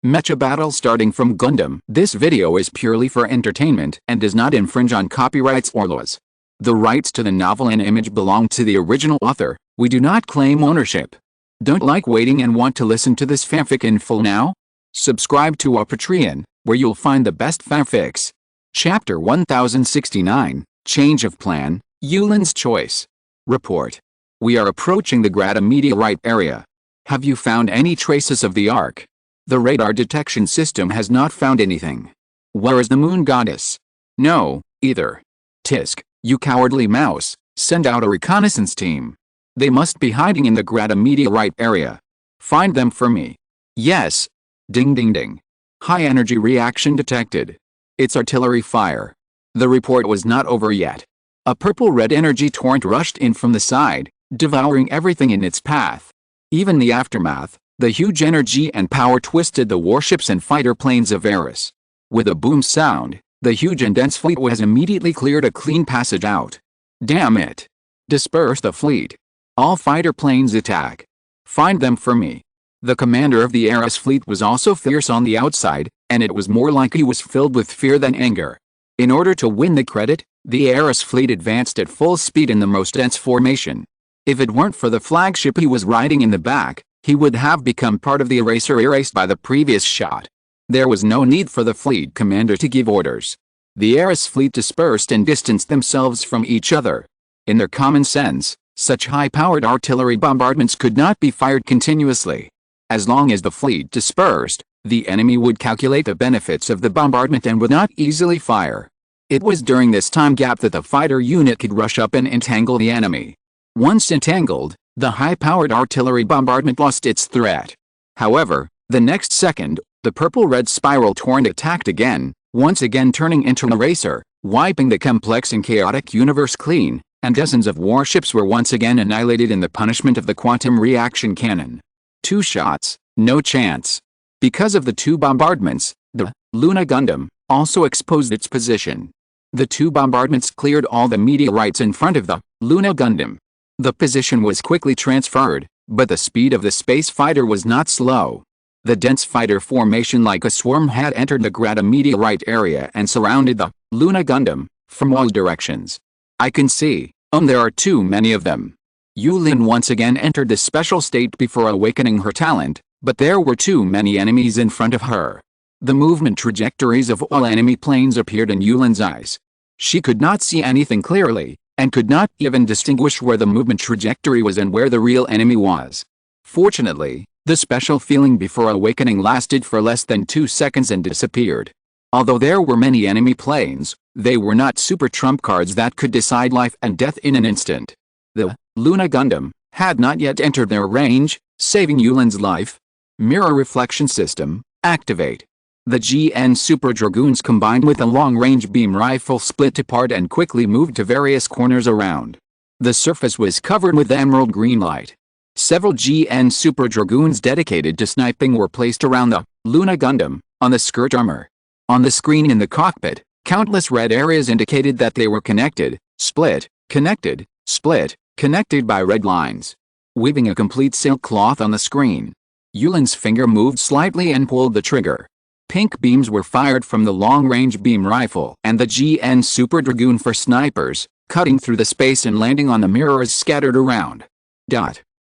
Mecha battle starting from Gundam. This video is purely for entertainment and does not infringe on copyrights or laws. The rights to the novel and image belong to the original author. We do not claim ownership. Don't like waiting and want to listen to this fanfic in full now? Subscribe to our Patreon, where you'll find the best fanfics. Chapter 1069, Change of Plan, Yulin's Choice. Report. We are approaching the Grata meteorite area. Have you found any traces of the Ark? The radar detection system has not found anything. Where is the moon goddess? No, either. Tisk, you cowardly mouse, send out a reconnaissance team. They must be hiding in the Grata meteorite area. Find them for me. Yes. Ding ding ding. High energy reaction detected. It's artillery fire. The report was not over yet. A purple-red energy torrent rushed in from the side, devouring everything in its path. Even the aftermath, the huge energy and power twisted the warships and fighter planes of Eris. With a boom sound, the huge and dense fleet was immediately cleared a clean passage out. Damn it. Disperse the fleet. All fighter planes attack. Find them for me. The commander of the Eris fleet was also fierce on the outside, and it was more like he was filled with fear than anger. In order to win the credit, the Eris fleet advanced at full speed in the most dense formation. If it weren't for the flagship he was riding in the back, he would have become part of the eraser erased by the previous shot. There was no need for the fleet commander to give orders. The Eris fleet dispersed and distanced themselves from each other. In their common sense, such high-powered artillery bombardments could not be fired continuously. As long as the fleet dispersed, the enemy would calculate the benefits of the bombardment and would not easily fire. It was during this time gap that the fighter unit could rush up and entangle the enemy. Once entangled, the high-powered artillery bombardment lost its threat. However, the next second, the purple-red spiral torrent attacked again, once again turning into an eraser, wiping the complex and chaotic universe clean, and dozens of warships were once again annihilated in the punishment of the quantum reaction cannon. 2 shots, no chance. Because of the 2 bombardments, the Luna Gundam also exposed its position. The 2 bombardments cleared all the meteorites in front of the Luna Gundam. The position was quickly transferred, but the speed of the space fighter was not slow. The dense fighter formation like a swarm had entered the Grata meteorite area and surrounded the Luna Gundam from all directions. I can see, there are too many of them. Yulin once again entered the special state before awakening her talent, but there were too many enemies in front of her. The movement trajectories of all enemy planes appeared in Yulin's eyes. She could not see anything clearly, and could not even distinguish where the movement trajectory was and where the real enemy was. Fortunately, the special feeling before awakening lasted for less than 2 seconds and disappeared. Although there were many enemy planes, they were not super trump cards that could decide life and death in an instant. The Luna Gundam had not yet entered their range, saving Yulin's life. Mirror reflection system, activate. The GN Super Dragoons combined with a long-range beam rifle split apart and quickly moved to various corners around. The surface was covered with emerald green light. Several GN Super Dragoons dedicated to sniping were placed around the Luna Gundam, on the skirt armor. On the screen in the cockpit, countless red areas indicated that they were connected, split, connected, split, connected by red lines. Weaving a complete silk cloth on the screen. Yulin's finger moved slightly and pulled the trigger. Pink beams were fired from the long-range beam rifle and the GN Super Dragoon for snipers, cutting through the space and landing on the mirrors scattered around.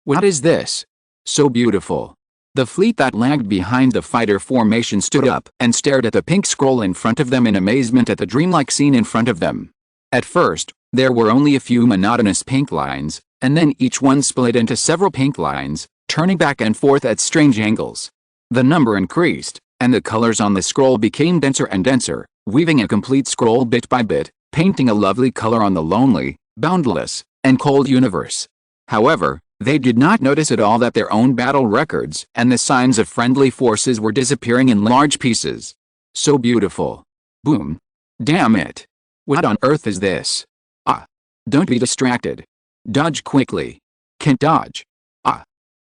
What is this? So beautiful. The fleet that lagged behind the fighter formation stood up and stared at the pink scroll in front of them in amazement at the dreamlike scene in front of them. At first, there were only a few monotonous pink lines, and then each one split into several pink lines, turning back and forth at strange angles. The number increased, and the colors on the scroll became denser and denser, weaving a complete scroll bit by bit, painting a lovely color on the lonely, boundless, and cold universe. However, they did not notice at all that their own battle records and the signs of friendly forces were disappearing in large pieces. So beautiful. Boom. Damn it. What on earth is this? Don't be distracted. Dodge quickly. Can't dodge.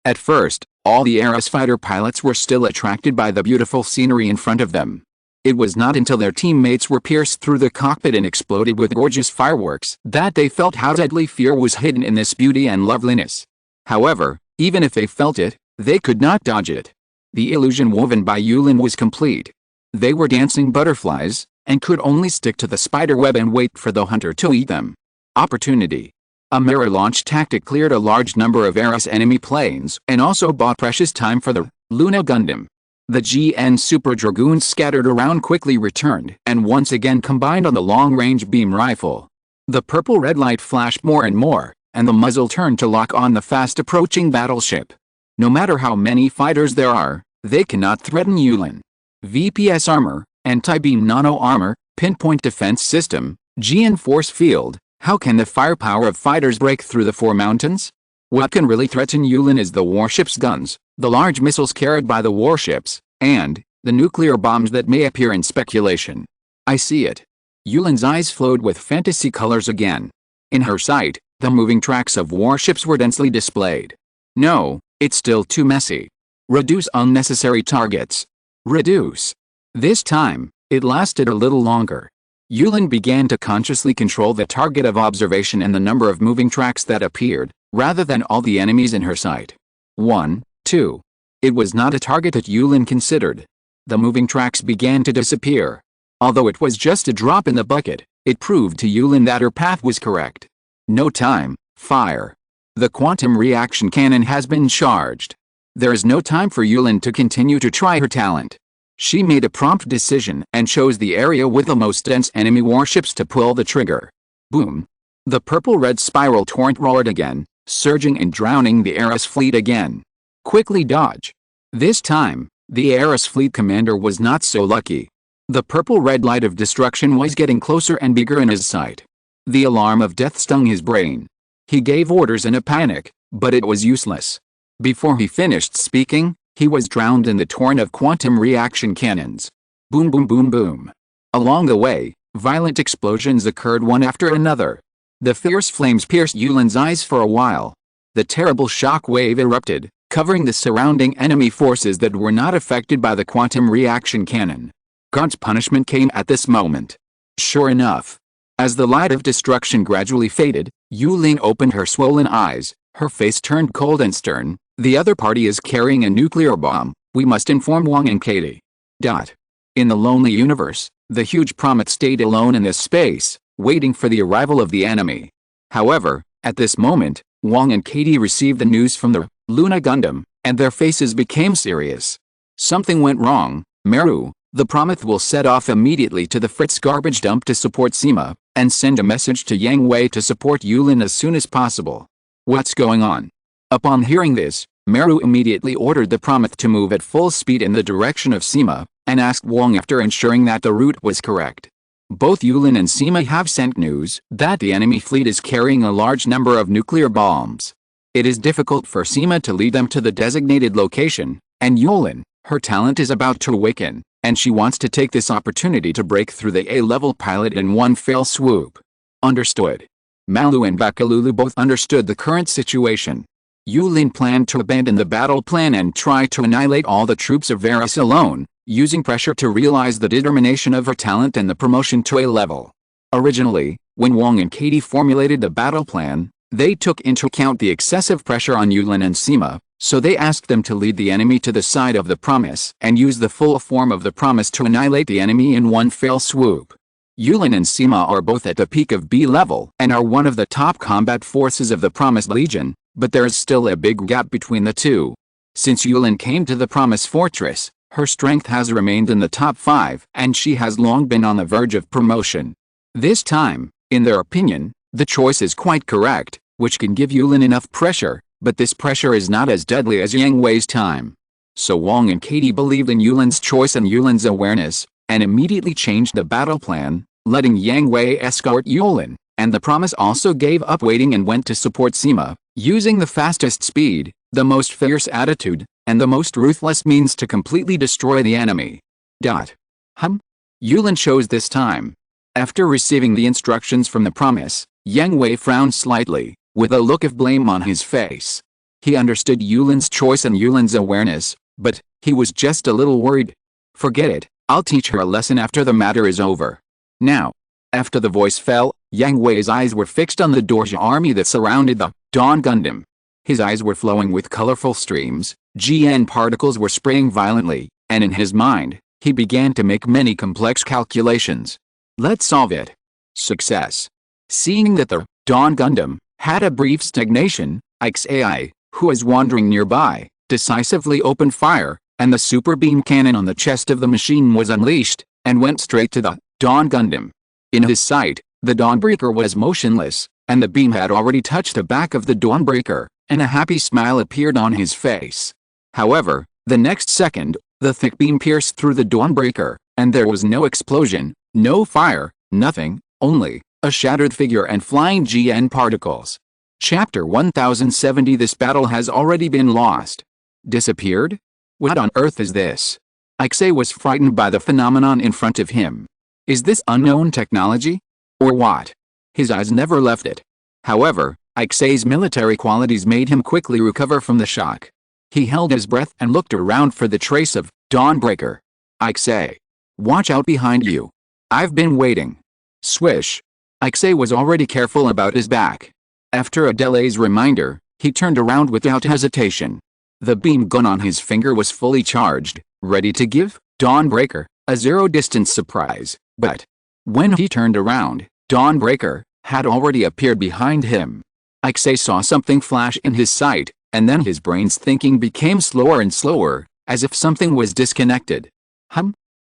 At first, all the Eris fighter pilots were still attracted by the beautiful scenery in front of them. It was not until their teammates were pierced through the cockpit and exploded with gorgeous fireworks that they felt how deadly fear was hidden in this beauty and loveliness. However, even if they felt it, they could not dodge it. The illusion woven by Yulin was complete. They were dancing butterflies, and could only stick to the spider web and wait for the hunter to eat them. Opportunity. A mirror launch tactic cleared a large number of Eris enemy planes and also bought precious time for the Luna Gundam. The GN Super Dragoons scattered around quickly returned and once again combined on the long-range beam rifle. The purple red light flashed more and more, and the muzzle turned to lock on the fast-approaching battleship. No matter how many fighters there are, they cannot threaten Yulin. VPS armor, anti-beam nano armor, pinpoint defense system, GN force field. How can the firepower of fighters break through the four mountains? What can really threaten Yulin is the warship's guns, the large missiles carried by the warships, and the nuclear bombs that may appear in speculation. I see it. Yulin's eyes flowed with fantasy colors again. In her sight, the moving tracks of warships were densely displayed. No, it's still too messy. Reduce unnecessary targets. Reduce. This time, it lasted a little longer. Yulin began to consciously control the target of observation and the number of moving tracks that appeared, rather than all the enemies in her sight. 1, 2. It was not a target that Yulin considered. The moving tracks began to disappear. Although it was just a drop in the bucket, it proved to Yulin that her path was correct. No time, fire. The quantum reaction cannon has been charged. There is no time for Yulin to continue to try her talent. She made a prompt decision and chose the area with the most dense enemy warships to pull the trigger. Boom. The purple-red spiral torrent roared again, surging and drowning the Eris fleet again. Quickly dodge. This time, the Eris fleet commander was not so lucky. The purple-red light of destruction was getting closer and bigger in his sight. The alarm of death stung his brain. He gave orders in a panic, but it was useless. Before he finished speaking, he was drowned in the torrent of quantum reaction cannons. Boom boom boom boom. Along the way, violent explosions occurred one after another. The fierce flames pierced Yulin's eyes for a while. The terrible shock wave erupted, covering the surrounding enemy forces that were not affected by the quantum reaction cannon. God's punishment came at this moment. Sure enough. As the light of destruction gradually faded, Yulin opened her swollen eyes, her face turned cold and stern. The other party is carrying a nuclear bomb. We must inform Wang and Katie. In the lonely universe, the huge Promet stayed alone in this space, waiting for the arrival of the enemy. However, at this moment, Wang and Katie received the news from the Luna Gundam, and their faces became serious. Something went wrong. Meru, the Promet will set off immediately to the Fritz garbage dump to support Sima, and send a message to Yang Hui to support Yulin as soon as possible. What's going on? Upon hearing this, Meru immediately ordered the Promet to move at full speed in the direction of Sima, and asked Wang after ensuring that the route was correct. Both Yulin and Sima have sent news that the enemy fleet is carrying a large number of nuclear bombs. It is difficult for Sima to lead them to the designated location, and Yulin, her talent is about to awaken, and she wants to take this opportunity to break through the A-level pilot in one fell swoop. Understood. Malu and Bakalulu both understood the current situation. Yulin planned to abandon the battle plan and try to annihilate all the troops of Eris alone, using pressure to realize the determination of her talent and the promotion to A level. Originally, when Wang and Katie formulated the battle plan, they took into account the excessive pressure on Yulin and Sima, so they asked them to lead the enemy to the side of the promise and use the full form of the promise to annihilate the enemy in one fell swoop. Yulin and Sima are both at the peak of B level and are one of the top combat forces of the Promised Legion, but there is still a big gap between the two. Since Yulin came to the Promise Fortress, her strength has remained in the top 5 and she has long been on the verge of promotion. This time, in their opinion, the choice is quite correct, which can give Yulin enough pressure, but this pressure is not as deadly as Yang Hui's time. So Wang and Katie believed in Yulin's choice and Yulin's awareness, and immediately changed the battle plan, letting Yang Hui escort Yulin, and the Promise also gave up waiting and went to support Sima, using the fastest speed, the most fierce attitude, and the most ruthless means to completely destroy the enemy. Yulin chose this time. After receiving the instructions from the Promise, Yang Hui frowned slightly, with a look of blame on his face. He understood Yulin's choice and Yulin's awareness, but he was just a little worried. Forget it, I'll teach her a lesson after the matter is over. Now. After the voice fell, Yang Hui's eyes were fixed on the Dorja army that surrounded the Dawn Gundam. His eyes were flowing with colorful streams, GN particles were spraying violently, and in his mind, he began to make many complex calculations. Let's solve it. Success. Seeing that the Dawn Gundam had a brief stagnation, Ike's AI, who was wandering nearby, decisively opened fire, and the super beam cannon on the chest of the machine was unleashed, and went straight to the Dawn Gundam. In his sight, the Dawnbreaker was motionless, and the beam had already touched the back of the Dawnbreaker, and a happy smile appeared on his face. However, the next second, the thick beam pierced through the Dawnbreaker, and there was no explosion, no fire, nothing, only a shattered figure and flying GN particles. Chapter 1070. This battle has already been lost. Disappeared? What on earth is this? Ike was frightened by the phenomenon in front of him. Is this unknown technology? Or what? His eyes never left it. However, Ike's military qualities made him quickly recover from the shock. He held his breath and looked around for the trace of Dawnbreaker. Ike, watch out behind you. I've been waiting. Swish. Ike was already careful about his back. After Adele's reminder, he turned around without hesitation. The beam gun on his finger was fully charged, ready to give Dawnbreaker a zero-distance surprise, but when he turned around, Dawnbreaker had already appeared behind him. Ike saw something flash in his sight, and then his brain's thinking became slower and slower, as if something was disconnected.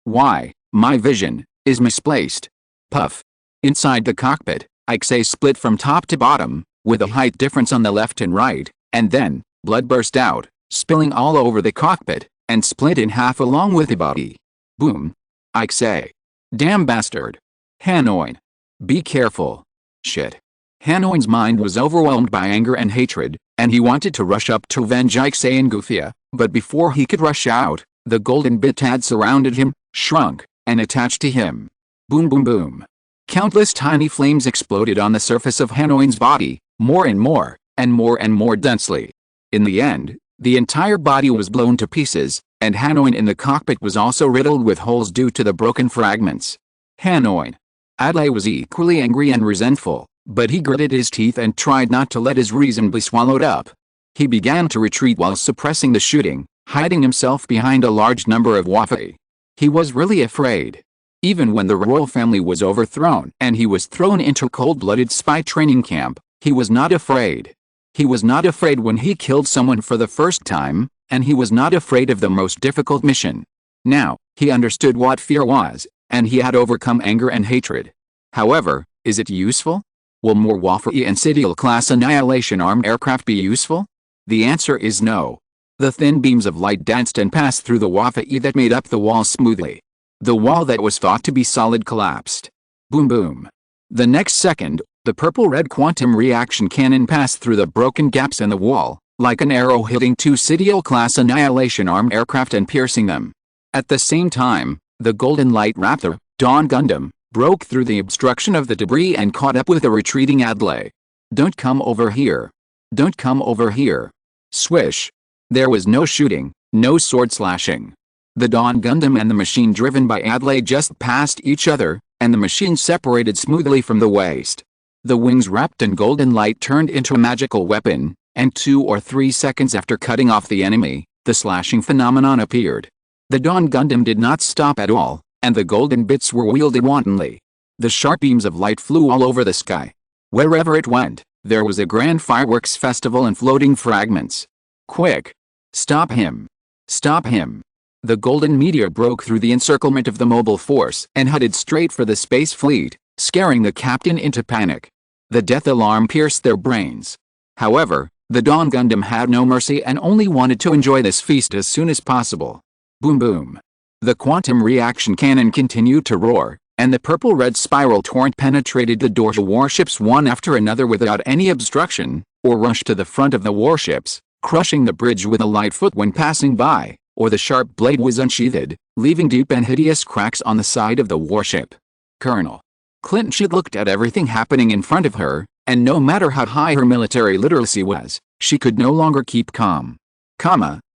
Why, my vision is misplaced. Puff. Inside the cockpit, Ike split from top to bottom, with a height difference on the left and right, and then, blood burst out, spilling all over the cockpit, and split in half along with the body. Boom. Ike. Damn bastard. Hanoi. Be careful. Shit. Hanoi's mind was overwhelmed by anger and hatred, and he wanted to rush up to avenge Ike and Goofia, but before he could rush out, the golden bit had surrounded him, shrunk, and attached to him. Boom boom boom. Countless tiny flames exploded on the surface of Hanoi's body, more and more densely. In the end, the entire body was blown to pieces, and Hanoi in the cockpit was also riddled with holes due to the broken fragments. Hanoi. Adlai was equally angry and resentful, but he gritted his teeth and tried not to let his reason be swallowed up. He began to retreat while suppressing the shooting, hiding himself behind a large number of Waffei. He was really afraid. Even when the royal family was overthrown and he was thrown into cold-blooded spy training camp, he was not afraid. He was not afraid when he killed someone for the first time, and he was not afraid of the most difficult mission. Now, he understood what fear was, and he had overcome anger and hatred. However, is it useful? Will more Waffei and Sidiel-class annihilation armed aircraft be useful? The answer is no. The thin beams of light danced and passed through the Waffei that made up the wall smoothly. The wall that was thought to be solid collapsed. Boom boom. The next second, the purple-red quantum reaction cannon passed through the broken gaps in the wall, like an arrow hitting two Sidiel-class annihilation-armed aircraft and piercing them. At the same time, the golden light Raptor, Dawn Gundam, broke through the obstruction of the debris and caught up with the retreating Adlai. Don't come over here. Don't come over here. Swish. There was no shooting, no sword slashing. The Dawn Gundam and the machine driven by Adlai just passed each other, and the machine separated smoothly from the waist. The wings wrapped in golden light turned into a magical weapon, and 2 or 3 seconds after cutting off the enemy, the slashing phenomenon appeared. The Dawn Gundam did not stop at all, and the golden bits were wielded wantonly. The sharp beams of light flew all over the sky. Wherever it went, there was a grand fireworks festival and floating fragments. Quick! Stop him! Stop him! The golden meteor broke through the encirclement of the mobile force and headed straight for the space fleet, scaring the captain into panic. The death alarm pierced their brains. However, the Dawn Gundam had no mercy and only wanted to enjoy this feast as soon as possible. Boom boom. The quantum reaction cannon continued to roar, and the purple-red spiral torrent penetrated the Dorsal warships one after another without any obstruction, or rushed to the front of the warships, crushing the bridge with a light foot when passing by, or the sharp blade was unsheathed, leaving deep and hideous cracks on the side of the warship. Colonel Clinton, she looked at everything happening in front of her, and no matter how high her military literacy was, she could no longer keep calm.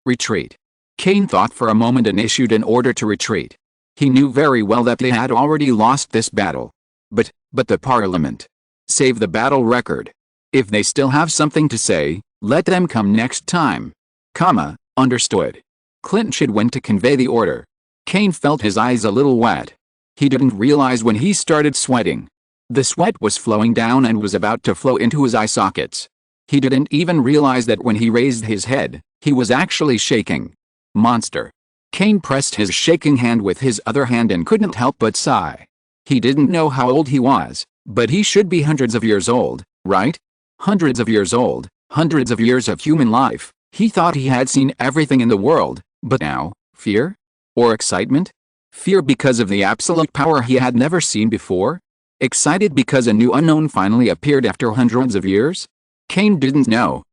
Retreat. Kane thought for a moment and issued an order to retreat. He knew very well that they had already lost this battle. But the Parliament. Save the battle record. If they still have something to say, Let them come next time. Understood. Clint should went to convey the order. Kane felt his eyes a little wet. He didn't realize when he started sweating. The sweat was flowing down and was about to flow into his eye sockets. He didn't even realize that when he raised his head, he was actually shaking. Monster. Kane pressed his shaking hand with his other hand and couldn't help but sigh. He didn't know how old he was, but he should be hundreds of years old, right? Hundreds of years old, hundreds of years of human life. He thought he had seen everything in the world, but now, fear? Or excitement? Fear because of the absolute power he had never seen before? Excited because a new unknown finally appeared after hundreds of years? Kane didn't know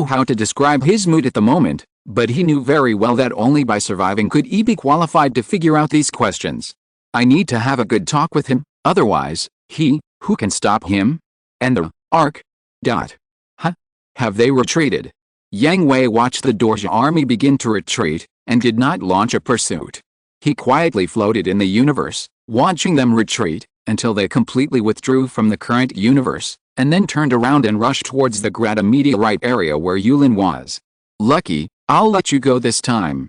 how to describe his mood at the moment, but he knew very well that only by surviving could he be qualified to figure out these questions. I need to have a good talk with him, otherwise, who can stop him? And the arc? Have they retreated? Yang Hui watched the Dorja army begin to retreat, and did not launch a pursuit. He quietly floated in the universe, watching them retreat, until they completely withdrew from the current universe, and then turned around and rushed towards the Grata meteorite area where Yulin was. Lucky, I'll let you go this time.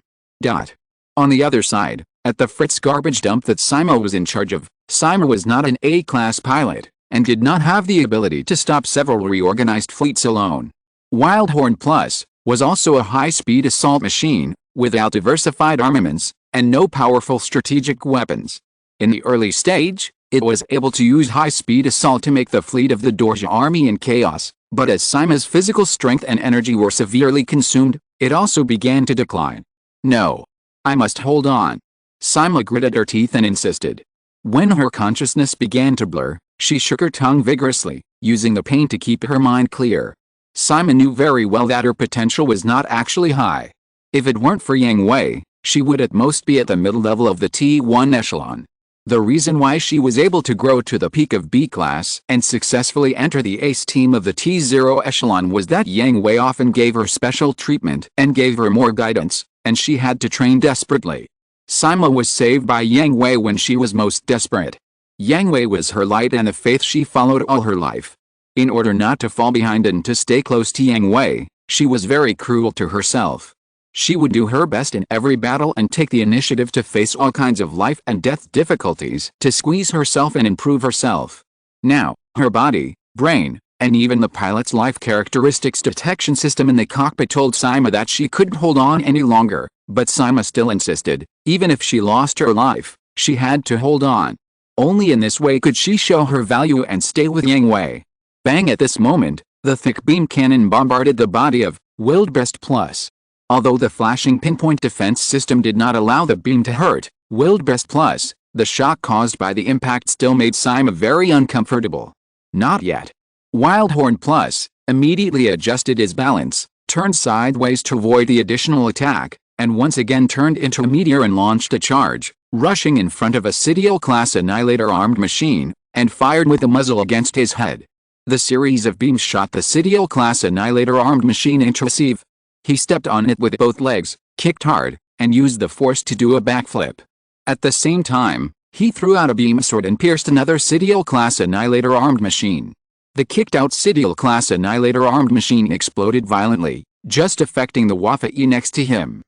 On the other side, at the Fritz garbage dump that Simo was in charge of, Simo was not an A-class pilot, and did not have the ability to stop several reorganized fleets alone. Wildhorn Plus was also a high-speed assault machine, without diversified armaments, and no powerful strategic weapons. In the early stage, it was able to use high-speed assault to make the fleet of the Dorja army in chaos, but as Sima's physical strength and energy were severely consumed, it also began to decline. No. I must hold on. Sima gritted her teeth and insisted. When her consciousness began to blur, she shook her tongue vigorously, using the pain to keep her mind clear. Sima knew very well that her potential was not actually high. If it weren't for Yang Hui, she would at most be at the middle level of the T1 echelon. The reason why she was able to grow to the peak of B-class and successfully enter the ace team of the T0 echelon was that Yang Hui often gave her special treatment and gave her more guidance, and she had to train desperately. Sima was saved by Yang Hui when she was most desperate. Yang Hui was her light and the faith she followed all her life. In order not to fall behind and to stay close to Yang Hui, she was very cruel to herself. She would do her best in every battle and take the initiative to face all kinds of life and death difficulties to squeeze herself and improve herself. Now, her body, brain, and even the pilot's life characteristics detection system in the cockpit told Sima that she couldn't hold on any longer, but Sima still insisted, even if she lost her life, she had to hold on. Only in this way could she show her value and stay with Yang Hui. Bang! At this moment, the thick beam cannon bombarded the body of Wildbest Plus. Although the flashing pinpoint defense system did not allow the beam to hurt Wildbest Plus, the shock caused by the impact still made Sima very uncomfortable. Not yet. Wildhorn Plus immediately adjusted his balance, turned sideways to avoid the additional attack, and once again turned into a meteor and launched a charge, rushing in front of a Sidiel-class Annihilator armed machine, and fired with the muzzle against his head. The series of beams shot the Sidiel-class Annihilator armed machine into a sieve. He stepped on it with both legs, kicked hard, and used the force to do a backflip. At the same time, he threw out a beam sword and pierced another Sidiel-class Annihilator armed machine. The kicked-out Sidiel-class Annihilator armed machine exploded violently, just affecting the Wafa-E next to him.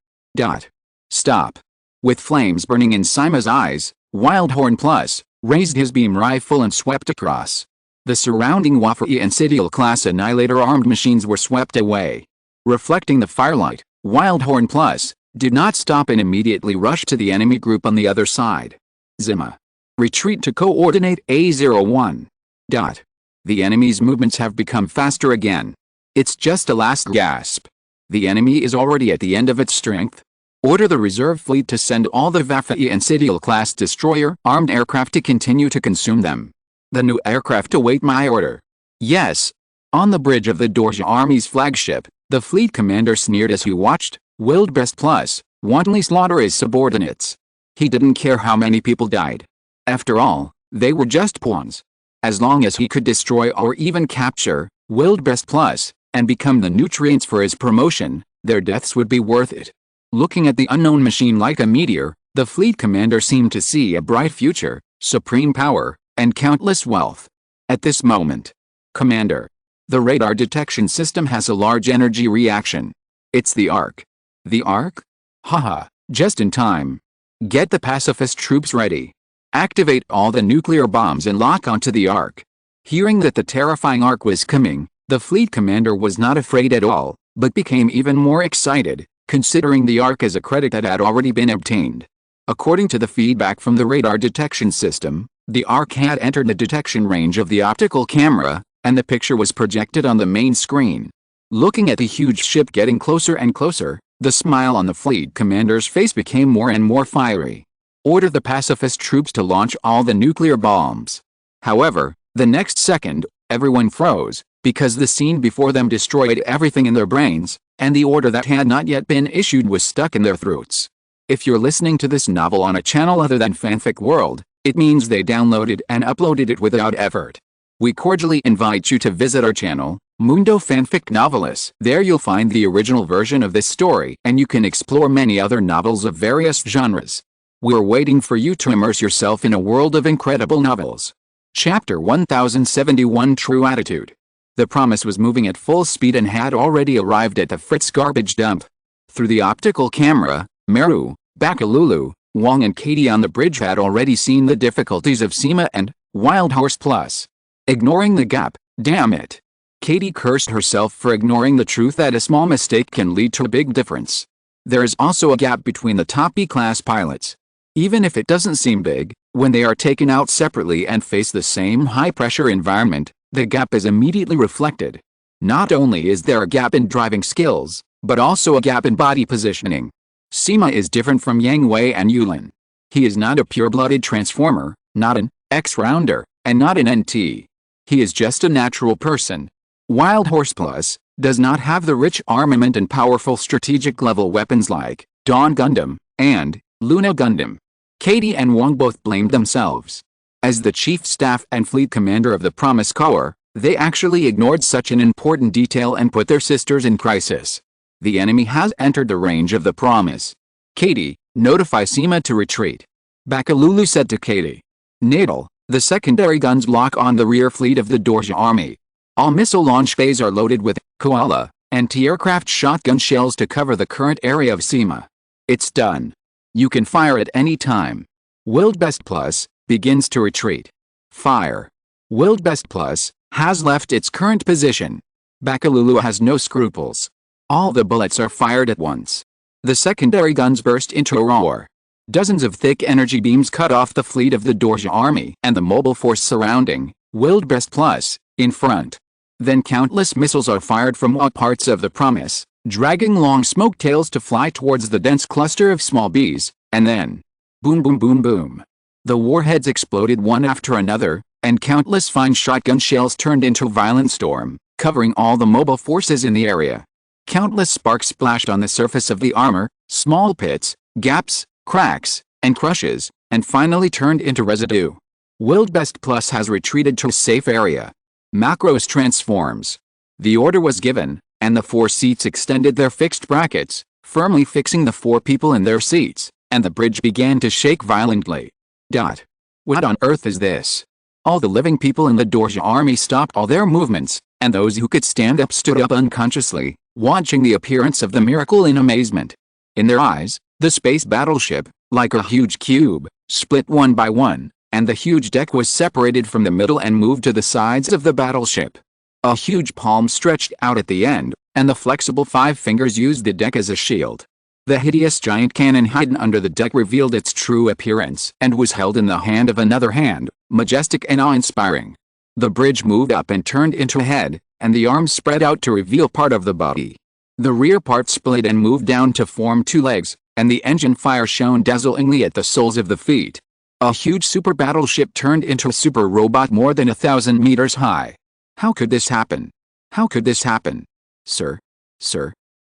Stop. With flames burning in Sima's eyes, Wildhorn Plus raised his beam rifle and swept across. The surrounding Wafa-E and Sidiel-class Annihilator armed machines were swept away. Reflecting the firelight, Wildhorn Plus did not stop and immediately rushed to the enemy group on the other side. Zima. Retreat to coordinate A01. The enemy's movements have become faster again. It's just a last gasp. The enemy is already at the end of its strength. Order the reserve fleet to send all the Wafa-E and Sidiel-class destroyer armed aircraft to continue to consume them. The new aircraft await my order. Yes. On the bridge of the Dorja army's flagship, the fleet commander sneered as he watched Wildbest Plus wantonly slaughter his subordinates. He didn't care how many people died. After all, they were just pawns. As long as he could destroy or even capture Wildbest Plus and become the nutrients for his promotion, their deaths would be worth it. Looking at the unknown machine like a meteor, the fleet commander seemed to see a bright future, supreme power, and countless wealth. At this moment, Commander, The radar detection system has a large energy reaction. It's the arc. The arc? Haha, just in time. Get the pacifist troops ready. Activate all the nuclear bombs and lock onto the arc. Hearing that the terrifying arc was coming, the fleet commander was not afraid at all, but became even more excited, considering the arc as a credit that had already been obtained. According to the feedback from the radar detection system, the arc had entered the detection range of the optical camera, and the picture was projected on the main screen. Looking at the huge ship getting closer and closer, the smile on the fleet commander's face became more and more fiery. Order the pacifist troops to launch all the nuclear bombs. However, the next second, everyone froze, because the scene before them destroyed everything in their brains, and the order that had not yet been issued was stuck in their throats. If you're listening to this novel on a channel other than Fanfic World, it means they downloaded and uploaded it without effort. We cordially invite you to visit our channel, Mundo Fanfic Novelis. There you'll find the original version of this story, and you can explore many other novels of various genres. We're waiting for you to immerse yourself in a world of incredible novels. Chapter 1071 True Attitude. The Promise was moving at full speed and had already arrived at the Fritz garbage dump. Through the optical camera, Meru, Bakalulu, Wong and Katie on the bridge had already seen the difficulties of Sima and Wild Horse Plus. Ignoring the gap, damn it. Katie cursed herself for ignoring the truth that a small mistake can lead to a big difference. There is also a gap between the top B-class pilots. Even if it doesn't seem big, when they are taken out separately and face the same high-pressure environment, the gap is immediately reflected. Not only is there a gap in driving skills, but also a gap in body positioning. Sima is different from Yang Hui and Yulin. He is not a pure-blooded transformer, not an X-rounder, and not an NT. He is just a natural person. Wild Horse Plus does not have the rich armament and powerful strategic-level weapons like Dawn Gundam and Luna Gundam. Katie and Wong both blamed themselves. As the chief staff and fleet commander of the Promise Corps, they actually ignored such an important detail and put their sisters in crisis. The enemy has entered the range of the Promise. Katie, notify Sima to retreat. Bakalulu said to Katie. Nadal, the secondary guns lock on the rear fleet of the Dorja army. All missile launch bays are loaded with Koala, anti-aircraft shotgun shells to cover the current area of Sima. It's done. You can fire at any time. Wildbest Plus begins to retreat. Fire. Wildbest Plus has left its current position. Bakalulu has no scruples. All the bullets are fired at once. The secondary guns burst into a roar. Dozens of thick energy beams cut off the fleet of the Dorja army and the mobile force surrounding Wildbest Plus in front. Then countless missiles are fired from all parts of the Promise, dragging long smoke tails to fly towards the dense cluster of small bees, and then boom boom boom boom. The warheads exploded one after another, and countless fine shotgun shells turned into a violent storm, covering all the mobile forces in the area. Countless sparks splashed on the surface of the armor, small pits, gaps, cracks, and crushes, and finally turned into residue. Wildbest Plus has retreated to a safe area. Macros transforms. The order was given, and the 4 seats extended their fixed brackets, firmly fixing the 4 people in their seats, and the bridge began to shake violently. What on earth is this? All the living people in the Dorja army stopped all their movements, and those who could stand up stood up unconsciously, watching the appearance of the miracle in amazement. In their eyes, the space battleship, like a huge cube, split one by one, and the huge deck was separated from the middle and moved to the sides of the battleship. A huge palm stretched out at the end, and the flexible 5 fingers used the deck as a shield. The hideous giant cannon hidden under the deck revealed its true appearance and was held in the hand of another hand, majestic and awe-inspiring. The bridge moved up and turned into a head, and the arms spread out to reveal part of the body. The rear part split and moved down to form 2 legs, and the engine fire shone dazzlingly at the soles of the feet. A huge super battleship turned into a super robot more than 1,000 meters high. How could this happen? How could this happen? Sir?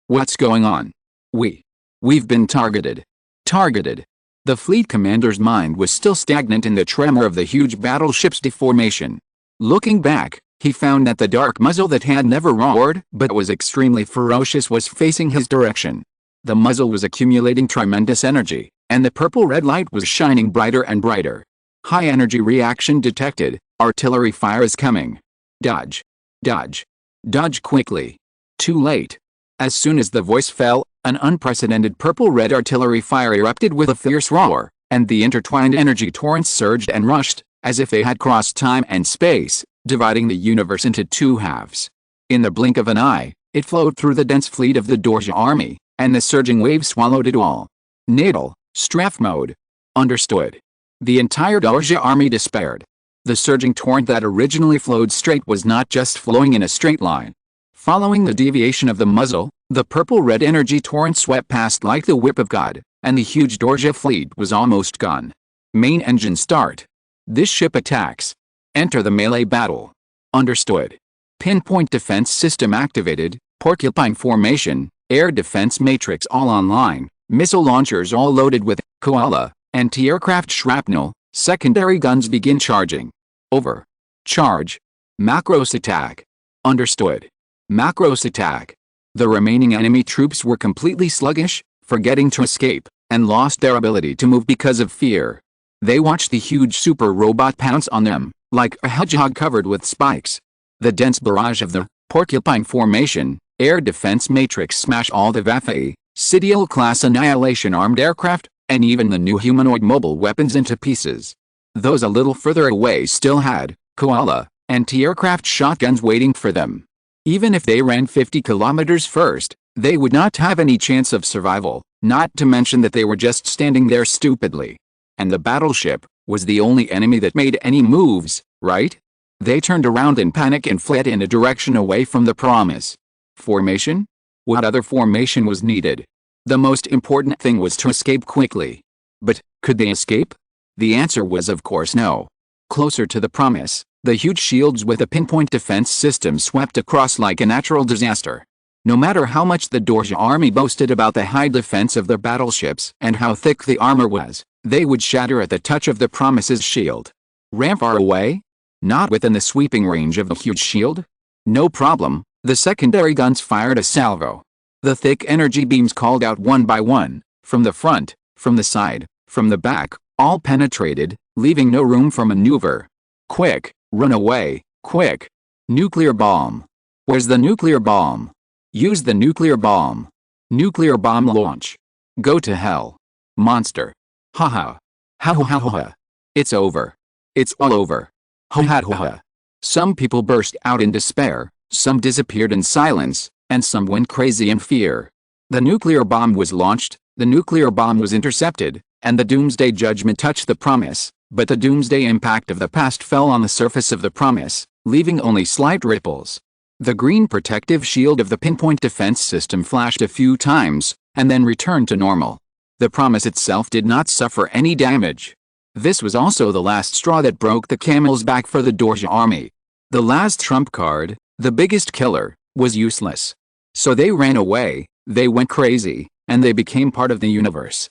What's going on? We've been targeted. Targeted. The fleet commander's mind was still stagnant in the tremor of the huge battleship's deformation. Looking back, he found that the dark muzzle that had never roared but was extremely ferocious was facing his direction. The muzzle was accumulating tremendous energy, and the purple-red light was shining brighter and brighter. High energy reaction detected. Artillery fire is coming. Dodge. Dodge. Dodge quickly. Too late. As soon as the voice fell, an unprecedented purple-red artillery fire erupted with a fierce roar, and the intertwined energy torrents surged and rushed, as if they had crossed time and space, dividing the universe into two halves. In the blink of an eye, it flowed through the dense fleet of the Dorja army, and the surging wave swallowed it all. Natal, strafe mode. Understood. The entire Dorja army despaired. The surging torrent that originally flowed straight was not just flowing in a straight line. Following the deviation of the muzzle, the purple-red energy torrent swept past like the whip of God, and the huge Dorja fleet was almost gone. Main engine start. This ship attacks. Enter the melee battle. Understood. Pinpoint defense system activated, porcupine formation, air defense matrix all online, missile launchers all loaded with koala, anti-aircraft shrapnel, secondary guns begin charging. Over. Charge. Macros attack. Understood. Macros attack. The remaining enemy troops were completely sluggish, forgetting to escape, and lost their ability to move because of fear. They watched the huge super robot pounce on them, like a hedgehog covered with spikes. The dense barrage of the porcupine formation, air defense matrix smash all the Vaffei, Sidiel-class annihilation armed aircraft, and even the new humanoid mobile weapons into pieces. Those a little further away still had koala, anti-aircraft shotguns waiting for them. Even if they ran 50 kilometers first, they would not have any chance of survival, not to mention that they were just standing there stupidly. And the battleship was the only enemy that made any moves, right? They turned around in panic and fled in a direction away from the promise. Formation? What other formation was needed? The most important thing was to escape quickly. But, could they escape? The answer was of course no. Closer to the promise, the huge shields with a pinpoint defense system swept across like a natural disaster. No matter how much the Dorja army boasted about the high defense of their battleships and how thick the armor was, they would shatter at the touch of the promise's shield. Ran far away? Not within the sweeping range of the huge shield? No problem, the secondary guns fired a salvo. The thick energy beams called out one by one, from the front, from the side, from the back, all penetrated, leaving no room for maneuver. Quick, run away, quick. Nuclear bomb. Where's the nuclear bomb? Use the nuclear bomb. Nuclear bomb launch. Go to hell. Monster. Haha. Ha ha ha ha. It's over. It's all over. Ha ha ha ha. Some people burst out in despair, some disappeared in silence, and some went crazy in fear. The nuclear bomb was launched, the nuclear bomb was intercepted, and the doomsday judgment touched the promise, but the doomsday impact of the past fell on the surface of the promise, leaving only slight ripples. The green protective shield of the pinpoint defense system flashed a few times, and then returned to normal. The promise itself did not suffer any damage. This was also the last straw that broke the camel's back for the Dorja army. The last trump card, the biggest killer, was useless. So they ran away, they went crazy, and they became part of the universe.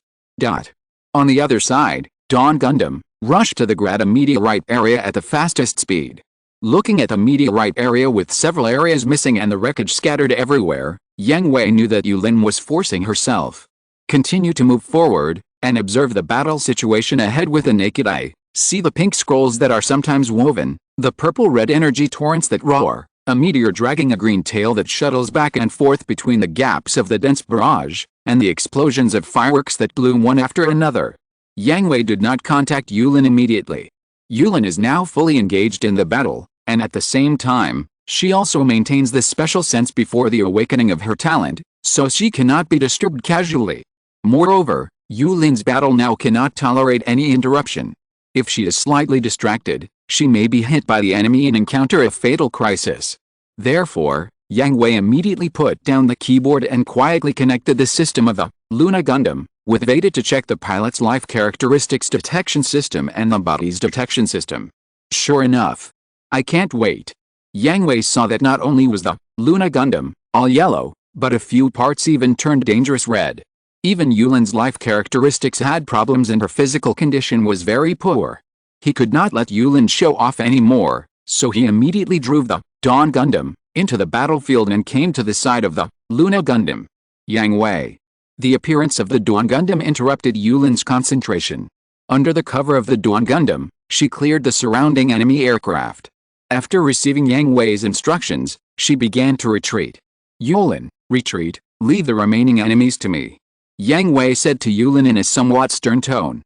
On the other side, Dawn Gundam rushed to the Grata meteorite area at the fastest speed. Looking at the meteorite area with several areas missing and the wreckage scattered everywhere, Yang Hui knew that Yulin was forcing herself. Continue to move forward, and observe the battle situation ahead with the naked eye. See the pink scrolls that are sometimes woven, the purple-red energy torrents that roar, a meteor dragging a green tail that shuttles back and forth between the gaps of the dense barrage, and the explosions of fireworks that bloom one after another. Yang Hui did not contact Yulin immediately. Yulin is now fully engaged in the battle, and at the same time, she also maintains this special sense before the awakening of her talent, so she cannot be disturbed casually. Moreover, Yulin's battle now cannot tolerate any interruption. If she is slightly distracted, she may be hit by the enemy and encounter a fatal crisis. Therefore, Yang Hui immediately put down the keyboard and quietly connected the system of the Luna Gundam with Veda to check the pilot's life characteristics detection system and the body's detection system. Sure enough. I can't wait. Yang Hui saw that not only was the Luna Gundam all yellow, but a few parts even turned dangerous red. Even Yulin's life characteristics had problems and her physical condition was very poor. He could not let Yulin show off anymore, so he immediately drove the Dawn Gundam into the battlefield and came to the side of the Luna Gundam. Yang Hui. The appearance of the Dawn Gundam interrupted Yulin's concentration. Under the cover of the Dawn Gundam, she cleared the surrounding enemy aircraft. After receiving Yang Hui's instructions, she began to retreat. Yulin, retreat, leave the remaining enemies to me. Yang Hui said to Yulin in a somewhat stern tone.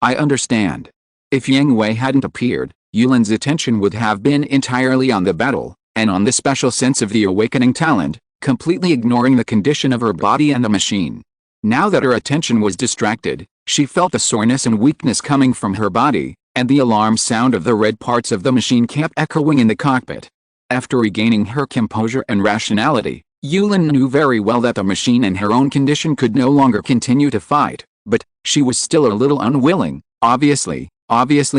I understand. If Yang Hui hadn't appeared, Yulin's attention would have been entirely on the battle, and on the special sense of the awakening talent, completely ignoring the condition of her body and the machine. Now that her attention was distracted, she felt the soreness and weakness coming from her body, and the alarm sound of the red parts of the machine kept echoing in the cockpit. After regaining her composure and rationality, Yulin knew very well that the machine in her own condition could no longer continue to fight, but she was still a little unwilling, obviously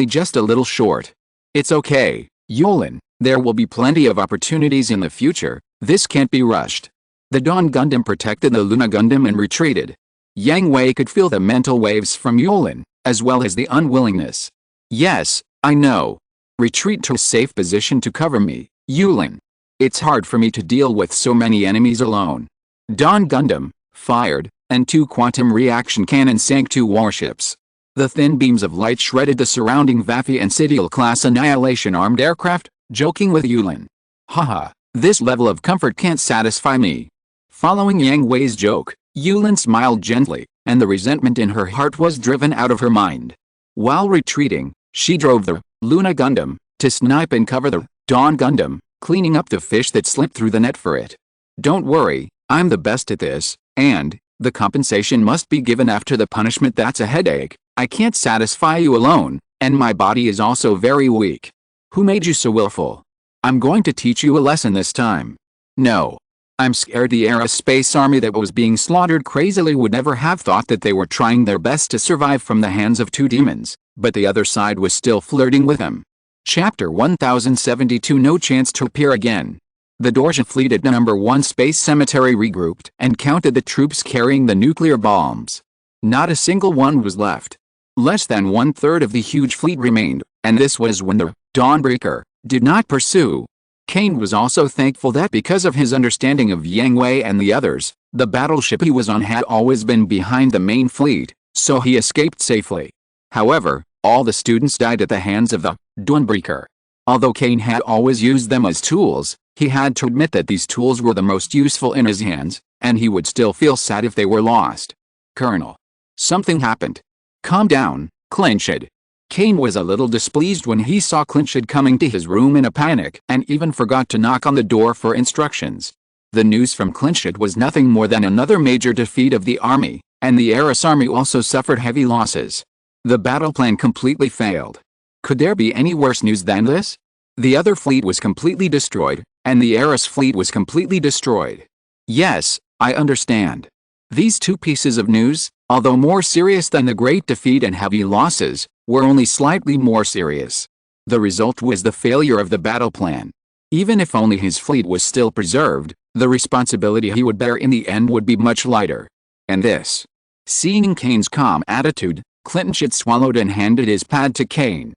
just a little short. It's okay, Yulin, there will be plenty of opportunities in the future, this can't be rushed. The Dawn Gundam protected the Luna Gundam and retreated. Yang Hui could feel the mental waves from Yulin, as well as the unwillingness. Yes, I know. Retreat to a safe position to cover me, Yulin. It's hard for me to deal with so many enemies alone. Dawn Gundam, fired, and 2 quantum reaction cannons sank 2 warships. The thin beams of light shredded the surrounding Vafi and Sidiel-class annihilation armed aircraft, joking with Yulin. Haha, this level of comfort can't satisfy me. Following Yang Hui's joke, Yulin smiled gently, and the resentment in her heart was driven out of her mind. While retreating, she drove the Luna Gundam to snipe and cover the Dawn Gundam, cleaning up the fish that slipped through the net for it. Don't worry, I'm the best at this, and the compensation must be given after the punishment. That's a headache. I can't satisfy you alone, and my body is also very weak. Who made you so willful? I'm going to teach you a lesson this time. No. I'm scared the aerospace army that was being slaughtered crazily would never have thought that they were trying their best to survive from the hands of 2 demons, but the other side was still flirting with them. Chapter 1072. No chance to appear again. The Dorja fleet at No. 1 Space Cemetery regrouped and counted the troops carrying the nuclear bombs. Not a single one was left. Less than 1/3 of the huge fleet remained, and this was when the Dawnbreaker did not pursue. Kane was also thankful that because of his understanding of Yang Hui and the others, the battleship he was on had always been behind the main fleet, so he escaped safely. However, all the students died at the hands of the Dawnbreaker. Although Kane had always used them as tools, he had to admit that these tools were the most useful in his hands, and he would still feel sad if they were lost. Colonel. Something happened. Calm down, Clinchid. Kane was a little displeased when he saw Clinchid coming to his room in a panic and even forgot to knock on the door for instructions. The news from Clinchid was nothing more than another major defeat of the army, and the Eris army also suffered heavy losses. The battle plan completely failed. Could there be any worse news than this? The other fleet was completely destroyed, and the Eris fleet was completely destroyed. Yes, I understand. These 2 pieces of news, although more serious than the great defeat and heavy losses, were only slightly more serious. The result was the failure of the battle plan. Even if only his fleet was still preserved, the responsibility he would bear in the end would be much lighter. And this. Seeing Kane's calm attitude, Clinchid swallowed and handed his pad to Kane.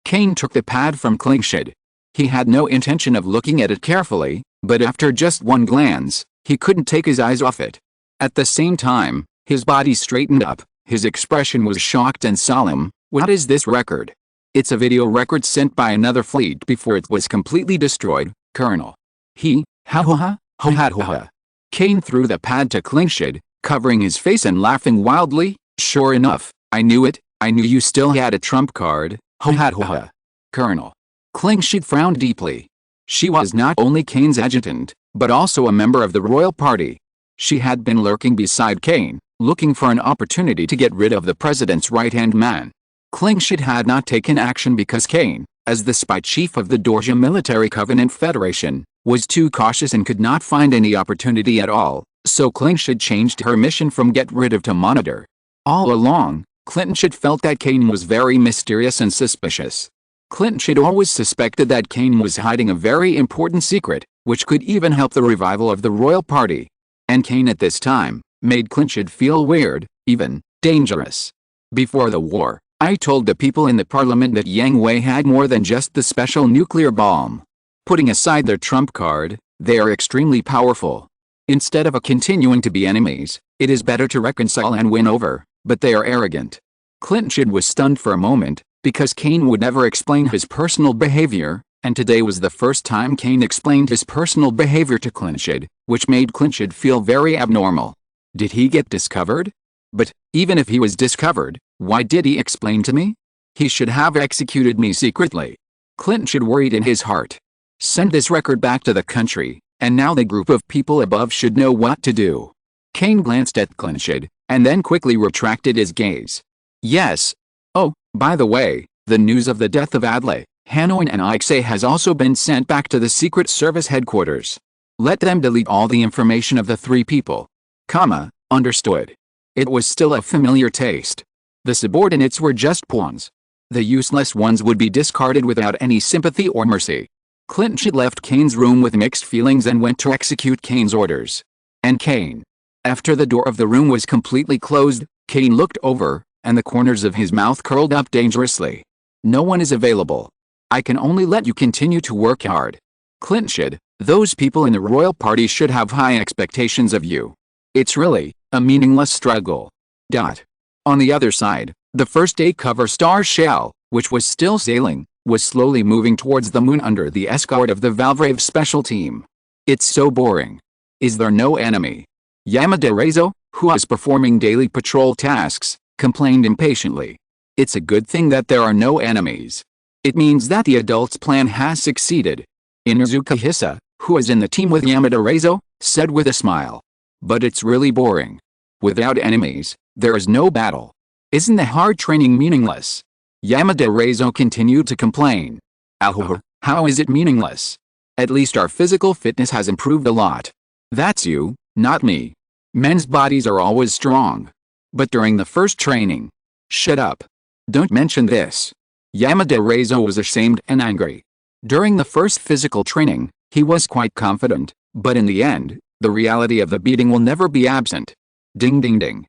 Kane took the pad from Clinchid. He had no intention of looking at it carefully, but after just one glance, he couldn't take his eyes off it. At the same time, his body straightened up, his expression was shocked and solemn. What is this record? It's a video record sent by another fleet before it was completely destroyed, Colonel. Kane threw the pad to Clinchid, covering his face and laughing wildly. Sure enough, I knew it, I knew you still had a trump card, Colonel. Clinchid frowned deeply. She was not only Kane's adjutant, but also a member of the royal party. She had been lurking beside Kane, looking for an opportunity to get rid of the president's right-hand man. Clinchid had not taken action because Kane, as the spy chief of the Dorja Military Covenant Federation, was too cautious and could not find any opportunity at all, so Clinchid changed her mission from get rid of to monitor. All along, Clinchid felt that Kane was very mysterious and suspicious. Clinchid always suspected that Kane was hiding a very important secret, which could even help the revival of the royal party. And Kane at this time made Clinchid feel weird, even dangerous. Before the war, I told the people in the parliament that Yang Hui had more than just the special nuclear bomb. Putting aside their trump card, they are extremely powerful. Instead of continuing to be enemies, it is better to reconcile and win over, but they are arrogant. Clinchid was stunned for a moment, because Kane would never explain his personal behavior, and today was the first time Kane explained his personal behavior to Clinchid, which made Clinchid feel very abnormal. Did he get discovered? But, even if he was discovered, why did he explain to me? He should have executed me secretly. Clinchid worried in his heart. Send this record back to the country, and now the group of people above should know what to do. Kane glanced at Clinchid, and then quickly retracted his gaze. Yes. Oh, by the way, the news of the death of Adlai, Hanoi and Ikse has also been sent back to the Secret Service headquarters. Let them delete all the information of the 3 people. Understood. It was still a familiar taste. The subordinates were just pawns. The useless ones would be discarded without any sympathy or mercy. Clinchid left Kane's room with mixed feelings and went to execute Kane's orders. And Kane. After the door of the room was completely closed, Kane looked over, and the corners of his mouth curled up dangerously. No one is available. I can only let you continue to work hard. Clinchid, those people in the royal party should have high expectations of you. It's really a meaningless struggle. On the other side, the first day cover star shell, which was still sailing, was slowly moving towards the moon under the escort of the Valvrave special team. It's so boring. Is there no enemy? Yamada Reizo, who was performing daily patrol tasks, complained impatiently. It's a good thing that there are no enemies. It means that the adults' plan has succeeded. Inuzuka Hisa, who was in the team with Yamada Reizo, said with a smile. But it's really boring. Without enemies, there is no battle. Isn't the hard training meaningless? Yamada Reizo continued to complain. How is it meaningless? At least our physical fitness has improved a lot. That's you, not me. Men's bodies are always strong. But during the first training. Shut up. Don't mention this. Yamada Reizo was ashamed and angry. During the first physical training, he was quite confident, but in the end, the reality of the beating will never be absent. Ding ding ding.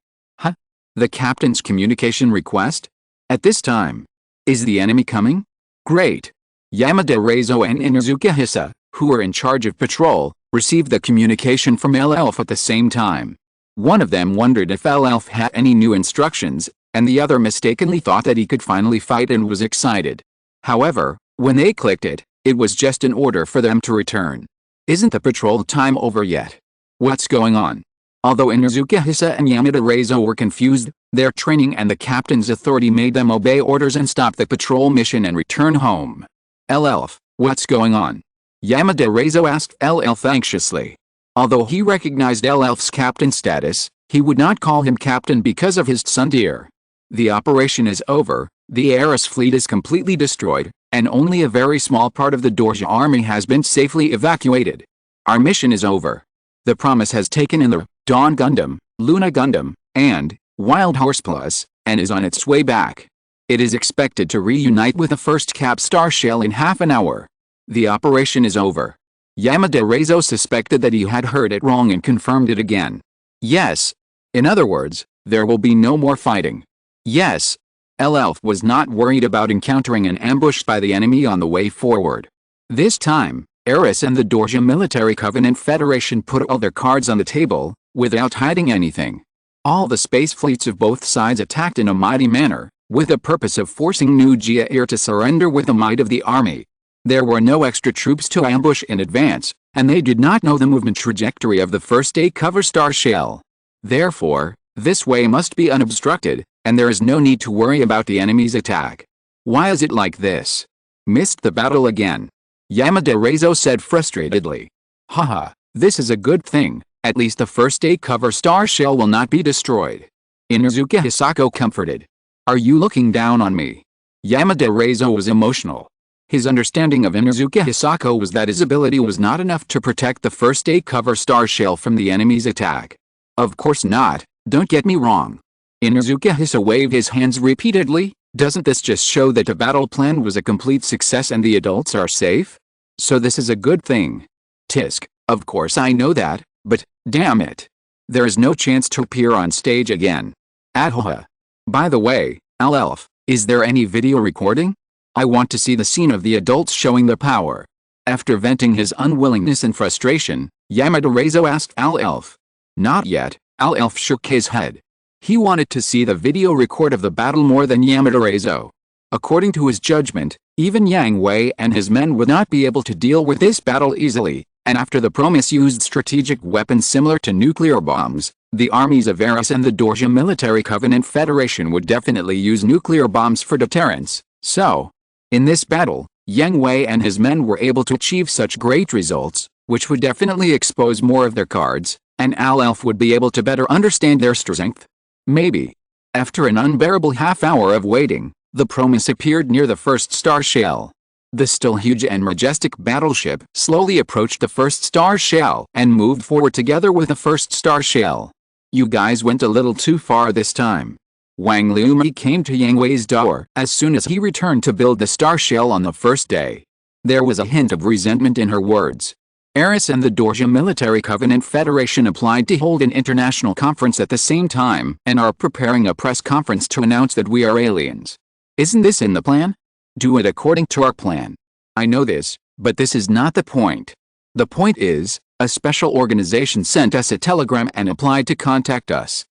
The captain's communication request? At this time. Is the enemy coming? Great. Yamada Reizo and Inuzuka Hisa, who were in charge of patrol, received the communication from L-Elf at the same time. One of them wondered if L-Elf had any new instructions, and the other mistakenly thought that he could finally fight and was excited. However, when they clicked it, it was just an order for them to return. Isn't the patrol time over yet? What's going on? Although Inuzuka Hisa and Yamada Reizo were confused, their training and the captain's authority made them obey orders and stop the patrol mission and return home. L-Elf, what's going on? Yamada Reizo asked L-Elf anxiously. Although he recognized L-Elf's captain status, he would not call him captain because of his tsundere. The operation is over, the Ares fleet is completely destroyed, and only a very small part of the Dorja army has been safely evacuated. Our mission is over. The Promise has taken in the Dawn Gundam, Luna Gundam, and Wild Horse Plus, and is on its way back. It is expected to reunite with the first Cap Star shell in half an hour. The operation is over. Yamada Reizo suspected that he had heard it wrong and confirmed it again. Yes. In other words, there will be no more fighting. Yes. L-Elf was not worried about encountering an ambush by the enemy on the way forward. This time, Ares and the Dorja Military Covenant Federation put all their cards on the table, without hiding anything. All the space fleets of both sides attacked in a mighty manner, with the purpose of forcing New Jair to surrender with the might of the army. There were no extra troops to ambush in advance, and they did not know the movement trajectory of the first day cover star shell. Therefore, this way must be unobstructed, and there is no need to worry about the enemy's attack. Why is it like this? Missed the battle again. Yamada Reizo said frustratedly. Haha, this is a good thing, at least the first day cover star shell will not be destroyed. Inuzuka Hisako comforted. Are you looking down on me? Yamada Reizo was emotional. His understanding of Inuzuka Hisako was that his ability was not enough to protect the first day cover star shell from the enemy's attack. Of course not, don't get me wrong. Inuzuka Hisa waved his hands repeatedly. Doesn't this just show that the battle plan was a complete success and the adults are safe? So this is a good thing. Tisk, of course I know that, but, damn it. There is no chance to appear on stage again. Ahoha. By the way, L-Elf, is there any video recording? I want to see the scene of the adults showing their power. After venting his unwillingness and frustration, Yamada Reizo asked L-Elf. Not yet, L-Elf shook his head. He wanted to see the video record of the battle more than Yamada Reizo. According to his judgment, even Yang Hui and his men would not be able to deal with this battle easily, and after the Promise used strategic weapons similar to nuclear bombs, the armies of Eris and the Dorja Military Covenant Federation would definitely use nuclear bombs for deterrence. So, in this battle, Yang Hui and his men were able to achieve such great results, which would definitely expose more of their cards, and Al-Elf would be able to better understand their strength. Maybe. After an unbearable half-hour of waiting, the Promise appeared near the first star shell. The still huge and majestic battleship slowly approached the first star shell and moved forward together with the first star shell. You guys went a little too far this time. Wang Liumi came to Yang Hui's door as soon as he returned to build the star shell on the first day. There was a hint of resentment in her words. Eris and the Dorja Military Covenant Federation applied to hold an international conference at the same time and are preparing a press conference to announce that we are aliens. Isn't this in the plan? Do it according to our plan. I know this, but this is not the point. The point is, a special organization sent us a telegram and applied to contact us.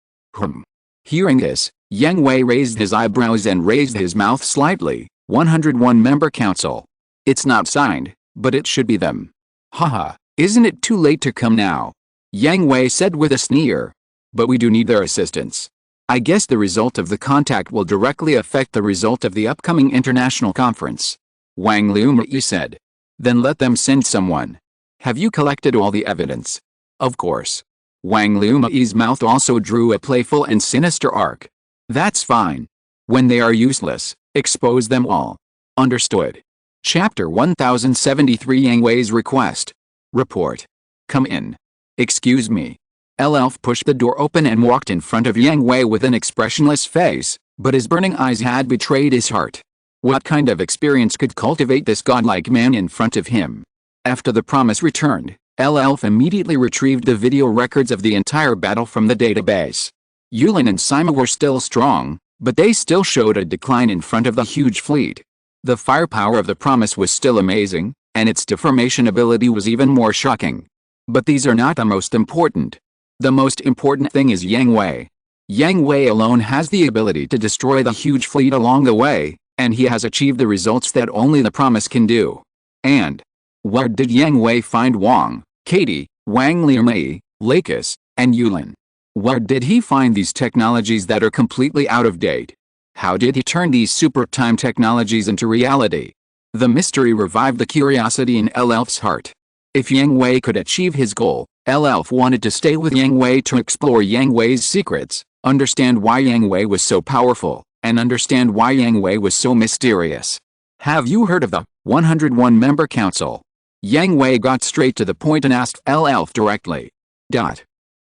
Hearing this, Yang Hui raised his eyebrows and raised his mouth slightly. 101-member council. It's not signed, but it should be them. Haha, isn't it too late to come now? Yang Hui said with a sneer. But we do need their assistance. I guess the result of the contact will directly affect the result of the upcoming international conference. Wang Liumi said. Then let them send someone. Have you collected all the evidence? Of course. Wang Liumi's mouth also drew a playful and sinister arc. That's fine. When they are useless, expose them all. Understood. Chapter 1073 Yang Hui's request. Report. Come in. Excuse me. Elf pushed the door open and walked in front of Yang Hui with an expressionless face, but his burning eyes had betrayed his heart. What kind of experience could cultivate this godlike man in front of him? After the Promise returned, Elf immediately retrieved the video records of the entire battle from the database. Yulin and Sima were still strong, but they still showed a decline in front of the huge fleet. The firepower of the Promise was still amazing, and its deformation ability was even more shocking. But these are not the most important. The most important thing is Yang Hui. Yang Hui alone has the ability to destroy the huge fleet along the way, and he has achieved the results that only the Promise can do. And where did Yang Hui find Wang, Katie, Wang Liumi, Lakis, and Yulin? Where did he find these technologies that are completely out of date? How did he turn these super time technologies into reality? The mystery revived the curiosity in Elf's heart. If Yang Hui could achieve his goal, Elf wanted to stay with Yang Hui to explore Yang Hui's secrets, understand why Yang Hui was so powerful, and understand why Yang Hui was so mysterious. Have you heard of the 101-member council? Yang Hui got straight to the point and asked Elf directly.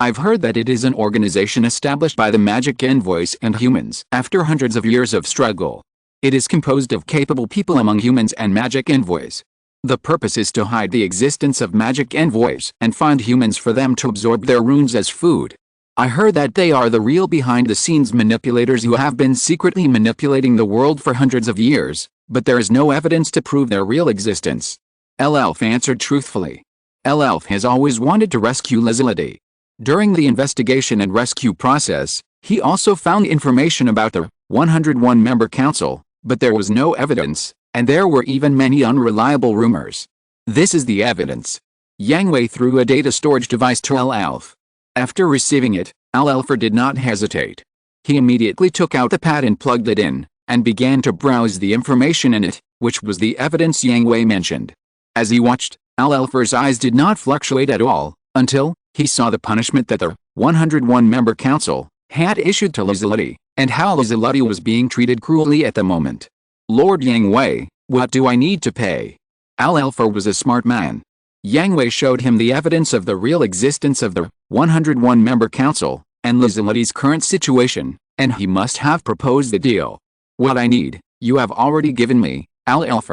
I've heard that it is an organization established by the magic envoys and humans after hundreds of years of struggle. It is composed of capable people among humans and magic envoys. The purpose is to hide the existence of magic envoys and find humans for them to absorb their runes as food. I heard that they are the real behind-the-scenes manipulators who have been secretly manipulating the world for hundreds of years, but there is no evidence to prove their real existence. Elf answered truthfully. Elf has always wanted to rescue Lizality. During the investigation and rescue process, he also found information about the 101-member council, but there was no evidence, and there were even many unreliable rumors. This is the evidence. Yang Hui threw a data storage device to Elf. After receiving it, Elf did not hesitate. He immediately took out the pad and plugged it in, and began to browse the information in it, which was the evidence Yang Hui mentioned. As he watched, Elf's eyes did not fluctuate at all, until he saw the punishment that the 101-member council had issued to Lizality, and how Lizality was being treated cruelly at the moment. Lord Yang Hui, what do I need to pay? Elf was a smart man. Yang Hui showed him the evidence of the real existence of the 101-member council, and Lizality's current situation, and he must have proposed the deal. What I need, you have already given me, Elf.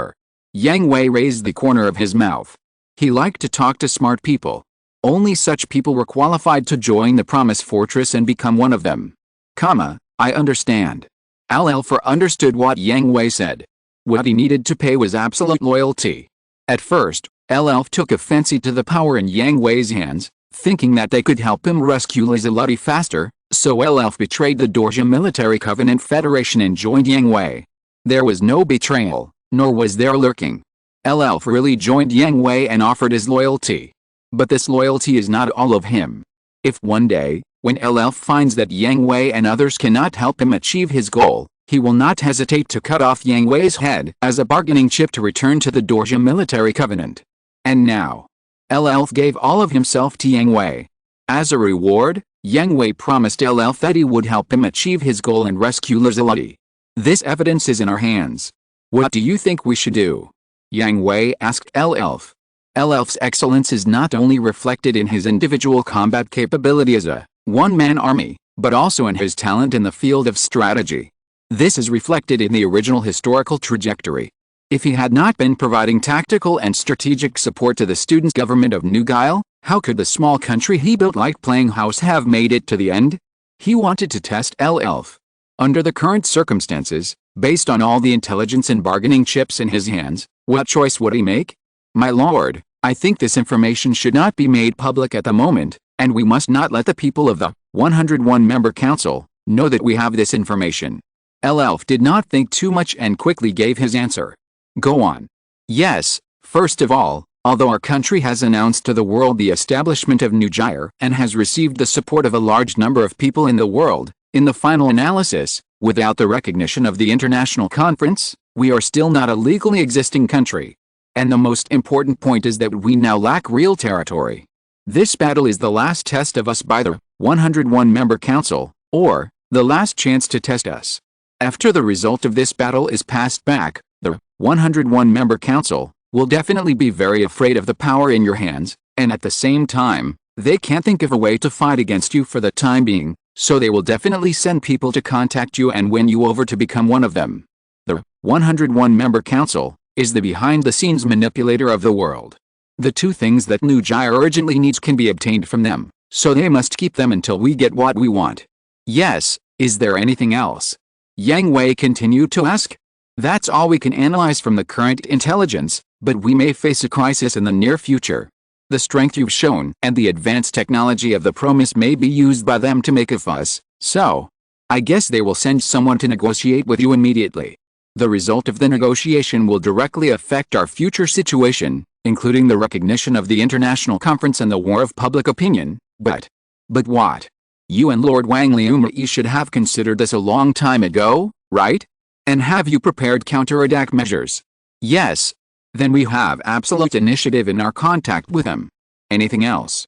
Yang Hui raised the corner of his mouth. He liked to talk to smart people. Only such people were qualified to join the Promise Fortress and become one of them. I understand. Elf understood what Yang Hui said. What he needed to pay was absolute loyalty. At first, Elf took a fancy to the power in Yang Hui's hands, thinking that they could help him rescue Lizality faster, so Elf betrayed the Dorja Military Covenant Federation and joined Yang Hui. There was no betrayal, nor was there lurking. Elf really joined Yang Hui and offered his loyalty. But this loyalty is not all of him. If one day, when Elf finds that Yang Hui and others cannot help him achieve his goal, he will not hesitate to cut off Yang Hui's head as a bargaining chip to return to the Dorja military covenant. And now, Elf gave all of himself to Yang Hui. As a reward, Yang Hui promised Elf that he would help him achieve his goal and rescue Lazuli. This evidence is in our hands. What do you think we should do? Yang Hui asked Elf. Elf's excellence is not only reflected in his individual combat capability as a one-man army, but also in his talent in the field of strategy. This is reflected in the original historical trajectory. If he had not been providing tactical and strategic support to the students' government of New Guile, how could the small country he built like playing house have made it to the end? He wanted to test Elf. Under the current circumstances, based on all the intelligence and bargaining chips in his hands, what choice would he make? My lord, I think this information should not be made public at the moment, and we must not let the people of the 101-member council know that we have this information. Elf did not think too much and quickly gave his answer. Go on. Yes, first of all, although our country has announced to the world the establishment of New Gyre and has received the support of a large number of people in the world, in the final analysis, without the recognition of the international conference, we are still not a legally existing country. And the most important point is that we now lack real territory. This battle is the last test of us by the 101-member council, or the last chance to test us. After the result of this battle is passed back, the 101-member council will definitely be very afraid of the power in your hands, and at the same time, they can't think of a way to fight against you for the time being, so they will definitely send people to contact you and win you over to become one of them. The 101-member council is the behind-the-scenes manipulator of the world. The two things that New Gyre urgently needs can be obtained from them, so they must keep them until we get what we want. Yes, is there anything else? Yang Hui continued to ask. That's all we can analyze from the current intelligence, but we may face a crisis in the near future. The strength you've shown and the advanced technology of the Promise may be used by them to make a fuss, so I guess they will send someone to negotiate with you immediately. The result of the negotiation will directly affect our future situation, including the recognition of the international conference and the war of public opinion, but what? You and Lord Wang Liumri should have considered this a long time ago, right? And have you prepared counterattack measures? Yes. Then we have absolute initiative in our contact with them. Anything else?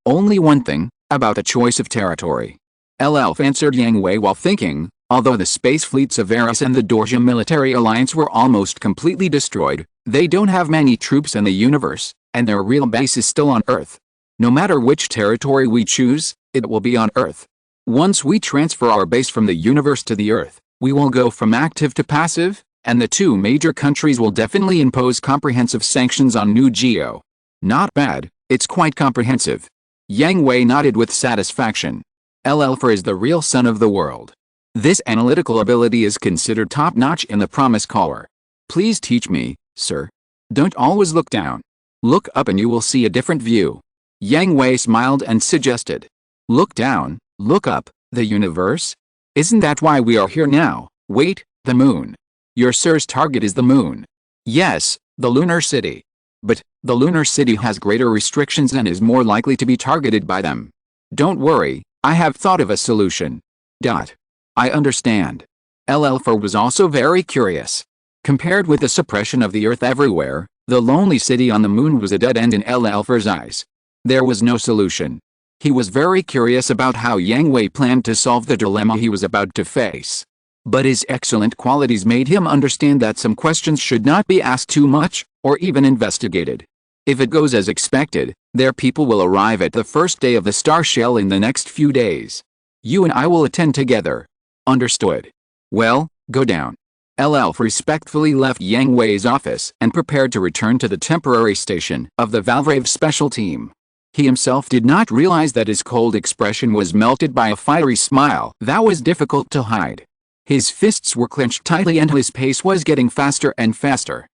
Only one thing, about a choice of territory. Elf answered Yang Hui while thinking, although the space fleets of Eris and the Dorja military alliance were almost completely destroyed, they don't have many troops in the universe, and their real base is still on Earth. No matter which territory we choose, it will be on Earth. Once we transfer our base from the universe to the Earth, we will go from active to passive, and the two major countries will definitely impose comprehensive sanctions on New Geo. Not bad, it's quite comprehensive. Yang Hui nodded with satisfaction. Elfer is the real son of the world. This analytical ability is considered top-notch in the Promise Caller. Please teach me, sir. Don't always look down. Look up and you will see a different view. Yang Hui smiled and suggested. Look down, look up, the universe? Isn't that why we are here now? Wait, the moon. Your sir's target is the moon. Yes, the lunar city. But the lunar city has greater restrictions and is more likely to be targeted by them. Don't worry, I have thought of a solution. I understand. Elfer was also very curious. Compared with the suppression of the Earth everywhere, the lonely city on the moon was a dead end in Elfer's eyes. There was no solution. He was very curious about how Yang Hui planned to solve the dilemma he was about to face. But his excellent qualities made him understand that some questions should not be asked too much, or even investigated. If it goes as expected, their people will arrive at the first day of the star shell in the next few days. You and I will attend together. Understood. Well, go down. Elf respectfully left Yang Hui's office and prepared to return to the temporary station of the Valvrave special team. He himself did not realize that his cold expression was melted by a fiery smile that was difficult to hide. His fists were clenched tightly and his pace was getting faster and faster.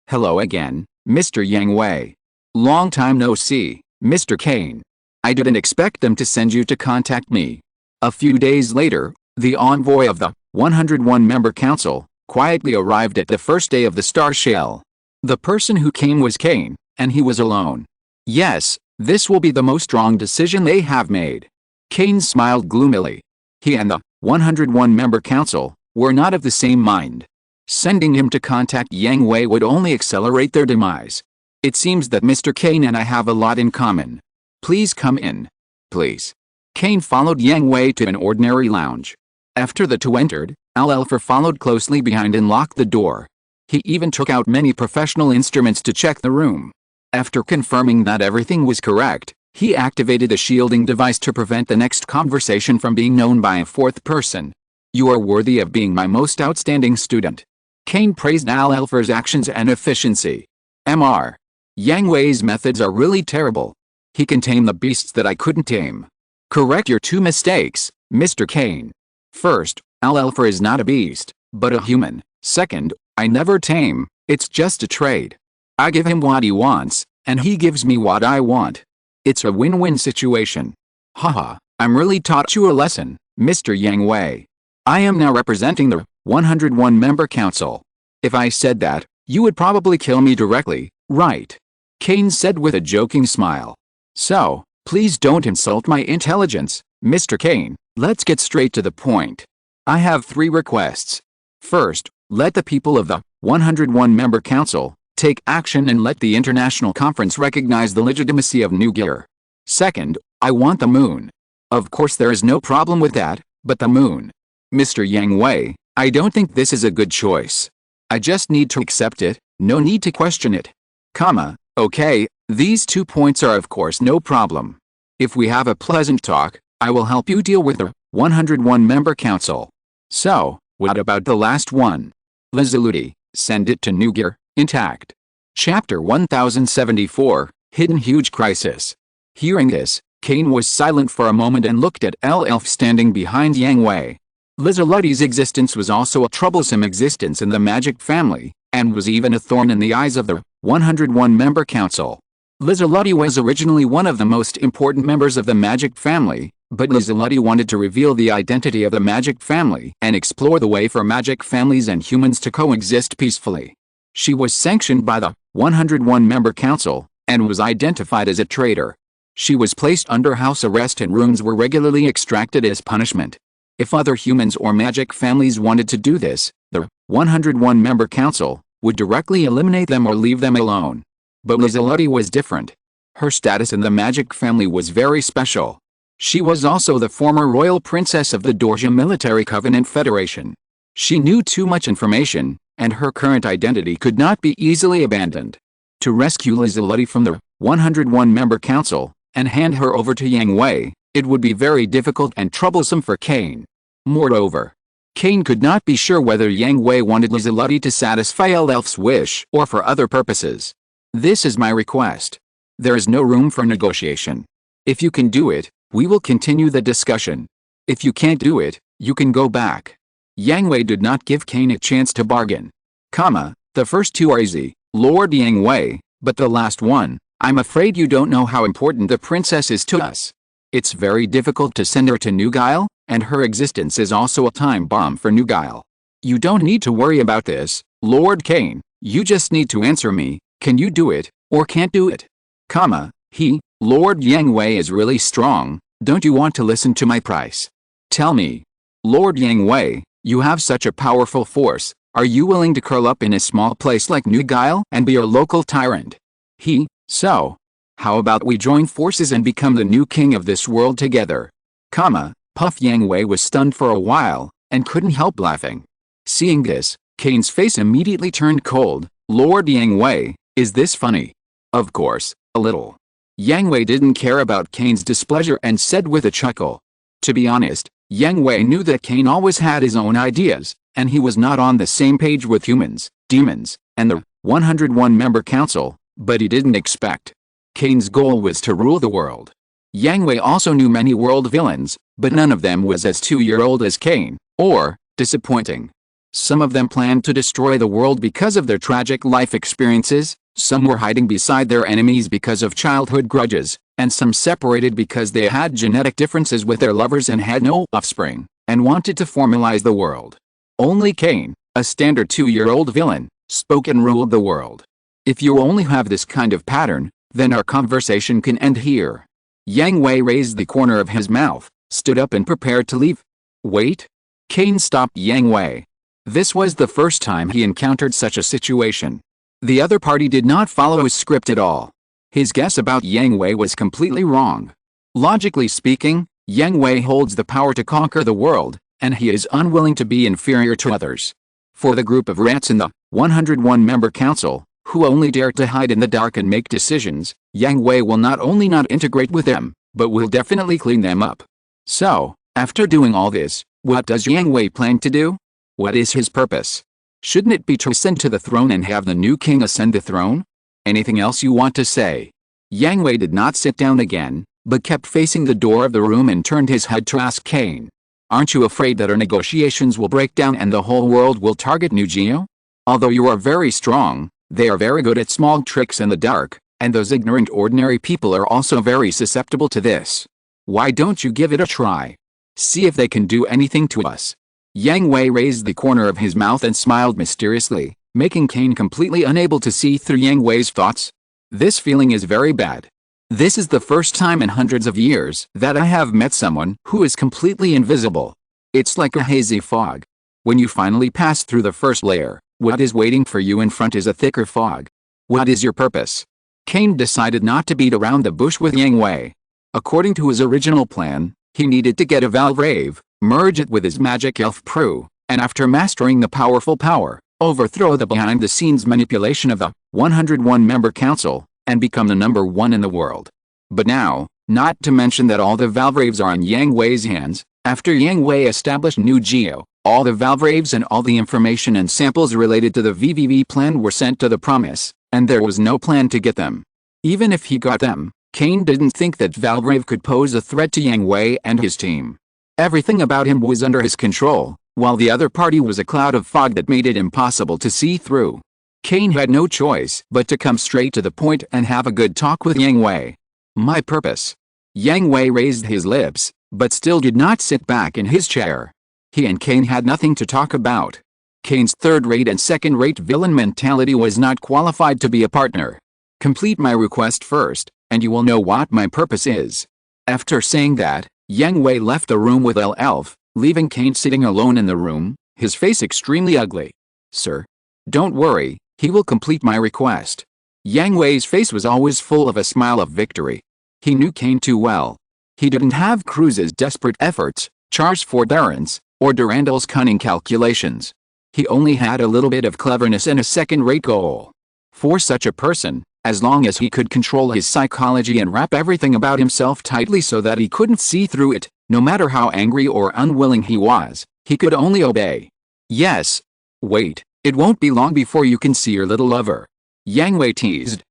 Hello again, Mr. Yang Hui. Long time no see, Mr. Kane. I didn't expect them to send you to contact me. A few days later, the envoy of the 101-member council, quietly arrived at the first day of the star shell. The person who came was Kane, and he was alone. Yes, this will be the most wrong decision they have made. Kane smiled gloomily. He and the 101-member council were not of the same mind. Sending him to contact Yang Hui would only accelerate their demise. It seems that Mr. Kane and I have a lot in common. Please come in. Please. Kane followed Yang Hui to an ordinary lounge. After the two entered, Al-Elfer followed closely behind and locked the door. He even took out many professional instruments to check the room. After confirming that everything was correct, he activated a shielding device to prevent the next conversation from being known by a fourth person. You are worthy of being my most outstanding student. Kane praised Al-Elfer's actions and efficiency. Mr. Yang Hui's methods are really terrible. He can tame the beasts that I couldn't tame. Correct your two mistakes, Mr. Kane. First, Al-Elfer is not a beast, but a human. Second, I never tame, it's just a trade. I give him what he wants, and he gives me what I want. It's a win-win situation. Haha, I'm really taught you a lesson, Mr. Yang Hui. I am now representing the 101-member council. If I said that, you would probably kill me directly, right? Kane said with a joking smile. So, please don't insult my intelligence, Mr. Kane, let's get straight to the point. I have 3 requests. First, let the people of the 101-member council take action and let the international conference recognize the legitimacy of New Gear. Second, I want the moon. Of course there is no problem with that, but the moon. Mr. Yang Hui, I don't think this is a good choice. I just need to accept it, no need to question it. Okay, these 2 points are of course no problem. If we have a pleasant talk, I will help you deal with the 101-member council. So, what about the last one? Resolutely, send it to New Gear, intact. Chapter 1074, Hidden Huge Crisis. Hearing this, Kane was silent for a moment and looked at Al-Elf standing behind Yang Hui. Lizalutti's existence was also a troublesome existence in the magic family, and was even a thorn in the eyes of the 101-member council. Lizalutti was originally one of the most important members of the magic family, but Lizalutti wanted to reveal the identity of the magic family and explore the way for magic families and humans to coexist peacefully. She was sanctioned by the 101-member council, and was identified as a traitor. She was placed under house arrest and runes were regularly extracted as punishment. If other humans or magic families wanted to do this, the 101-member council would directly eliminate them or leave them alone. But Lizalutti was different. Her status in the magic family was very special. She was also the former royal princess of the Dorja Military Covenant Federation. She knew too much information, and her current identity could not be easily abandoned. To rescue Lizalutti from the 101-member council, and hand her over to Yang Hui, it would be very difficult and troublesome for Kane. Moreover, Kane could not be sure whether Yang Hui wanted Lizalutti to satisfy Al-Elf's wish or for other purposes. This is my request. There is no room for negotiation. If you can do it, we will continue the discussion. If you can't do it, you can go back. Yang Hui did not give Kane a chance to bargain. The first 2 are easy, Lord Yang Hui, but the last one, I'm afraid you don't know how important the princess is to us. It's very difficult to send her to New Gear, and her existence is also a time bomb for New Gear. You don't need to worry about this, Lord Kane, you just need to answer me, can you do it, or can't do it? Lord Yang Hui is really strong, don't you want to listen to my price? Tell me. Lord Yang Hui, you have such a powerful force, are you willing to curl up in a small place like New Gear and be a local tyrant? So. How about we join forces and become the new king of this world together? Puff Yang Hui was stunned for a while, and couldn't help laughing. Seeing this, Kane's face immediately turned cold. Lord Yang Hui, is this funny? Of course, a little. Yang Hui didn't care about Kane's displeasure and said with a chuckle. To be honest, Yang Hui knew that Kane always had his own ideas, and he was not on the same page with humans, demons, and the 101-member council, but he didn't expect Kane's goal was to rule the world. Yang Hui also knew many world villains, but none of them was as 2-year-old as Kane, or disappointing. Some of them planned to destroy the world because of their tragic life experiences, some were hiding beside their enemies because of childhood grudges, and some separated because they had genetic differences with their lovers and had no offspring, and wanted to formalize the world. Only Kane, a standard 2-year-old villain, spoke and ruled the world. If you only have this kind of pattern, then our conversation can end here. Yang Hui raised the corner of his mouth, stood up and prepared to leave. Wait. Kane stopped Yang Hui. This was the first time he encountered such a situation. The other party did not follow his script at all. His guess about Yang Hui was completely wrong. Logically speaking, Yang Hui holds the power to conquer the world, and he is unwilling to be inferior to others. For the group of rats in the 101-member council, who only dare to hide in the dark and make decisions, Yang Hui will not only not integrate with them, but will definitely clean them up. So, after doing all this, what does Yang Hui plan to do? What is his purpose? Shouldn't it be to ascend to the throne and have the new king ascend the throne? Anything else you want to say? Yang Hui did not sit down again, but kept facing the door of the room and turned his head to ask Kane. Aren't you afraid that our negotiations will break down and the whole world will target New Geo? Although you are very strong, they are very good at small tricks in the dark, and those ignorant ordinary people are also very susceptible to this. Why don't you give it a try? See if they can do anything to us. Yang Hui raised the corner of his mouth and smiled mysteriously, making Kane completely unable to see through Yang Hui's thoughts. This feeling is very bad. This is the first time in hundreds of years that I have met someone who is completely invisible. It's like a hazy fog. When you finally pass through the first layer, what is waiting for you in front is a thicker fog. What is your purpose? Kane decided not to beat around the bush with Yang Hui. According to his original plan, he needed to get a Valvrave, merge it with his magic elf Prue, and after mastering the powerful power, overthrow the behind-the-scenes manipulation of the 101-member council, and become the #1 in the world. But now, not to mention that all the Valvraves are in Yang Hui's hands, after Yang Hui established New Geo, all the Valvraves and all the information and samples related to the VVV plan were sent to the Promise, and there was no plan to get them. Even if he got them, Kane didn't think that Valvrave could pose a threat to Yang Hui and his team. Everything about him was under his control, while the other party was a cloud of fog that made it impossible to see through. Kane had no choice but to come straight to the point and have a good talk with Yang Hui. My purpose. Yang Hui raised his lips, but still did not sit back in his chair. He and Kane had nothing to talk about. Kane's third-rate and second-rate villain mentality was not qualified to be a partner. Complete my request first, and you will know what my purpose is. After saying that, Yang Hui left the room with Elf, leaving Kane sitting alone in the room, his face extremely ugly. Sir. Don't worry, he will complete my request. Yang Hui's face was always full of a smile of victory. He knew Kane too well. He didn't have Cruz's desperate efforts, Char's forbearance, or Durandal's cunning calculations. He only had a little bit of cleverness and a second-rate goal. For such a person, as long as he could control his psychology and wrap everything about himself tightly so that he couldn't see through it, no matter how angry or unwilling he was, he could only obey. Yes. Wait, it won't be long before you can see your little lover. Yang Hui teased.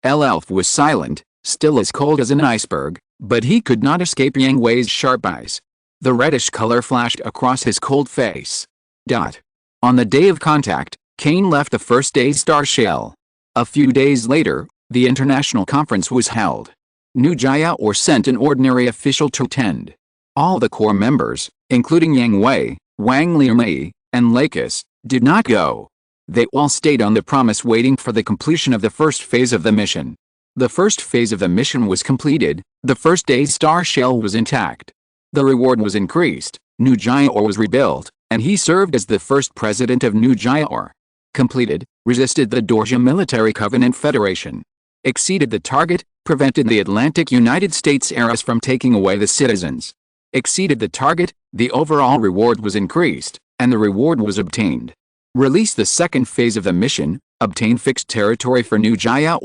Elf was silent, still as cold as an iceberg, but he could not escape Yang Hui's sharp eyes. The reddish color flashed across his cold face. On the day of contact, Kane left the first A-star shell. A few days later, the international conference was held. New Jaya sent an ordinary official to attend. All the core members, including Yang Hui, Wang Liumi, and Lakis, did not go. They all stayed on the Promise waiting for the completion of the first phase of the mission. The first phase of the mission was completed, the first A-star shell was intact. The reward was increased, New Jaya was rebuilt, and he served as the first president of New Jaya. Completed, resisted the Dorja Military Covenant Federation. Exceeded the target, prevented the Atlantic United States eras from taking away the citizens. Exceeded the target, the overall reward was increased, and the reward was obtained. Release the second phase of the mission, obtain fixed territory for New Jaya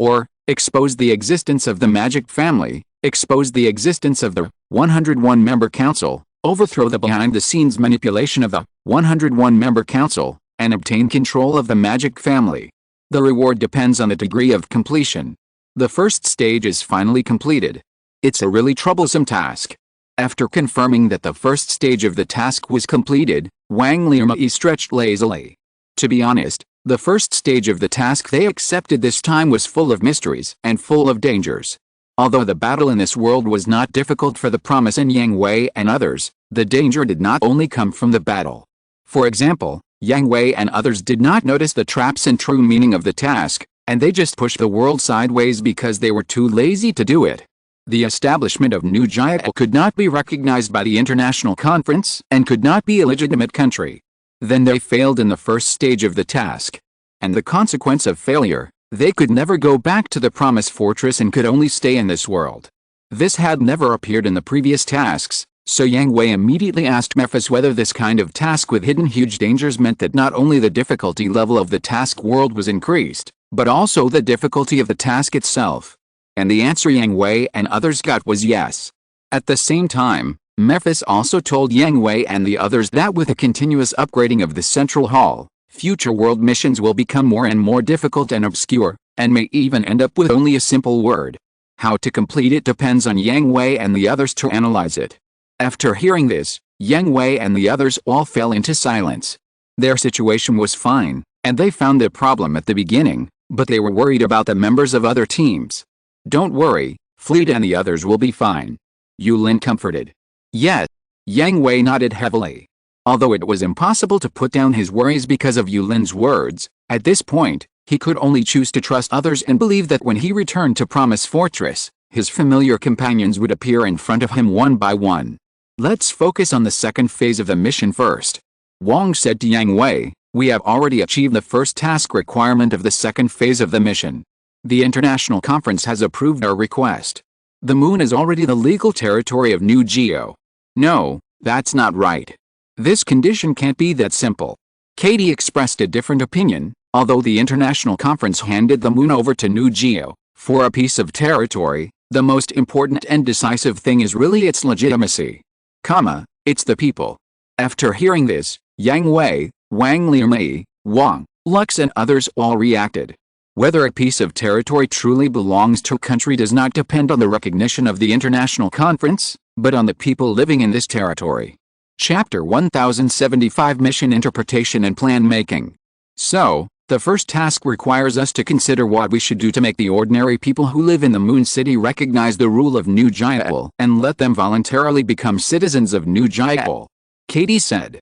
expose the existence of the Magic Family, expose the existence of the 101-member council, overthrow the behind-the-scenes manipulation of the 101-member council, and obtain control of the Magic Family. The reward depends on the degree of completion. The first stage is finally completed. It's a really troublesome task. After confirming that the first stage of the task was completed, Wang Liumi stretched lazily. To be honest, the first stage of the task they accepted this time was full of mysteries and full of dangers. Although the battle in this world was not difficult for the Promise and Yang Hui and others, the danger did not only come from the battle. For example, Yang Hui and others did not notice the traps and true meaning of the task, and they just pushed the world sideways because they were too lazy to do it. The establishment of New Jaya could not be recognized by the international conference and could not be a legitimate country. Then they failed in the first stage of the task. And the consequence of failure, they could never go back to the Promised Fortress and could only stay in this world. This had never appeared in the previous tasks, so Yang Hui immediately asked Mephis whether this kind of task with hidden huge dangers meant that not only the difficulty level of the task world was increased, but also the difficulty of the task itself. And the answer Yang Hui and others got was yes. At the same time, Mephis also told Yang Hui and the others that with a continuous upgrading of the central hall, future world missions will become more and more difficult and obscure, and may even end up with only a simple word. How to complete it depends on Yang Hui and the others to analyze it. After hearing this, Yang Hui and the others all fell into silence. Their situation was fine, and they found the problem at the beginning, but they were worried about the members of other teams. Don't worry, Fleet and the others will be fine. Yulin comforted. Yes. Yang Hui nodded heavily. Although it was impossible to put down his worries because of Yulin's words, at this point, he could only choose to trust others and believe that when he returned to Promise Fortress, his familiar companions would appear in front of him one by one. Let's focus on the second phase of the mission first. Wang said to Yang Hui, we have already achieved the first task requirement of the second phase of the mission. The International Conference has approved our request. The moon is already the legal territory of New Geo. No, that's not right. This condition can't be that simple. Katie expressed a different opinion, although the International Conference handed the moon over to New Geo for a piece of territory, the most important and decisive thing is really its legitimacy. It's the people. After hearing this, Yang Hui, Wang Liumi, Wang, Lux and others all reacted. Whether a piece of territory truly belongs to a country does not depend on the recognition of the International Conference, but on the people living in this territory. Chapter 1075 Mission Interpretation and Plan Making. So, the first task requires us to consider what we should do to make the ordinary people who live in the Moon City recognize the rule of New Jael and let them voluntarily become citizens of New Jael. Katie said.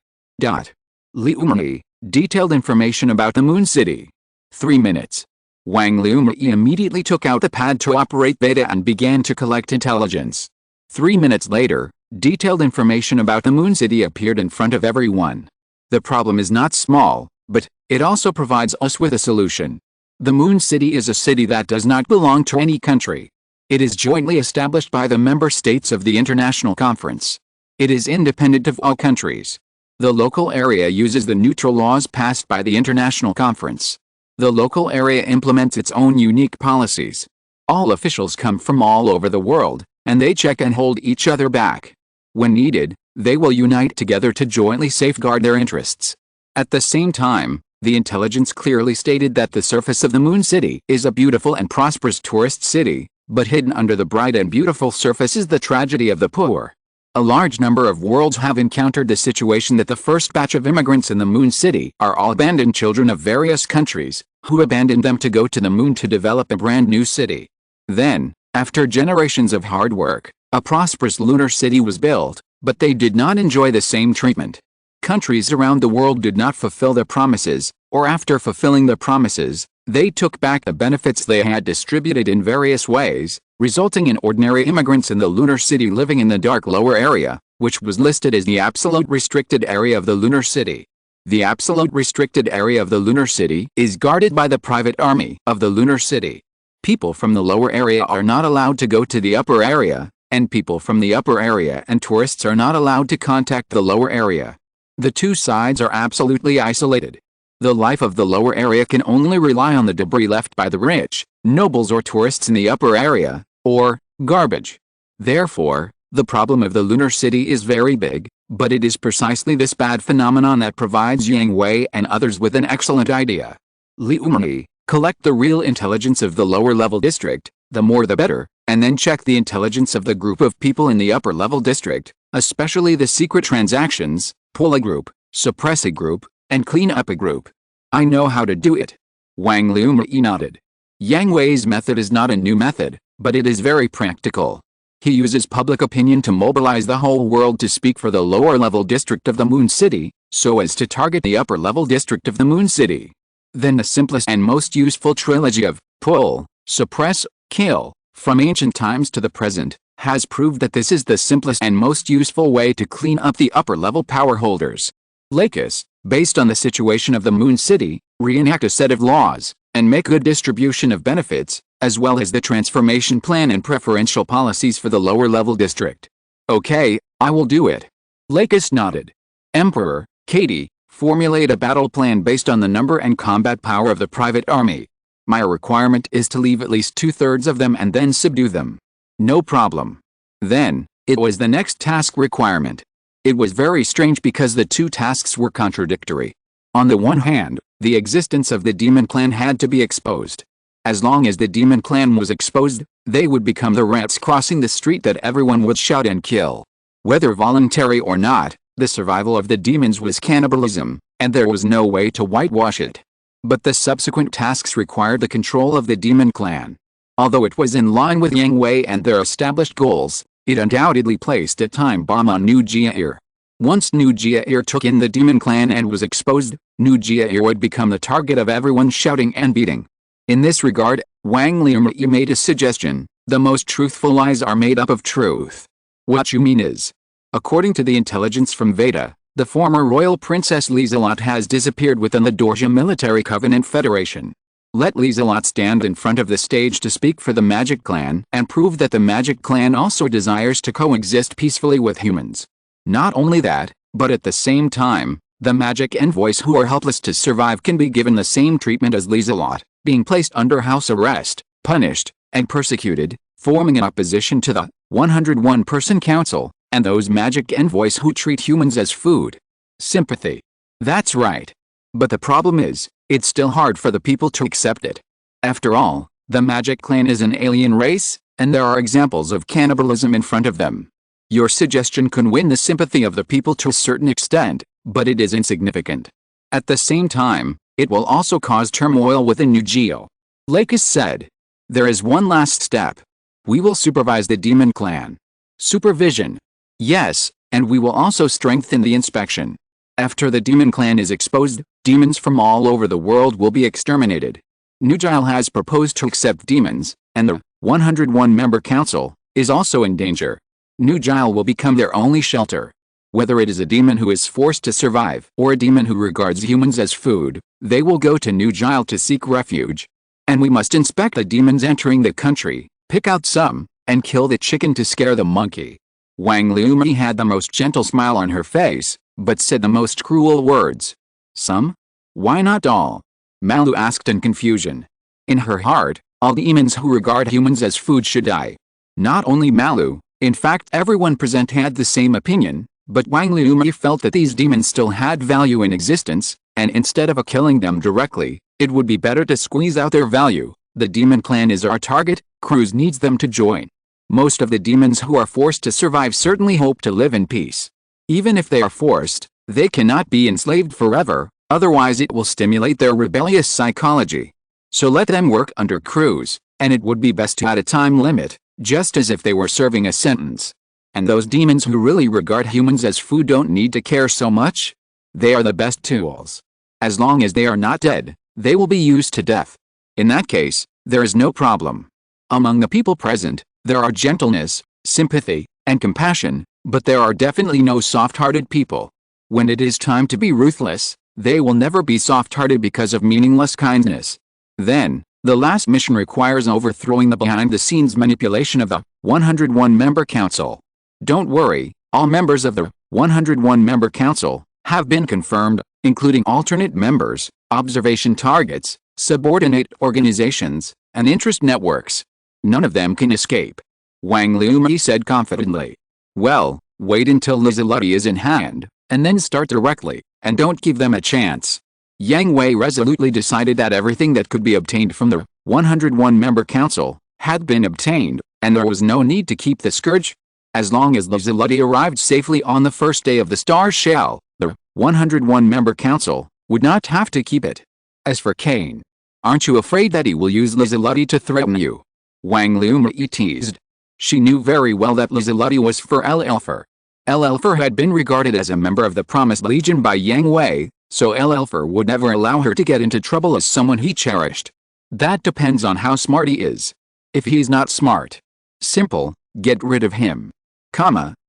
Liumi, detailed information about the Moon City. 3 minutes. Wang Liumi immediately took out the pad to operate Beta and began to collect intelligence. 3 minutes later, detailed information about the Moon City appeared in front of everyone. The problem is not small, but it also provides us with a solution. The Moon City is a city that does not belong to any country. It is jointly established by the member states of the International Conference. It is independent of all countries. The local area uses the neutral laws passed by the International Conference. The local area implements its own unique policies. All officials come from all over the world, and they check and hold each other back. When needed, they will unite together to jointly safeguard their interests. At the same time, the intelligence clearly stated that the surface of the Moon City is a beautiful and prosperous tourist city, but hidden under the bright and beautiful surface is the tragedy of the poor. A large number of worlds have encountered the situation that the first batch of immigrants in the Moon City are all abandoned children of various countries, who abandoned them to go to the moon to develop a brand new city. Then, after generations of hard work, a prosperous lunar city was built, but they did not enjoy the same treatment. Countries around the world did not fulfill their promises, or after fulfilling the promises, they took back the benefits they had distributed in various ways, resulting in ordinary immigrants in the lunar city living in the dark lower area, which was listed as the absolute restricted area of the lunar city. The absolute restricted area of the lunar city is guarded by the private army of the lunar city. People from the lower area are not allowed to go to the upper area, and people from the upper area and tourists are not allowed to contact the lower area. The two sides are absolutely isolated. The life of the lower area can only rely on the debris left by the rich, nobles or tourists in the upper area, or garbage. Therefore, the problem of the lunar city is very big, but it is precisely this bad phenomenon that provides Yang Hui and others with an excellent idea. Liumi, collect the real intelligence of the lower level district, the more the better, and then check the intelligence of the group of people in the upper level district, especially the secret transactions, pull a group, suppress a group, and clean up a group. I know how to do it. Wang Liumi nodded. Yang Hui's method is not a new method, but it is very practical. He uses public opinion to mobilize the whole world to speak for the lower-level district of the Moon City, so as to target the upper-level district of the Moon City. Then the simplest and most useful trilogy of pull, suppress, kill, from ancient times to the present, has proved that this is the simplest and most useful way to clean up the upper-level power holders. Lakis, based on the situation of the Moon City, reenact a set of laws, and make good distribution of benefits, as well as the transformation plan and preferential policies for the lower-level district. Okay, I will do it. Lakis nodded. Emperor, Katie, formulate a battle plan based on the number and combat power of the private army. My requirement is to leave at least 2/3 of them and then subdue them. No problem. Then, it was the next task requirement. It was very strange because the two tasks were contradictory. On the one hand, the existence of the demon clan had to be exposed. As long as the demon clan was exposed, they would become the rats crossing the street that everyone would shout and kill. Whether voluntary or not, the survival of the demons was cannibalism, and there was no way to whitewash it. But the subsequent tasks required the control of the demon clan. Although it was in line with Yang Hui and their established goals, it undoubtedly placed a time bomb on New Jiair. Once New Jiair took in the demon clan and was exposed, New Jiair would become the target of everyone shouting and beating. In this regard, Wang Liumi made a suggestion: the most truthful lies are made up of truth. What you mean is, according to the intelligence from Veda, the former royal princess Lieselot has disappeared within the Dorja Military Covenant Federation. Let Lieselot stand in front of the stage to speak for the Magic Clan and prove that the Magic Clan also desires to coexist peacefully with humans. Not only that, but at the same time, the Magic Envoys who are helpless to survive can be given the same treatment as Lieselot, being placed under house arrest, punished, and persecuted, forming an opposition to the 101-person council, and those Magic Envoys who treat humans as food. Sympathy. That's right. But the problem is, it's still hard for the people to accept it. After all, the Magic Clan is an alien race, and there are examples of cannibalism in front of them. Your suggestion can win the sympathy of the people to a certain extent, but it is insignificant. At the same time, it will also cause turmoil within New Geo. Lakis said. There is one last step. We will supervise the demon clan. Supervision. Yes, and we will also strengthen the inspection. After the demon clan is exposed, demons from all over the world will be exterminated. Nujile has proposed to accept demons, and the 101-member council is also in danger. Nujile will become their only shelter. Whether it is a demon who is forced to survive or a demon who regards humans as food, they will go to Nujile to seek refuge. And we must inspect the demons entering the country, pick out some, and kill the chicken to scare the monkey. Wang Liumi had the most gentle smile on her face, but said the most cruel words. Some? Why not all? Malu asked in confusion. In her heart, all demons who regard humans as food should die. Not only Malu, in fact everyone present had the same opinion, but Wang Liumi felt that these demons still had value in existence, and instead of killing them directly, it would be better to squeeze out their value. The demon clan is our target, Cruz needs them to join. Most of the demons who are forced to survive certainly hope to live in peace. Even if they are forced, they cannot be enslaved forever, otherwise it will stimulate their rebellious psychology. So let them work under Cruz, and it would be best to add a time limit, just as if they were serving a sentence. And those demons who really regard humans as food don't need to care so much. They are the best tools. As long as they are not dead, they will be used to death. In that case, there is no problem. Among the people present, there are gentleness, sympathy, and compassion, but there are definitely no soft-hearted people. When it is time to be ruthless, they will never be soft-hearted because of meaningless kindness. Then, the last mission requires overthrowing the behind-the-scenes manipulation of the 101-member council. Don't worry, all members of the 101-member council have been confirmed, including alternate members, observation targets, subordinate organizations, and interest networks. None of them can escape. Wang Liumi said confidently. Well, wait until Lieseloti is in hand, and then start directly, and don't give them a chance. Yang Hui resolutely decided that everything that could be obtained from the 101-member council had been obtained, and there was no need to keep the scourge. As long as Lieseloti arrived safely on the first day of the star shell, the 101-member council would not have to keep it. As for Kane, aren't you afraid that he will use Lieseloti to threaten you? Wang Liumi teased. She knew very well that Lizelati was for El Elfer. El Elfer had been regarded as a member of the Promised Legion by Yang Hui, so El Elfer would never allow her to get into trouble as someone he cherished. That depends on how smart he is. If he's not smart. Simple, get rid of him.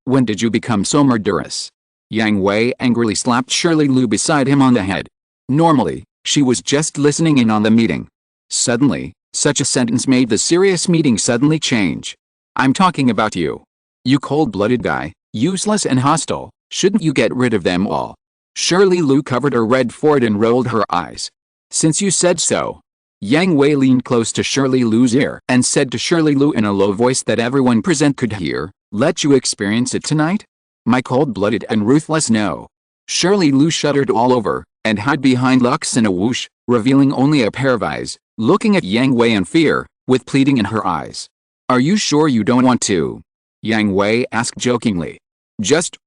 When did you become so murderous? Yang Hui angrily slapped Shirley Lu beside him on the head. Normally, she was just listening in on the meeting. Suddenly, such a sentence made the serious meeting suddenly change. I'm talking about you. You cold-blooded guy, useless and hostile, shouldn't you get rid of them all? Shirley Lu covered her red forehead and rolled her eyes. Since you said so. Yang Hui leaned close to Shirley Lu's ear and said to Shirley Lu in a low voice that everyone present could hear, let you experience it tonight? My cold-blooded and ruthless no. Shirley Lu shuddered all over, and hid behind Lux in a whoosh, revealing only a pair of eyes, looking at Yang Hui in fear, with pleading in her eyes. Are you sure you don't want to? Yang Hui asked jokingly. Just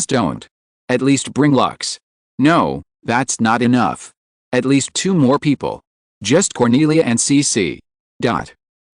don't. At least bring Lux. No, that's not enough. At least 2 more people. Just Cornelia and CC.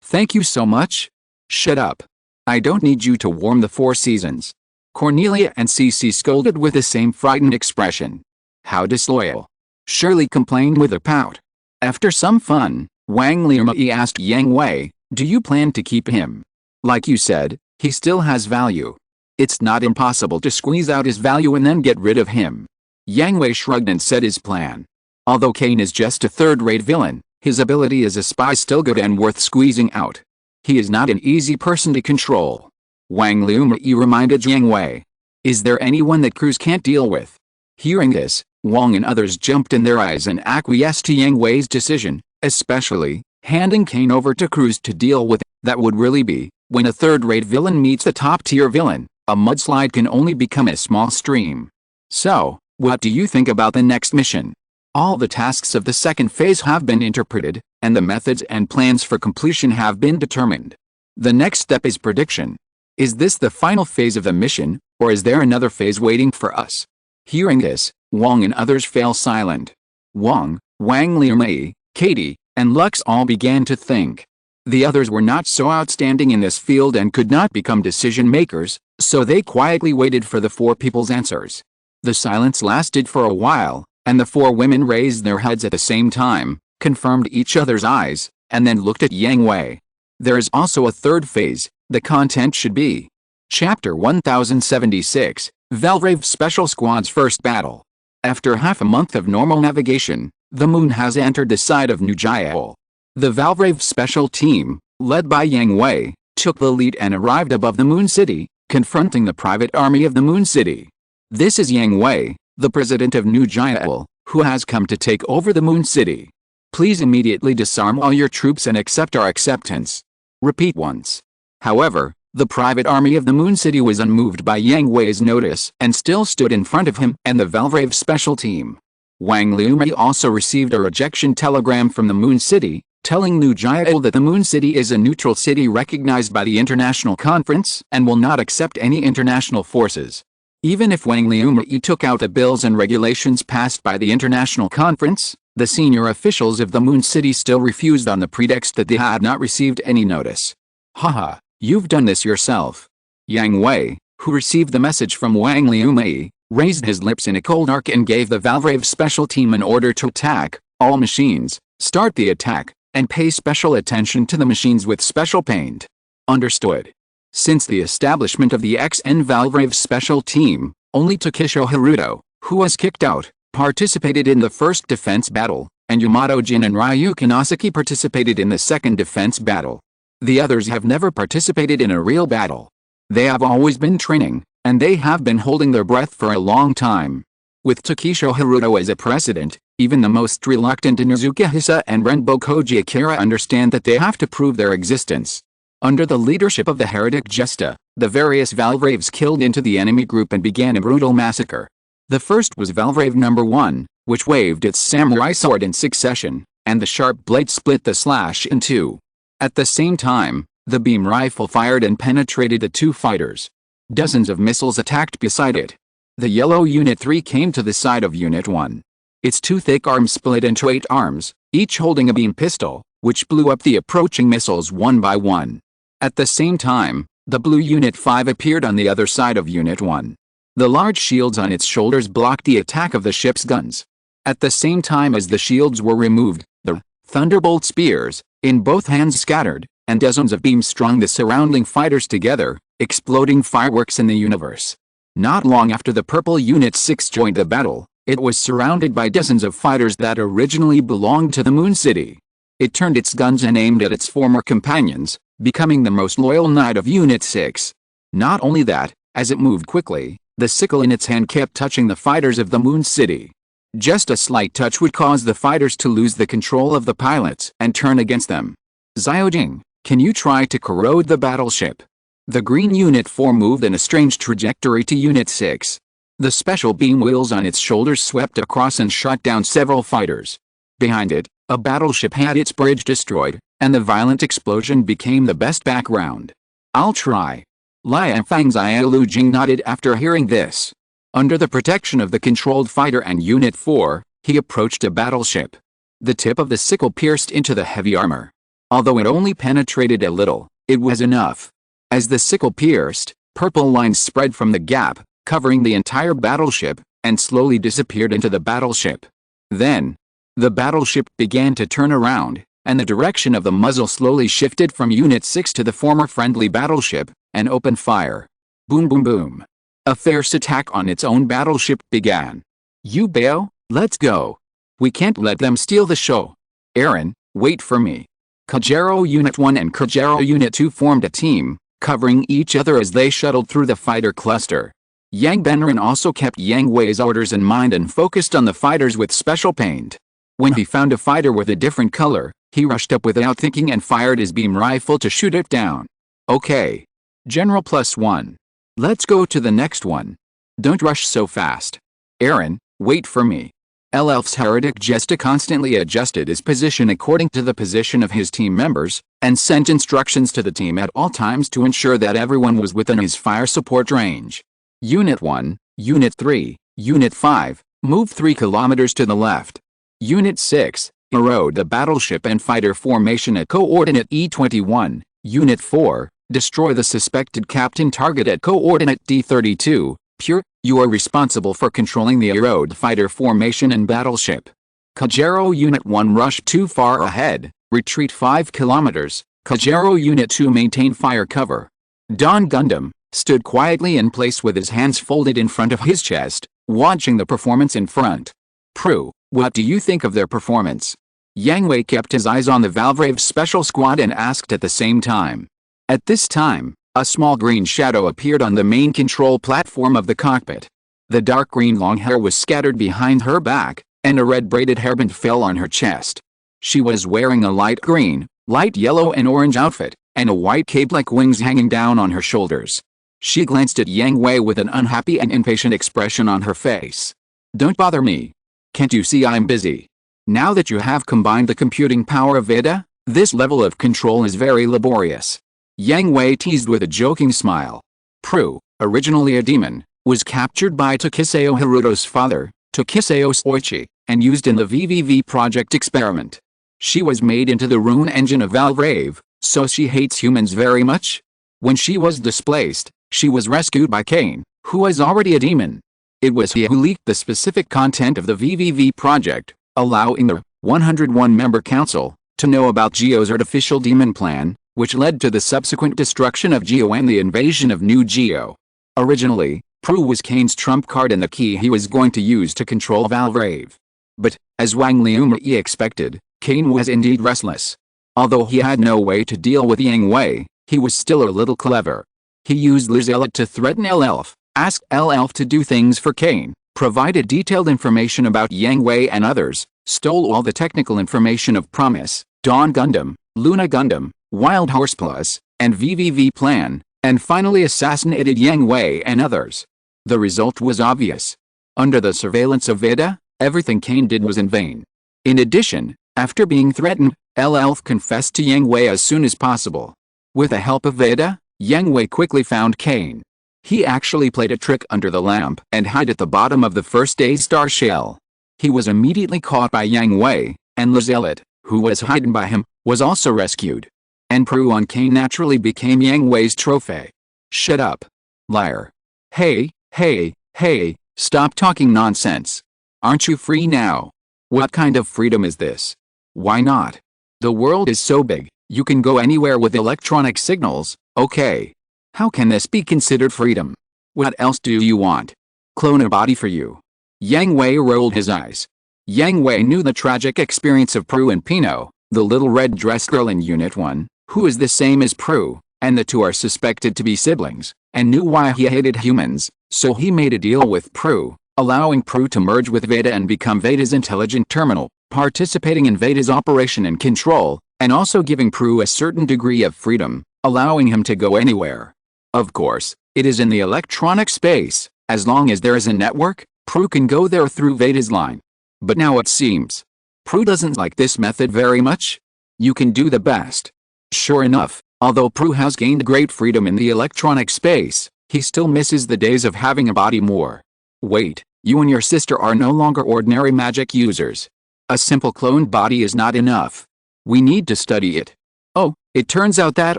Thank you so much. Shut up. I don't need you to warm the 4 seasons. Cornelia and CC scolded with the same frightened expression. How disloyal. Shirley complained with a pout. After some fun, Wang Liumei asked Yang Hui, do you plan to keep him? Like you said, he still has value. It's not impossible to squeeze out his value and then get rid of him. Yang Hui shrugged and said his plan. Although Kane is just a third-rate villain, his ability as a spy is still good and worth squeezing out. He is not an easy person to control. Wang Liumei reminded Yang Hui. Is there anyone that Cruz can't deal with? Hearing this, Wang and others jumped in their eyes and acquiesced to Yang Hui's decision, especially, handing Kane over to Cruz to deal with. That would really be, when a third-rate villain meets a top-tier villain, a mudslide can only become a small stream. So, what do you think about the next mission? All the tasks of the second phase have been interpreted, and the methods and plans for completion have been determined. The next step is prediction. Is this the final phase of the mission, or is there another phase waiting for us? Hearing this, Wang and others fell silent. Wang Liumei, Katie, and Lux all began to think. The others were not so outstanding in this field and could not become decision-makers, so they quietly waited for the 4 people's answers. The silence lasted for a while, and the 4 women raised their heads at the same time, confirmed each other's eyes, and then looked at Yang Hui. There is also a third phase. The content should be Chapter 1076, Valvrave Special Squad's First Battle. After half a month of normal navigation, the moon has entered the side of New Jiaol. The Valvrave Special Team, led by Yang Hui, took the lead and arrived above the Moon City, confronting the private army of the Moon City. This is Yang Hui, the president of New Jiaol, who has come to take over the Moon City. Please immediately disarm all your troops and accept our acceptance. Repeat once. However, the private army of the Moon City was unmoved by Yang Hui's notice and still stood in front of him and the Valvrave Special Team. Wang Liumei also received a rejection telegram from the Moon City, telling New Jiaol that the Moon City is a neutral city recognized by the International Conference and will not accept any international forces. Even if Wang Liumei took out the bills and regulations passed by the International Conference, the senior officials of the Moon City still refused on the pretext that they had not received any notice. Haha, you've done this yourself. Yang Hui, who received the message from Wang Liumei, raised his lips in a cold arc and gave the Valvrave Special Team an order to attack all machines, start the attack, and pay special attention to the machines with special paint. Understood. Since the establishment of the XN Valvrave Special Team, only Takesho Haruto, who was kicked out, participated in the first defense battle, and Yamato Jin and Ryu Kanosaki participated in the second defense battle. The others have never participated in a real battle. They have always been training, and they have been holding their breath for a long time. With Takesho Haruto as a precedent, even the most reluctant Inuzuka Hisa and Renbo Koji Akira understand that they have to prove their existence. Under the leadership of the heretic Gesta, the various Valvraves killed into the enemy group and began a brutal massacre. The first was Valvrave No. 1, which waved its samurai sword in succession, and the sharp blade split the slash in 2. At the same time, the beam rifle fired and penetrated the 2 fighters. Dozens of missiles attacked beside it. The yellow Unit 3 came to the side of Unit 1. Its 2 thick arms split into 8 arms, each holding a beam pistol, which blew up the approaching missiles one by one. At the same time, The blue Unit 5 appeared on the other side of Unit 1. The large shields on its shoulders blocked the attack of the ship's guns. At the same time as the shields were removed, the thunderbolt spears, in both hands scattered, and dozens of beams strung the surrounding fighters together, exploding fireworks in the universe. Not long after the purple Unit 6 joined the battle, it was surrounded by dozens of fighters that originally belonged to the Moon City. It turned its guns and aimed at its former companions, becoming the most loyal knight of Unit 6. Not only that, as it moved quickly, the sickle in its hand kept touching the fighters of the Moon City. Just a slight touch would cause the fighters to lose the control of the pilots and turn against them. Xiaojing, can you try to corrode the battleship? The green Unit 4 moved in a strange trajectory to Unit 6. The special beam wheels on its shoulders swept across and shot down several fighters. Behind it, a battleship had its bridge destroyed, and the violent explosion became the best background. I'll try. Lianfang Xiaolujing nodded after hearing this. Under the protection of the controlled fighter and Unit 4, he approached a battleship. The tip of the sickle pierced into the heavy armor. Although it only penetrated a little, it was enough. As the sickle pierced, purple lines spread from the gap, covering the entire battleship, and slowly disappeared into the battleship. Then, the battleship began to turn around, and the direction of the muzzle slowly shifted from Unit 6 to the former friendly battleship, and opened fire. Boom boom boom. A fierce attack on its own battleship began. You bail? Let's go. We can't let them steal the show. Aaron, wait for me. Kajero Unit 1 and Kajero Unit 2 formed a team, covering each other as they shuttled through the fighter cluster. Yang Benren also kept Yang Hui's orders in mind and focused on the fighters with special paint. When he found a fighter with a different color, he rushed up without thinking and fired his beam rifle to shoot it down. Okay. General +1. Let's go to the next one. Don't rush so fast. Aaron, wait for me. Elf's heretic Jesta constantly adjusted his position according to the position of his team members, and sent instructions to the team at all times to ensure that everyone was within his fire support range. Unit 1, Unit 3, Unit 5, move 3 kilometers to the left. Unit 6, erode the battleship and fighter formation at coordinate E21. Unit 4, destroy the suspected captain target at coordinate D32. Pure, you are responsible for controlling the erode fighter formation and battleship. Kajero Unit 1 rushed too far ahead, retreat 5 kilometers. Kajero Unit 2 maintain fire cover. Don Gundam stood quietly in place with his hands folded in front of his chest, watching the performance in front. Prue, what do you think of their performance? Yang Hui kept his eyes on the Valvrave Special Squad and asked at the same time. At this time, a small green shadow appeared on the main control platform of the cockpit. The dark green long hair was scattered behind her back, and a red braided hairband fell on her chest. She was wearing a light green, light yellow and orange outfit, and a white cape like wings hanging down on her shoulders. She glanced at Yang Hui with an unhappy and impatient expression on her face. Don't bother me. Can't you see I'm busy? Now that you have combined the computing power of Veda, this level of control is very laborious. Yang Hui teased with a joking smile. Prue, originally a demon, was captured by Tokiseo Haruto's father, Tokiseo Soichi, and used in the VVV project experiment. She was made into the rune engine of Valvrave, so she hates humans very much. When she was displaced, she was rescued by Kane, who was already a demon. It was he who leaked the specific content of the VVV project, allowing the 101-member council to know about Geo's artificial demon plan, which led to the subsequent destruction of Geo and the invasion of New Geo. Originally, Prue was Kane's trump card and the key he was going to use to control Valvrave. But, as Wang Liumri expected, Kane was indeed restless. Although he had no way to deal with Yang Hui, he was still a little clever. He used Lizelot to threaten Elf, asked Elf to do things for Kane, provided detailed information about Yang Hui and others, stole all the technical information of Promise, Dawn Gundam, Luna Gundam, Wild Horse Plus, and VVV Plan, and finally assassinated Yang Hui and others. The result was obvious. Under the surveillance of Veda, everything Kane did was in vain. In addition, after being threatened, Elf confessed to Yang Hui as soon as possible. With the help of Veda, Yang Hui quickly found Kane. He actually played a trick under the lamp and hid at the bottom of the first A-star shell. He was immediately caught by Yang Hui, and Lizelot, who was hidden by him, was also rescued. And Prue on Kane naturally became Yang Hui's trophy. Shut up. Liar. Hey, hey, hey, stop talking nonsense. Aren't you free now? What kind of freedom is this? Why not? The world is so big, you can go anywhere with electronic signals, okay. How can this be considered freedom? What else do you want? Clone a body for you. Yang Hui rolled his eyes. Yang Hui knew the tragic experience of Prue and Pino, the little red-dressed girl in Unit 1, who is the same as Prue, and the two are suspected to be siblings, and knew why he hated humans, so he made a deal with Prue, allowing Prue to merge with Veda and become Veda's intelligent terminal, participating in Veda's operation and control, and also giving Prue a certain degree of freedom, allowing him to go anywhere. Of course, it is in the electronic space. As long as there is a network, Prue can go there through Veda's line. But now it seems Prue doesn't like this method very much. You can do the best. Sure enough, although Prue has gained great freedom in the electronic space, he still misses the days of having a body more. Wait, you and your sister are no longer ordinary magic users. A simple cloned body is not enough. We need to study it. Oh, it turns out that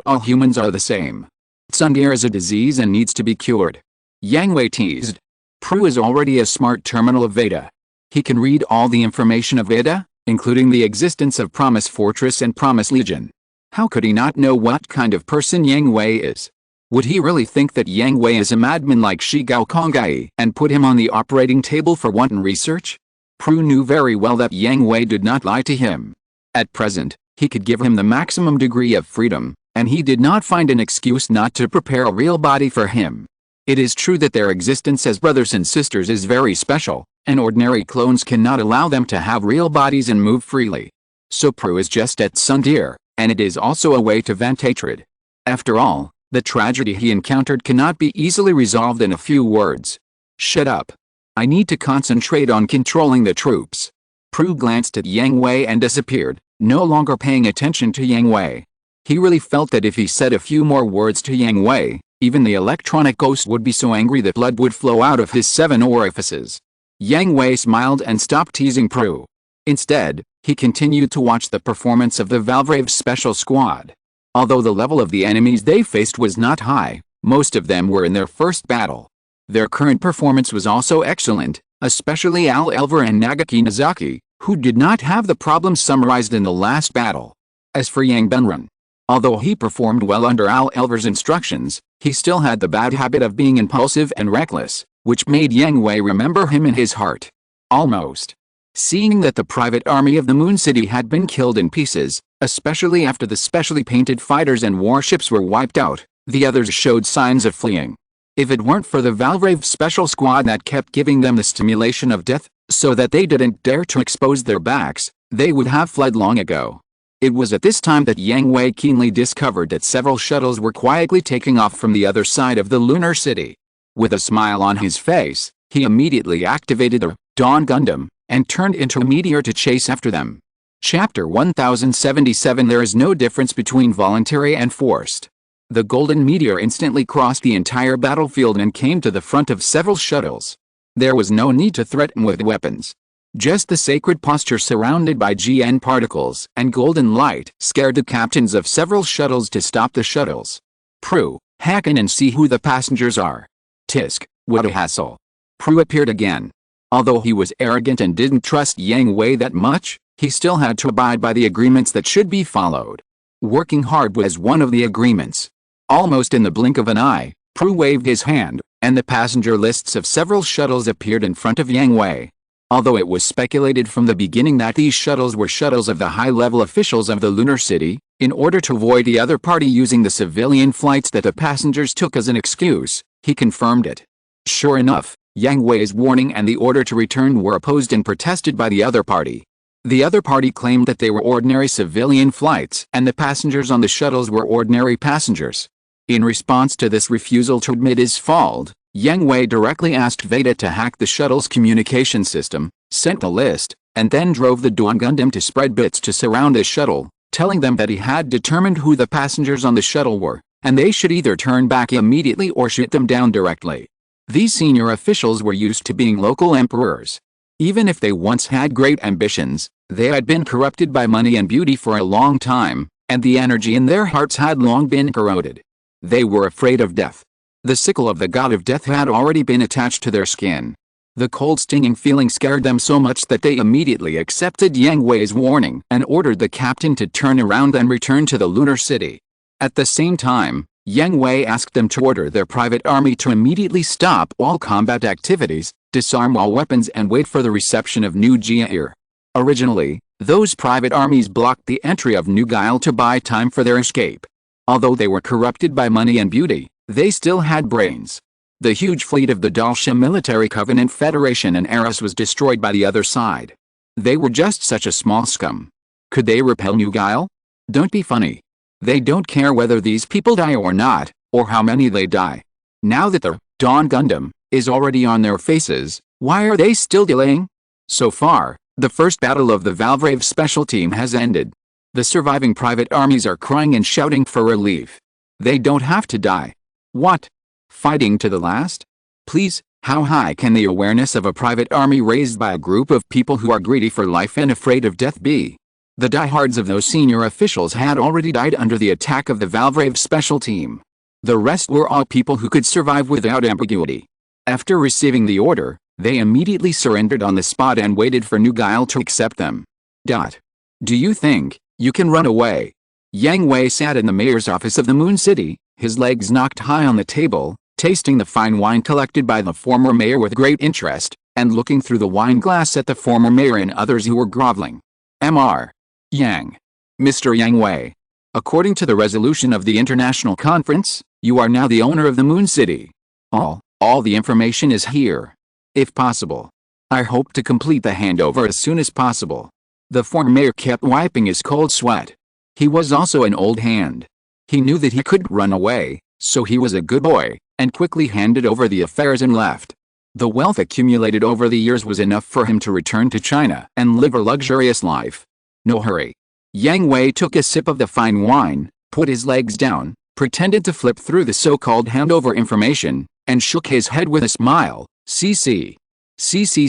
all humans are the same. Tsundere is a disease and needs to be cured. Yang Hui teased. Prue is already a smart terminal of Veda. He can read all the information of Veda, including the existence of Promise Fortress and Promise Legion. How could he not know what kind of person Yang Hui is? Would he really think that Yang Hui is a madman like Shigao Kongai and put him on the operating table for wanton research? Prue knew very well that Yang Hui did not lie to him. At present, he could give him the maximum degree of freedom, and he did not find an excuse not to prepare a real body for him. It is true that their existence as brothers and sisters is very special, and ordinary clones cannot allow them to have real bodies and move freely. So Prue is just at Tsundere, and it is also a way to vent hatred. After all, the tragedy he encountered cannot be easily resolved in a few words. Shut up. I need to concentrate on controlling the troops. Prue glanced at Yang Hui and disappeared, no longer paying attention to Yang Hui. He really felt that if he said a few more words to Yang Hui, even the electronic ghost would be so angry that blood would flow out of his 7 orifices. Yang Hui smiled and stopped teasing Prue. Instead, he continued to watch the performance of the Valvrave Special Squad. Although the level of the enemies they faced was not high, most of them were in their first battle. Their current performance was also excellent, especially Al Elver and Nagaki Nozaki, who did not have the problems summarized in the last battle. As for Yang Benrun, although he performed well under Al Elver's instructions, he still had the bad habit of being impulsive and reckless, which made Yang Hui remember him in his heart. Almost. Seeing that the private army of the Moon City had been killed in pieces, especially after the specially painted fighters and warships were wiped out, the others showed signs of fleeing. If it weren't for the Valvrave Special Squad that kept giving them the stimulation of death, so that they didn't dare to expose their backs, they would have fled long ago. It was at this time that Yang Hui keenly discovered that several shuttles were quietly taking off from the other side of the lunar city. With a smile on his face, he immediately activated the Dawn Gundam and turned into a meteor to chase after them. Chapter 1077. There is no difference between voluntary and forced. The golden meteor instantly crossed the entire battlefield and came to the front of several shuttles. There was no need to threaten with weapons. Just the sacred posture surrounded by GN particles and golden light scared the captains of several shuttles to stop the shuttles. Prue, hack in and see who the passengers are. Tisk, what a hassle. Prue appeared again. Although he was arrogant and didn't trust Yang Hui that much, he still had to abide by the agreements that should be followed. Working hard was one of the agreements. Almost in the blink of an eye, Prue waved his hand, and the passenger lists of several shuttles appeared in front of Yang Hui. Although it was speculated from the beginning that these shuttles were shuttles of the high-level officials of the lunar city, in order to avoid the other party using the civilian flights that the passengers took as an excuse, he confirmed it. Sure enough, Yang Hui's warning and the order to return were opposed and protested by the other party. The other party claimed that they were ordinary civilian flights and the passengers on the shuttles were ordinary passengers. In response to this refusal to admit his fault, Yang Hui directly asked Veda to hack the shuttle's communication system, sent the list, and then drove the Dawn Gundam to spread bits to surround the shuttle, telling them that he had determined who the passengers on the shuttle were, and they should either turn back immediately or shoot them down directly. These senior officials were used to being local emperors. Even if they once had great ambitions, they had been corrupted by money and beauty for a long time, and the energy in their hearts had long been corroded. They were afraid of death. The sickle of the god of death had already been attached to their skin. The cold stinging feeling scared them so much that they immediately accepted Yang Hui's warning and ordered the captain to turn around and return to the lunar city. At the same time, Yang Hui asked them to order their private army to immediately stop all combat activities, disarm all weapons and wait for the reception of new Jia. Originally, those private armies blocked the entry of New Guile to buy time for their escape. Although they were corrupted by money and beauty, they still had brains. The huge fleet of the Dalsha Military Covenant Federation and Eris was destroyed by the other side. They were just such a small scum. Could they repel New Guile? Don't be funny. They don't care whether these people die or not, or how many they die. Now that the Dawn Gundam is already on their faces, why are they still delaying? So far, the first battle of the Valvrave Special Team has ended. The surviving private armies are crying and shouting for relief. They don't have to die. What? Fighting to the last? Please, how high can the awareness of a private army raised by a group of people who are greedy for life and afraid of death be? The diehards of those senior officials had already died under the attack of the Valvrave Special Team. The rest were all people who could survive without ambiguity. After receiving the order, they immediately surrendered on the spot and waited for New Guile to accept them. Do you think you can run away? Yang Hui sat in the mayor's office of the Moon City, his legs knocked high on the table, tasting the fine wine collected by the former mayor with great interest, and looking through the wine glass at the former mayor and others who were groveling. Mr. Yang. Mr. Yang Hui. According to the resolution of the International Conference, you are now the owner of the Moon City. All the information is here. If possible, I hope to complete the handover as soon as possible. The former mayor kept wiping his cold sweat. He was also an old hand. He knew that he couldn't run away, so he was a good boy, and quickly handed over the affairs and left. The wealth accumulated over the years was enough for him to return to China and live a luxurious life. No hurry. Yang Hui took a sip of the fine wine, put his legs down, pretended to flip through the so-called handover information, and shook his head with a smile. CC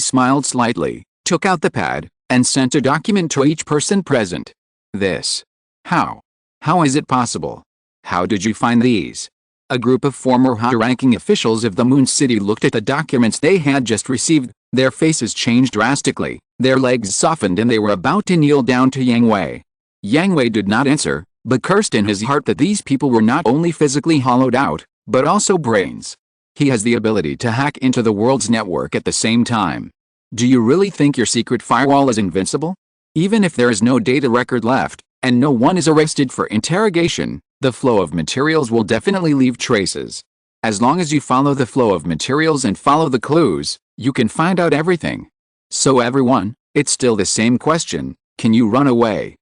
smiled slightly, took out the pad, and sent a document to each person present. This. How is it possible? How did you find these? A group of former high-ranking officials of the Moon City looked at the documents they had just received, their faces changed drastically, their legs softened and they were about to kneel down to Yang Hui. Yang Hui did not answer, but cursed in his heart that these people were not only physically hollowed out, but also brains. He has the ability to hack into the world's network at the same time. Do you really think your secret firewall is invincible? Even if there is no data record left, and no one is arrested for interrogation, the flow of materials will definitely leave traces. As long as you follow the flow of materials and follow the clues, you can find out everything. So everyone, it's still the same question, can you run away?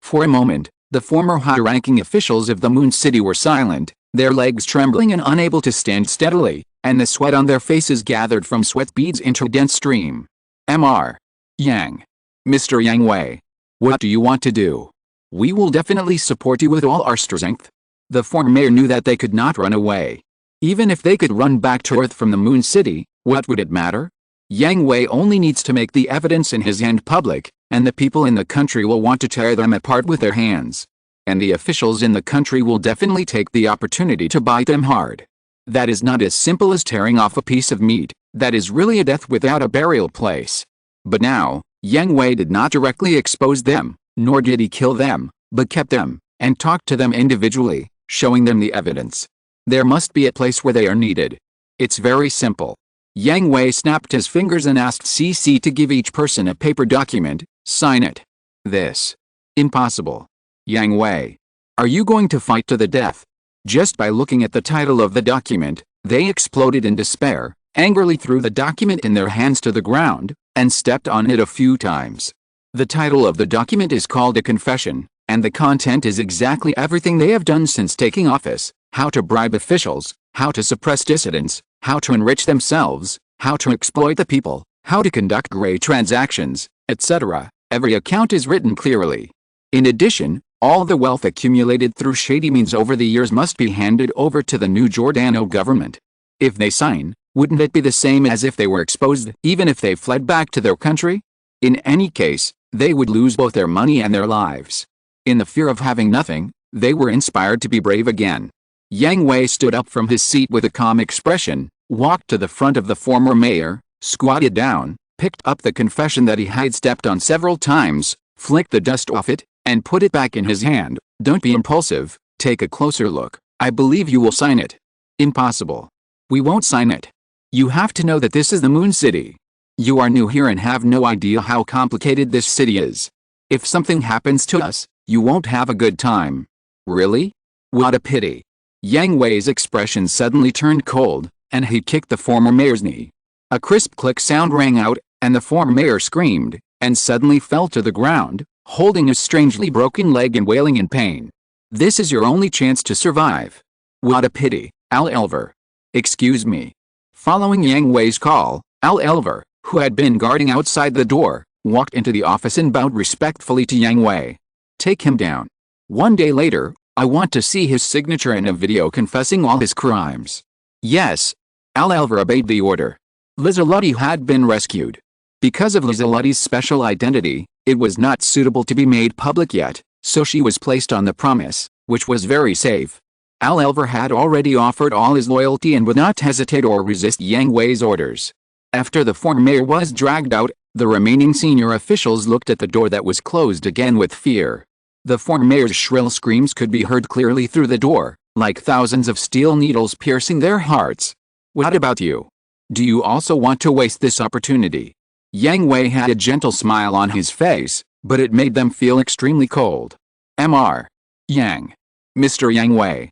For a moment, the former high-ranking officials of the Moon City were silent, their legs trembling and unable to stand steadily, and the sweat on their faces gathered from sweat beads into a dense stream. Mr. Yang Hui. What do you want to do? We will definitely support you with all our strength. The former mayor knew that they could not run away. Even if they could run back to Earth from the Moon City, what would it matter? Yang Hui only needs to make the evidence in his hand public, and the people in the country will want to tear them apart with their hands. And the officials in the country will definitely take the opportunity to bite them hard. That is not as simple as tearing off a piece of meat, that is really a death without a burial place. But now, Yang Hui did not directly expose them, nor did he kill them, but kept them, and talked to them individually, showing them the evidence. There must be a place where they are needed. It's very simple. Yang Hui snapped his fingers and asked CC to give each person a paper document, sign it. This. Impossible. Yang Hui. Are you going to fight to the death? Just by looking at the title of the document, they exploded in despair, angrily threw the document in their hands to the ground, and stepped on it a few times. The title of the document is called a confession, and the content is exactly everything they have done since taking office: how to bribe officials, how to suppress dissidents, how to enrich themselves, how to exploit the people, how to conduct gray transactions, etc. Every account is written clearly. In addition, all the wealth accumulated through shady means over the years must be handed over to the new Giordano government. If they sign, wouldn't it be the same as if they were exposed, even if they fled back to their country? In any case, they would lose both their money and their lives. In the fear of having nothing, they were inspired to be brave again. Yang Hui stood up from his seat with a calm expression, walked to the front of the former mayor, squatted down, picked up the confession that he had stepped on several times, flicked the dust off it, and put it back in his hand. Don't be impulsive, take a closer look. I believe you will sign it. Impossible. We won't sign it. You have to know that this is the Moon City. You are new here and have no idea how complicated this city is. If something happens to us, you won't have a good time. Really? What a pity. Yang Hui's expression suddenly turned cold, and he kicked the former mayor's knee. A crisp click sound rang out, and the former mayor screamed, and suddenly fell to the ground, holding a strangely broken leg and wailing in pain. This is your only chance to survive. What a pity, Al Elver. Excuse me. Following Yang Hui's call, Al Elver, who had been guarding outside the door, walked into the office and bowed respectfully to Yang Hui. Take him down. 1 day later, I want to see his signature in a video confessing all his crimes. Yes. Al Elver obeyed the order. Lizelotti had been rescued. Because of Lizelotti's special identity, it was not suitable to be made public yet, so she was placed on the promise, which was very safe. Al Elver had already offered all his loyalty and would not hesitate or resist Yang Hui's orders. After the former mayor was dragged out, the remaining senior officials looked at the door that was closed again with fear. The former mayor's shrill screams could be heard clearly through the door, like thousands of steel needles piercing their hearts. What about you? Do you also want to waste this opportunity? Yang Hui had a gentle smile on his face, but it made them feel extremely cold. Mr. Yang. Mr. Yang Hui.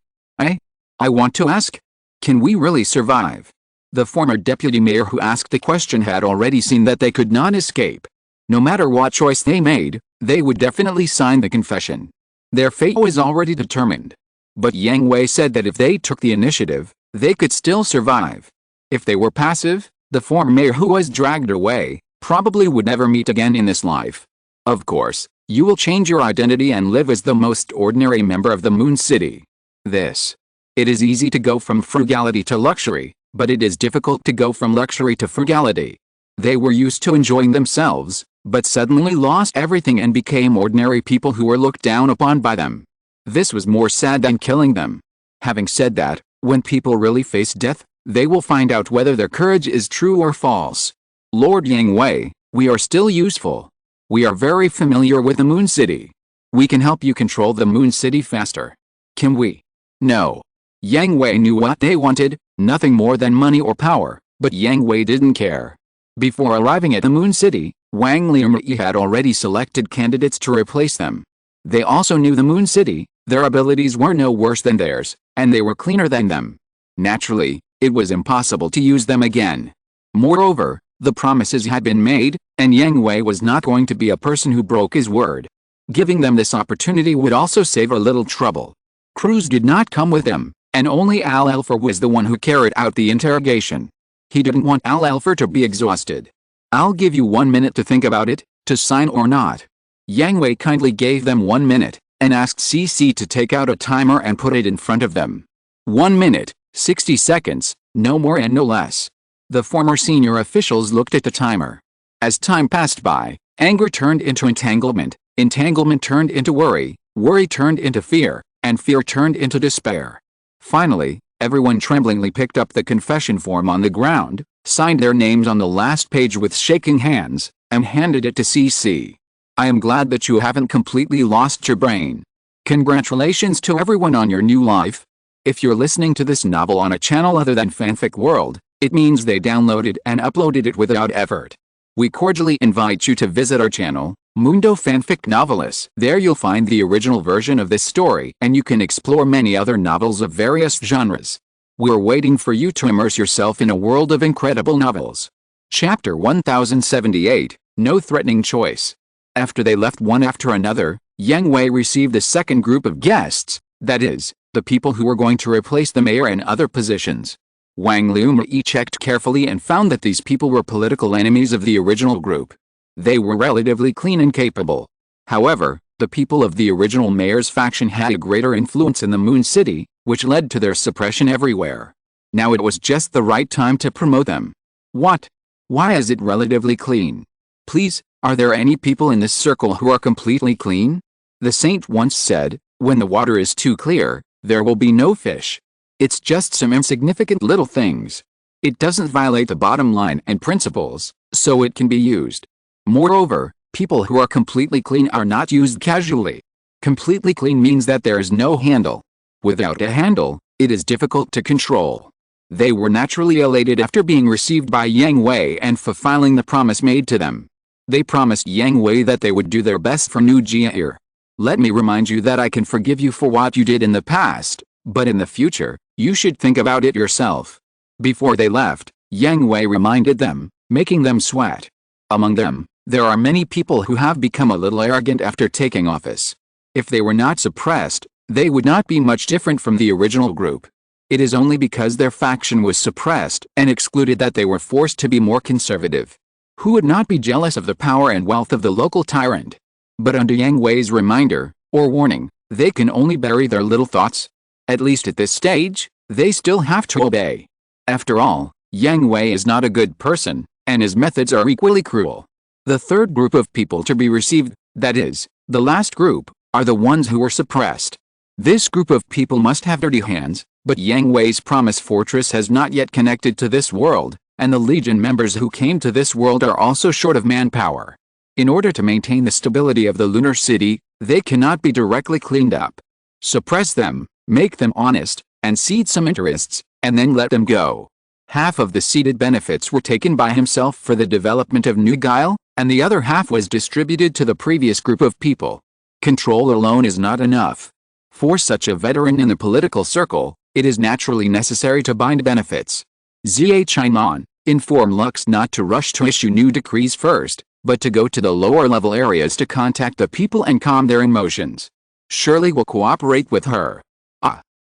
I want to ask? Can we really survive? The former deputy mayor who asked the question had already seen that they could not escape. No matter what choice they made, they would definitely sign the confession. Their fate was already determined. But Yang Hui said that if they took the initiative, they could still survive. If they were passive, the former mayor who was dragged away probably would never meet again in this life. Of course, you will change your identity and live as the most ordinary member of the Moon City. It is easy to go from frugality to luxury, but it is difficult to go from luxury to frugality. They were used to enjoying themselves, but suddenly lost everything and became ordinary people who were looked down upon by them. This was more sad than killing them. Having said that, when people really face death, they will find out whether their courage is true or false. Lord Yang Hui, we are still useful. We are very familiar with the Moon City. We can help you control the Moon City faster. Can we? No. Yang Hui knew what they wanted, nothing more than money or power, but Yang Hui didn't care. Before arriving at the Moon City, Wang Liumyi had already selected candidates to replace them. They also knew the Moon City, their abilities were no worse than theirs, and they were cleaner than them. Naturally, it was impossible to use them again. Moreover, the promises had been made, and Yang Hui was not going to be a person who broke his word. Giving them this opportunity would also save a little trouble. Cruz did not come with them, and only Al Elfer was the one who carried out the interrogation. He didn't want Al Elfer to be exhausted. I'll give you 1 minute to think about it, to sign or not. Yang Hui kindly gave them 1 minute, and asked CC to take out a timer and put it in front of them. 1 minute, 60 seconds, no more and no less. The former senior officials looked at the timer. As time passed by, anger turned into entanglement, entanglement turned into worry, worry turned into fear, and fear turned into despair. Finally, everyone tremblingly picked up the confession form on the ground, signed their names on the last page with shaking hands, and handed it to CC. I am glad that you haven't completely lost your brain. Congratulations to everyone on your new life. If you're listening to this novel on a channel other than Fanfic World, it means they downloaded and uploaded it without effort. We cordially invite you to visit our channel, Mundo Fanfic Novelis. There you'll find the original version of this story and you can explore many other novels of various genres. We're waiting for you to immerse yourself in a world of incredible novels. Chapter 1078, No Threatening Choice. After they left one after another, Yang Hui received a second group of guests, that is, the people who were going to replace the mayor in other positions. Wang Liumyi checked carefully and found that these people were political enemies of the original group. They were relatively clean and capable. However, the people of the original mayor's faction had a greater influence in the Moon City, which led to their suppression everywhere. Now it was just the right time to promote them. What? Why is it relatively clean? Please, are there any people in this circle who are completely clean? The saint once said, when the water is too clear, there will be no fish. It's just some insignificant little things. It doesn't violate the bottom line and principles, so it can be used. Moreover, people who are completely clean are not used casually. Completely clean means that there is no handle. Without a handle, it is difficult to control. They were naturally elated after being received by Yang Hui and fulfilling the promise made to them. They promised Yang Hui that they would do their best for New Jia. Let me remind you that I can forgive you for what you did in the past, but in the future, you should think about it yourself. Before they left, Yang Hui reminded them, making them sweat. Among them, there are many people who have become a little arrogant after taking office. If they were not suppressed, they would not be much different from the original group. It is only because their faction was suppressed and excluded that they were forced to be more conservative. Who would not be jealous of the power and wealth of the local tyrant? But under Yang Hui's reminder, or warning, they can only bury their little thoughts. At least at this stage, they still have to obey. After all, Yang Hui is not a good person, and his methods are equally cruel. The third group of people to be received, that is, the last group, are the ones who were suppressed. This group of people must have dirty hands, but Yang Hui's promise fortress has not yet connected to this world, and the Legion members who came to this world are also short of manpower. In order to maintain the stability of the lunar city, they cannot be directly cleaned up. Suppress them, make them honest, and seed some interests, and then let them go. Half of the seeded benefits were taken by himself for the development of New Guile, and the other half was distributed to the previous group of people. Control alone is not enough. For such a veteran in the political circle, it is naturally necessary to bind benefits. Zhinan, inform Lux not to rush to issue new decrees first, but to go to the lower level areas to contact the people and calm their emotions. Shirley will cooperate with her.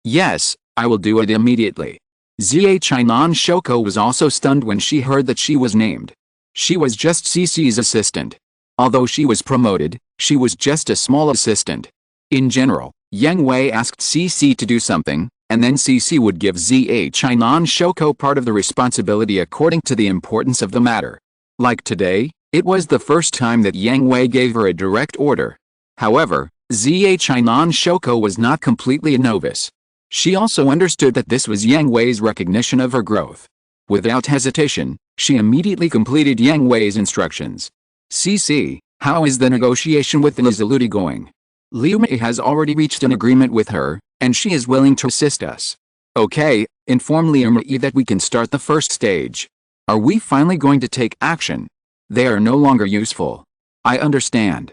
Yes, I will do it immediately. Zhinan Shoko was also stunned when she heard that she was named. She was just CC's assistant. Although she was promoted, she was just a small assistant. In general, Yang Hui asked CC to do something, and then CC would give Zhinan Shoko part of the responsibility according to the importance of the matter. Like today, it was the first time that Yang Hui gave her a direct order. However, Zhinan Shoko was not completely a novice. She also understood that this was Yang Hui's recognition of her growth. Without hesitation, she immediately completed Yang Hui's instructions. CC, how is the negotiation with Lizaludi going? Liu has already reached an agreement with her, and she is willing to assist us. Okay, inform Liu that we can start the first stage. Are we finally going to take action? They are no longer useful. I understand.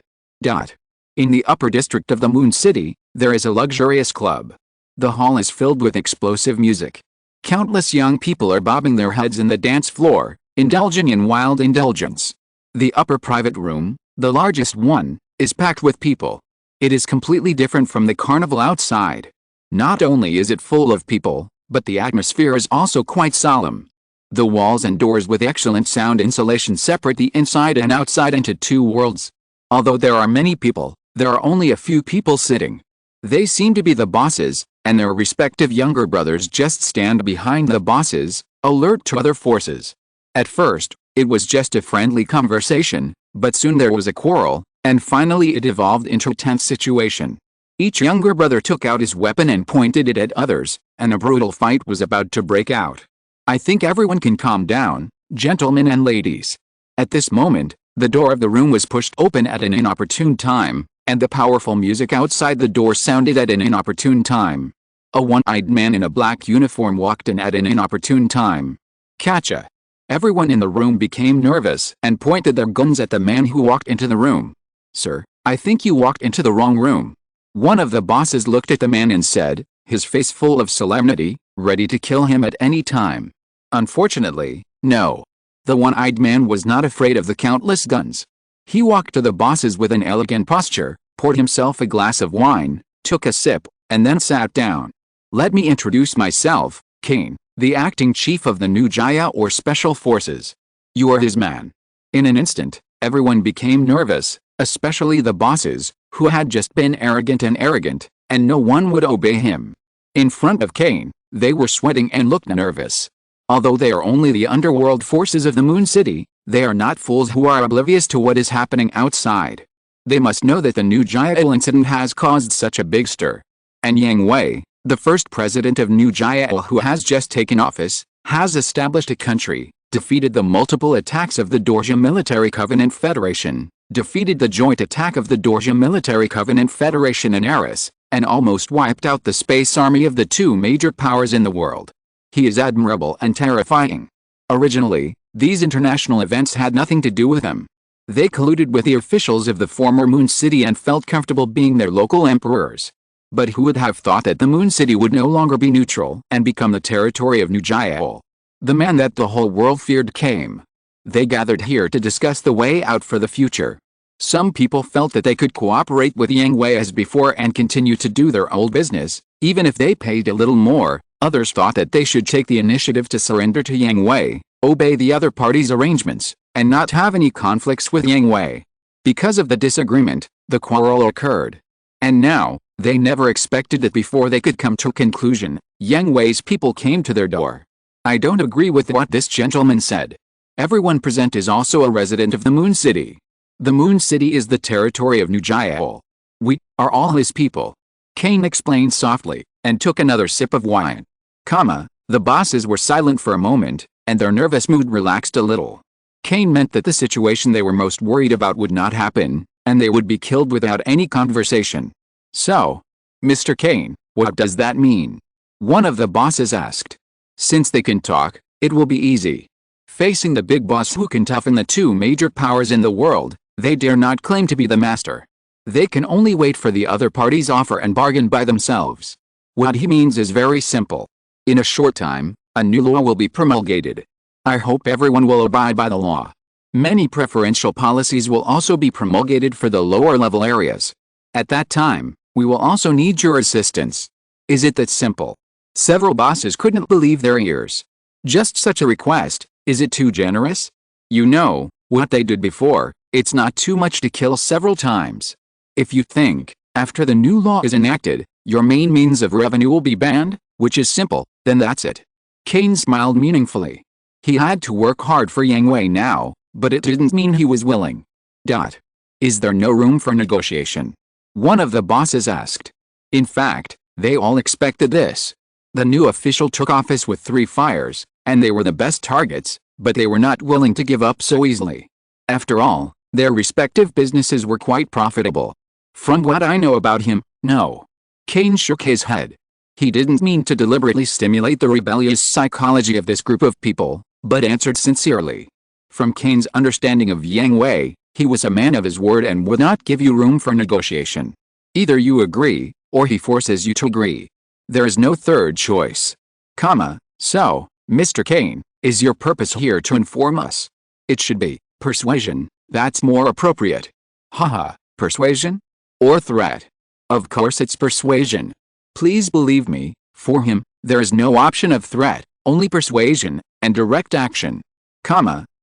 In the upper district of the Moon City, there is a luxurious club. The hall is filled with explosive music. Countless young people are bobbing their heads in the dance floor, indulging in wild indulgence. The upper private room, the largest one, is packed with people. It is completely different from the carnival outside. Not only is it full of people, but the atmosphere is also quite solemn. The walls and doors with excellent sound insulation separate the inside and outside into two worlds. Although there are many people, there are only a few people sitting. They seem to be the bosses, and their respective younger brothers just stand behind the bosses, alert to other forces. At first, it was just a friendly conversation, but soon there was a quarrel, and finally it evolved into a tense situation. Each younger brother took out his weapon and pointed it at others, and a brutal fight was about to break out. I think everyone can calm down, gentlemen and ladies. At this moment, the door of the room was pushed open at an inopportune time, and the powerful music outside the door sounded at an inopportune time. A one-eyed man in a black uniform walked in at an inopportune time. Catcha! Everyone in the room became nervous and pointed their guns at the man who walked into the room. Sir, I think you walked into the wrong room. One of the bosses looked at the man and said, his face full of solemnity, ready to kill him at any time. Unfortunately, no. The one-eyed man was not afraid of the countless guns. He walked to the bosses with an elegant posture, poured himself a glass of wine, took a sip, and then sat down. Let me introduce myself, Kane, the acting chief of the New Jaya or Special Forces. You are his man. In an instant, everyone became nervous, especially the bosses, who had just been arrogant, and no one would obey him. In front of Kane, they were sweating and looked nervous. Although they are only the underworld forces of the Moon City, they are not fools who are oblivious to what is happening outside. They must know that the New Jaya incident has caused such a big stir. And Yang Hui, The first president of New Jael, who has just taken office, has established a country, defeated the multiple attacks of the Dorja Military Covenant Federation, defeated the joint attack of the Dorja Military Covenant Federation in Eris, and almost wiped out the space army of the two major powers in the world. He is admirable and terrifying. Originally, these international events had nothing to do with him. They colluded with the officials of the former Moon City and felt comfortable being their local emperors. But who would have thought that the Moon City would no longer be neutral and become the territory of New Jael? The man that the whole world feared came. They gathered here to discuss the way out for the future. Some people felt that they could cooperate with Yang Hui as before and continue to do their old business, even if they paid a little more. Others thought that they should take the initiative to surrender to Yang Hui, obey the other party's arrangements, and not have any conflicts with Yang Hui. Because of the disagreement, the quarrel occurred. And now, they never expected that before they could come to a conclusion, Yang Hui's people came to their door. I don't agree with what this gentleman said. Everyone present is also a resident of the Moon City. The Moon City is the territory of New Jael. We are all his people. Kane explained softly, and took another sip of wine. The bosses were silent for a moment, and their nervous mood relaxed a little. Kane meant that the situation they were most worried about would not happen, and they would be killed without any conversation. So, Mr. Kane, what does that mean? One of the bosses asked. Since they can talk, it will be easy. Facing the big boss who can toughen the two major powers in the world, they dare not claim to be the master. They can only wait for the other party's offer and bargain by themselves. What he means is very simple. In a short time, a new law will be promulgated. I hope everyone will abide by the law. Many preferential policies will also be promulgated for the lower level areas. At that time, we will also need your assistance. Is it that simple? Several bosses couldn't believe their ears. Just such a request, is it too generous? You know, what they did before, it's not too much to kill several times. If you think, after the new law is enacted, your main means of revenue will be banned, which is simple, then that's it. Kane smiled meaningfully. He had to work hard for Yang Hui now, but it didn't mean he was willing. Is there no room for negotiation? One of the bosses asked. In fact, they all expected this. The new official took office with 3 fires, and they were the best targets, but they were not willing to give up so easily. After all, their respective businesses were quite profitable. From what I know about him, no. Kane shook his head. He didn't mean to deliberately stimulate the rebellious psychology of this group of people, but answered sincerely. From Kane's understanding of Yang Hui, he was a man of his word and would not give you room for negotiation. Either you agree, or he forces you to agree. There is no third choice. So, Mr. Kane, is your purpose here to inform us? It should be persuasion, that's more appropriate. Persuasion? Or threat? Of course it's persuasion. Please believe me, for him, there is no option of threat, only persuasion, and direct action.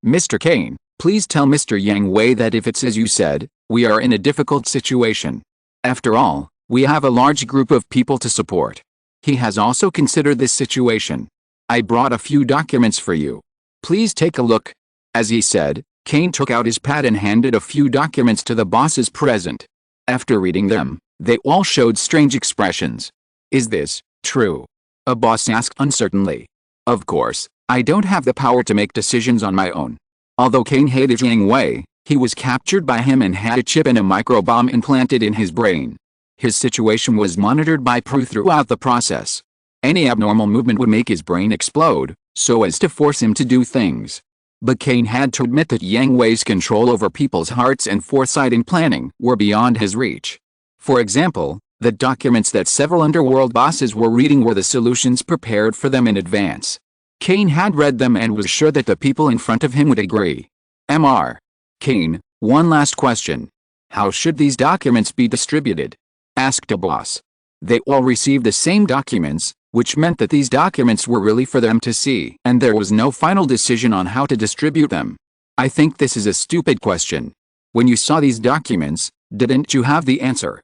Mr. Kane, please tell Mr. Yang Hui that if it's as you said, we are in a difficult situation. After all, we have a large group of people to support. He has also considered this situation. I brought a few documents for you. Please take a look. As he said, Kane took out his pad and handed a few documents to the bosses present. After reading them, they all showed strange expressions. Is this true? A boss asked uncertainly. Of course, I don't have the power to make decisions on my own. Although Kane hated Yang Hui, he was captured by him and had a chip and a microbomb implanted in his brain. His situation was monitored by Prue throughout the process. Any abnormal movement would make his brain explode, so as to force him to do things. But Kane had to admit that Yang Hui's control over people's hearts and foresight in planning were beyond his reach. For example, the documents that several underworld bosses were reading were the solutions prepared for them in advance. Kane had read them and was sure that the people in front of him would agree. Kane, one last question. How should these documents be distributed? Asked a boss. They all received the same documents, which meant that these documents were really for them to see, and there was no final decision on how to distribute them. I think this is a stupid question. When you saw these documents, didn't you have the answer?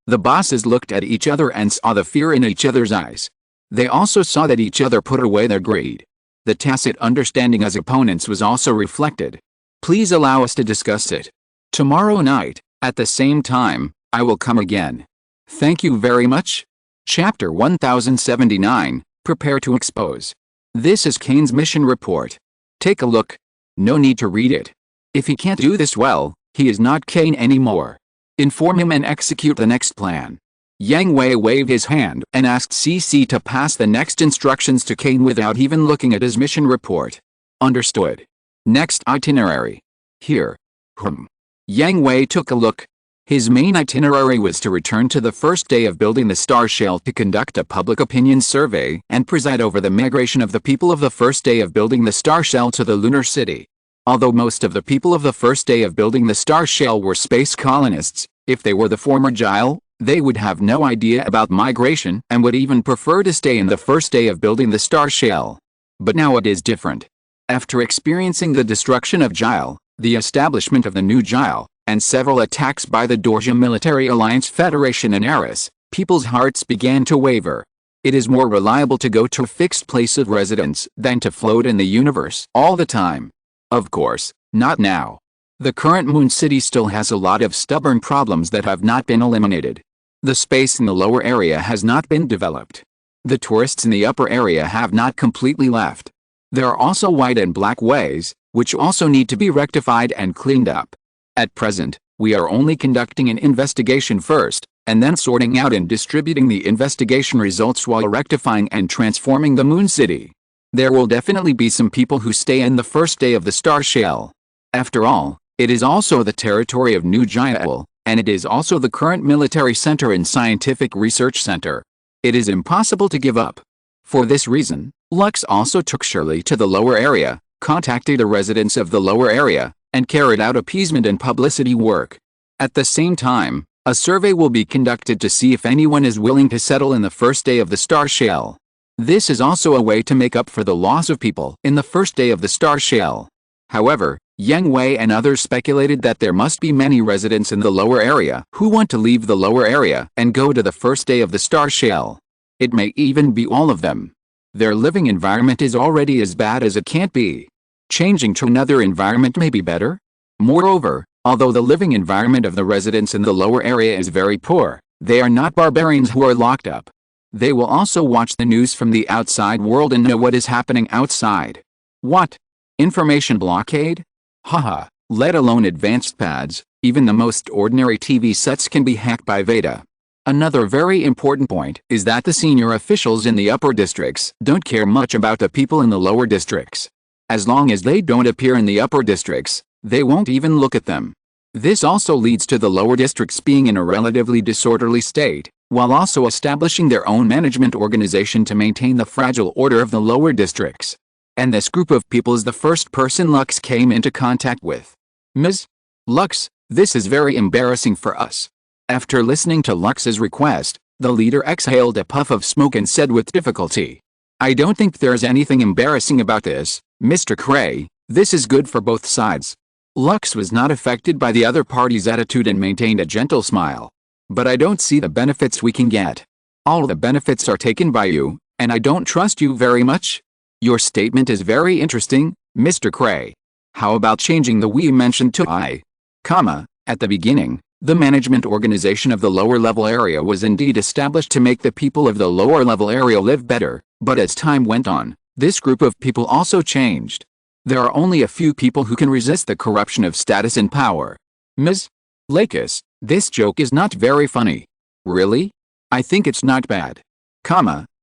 The bosses looked at each other and saw the fear in each other's eyes. They also saw that each other put away their greed. The tacit understanding as opponents was also reflected. Please allow us to discuss it. Tomorrow night, at the same time, I will come again. Thank you very much. Chapter 1079, Prepare to Expose. This is Kane's mission report. Take a look. No need to read it. If he can't do this well, he is not Kane anymore. Inform him and execute the next plan. Yang Hui waved his hand and asked CC to pass the next instructions to Kane without even looking at his mission report. Understood. Next itinerary. Here. Yang Hui took a look. His main itinerary was to return to the first day of building the star shell to conduct a public opinion survey and preside over the migration of the people of the first day of building the star shell to the lunar city. Although most of the people of the first day of building the star shell were space colonists, if they were the former Gile, they would have no idea about migration and would even prefer to stay in the first day of building the star shell. But now it is different. After experiencing the destruction of Gile, the establishment of the new Gile, and several attacks by the Dorja Military Alliance Federation and Eris, people's hearts began to waver. It is more reliable to go to a fixed place of residence than to float in the universe all the time. Of course, not now. The current Moon City still has a lot of stubborn problems that have not been eliminated. The space in the lower area has not been developed. The tourists in the upper area have not completely left. There are also white and black ways, which also need to be rectified and cleaned up. At present, we are only conducting an investigation first, and then sorting out and distributing the investigation results while rectifying and transforming the Moon City. There will definitely be some people who stay in the first day of the star shell. After all, it is also the territory of New Gile, and it is also the current military center and scientific research center. It is impossible to give up. For this reason, Lux also took Shirley to the lower area, contacted the residents of the lower area, and carried out appeasement and publicity work. At the same time, a survey will be conducted to see if anyone is willing to settle in the first day of the star shell. This is also a way to make up for the loss of people in the first day of the star shell. However, Yang Hui and others speculated that there must be many residents in the lower area who want to leave the lower area and go to the first day of the star shell. It may even be all of them. Their living environment is already as bad as it can't be. Changing to another environment may be better. Moreover, although the living environment of the residents in the lower area is very poor, they are not barbarians who are locked up. They will also watch the news from the outside world and know what is happening outside. What? Information blockade? Haha, let alone advanced pads, even the most ordinary TV sets can be hacked by Veda. Another very important point is that the senior officials in the upper districts don't care much about the people in the lower districts. As long as they don't appear in the upper districts, they won't even look at them. This also leads to the lower districts being in a relatively disorderly state, while also establishing their own management organization to maintain the fragile order of the lower districts. And this group of people is the first person Lux came into contact with. Ms. Lux, this is very embarrassing for us. After listening to Lux's request, the leader exhaled a puff of smoke and said with difficulty, I don't think there's anything embarrassing about this, Mr. Cray. This is good for both sides. Lux was not affected by the other party's attitude and maintained a gentle smile. But I don't see the benefits we can get. All the benefits are taken by you, and I don't trust you very much. Your statement is very interesting, Mr. Cray. How about changing the we mentioned to I, at the beginning? The management organization of the lower level area was indeed established to make the people of the lower level area live better, but as time went on, this group of people also changed. There are only a few people who can resist the corruption of status and power. Ms. Lakis, this joke is not very funny. Really? I think it's not bad.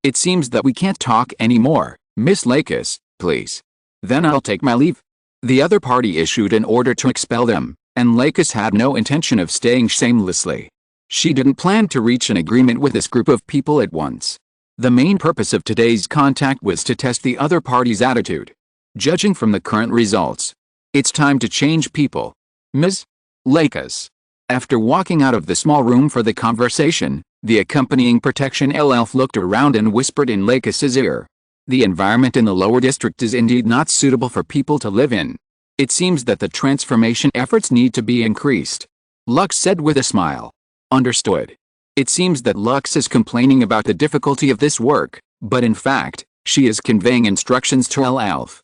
It seems that we can't talk anymore, Miss Lakis, please. Then I'll take my leave. The other party issued an order to expel them, and Lakis had no intention of staying shamelessly. She didn't plan to reach an agreement with this group of people at once. The main purpose of today's contact was to test the other party's attitude. Judging from the current results, it's time to change people. Ms. Lakis. After walking out of the small room for the conversation, the accompanying protection elf looked around and whispered in Lakis's ear. The environment in the lower district is indeed not suitable for people to live in. It seems that the transformation efforts need to be increased. Lux said with a smile. Understood. It seems that Lux is complaining about the difficulty of this work, but in fact, she is conveying instructions to Elf.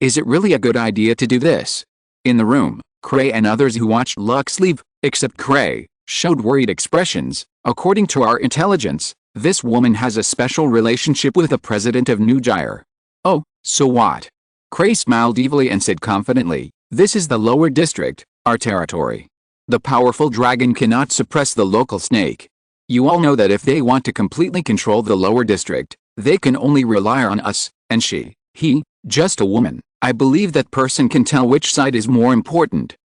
Is it really a good idea to do this? In the room, Cray and others who watched Lux leave, except Cray, showed worried expressions. According to our intelligence, This woman has a special relationship with the president of New Gyre. Oh, so what? Cray smiled evilly and said confidently, this is the lower district, our territory. The powerful dragon cannot suppress the local snake. You all know that if they want to completely control the lower district, they can only rely on us, and he, just a woman. I believe that person can tell which side is more important.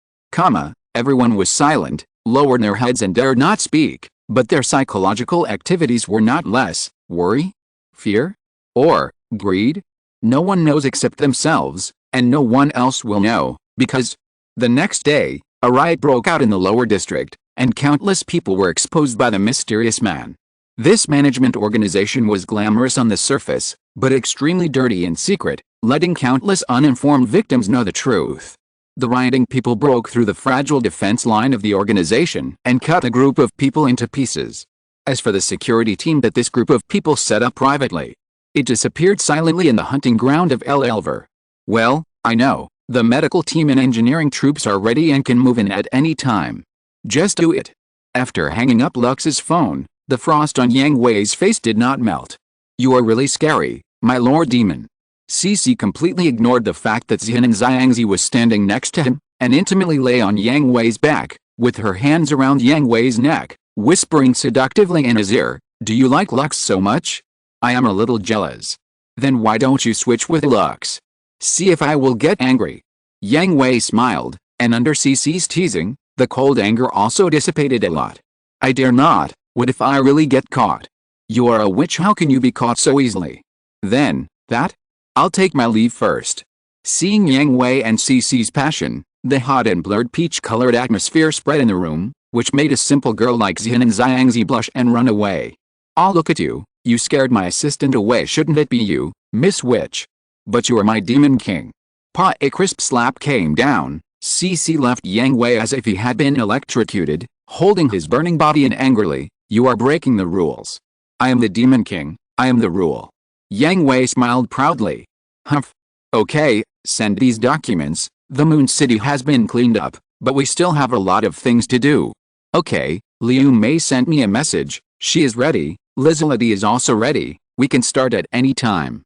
Everyone was silent, lowered their heads and dared not speak, but their psychological activities were not less. Worry? Fear? Or greed? No one knows except themselves, and no one else will know, because the next day, a riot broke out in the lower district, and countless people were exposed by the mysterious man. This management organization was glamorous on the surface, but extremely dirty in secret, letting countless uninformed victims know the truth. The rioting people broke through the fragile defense line of the organization and cut a group of people into pieces. As for the security team that this group of people set up privately, it disappeared silently in the hunting ground of El Elver. Well, I know, the medical team and engineering troops are ready and can move in at any time. Just do it. After hanging up Lux's phone, the frost on Yang Hui's face did not melt. You are really scary, my lord demon. CC completely ignored the fact that Xian and Xiangzi was standing next to him, and intimately lay on Yang Hui's back, with her hands around Yang Hui's neck, whispering seductively in his ear, do you like Lux so much? I am a little jealous. Then why don't you switch with Lux? See if I will get angry. Yang Hui smiled, and under CC's teasing, the cold anger also dissipated a lot. I dare not. What if I really get caught? You are a witch, how can you be caught so easily? Then, I'll take my leave first. Seeing Yang Hui and CC's passion, the hot and blurred peach-colored atmosphere spread in the room, which made a simple girl like Xian and Xiangzi blush and run away. Oh, look at you, you scared my assistant away. Shouldn't it be you, Miss Witch? But you are my demon king. A crisp slap came down. CC left Yang Hui as if he had been electrocuted, holding his burning body and angrily, you are breaking the rules. I am the demon king, I am the rule. Yang Hui smiled proudly. Humph. Okay, send these documents. The Moon City has been cleaned up, but we still have a lot of things to do. Okay, Liu Mei sent me a message. She is ready. Lizality is also ready. We can start at any time.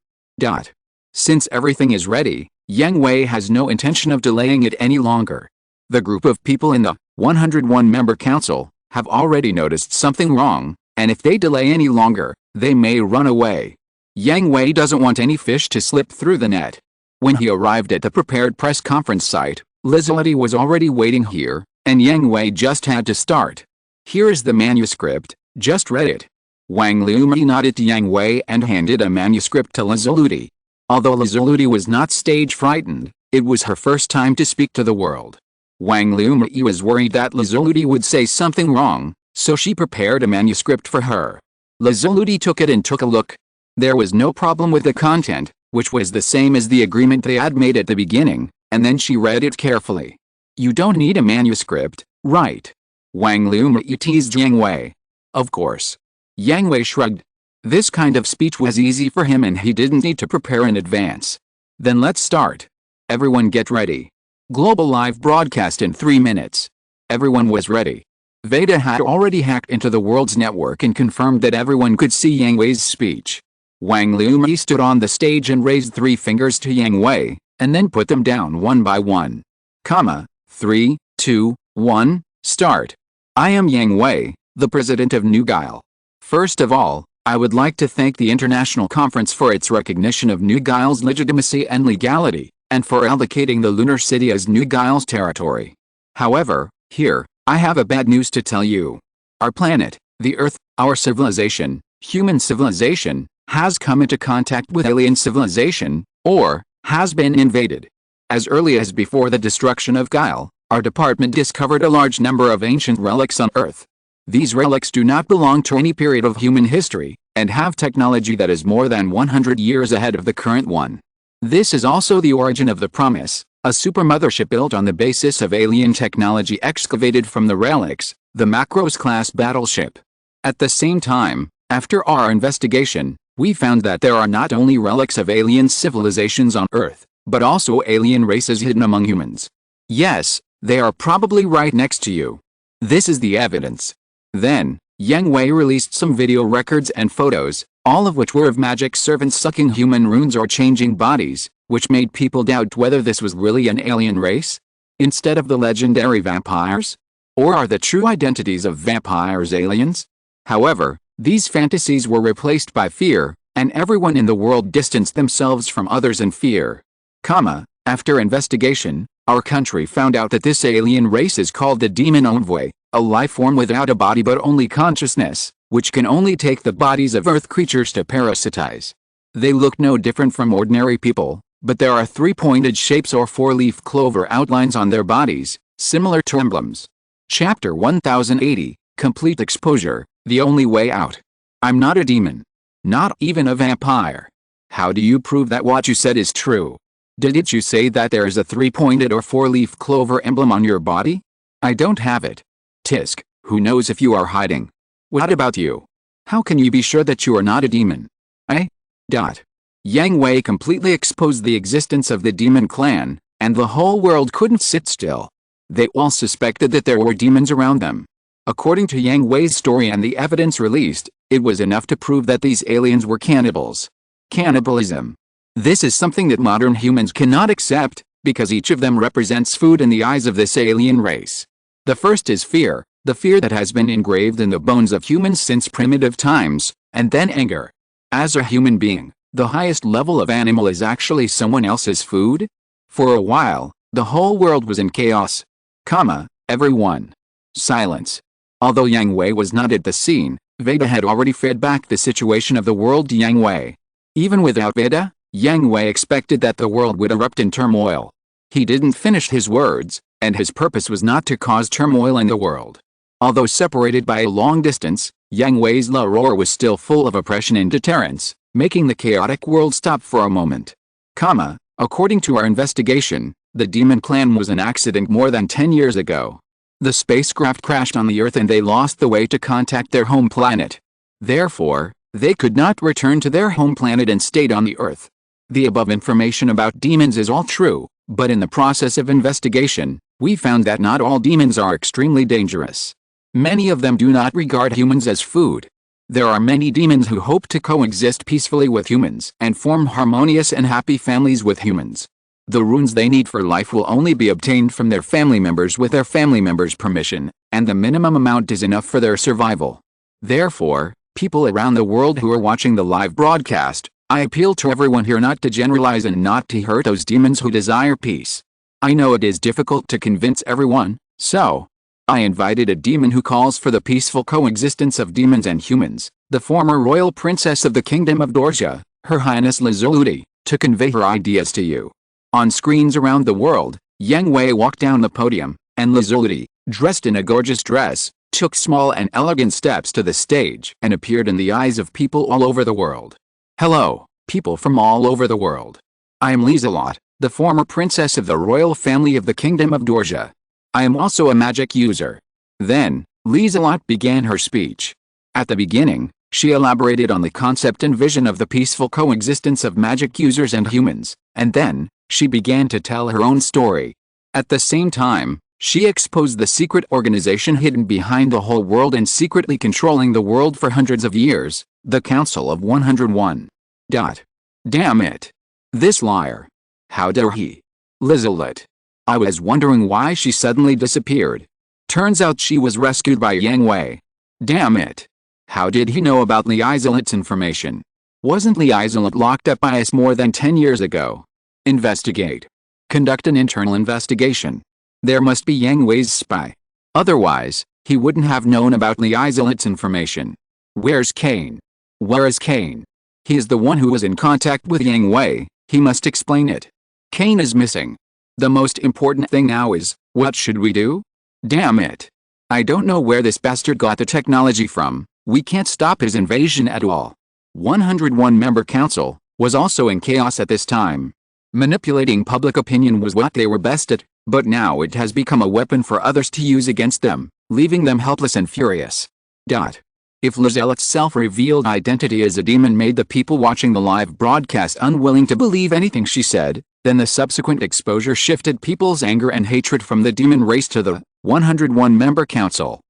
Since everything is ready, Yang Hui has no intention of delaying it any longer. The group of people in the 101-member council have already noticed something wrong, and if they delay any longer, they may run away. Yang Hui doesn't want any fish to slip through the net. When he arrived at the prepared press conference site, Lizality was already waiting here, and Yang Hui just had to start. Here is the manuscript, just read it. Wang Liumi nodded to Yang Hui and handed a manuscript to Lizality. Although Lizality was not stage frightened, it was her first time to speak to the world. Wang Liumi was worried that Lizality would say something wrong, so she prepared a manuscript for her. Lizality took it and took a look. There was no problem with the content, which was the same as the agreement they had made at the beginning, and then she read it carefully. You don't need a manuscript, right? Wang Liumi teased Yang Hui. Of course. Yang Hui shrugged. This kind of speech was easy for him and he didn't need to prepare in advance. Then let's start. Everyone get ready. Global live broadcast in 3 minutes. Everyone was ready. Veda had already hacked into the world's network and confirmed that everyone could see Yang Hui's speech. Wang Liumi stood on the stage and raised 3 fingers to Yang Hui, and then put them down one by one. 3, 2, 1, start. I am Yang Hui, the president of New Gyre. First of all, I would like to thank the International Conference for its recognition of New Gyre's legitimacy and legality, and for allocating the Lunar City as New Gyre's territory. However, here, I have a bad news to tell you. Our planet, the Earth, our civilization, human civilization, has come into contact with alien civilization, or has been invaded. As early as before the destruction of Gyre, our department discovered a large number of ancient relics on Earth. These relics do not belong to any period of human history, and have technology that is more than 100 years ahead of the current one. This is also the origin of the Promise, a super mothership built on the basis of alien technology excavated from the relics, the Macros-class battleship. At the same time, after our investigation, we found that there are not only relics of alien civilizations on Earth, but also alien races hidden among humans. Yes, they are probably right next to you. This is the evidence. Then, Yang Hui released some video records and photos, all of which were of magic servants sucking human runes or changing bodies, which made people doubt whether this was really an alien race, instead of the legendary vampires? Or are the true identities of vampires aliens? However, these fantasies were replaced by fear, and everyone in the world distanced themselves from others in fear. After investigation, our country found out that this alien race is called the demon Envoy, a life form without a body but only consciousness, which can only take the bodies of earth creatures to parasitize. They look no different from ordinary people, but there are 3 pointed shapes or 4-leaf clover outlines on their bodies, similar to emblems. Chapter 1080, Complete Exposure, The Only Way Out. I'm not a demon. Not even a vampire. How do you prove that what you said is true? Didn't you say that there is a 3-pointed or 4-leaf clover emblem on your body? I don't have it. Tisk, who knows if you are hiding? What about you? How can you be sure that you are not a demon? Yang Hui completely exposed the existence of the demon clan, and the whole world couldn't sit still. They all suspected that there were demons around them. According to Yang Hui's story and the evidence released, it was enough to prove that these aliens were cannibals. Cannibalism. This is something that modern humans cannot accept, because each of them represents food in the eyes of this alien race. The first is fear, the fear that has been engraved in the bones of humans since primitive times, and then anger. As a human being, the highest level of animal is actually someone else's food? For a while, the whole world was in chaos. Everyone. Silence. Although Yang Hui was not at the scene, Veda had already fed back the situation of the world to Yang Hui. Even without Veda, Yang Hui expected that the world would erupt in turmoil. He didn't finish his words, and his purpose was not to cause turmoil in the world. Although separated by a long distance, Yang Hui's roar was still full of oppression and deterrence, making the chaotic world stop for a moment. According to our investigation, the demon clan was an accident more than 10 years ago. The spacecraft crashed on the Earth and they lost the way to contact their home planet. Therefore, they could not return to their home planet and stayed on the Earth. The above information about demons is all true, but in the process of investigation, we found that not all demons are extremely dangerous. Many of them do not regard humans as food. There are many demons who hope to coexist peacefully with humans and form harmonious and happy families with humans. The runes they need for life will only be obtained from their family members with their family members' permission, and the minimum amount is enough for their survival. Therefore, people around the world who are watching the live broadcast, I appeal to everyone here not to generalize and not to hurt those demons who desire peace. I know it is difficult to convince everyone, so I invited a demon who calls for the peaceful coexistence of demons and humans, the former royal princess of the Kingdom of Dorsia, Her Highness Lazuli, to convey her ideas to you. On screens around the world, Yang Hui walked down the podium, and Lazuli, dressed in a gorgeous dress, took small and elegant steps to the stage and appeared in the eyes of people all over the world. Hello, people from all over the world. I am Lieselot, the former princess of the royal family of the Kingdom of Dorsia. I am also a magic user. Then, Lieselot began her speech. At the beginning, she elaborated on the concept and vision of the peaceful coexistence of magic users and humans, and then, she began to tell her own story. At the same time, she exposed the secret organization hidden behind the whole world and secretly controlling the world for hundreds of years, the Council of 101. Damn it. This liar. How dare he? Lieselot. I was wondering why she suddenly disappeared. Turns out she was rescued by Yang Hui. Damn it. How did he know about Lieselot's information? Wasn't Lieselot locked up by us more than 10 years ago? Investigate. Conduct an internal investigation. There must be Yang Hui's spy. Otherwise, he wouldn't have known about Lieselot's information. Where's Kane? Where is Kane? He is the one who was in contact with Yang Hui, he must explain it. Kane is missing. The most important thing now is, what should we do? Damn it. I don't know where this bastard got the technology from, we can't stop his invasion at all. 101-member council was also in chaos at this time. Manipulating public opinion was what they were best at, but now it has become a weapon for others to use against them, leaving them helpless and furious. If Lieselot's self-revealed identity as a demon made the people watching the live broadcast unwilling to believe anything she said, then the subsequent exposure shifted people's anger and hatred from the demon race to the 101-member council.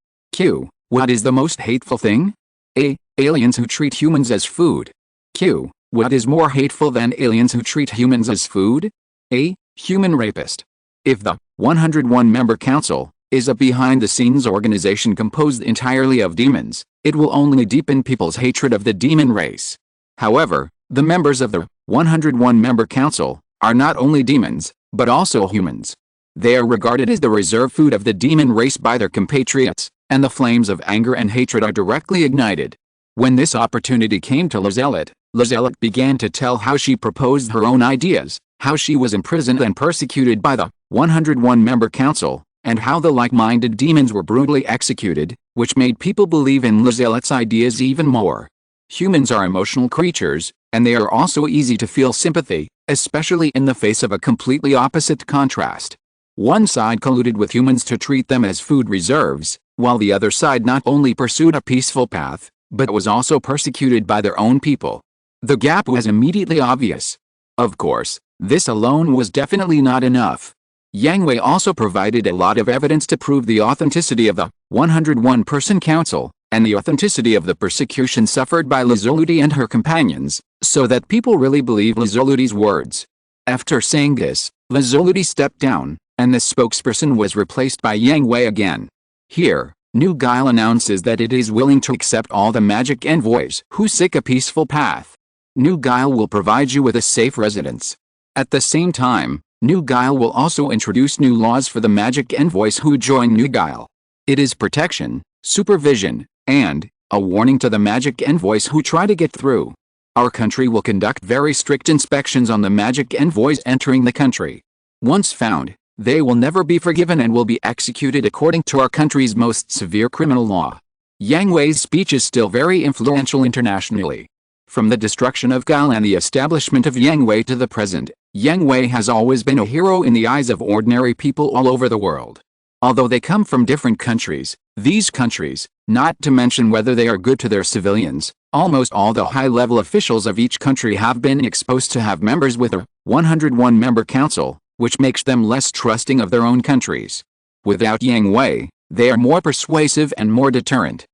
What is the most hateful thing? A. Aliens who treat humans as food. Q. What is more hateful than aliens who treat humans as food? A. Human rapist. If the 101-member council is a behind-the-scenes organization composed entirely of demons, it will only deepen people's hatred of the demon race. However, the members of the 101-member council are not only demons, but also humans. They are regarded as the reserve food of the demon race by their compatriots, and the flames of anger and hatred are directly ignited. When this opportunity came to Lizelet began to tell how she proposed her own ideas, how she was imprisoned and persecuted by the 101-member council, and how the like-minded demons were brutally executed, which made people believe in Lizelet's ideas even more. Humans are emotional creatures, and they are also easy to feel sympathy, especially in the face of a completely opposite contrast. One side colluded with humans to treat them as food reserves, while the other side not only pursued a peaceful path, but was also persecuted by their own people. The gap was immediately obvious. Of course, this alone was definitely not enough. Yang Hui also provided a lot of evidence to prove the authenticity of the 101-person council, and the authenticity of the persecution suffered by Lizelet and her companions, so that people really believe Lizelet's words. After saying this, Lizelet stepped down, and the spokesperson was replaced by Yang Hui again. Here, New Guile announces that it is willing to accept all the magic envoys who seek a peaceful path. New Guile will provide you with a safe residence. At the same time, New Guile will also introduce new laws for the magic envoys who join New Guile. It is protection, supervision, and a warning to the magic envoys who try to get through. Our country will conduct very strict inspections on the magic envoys entering the country. Once found, they will never be forgiven and will be executed according to our country's most severe criminal law. Yang Hui's speech is still very influential internationally. From the destruction of Guile and the establishment of Yang Hui to the present, Yang Hui has always been a hero in the eyes of ordinary people all over the world. Although they come from different countries, these countries, not to mention whether they are good to their civilians, almost all the high-level officials of each country have been exposed to have members with a 101-member council, which makes them less trusting of their own countries. Without Yang Hui, they are more persuasive and more deterrent.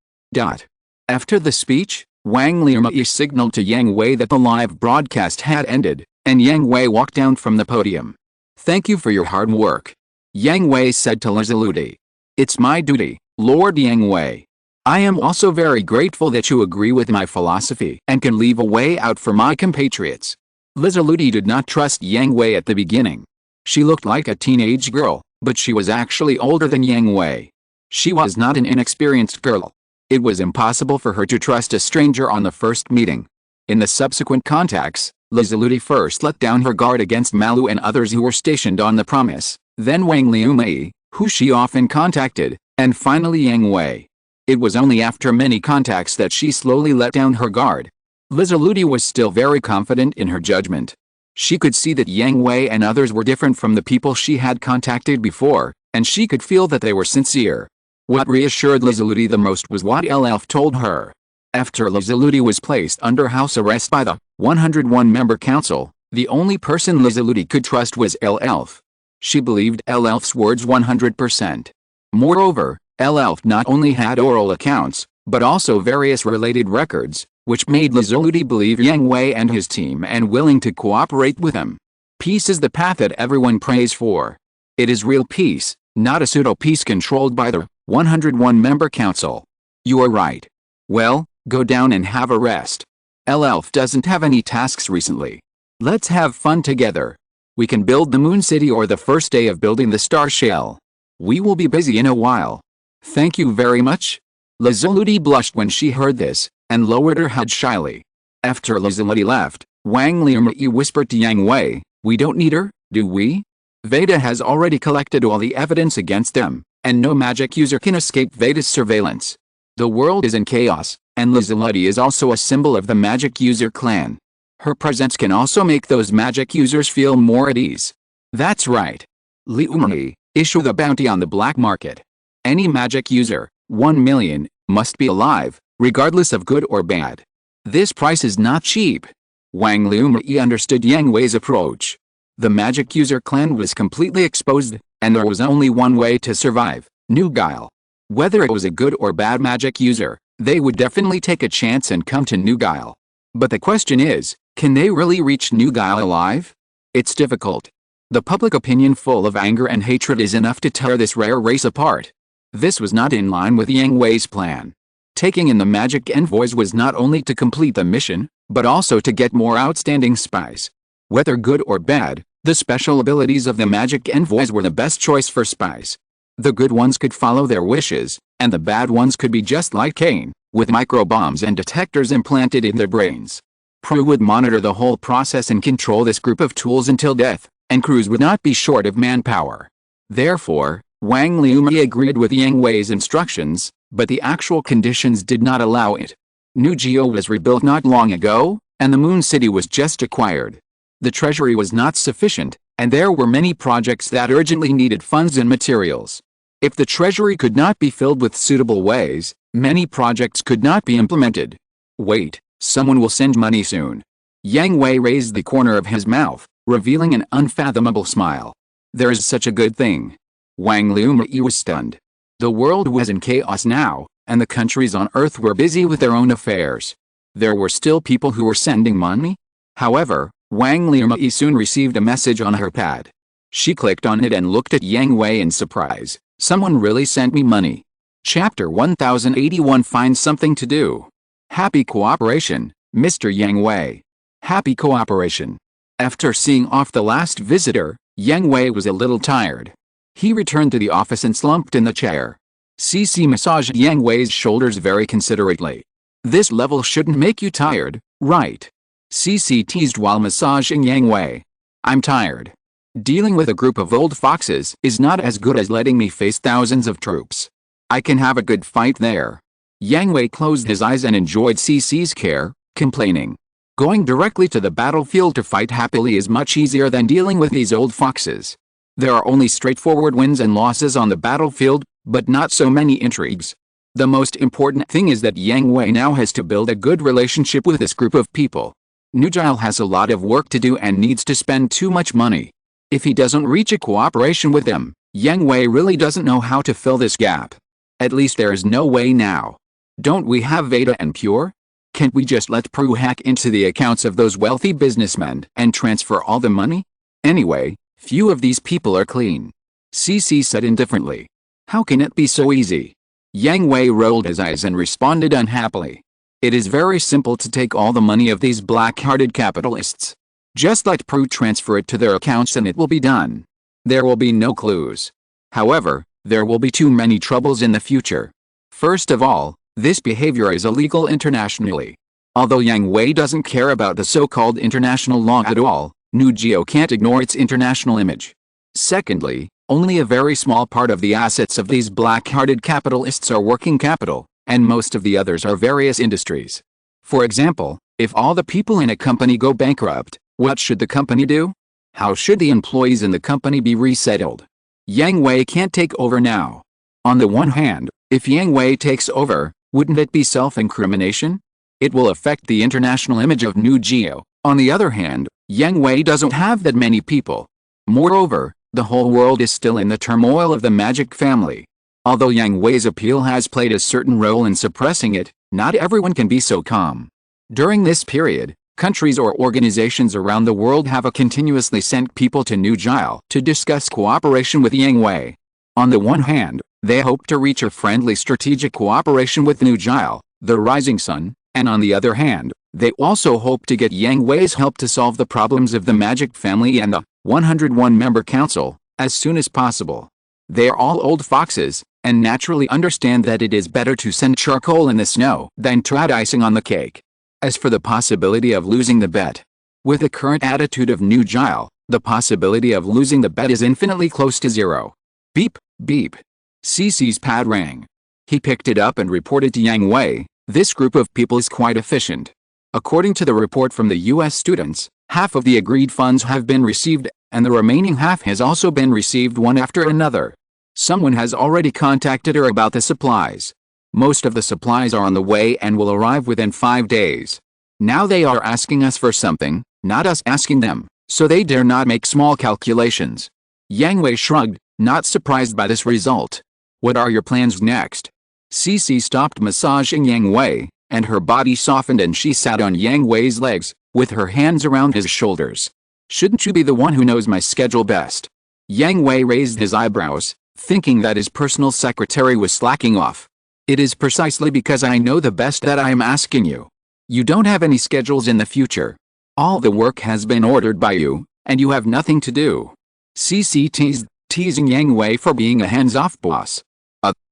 After the speech, Wang Liumi signaled to Yang Hui that the live broadcast had ended, and Yang Hui walked down from the podium. "Thank you for your hard work," Yang Hui said to Lizelet. "It's my duty, Lord Yang Hui. I am also very grateful that you agree with my philosophy and can leave a way out for my compatriots." Lizelet did not trust Yang Hui at the beginning. She looked like a teenage girl, but she was actually older than Yang Hui. She was not an inexperienced girl. It was impossible for her to trust a stranger on the first meeting. In the subsequent contacts, Lizelet first let down her guard against Malu and others who were stationed on the Promise, then Wang Liumi, who she often contacted, and finally Yang Hui. It was only after many contacts that she slowly let down her guard. Lizelet was still very confident in her judgment. She could see that Yang Hui and others were different from the people she had contacted before, and she could feel that they were sincere. What reassured Lizelet the most was what Elf told her. After Lizelet was placed under house arrest by the 101-member council, the only person Lizelet could trust was Elf. She believed Elf's words 100%. Moreover, Elf not only had oral accounts, but also various related records, which made Lizelet believe Yang Hui and his team and willing to cooperate with him. Peace is the path that everyone prays for. It is real peace, not a pseudo-peace controlled by the 101-member council. You are right. Well, go down and have a rest. Elf doesn't have any tasks recently. Let's have fun together. We can build the Moon City or the first day of building the Star Shell. We will be busy in a while. Thank you very much. Lizelet blushed when she heard this, and lowered her head shyly. After Lizelet left, Wang Liumi whispered to Yang Hui, "We don't need her, do we? Veda has already collected all the evidence against them, and no magic user can escape Veda's surveillance. The world is in chaos, and Lizelet is also a symbol of the magic user clan. Her presence can also make those magic users feel more at ease." That's right. Liumi, issue the bounty on the black market. Any magic user, 1 million, must be alive, regardless of good or bad. This price is not cheap. Wang Liumi understood Yang Hui's approach. The magic user clan was completely exposed, and there was only one way to survive: New Guile. Whether it was a good or bad magic user, they would definitely take a chance and come to New Guile. But the question is, can they really reach New Guile alive? It's difficult. The public opinion full of anger and hatred is enough to tear this rare race apart. This was not in line with Yang Hui's plan. Taking in the magic envoys was not only to complete the mission, but also to get more outstanding spies. Whether good or bad, the special abilities of the magic envoys were the best choice for spies. The good ones could follow their wishes, and the bad ones could be just like Cain, with microbombs and detectors implanted in their brains. Prue would monitor the whole process and control this group of tools until death, and crews would not be short of manpower. Therefore, Wang Liumi agreed with Yang Hui's instructions, but the actual conditions did not allow it. New Geo was rebuilt not long ago, and the Moon City was just acquired. The treasury was not sufficient, and there were many projects that urgently needed funds and materials. If the treasury could not be filled with suitable ways, many projects could not be implemented. Wait, someone will send money soon. Yang Hui raised the corner of his mouth, revealing an unfathomable smile. There is such a good thing. Wang Liumi was stunned. The world was in chaos now, and the countries on Earth were busy with their own affairs. There were still people who were sending money? However, Wang Liumi soon received a message on her pad. She clicked on it and looked at Yang Hui in surprise. Someone really sent me money. Chapter 1081 Find something to do. Happy cooperation, Mr. Yang Hui. Happy cooperation. After seeing off the last visitor, Yang Hui was a little tired. He returned to the office and slumped in the chair. CC massaged Yang Hui's shoulders very considerately. This level shouldn't make you tired, right? CC teased while massaging Yang Hui. I'm tired. Dealing with a group of old foxes is not as good as letting me face thousands of troops. I can have a good fight there. Yang Hui closed his eyes and enjoyed CC's care, complaining. Going directly to the battlefield to fight happily is much easier than dealing with these old foxes. There are only straightforward wins and losses on the battlefield, but not so many intrigues. The most important thing is that Yang Hui now has to build a good relationship with this group of people. New Guile has a lot of work to do and needs to spend too much money. If he doesn't reach a cooperation with them, Yang Hui really doesn't know how to fill this gap. At least there is no way now. Don't we have Veda and Pure? Can't we just let Prue hack into the accounts of those wealthy businessmen and transfer all the money? Anyway, few of these people are clean. CC said indifferently. How can it be so easy? Yang Hui rolled his eyes and responded unhappily. It is very simple to take all the money of these black-hearted capitalists. Just let Prue transfer it to their accounts and it will be done. There will be no clues. However, there will be too many troubles in the future. First of all, this behavior is illegal internationally. Although Yang Hui doesn't care about the so-called international law at all, New Geo can't ignore its international image. Secondly, only a very small part of the assets of these black-hearted capitalists are working capital, and most of the others are various industries. For example, if all the people in a company go bankrupt, what should the company do? How should the employees in the company be resettled? Yang Hui can't take over now. On the one hand, if Yang Hui takes over, wouldn't it be self-incrimination? It will affect the international image of New Geo. On the other hand, Yang Hui doesn't have that many people. Moreover, the whole world is still in the turmoil of the magic family. Although Yang Hui's appeal has played a certain role in suppressing it, not everyone can be so calm. During this period, countries or organizations around the world have continuously sent people to New Gile to discuss cooperation with Yang Hui. On the one hand, they hope to reach a friendly strategic cooperation with New Gile, the rising sun, and on the other hand, they also hope to get Yang Hui's help to solve the problems of the magic family and the 101-member council as soon as possible. They are all old foxes, and naturally understand that it is better to send charcoal in the snow than to add icing on the cake. As for the possibility of losing the bet, with the current attitude of New Gile, the possibility of losing the bet is infinitely close to zero. Beep, beep. CC's pad rang. He picked it up and reported to Yang Hui. This group of people is quite efficient. According to the report from the US students, half of the agreed funds have been received, and the remaining half has also been received one after another. Someone has already contacted her about the supplies. Most of the supplies are on the way and will arrive within 5 days. Now they are asking us for something, not us asking them, so they dare not make small calculations. Yang Hui shrugged, not surprised by this result. What are your plans next? Cece stopped massaging Yang Hui, and her body softened and she sat on Yang Hui's legs, with her hands around his shoulders. Shouldn't you be the one who knows my schedule best? Yang Hui raised his eyebrows, thinking that his personal secretary was slacking off. It is precisely because I know the best that I am asking you. You don't have any schedules in the future. All the work has been ordered by you, and you have nothing to do. Cece teased, teasing Yang Hui for being a hands-off boss.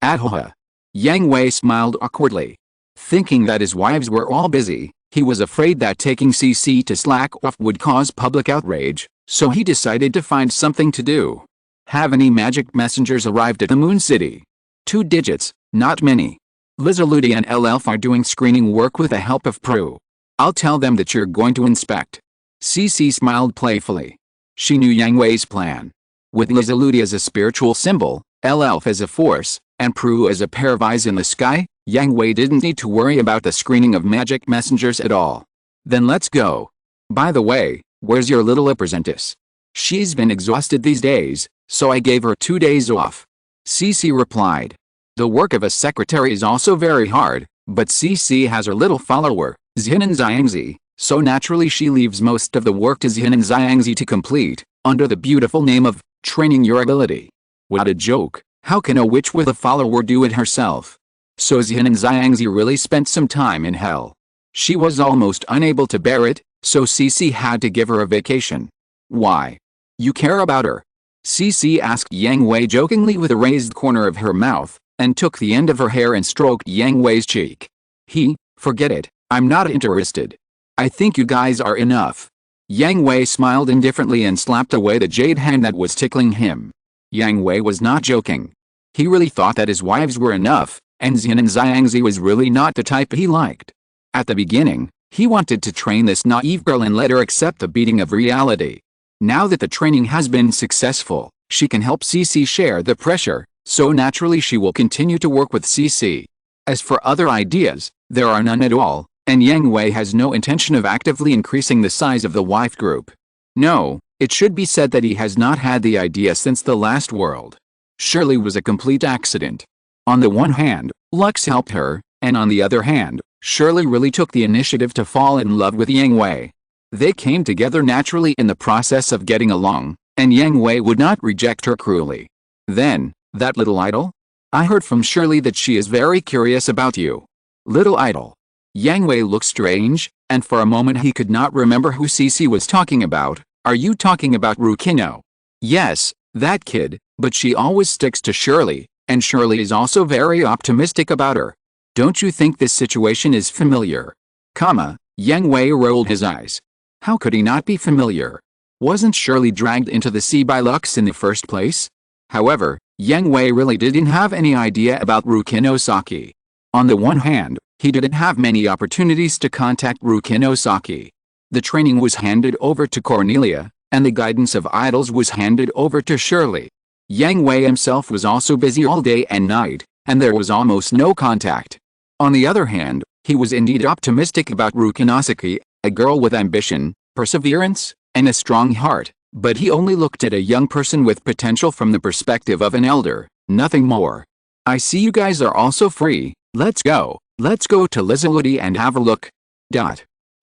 Ahoha. Yang Hui smiled awkwardly. Thinking that his wives were all busy, he was afraid that taking Cece to slack off would cause public outrage, so he decided to find something to do. Have any magic messengers arrived at the Moon City? 2 digits, not many. Lizaludi and Elf are doing screening work with the help of Prue. I'll tell them that you're going to inspect. Cece smiled playfully. She knew Yang Hui's plan. With Lizaludi as a spiritual symbol, Elf as a force, and Prue as a pair of eyes in the sky, Yang Hui didn't need to worry about the screening of magic messengers at all. Then let's go. By the way, where's your little apprentice? She's been exhausted these days, so I gave her 2 days off. Cece replied. The work of a secretary is also very hard, but Cece has her little follower, Xin and Xiangzi, so naturally she leaves most of the work to Xin and Xiangzi to complete, under the beautiful name of training your ability. What a joke, how can a witch with a follower do it herself? So Xin and Xiangzi really spent some time in hell. She was almost unable to bear it, so Cece had to give her a vacation. Why? You care about her? Cece asked Yang Hui jokingly with a raised corner of her mouth, and took the end of her hair and stroked Yang Hui's cheek. Forget it, I'm not interested. I think you guys are enough. Yang Hui smiled indifferently and slapped away the jade hand that was tickling him. Yang Hui was not joking. He really thought that his wives were enough, and Xin and Xiangzi was really not the type he liked. At the beginning, he wanted to train this naive girl and let her accept the beating of reality. Now that the training has been successful, she can help Cece share the pressure, so naturally she will continue to work with Cece. As for other ideas, there are none at all, and Yang Hui has no intention of actively increasing the size of the wife group. No, it should be said that he has not had the idea since the last world. Shirley was a complete accident. On the one hand, Lux helped her, and on the other hand, Shirley really took the initiative to fall in love with Yang Hui. They came together naturally in the process of getting along, and Yang Hui would not reject her cruelly. Then, that little idol? I heard from Shirley that she is very curious about you. Little idol. Yang Hui looked strange, and for a moment he could not remember who Cece was talking about. Are you talking about Rukino? Yes, that kid, but she always sticks to Shirley, and Shirley is also very optimistic about her. Don't you think this situation is familiar? Yang Hui rolled his eyes. How could he not be familiar? Wasn't Shirley dragged into the sea by Lux in the first place? However, Yang Hui really didn't have any idea about Rukino Saki. On the one hand, he didn't have many opportunities to contact Rukino Saki. The training was handed over to Cornelia, and the guidance of idols was handed over to Shirley. Yang Hui himself was also busy all day and night, and there was almost no contact. On the other hand, he was indeed optimistic about Rukinosaki, a girl with ambition, perseverance, and a strong heart, but he only looked at a young person with potential from the perspective of an elder, nothing more. I see you guys are also free, let's go to Lizaludi and have a look.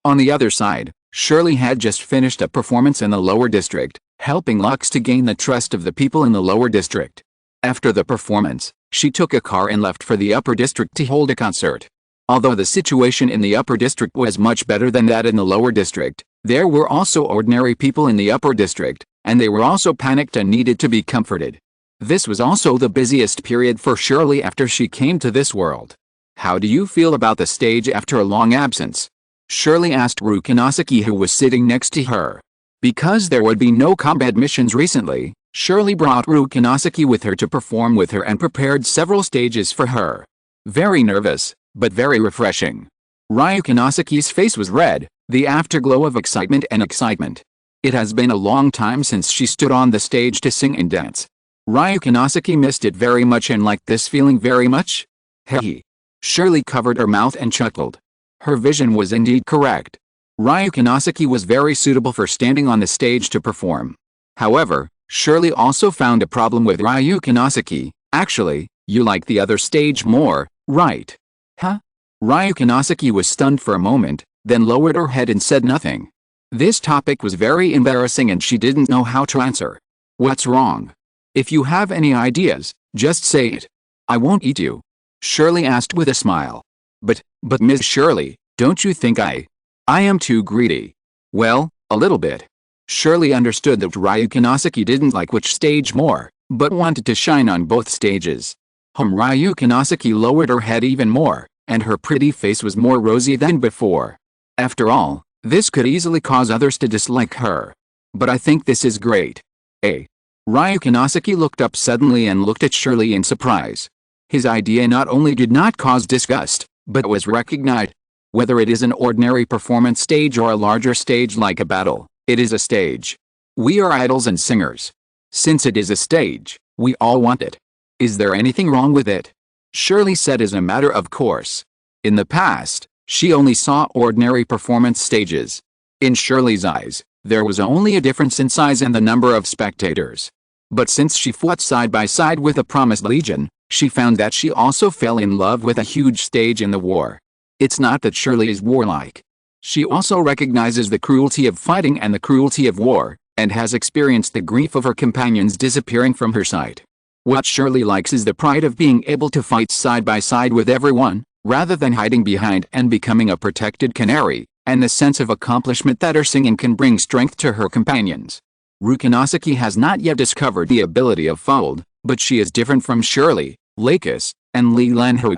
On the other side, Shirley had just finished a performance in the lower district, helping Lux to gain the trust of the people in the lower district. After the performance, she took a car and left for the upper district to hold a concert. Although the situation in the upper district was much better than that in the lower district, there were also ordinary people in the upper district, and they were also panicked and needed to be comforted. This was also the busiest period for Shirley after she came to this world. How do you feel about the stage after a long absence? Shirley asked Rukinosaki, who was sitting next to her. Because there would be no combat missions recently, Shirley brought Rukinosaki with her to perform with her and prepared several stages for her. Very nervous, but very refreshing. Ryukinosaki's face was red, the afterglow of excitement and excitement. It has been a long time since she stood on the stage to sing and dance. Ryukinosaki missed it very much and liked this feeling very much. Hehe. Shirley covered her mouth and chuckled. Her vision was indeed correct. Ryukinosaki was very suitable for standing on the stage to perform. However, Shirley also found a problem with Ryukinosaki. Actually, You like the other stage more, right? Huh? Ryukinosaki was stunned for a moment, then lowered her head and said nothing. This topic was very embarrassing and she didn't know how to answer. What's wrong? If you have any ideas, just say it. I won't eat you. Shirley asked with a smile. But Ms. Shirley, don't you think I am too greedy? Well, a little bit. Shirley understood that Ryukinosaki didn't like which stage more, but wanted to shine on both stages. Ryukinosaki lowered her head even more, and her pretty face was more rosy than before. After all, this could easily cause others to dislike her. But I think this is great. Ryukinosaki looked up suddenly and looked at Shirley in surprise. His idea not only did not cause disgust, but was recognized. Whether it is an ordinary performance stage or a larger stage like a battle, it is a stage. We are idols and singers. Since it is a stage, we all want it. Is there anything wrong with it? Shirley said as a matter of course. In the past, she only saw ordinary performance stages. In Shirley's eyes, there was only a difference in size and the number of spectators. But since she fought side by side with the Promised Legion, she found that she also fell in love with a huge stage in the war. It's not that Shirley is warlike. She also recognizes the cruelty of fighting and the cruelty of war, and has experienced the grief of her companions disappearing from her sight. What Shirley likes is the pride of being able to fight side by side with everyone, rather than hiding behind and becoming a protected canary, and the sense of accomplishment that her singing can bring strength to her companions. Ryukinosaki has not yet discovered the ability of fold, but she is different from Shirley, Lakis, and Yang Hui.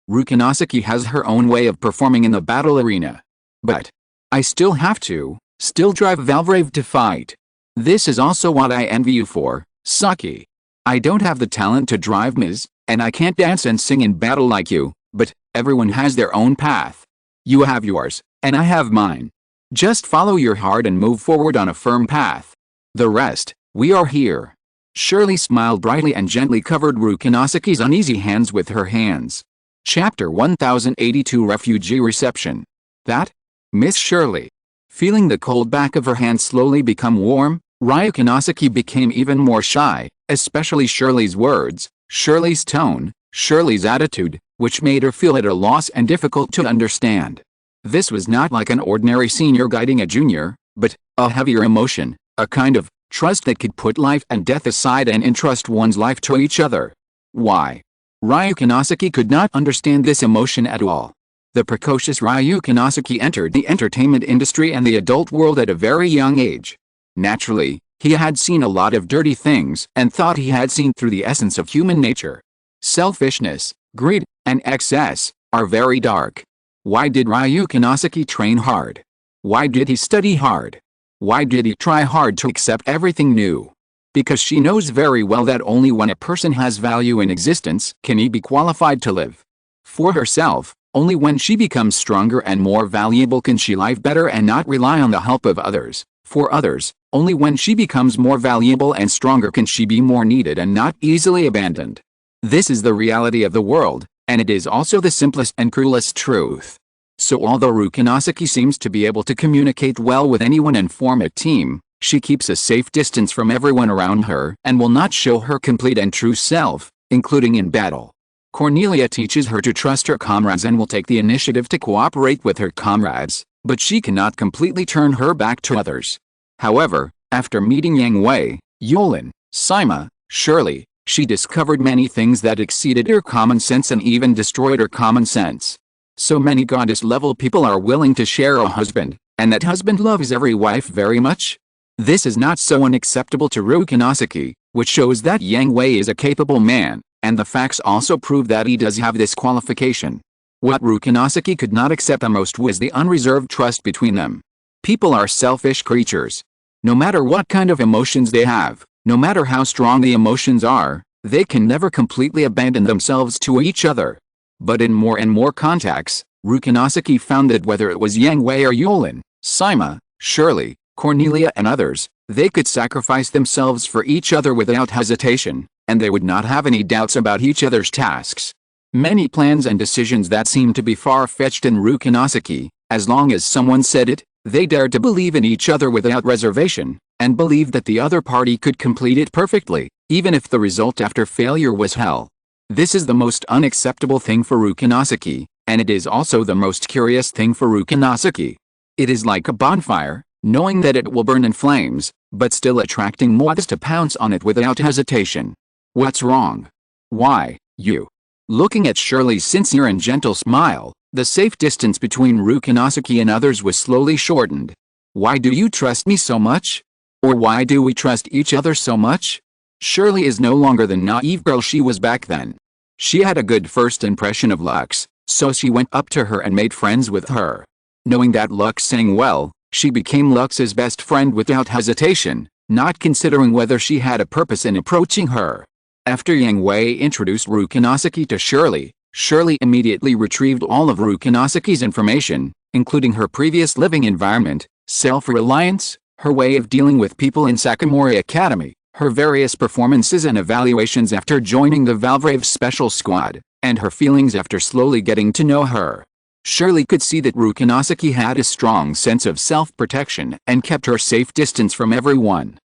Ryukinosaki has her own way of performing in the battle arena. But I still have to drive Valvrave to fight. This is also what I envy you for, Saki. I don't have the talent to drive Ms., and I can't dance and sing in battle like you, but everyone has their own path. You have yours, and I have mine. Just follow your heart and move forward on a firm path. The rest, we are here. Shirley smiled brightly and gently covered Ryukinosaki's uneasy hands with her hands. Chapter 1082 Refugee Reception. That? Miss Shirley. Feeling the cold back of her hand slowly become warm, Ryukinosaki became even more shy, especially Shirley's words, Shirley's tone, Shirley's attitude, which made her feel at a loss and difficult to understand. This was not like an ordinary senior guiding a junior, but a heavier emotion, a kind of trust that could put life and death aside and entrust one's life to each other. Why? Ryukinosaki could not understand this emotion at all. The precocious Ryukinosaki entered the entertainment industry and the adult world at a very young age. Naturally, he had seen a lot of dirty things and thought he had seen through the essence of human nature. Selfishness, greed, and excess are very dark. Why did Ryukinosaki train hard? Why did he study hard? Why did he try hard to accept everything new? Because she knows very well that only when a person has value in existence can he be qualified to live. For herself, only when she becomes stronger and more valuable can she live better and not rely on the help of others. For others, only when she becomes more valuable and stronger can she be more needed and not easily abandoned. This is the reality of the world, and it is also the simplest and cruelest truth. So although Ryukinosaki seems to be able to communicate well with anyone and form a team, she keeps a safe distance from everyone around her and will not show her complete and true self, including in battle. Cornelia teaches her to trust her comrades and will take the initiative to cooperate with her comrades, but she cannot completely turn her back to others. However, after meeting Yang Hui, Yolin, Sima, Shirley, she discovered many things that exceeded her common sense and even destroyed her common sense. So many goddess-level people are willing to share a husband, and that husband loves every wife very much? This is not so unacceptable to Ryukinosaki, which shows that Yang Hui is a capable man, and the facts also prove that he does have this qualification. What Ryukinosaki could not accept the most was the unreserved trust between them. People are selfish creatures. No matter what kind of emotions they have, no matter how strong the emotions are, they can never completely abandon themselves to each other. But in more and more contacts, Ryukinosaki found that whether it was Yang Hui or Yolin, Sima, Shirley, Cornelia and others, they could sacrifice themselves for each other without hesitation, and they would not have any doubts about each other's tasks. Many plans and decisions that seemed to be far-fetched in Ryukinosaki, as long as someone said it, they dared to believe in each other without reservation, and believed that the other party could complete it perfectly, even if the result after failure was hell. This is the most unacceptable thing for Rukinosaki, and it is also the most curious thing for Rukinosaki. It is like a bonfire, knowing that it will burn in flames, but still attracting moths to pounce on it without hesitation. What's wrong? Why, you? Looking at Shirley's sincere and gentle smile, the safe distance between Rukinosaki and others was slowly shortened. Why do you trust me so much? Or why do we trust each other so much? Shirley is no longer the naive girl she was back then. She had a good first impression of Lux, so she went up to her and made friends with her. Knowing that Lux sang well, she became Lux's best friend without hesitation, not considering whether she had a purpose in approaching her. After Yang Hui introduced Rukinosaki to Shirley, Shirley immediately retrieved all of Rukinosaki's information, including her previous living environment, self-reliance, her way of dealing with people in Sakamori Academy, her various performances and evaluations after joining the Valvrave Special Squad, and her feelings after slowly getting to know her. Shirley could see that Rukinosaki had a strong sense of self-protection and kept her safe distance from everyone.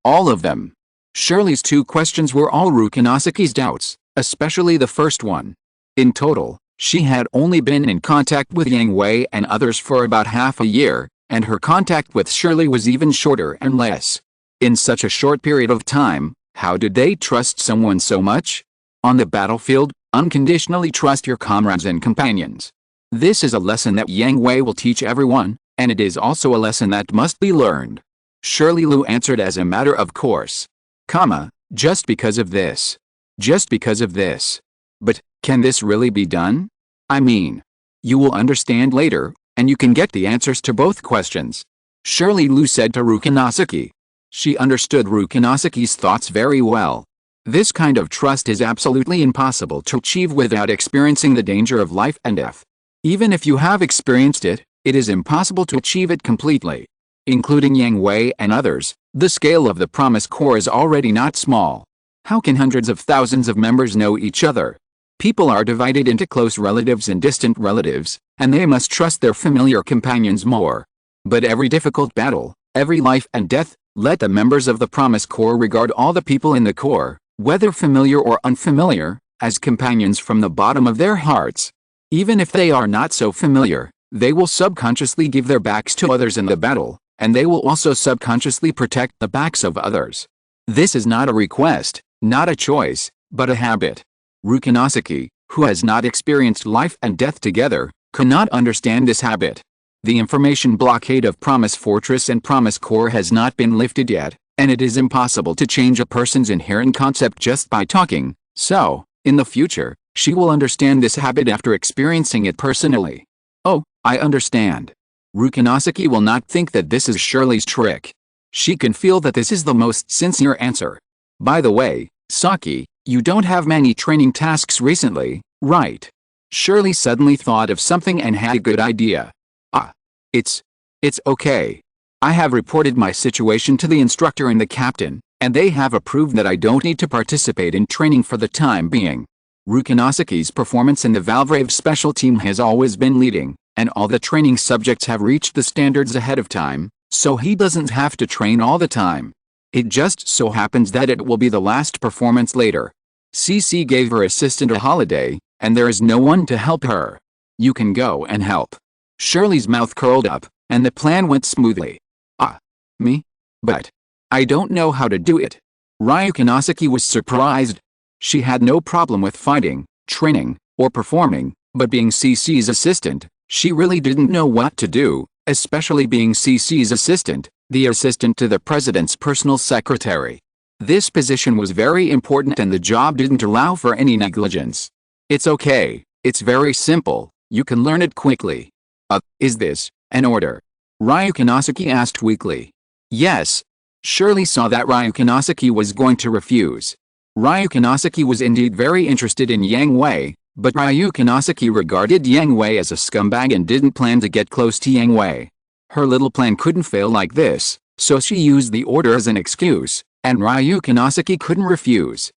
All of them. Shirley's 2 questions were all Rukinosaki's doubts, especially the first one. In total, she had only been in contact with Yang Hui and others for about half a year, and her contact with Shirley was even shorter and less. In such a short period of time, how did they trust someone so much? On the battlefield, unconditionally trust your comrades and companions. This is a lesson that Yang Hui will teach everyone, and it is also a lesson that must be learned. Shirley Lu answered as a matter of course. Just because of this. Just because of this. But, can this really be done? I mean, you will understand later, and you can get the answers to both questions. Shirley Lu said to Rukinosaki. She understood Rukinosaki's thoughts very well. This kind of trust is absolutely impossible to achieve without experiencing the danger of life and death. Even if you have experienced it, it is impossible to achieve it completely. Including Yang Hui and others, the scale of the Promise Corps is already not small. How can hundreds of thousands of members know each other? People are divided into close relatives and distant relatives, and they must trust their familiar companions more. But every difficult battle, every life and death, let the members of the Promise Corps regard all the people in the Corps, whether familiar or unfamiliar, as companions from the bottom of their hearts. Even if they are not so familiar, they will subconsciously give their backs to others in the battle, and they will also subconsciously protect the backs of others. This is not a request, not a choice, but a habit. Rukinosaki, who has not experienced life and death together, cannot understand this habit. The information blockade of Promise Fortress and Promise Corps has not been lifted yet, and it is impossible to change a person's inherent concept just by talking, so, in the future, she will understand this habit after experiencing it personally. Oh, I understand. Rukinosaki will not think that this is Shirley's trick. She can feel that this is the most sincere answer. By the way, Saki, you don't have many training tasks recently, right? Shirley suddenly thought of something and had a good idea. It's okay. I have reported my situation to the instructor and the captain, and they have approved that I don't need to participate in training for the time being. Rukinosaki's performance in the Valvrave special team has always been leading, and all the training subjects have reached the standards ahead of time, so he doesn't have to train all the time. It just so happens that it will be the last performance later. CC gave her assistant a holiday, and there is no one to help her. You can go and help. Shirley's mouth curled up, and the plan went smoothly. Me? But I don't know how to do it. Rukinosaki was surprised. She had no problem with fighting, training, or performing, but being CC's assistant, she really didn't know what to do, especially being CC's assistant, the assistant to the president's personal secretary. This position was very important and the job didn't allow for any negligence. It's okay, it's very simple, you can learn it quickly. Is this an order? Rukinosaki asked weakly. Yes. Shirley saw that Rukinosaki was going to refuse. Rukinosaki was indeed very interested in Yang Hui, but Rukinosaki regarded Yang Hui as a scumbag and didn't plan to get close to Yang Hui. Her little plan couldn't fail like this, so she used the order as an excuse, and Rukinosaki couldn't refuse.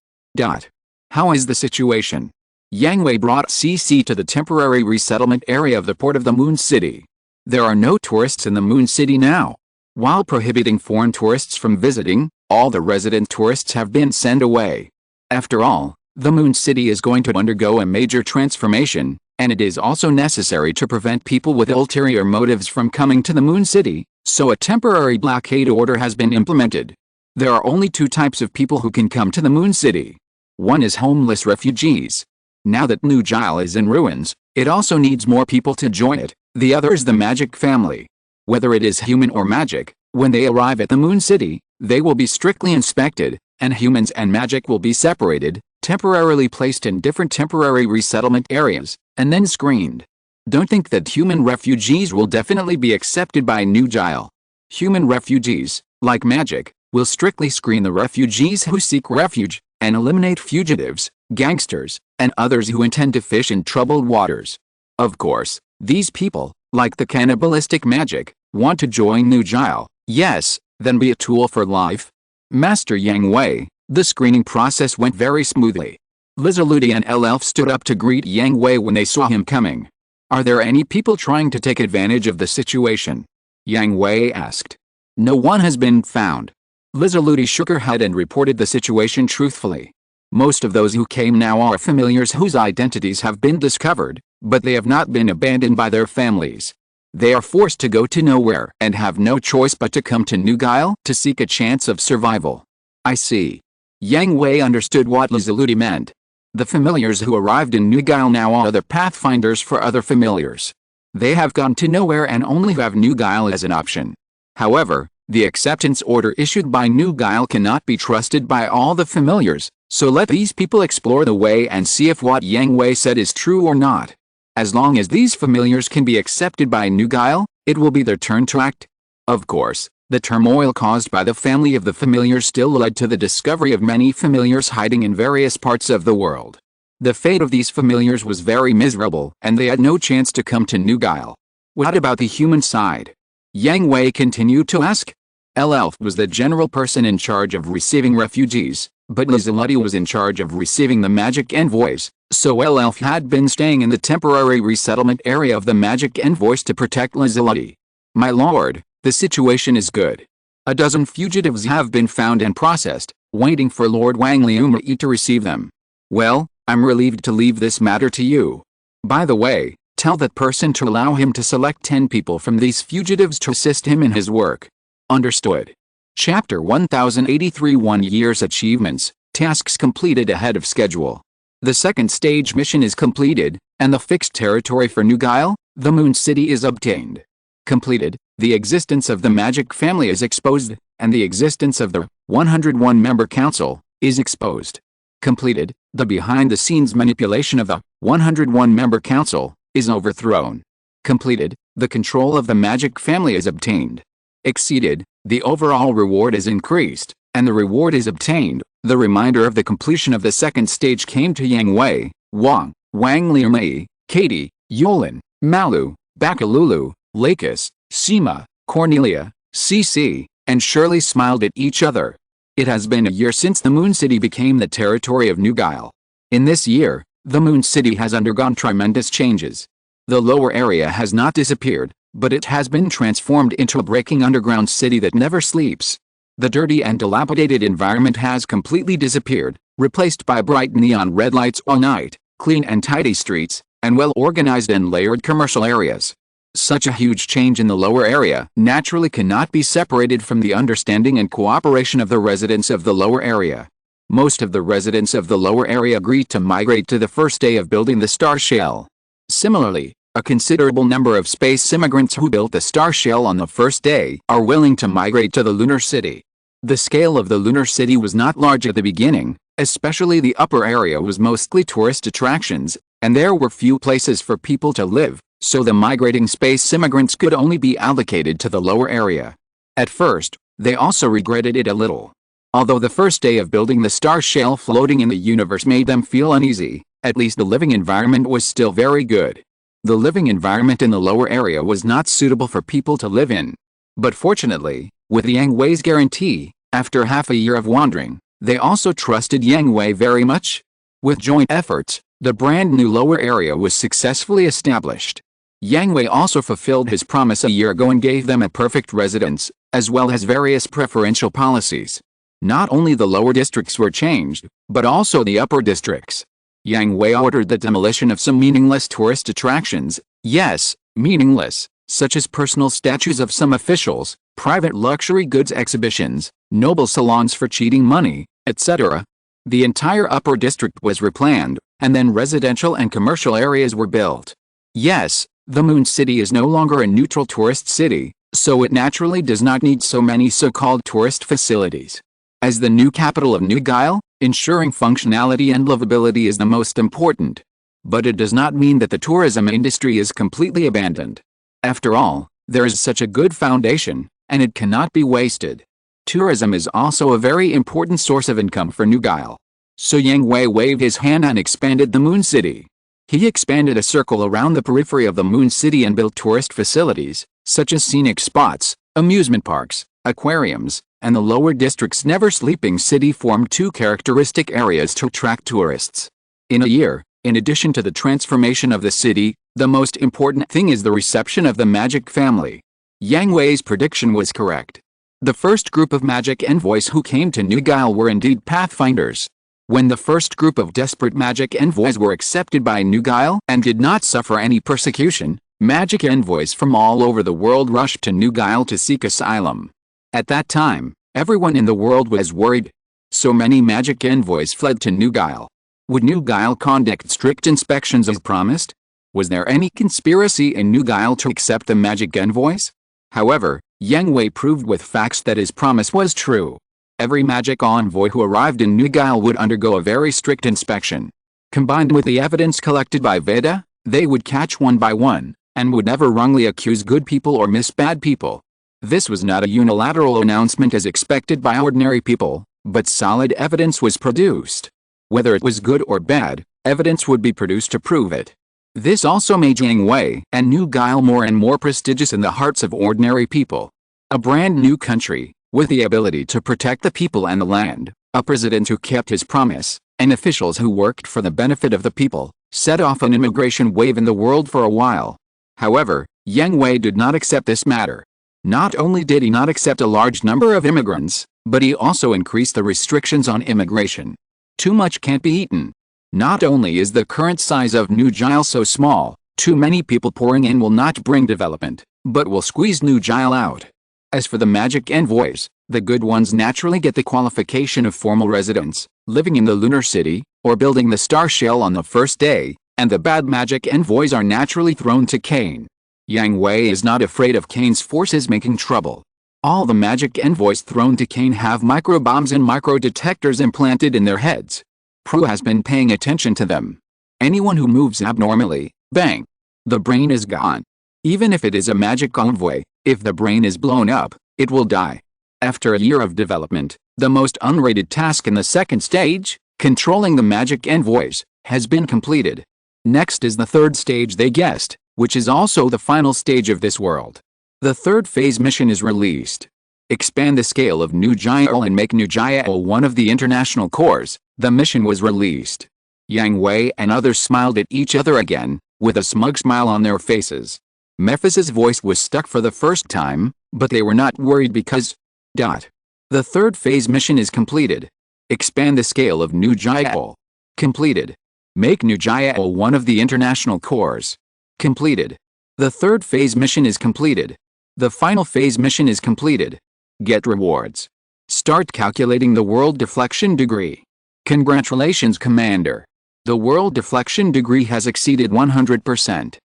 How is the situation? Yang Hui brought CC to the temporary resettlement area of the port of the Moon City. There are no tourists in the Moon City now. While prohibiting foreign tourists from visiting, all the resident tourists have been sent away. After all, The Moon City is going to undergo a major transformation, and it is also necessary to prevent people with ulterior motives from coming to the Moon City, so a temporary blockade order has been implemented. There are only two types of people who can come to the Moon City. One is homeless refugees. Now that New Gile is in ruins, it also needs more people to join it. The other is the magic family. Whether it is human or magic, when they arrive at the Moon City, they will be strictly inspected, and humans and magic will be separated, temporarily placed in different temporary resettlement areas, and then screened. Don't think that human refugees will definitely be accepted by New Gile. Human refugees, like magic, will strictly screen the refugees who seek refuge, and eliminate fugitives, gangsters, and others who intend to fish in troubled waters. Of course, these people, like the cannibalistic magic, want to join New Gile, yes, then be a tool for life. Master Yang Hui, the screening process went very smoothly. Lizaludi and Elf stood up to greet Yang Hui when they saw him coming. Are there any people trying to take advantage of the situation? Yang Hui asked. No one has been found. Lizaludi shook her head and reported the situation truthfully. Most of those who came now are familiars whose identities have been discovered, but they have not been abandoned by their families. They are forced to go to nowhere and have no choice but to come to New Gile to seek a chance of survival. I see. Yang Hui understood what Lizaludi meant. The familiars who arrived in New Gile now are the pathfinders for other familiars. They have gone to nowhere and only have New Gile as an option. However, the acceptance order issued by New Gile cannot be trusted by all the familiars, so let these people explore the way and see if what Yang Hui said is true or not. As long as these familiars can be accepted by New Gile, it will be their turn to act. Of course, the turmoil caused by the family of the familiars still led to the discovery of many familiars hiding in various parts of the world. The fate of these familiars was very miserable, and they had no chance to come to New Gile. What about the human side? Yang Hui continued to ask. Elf was the general person in charge of receiving refugees, but Lizaludi was in charge of receiving the magic envoys, so Elf had been staying in the temporary resettlement area of the magic envoys to protect Lizaludi. My lord, the situation is good. A dozen fugitives have been found and processed, waiting for Lord Wang Liumai to receive them. Well, I'm relieved to leave this matter to you. By the way, tell that person to allow him to select 10 people from these fugitives to assist him in his work. Understood. Chapter 1083 1 Year's Achievements, Tasks completed ahead of schedule. The second stage mission is completed, and the fixed territory for New Gile, the Moon City, is obtained. Completed, the existence of the Magic Family is exposed, and the existence of the 101-member council is exposed. Completed, the behind-the-scenes manipulation of the 101-member council is overthrown. Completed, the control of the Magic Family is obtained. Exceeded, the overall reward is increased, and the reward is obtained. The reminder of the completion of the second stage came to Yang Hui, Wang Liumai, Katie, Yolan, Malu, Bakalulu, Lakis, Sima, Cornelia, CC, and Shirley smiled at each other. It has been a year since the Moon City became the territory of New Gile. In this year, the Moon City has undergone tremendous changes. The lower area has not disappeared, but it has been transformed into a breaking underground city that never sleeps. The dirty and dilapidated environment has completely disappeared, replaced by bright neon red lights all night, clean and tidy streets, and well-organized and layered commercial areas. Such a huge change in the lower area naturally cannot be separated from the understanding and cooperation of the residents of the lower area. Most of the residents of the lower area agreed to migrate to the first day of building the star shell. Similarly, a considerable number of space immigrants who built the star shell on the first day are willing to migrate to the lunar city. The scale of the lunar city was not large at the beginning, especially the upper area was mostly tourist attractions, and there were few places for people to live, so the migrating space immigrants could only be allocated to the lower area. At first, they also regretted it a little. Although the first day of building the star shell floating in the universe made them feel uneasy, at least the living environment was still very good. The living environment in the lower area was not suitable for people to live in. But fortunately, with Yang Hui's guarantee, after half a year of wandering, they also trusted Yang Hui very much. With joint efforts, the brand new lower area was successfully established. Yang Hui also fulfilled his promise a year ago and gave them a perfect residence, as well as various preferential policies. Not only the lower districts were changed, but also the upper districts. Yang Hui ordered the demolition of some meaningless tourist attractions, yes, meaningless, such as personal statues of some officials, private luxury goods exhibitions, noble salons for cheating money, etc. The entire upper district was replanned, and then residential and commercial areas were built. Yes, the Moon City is no longer a neutral tourist city, so it naturally does not need so many so-called tourist facilities. As the new capital of New Guile, ensuring functionality and livability is the most important. But it does not mean that the tourism industry is completely abandoned. After all, there is such a good foundation, and it cannot be wasted. Tourism is also a very important source of income for New Guile. So Yang Hui waved his hand and expanded the Moon City. He expanded a circle around the periphery of the Moon City and built tourist facilities, such as scenic spots, amusement parks, aquariums, and the lower district's never-sleeping city formed two characteristic areas to attract tourists. In a year, in addition to the transformation of the city, the most important thing is the reception of the magic family. Yang Hui's prediction was correct. The first group of magic envoys who came to New Guile were indeed pathfinders. When the first group of desperate magic envoys were accepted by New Guile and did not suffer any persecution, magic envoys from all over the world rushed to New Guile to seek asylum. At that time, everyone in the world was worried. So many magic envoys fled to New Guile. Would New Guile conduct strict inspections as promised? Was there any conspiracy in New Guile to accept the magic envoys? However, Yang Hui proved with facts that his promise was true. Every magic envoy who arrived in New Guile would undergo a very strict inspection. Combined with the evidence collected by Veda, they would catch one by one, and would never wrongly accuse good people or miss bad people. This was not a unilateral announcement as expected by ordinary people, but solid evidence was produced. Whether it was good or bad, evidence would be produced to prove it. This also made Yang Hui and New Guile more and more prestigious in the hearts of ordinary people. A brand new country, with the ability to protect the people and the land, a president who kept his promise, and officials who worked for the benefit of the people, set off an immigration wave in the world for a while. However, Yang Hui did not accept this matter. Not only did he not accept a large number of immigrants, but he also increased the restrictions on immigration. Too much can't be eaten. Not only is the current size of New Guile so small, too many people pouring in will not bring development, but will squeeze New Guile out. As for the magic envoys, the good ones naturally get the qualification of formal residence, living in the lunar city, or building the star shell on the first day, and the bad magic envoys are naturally thrown to Cain. Yang Hui is not afraid of Cain's forces making trouble. All the magic envoys thrown to Cain have microbombs and microdetectors implanted in their heads. Prue has been paying attention to them. Anyone who moves abnormally, bang! The brain is gone. Even if it is a magic envoy, if the brain is blown up, it will die. After a year of development, the most unrated task in the second stage, controlling the magic envoys, has been completed. Next is the third stage they guessed, which is also the final stage of this world. The third phase mission is released. Expand the scale of New Guile and make New Guile one of the international cores. The mission was released. Yang Hui and others smiled at each other again, with a smug smile on their faces. Mephis's voice was stuck for the first time, but they were not worried because... The third phase mission is completed. Expand the scale of New Guile. Completed. Make New Guile one of the international cores. Completed. The third phase mission is completed. The final phase mission is completed. Get rewards. Start calculating the world deflection degree. Congratulations, Commander. The world deflection degree has exceeded 100%.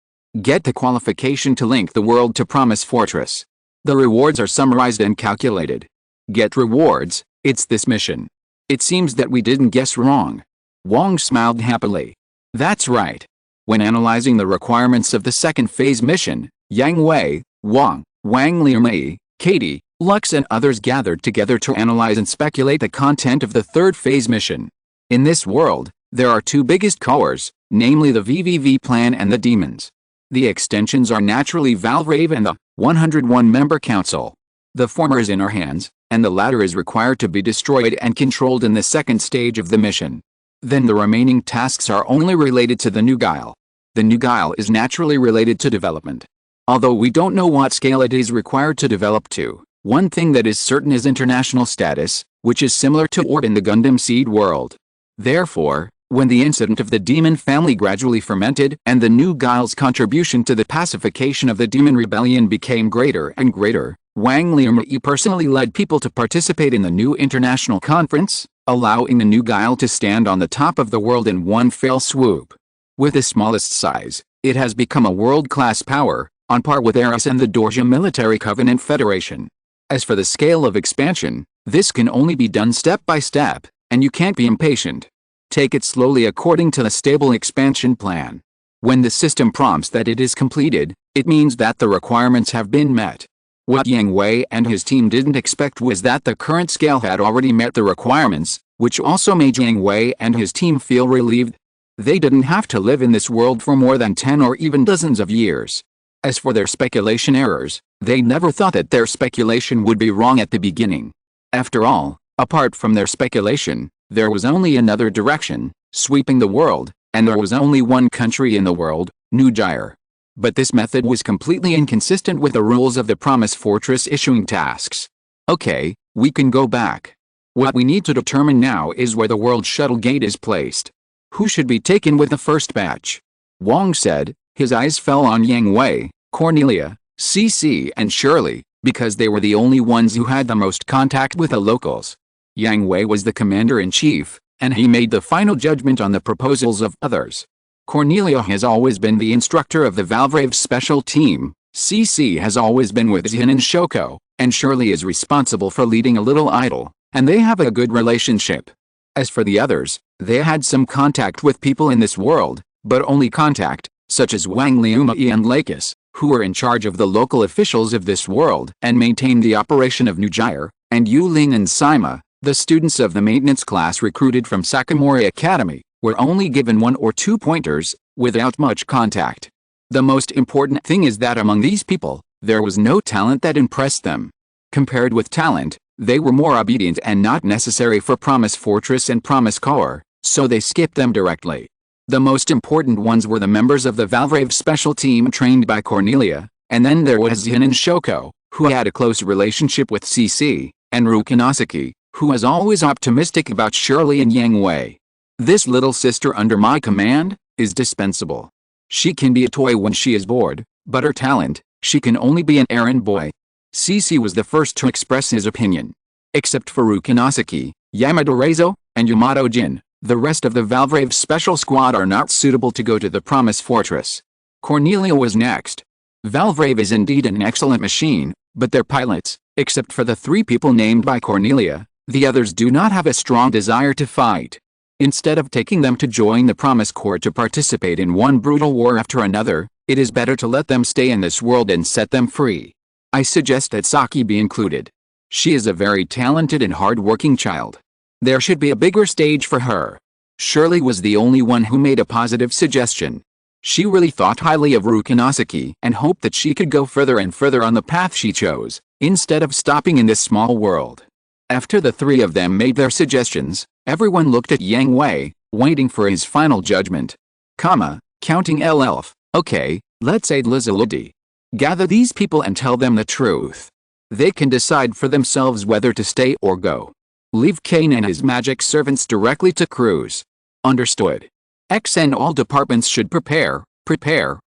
Get the qualification to link the world to Promise Fortress. The rewards are summarized and calculated. Get rewards, it's this mission. It seems that we didn't guess wrong. Wong smiled happily. That's right. When analyzing the requirements of the second phase mission, Yang Hui, Wang, Wang Liumei, Katie, Lux and others gathered together to analyze and speculate the content of the third phase mission. In this world, there are two biggest cores, namely the VVV plan and the demons. The extensions are naturally Valvrave and the 101-member council. The former is in our hands, and the latter is required to be destroyed and controlled in the second stage of the mission. Then the remaining tasks are only related to the New Guile. The New Guile is naturally related to development. Although we don't know what scale it is required to develop to, one thing that is certain is international status, which is similar to Ord in the Gundam seed world. Therefore, when the incident of the demon family gradually fermented and the new Guile's contribution to the pacification of the demon rebellion became greater and greater, Wang Liumei personally led people to participate in the new international conference, allowing the new Guile to stand on the top of the world in one fell swoop. With the smallest size, it has become a world-class power, on par with Eris and the Dorja Military Covenant Federation. As for the scale of expansion, this can only be done step by step, and you can't be impatient. Take it slowly according to the stable expansion plan. When the system prompts that it is completed, it means that the requirements have been met. What Yang Hui and his team didn't expect was that the current scale had already met the requirements, which also made Yang Hui and his team feel relieved. They didn't have to live in this world for more than 10 or even dozens of years. As for their speculation errors, they never thought that their speculation would be wrong at the beginning. After all, apart from their speculation, there was only another direction, sweeping the world, and there was only one country in the world, New Gyre. But this method was completely inconsistent with the rules of the Promise Fortress issuing tasks. Okay, we can go back. What we need to determine now is where the World Shuttle Gate is placed. Who should be taken with the first batch? Wang said. His eyes fell on Yang Hui, Cornelia, CC and Shirley, because they were the only ones who had the most contact with the locals. Yang Hui was the commander-in-chief, and he made the final judgment on the proposals of others. Cornelia has always been the instructor of the Valvrave Special Team, CC has always been with Zhin and Shoko, and Shirley is responsible for leading a little idol, and they have a good relationship. As for the others, they had some contact with people in this world, but only contact, such as Wang Liumei and Lakis, who were in charge of the local officials of this world and maintained the operation of New Gyre, and Yu Ling and Sima, the students of the maintenance class recruited from Sakamori Academy, were only given 1 or 2 pointers, without much contact. The most important thing is that among these people, there was no talent that impressed them. Compared with talent, they were more obedient and not necessary for Promise Fortress and Promise Core, so they skipped them directly. The most important ones were the members of the Valvrave Special Team trained by Cornelia, and then there was Zhin and Shoko, who had a close relationship with CC, and Rukinosaki, who was always optimistic about Shirley and Yang Hui. This little sister under my command is dispensable. She can be a toy when she is bored, but her talent, she can only be an errand boy. CC was the first to express his opinion. Except for Rukinosaki, Yamada Reizo, and Yamato Jin, the rest of the Valvrave Special Squad are not suitable to go to the Promise Fortress. Cornelia was next. Valvrave is indeed an excellent machine, but their pilots, except for the 3 people named by Cornelia, the others do not have a strong desire to fight. Instead of taking them to join the Promise Corps to participate in one brutal war after another, it is better to let them stay in this world and set them free. I suggest that Saki be included. She is a very talented and hard-working child. There should be a bigger stage for her. Shirley was the only one who made a positive suggestion. She really thought highly of Rukinosaki and hoped that she could go further and further on the path she chose, instead of stopping in this small world. After the 3 of them made their suggestions, everyone looked at Yang Hui, waiting for his final judgment. Counting Elf. Okay, let's aid Lizaludi. Gather these people and tell them the truth. They can decide for themselves whether to stay or go. Leave Kane and his magic servants directly to Cruz. Understood. XN all departments should prepare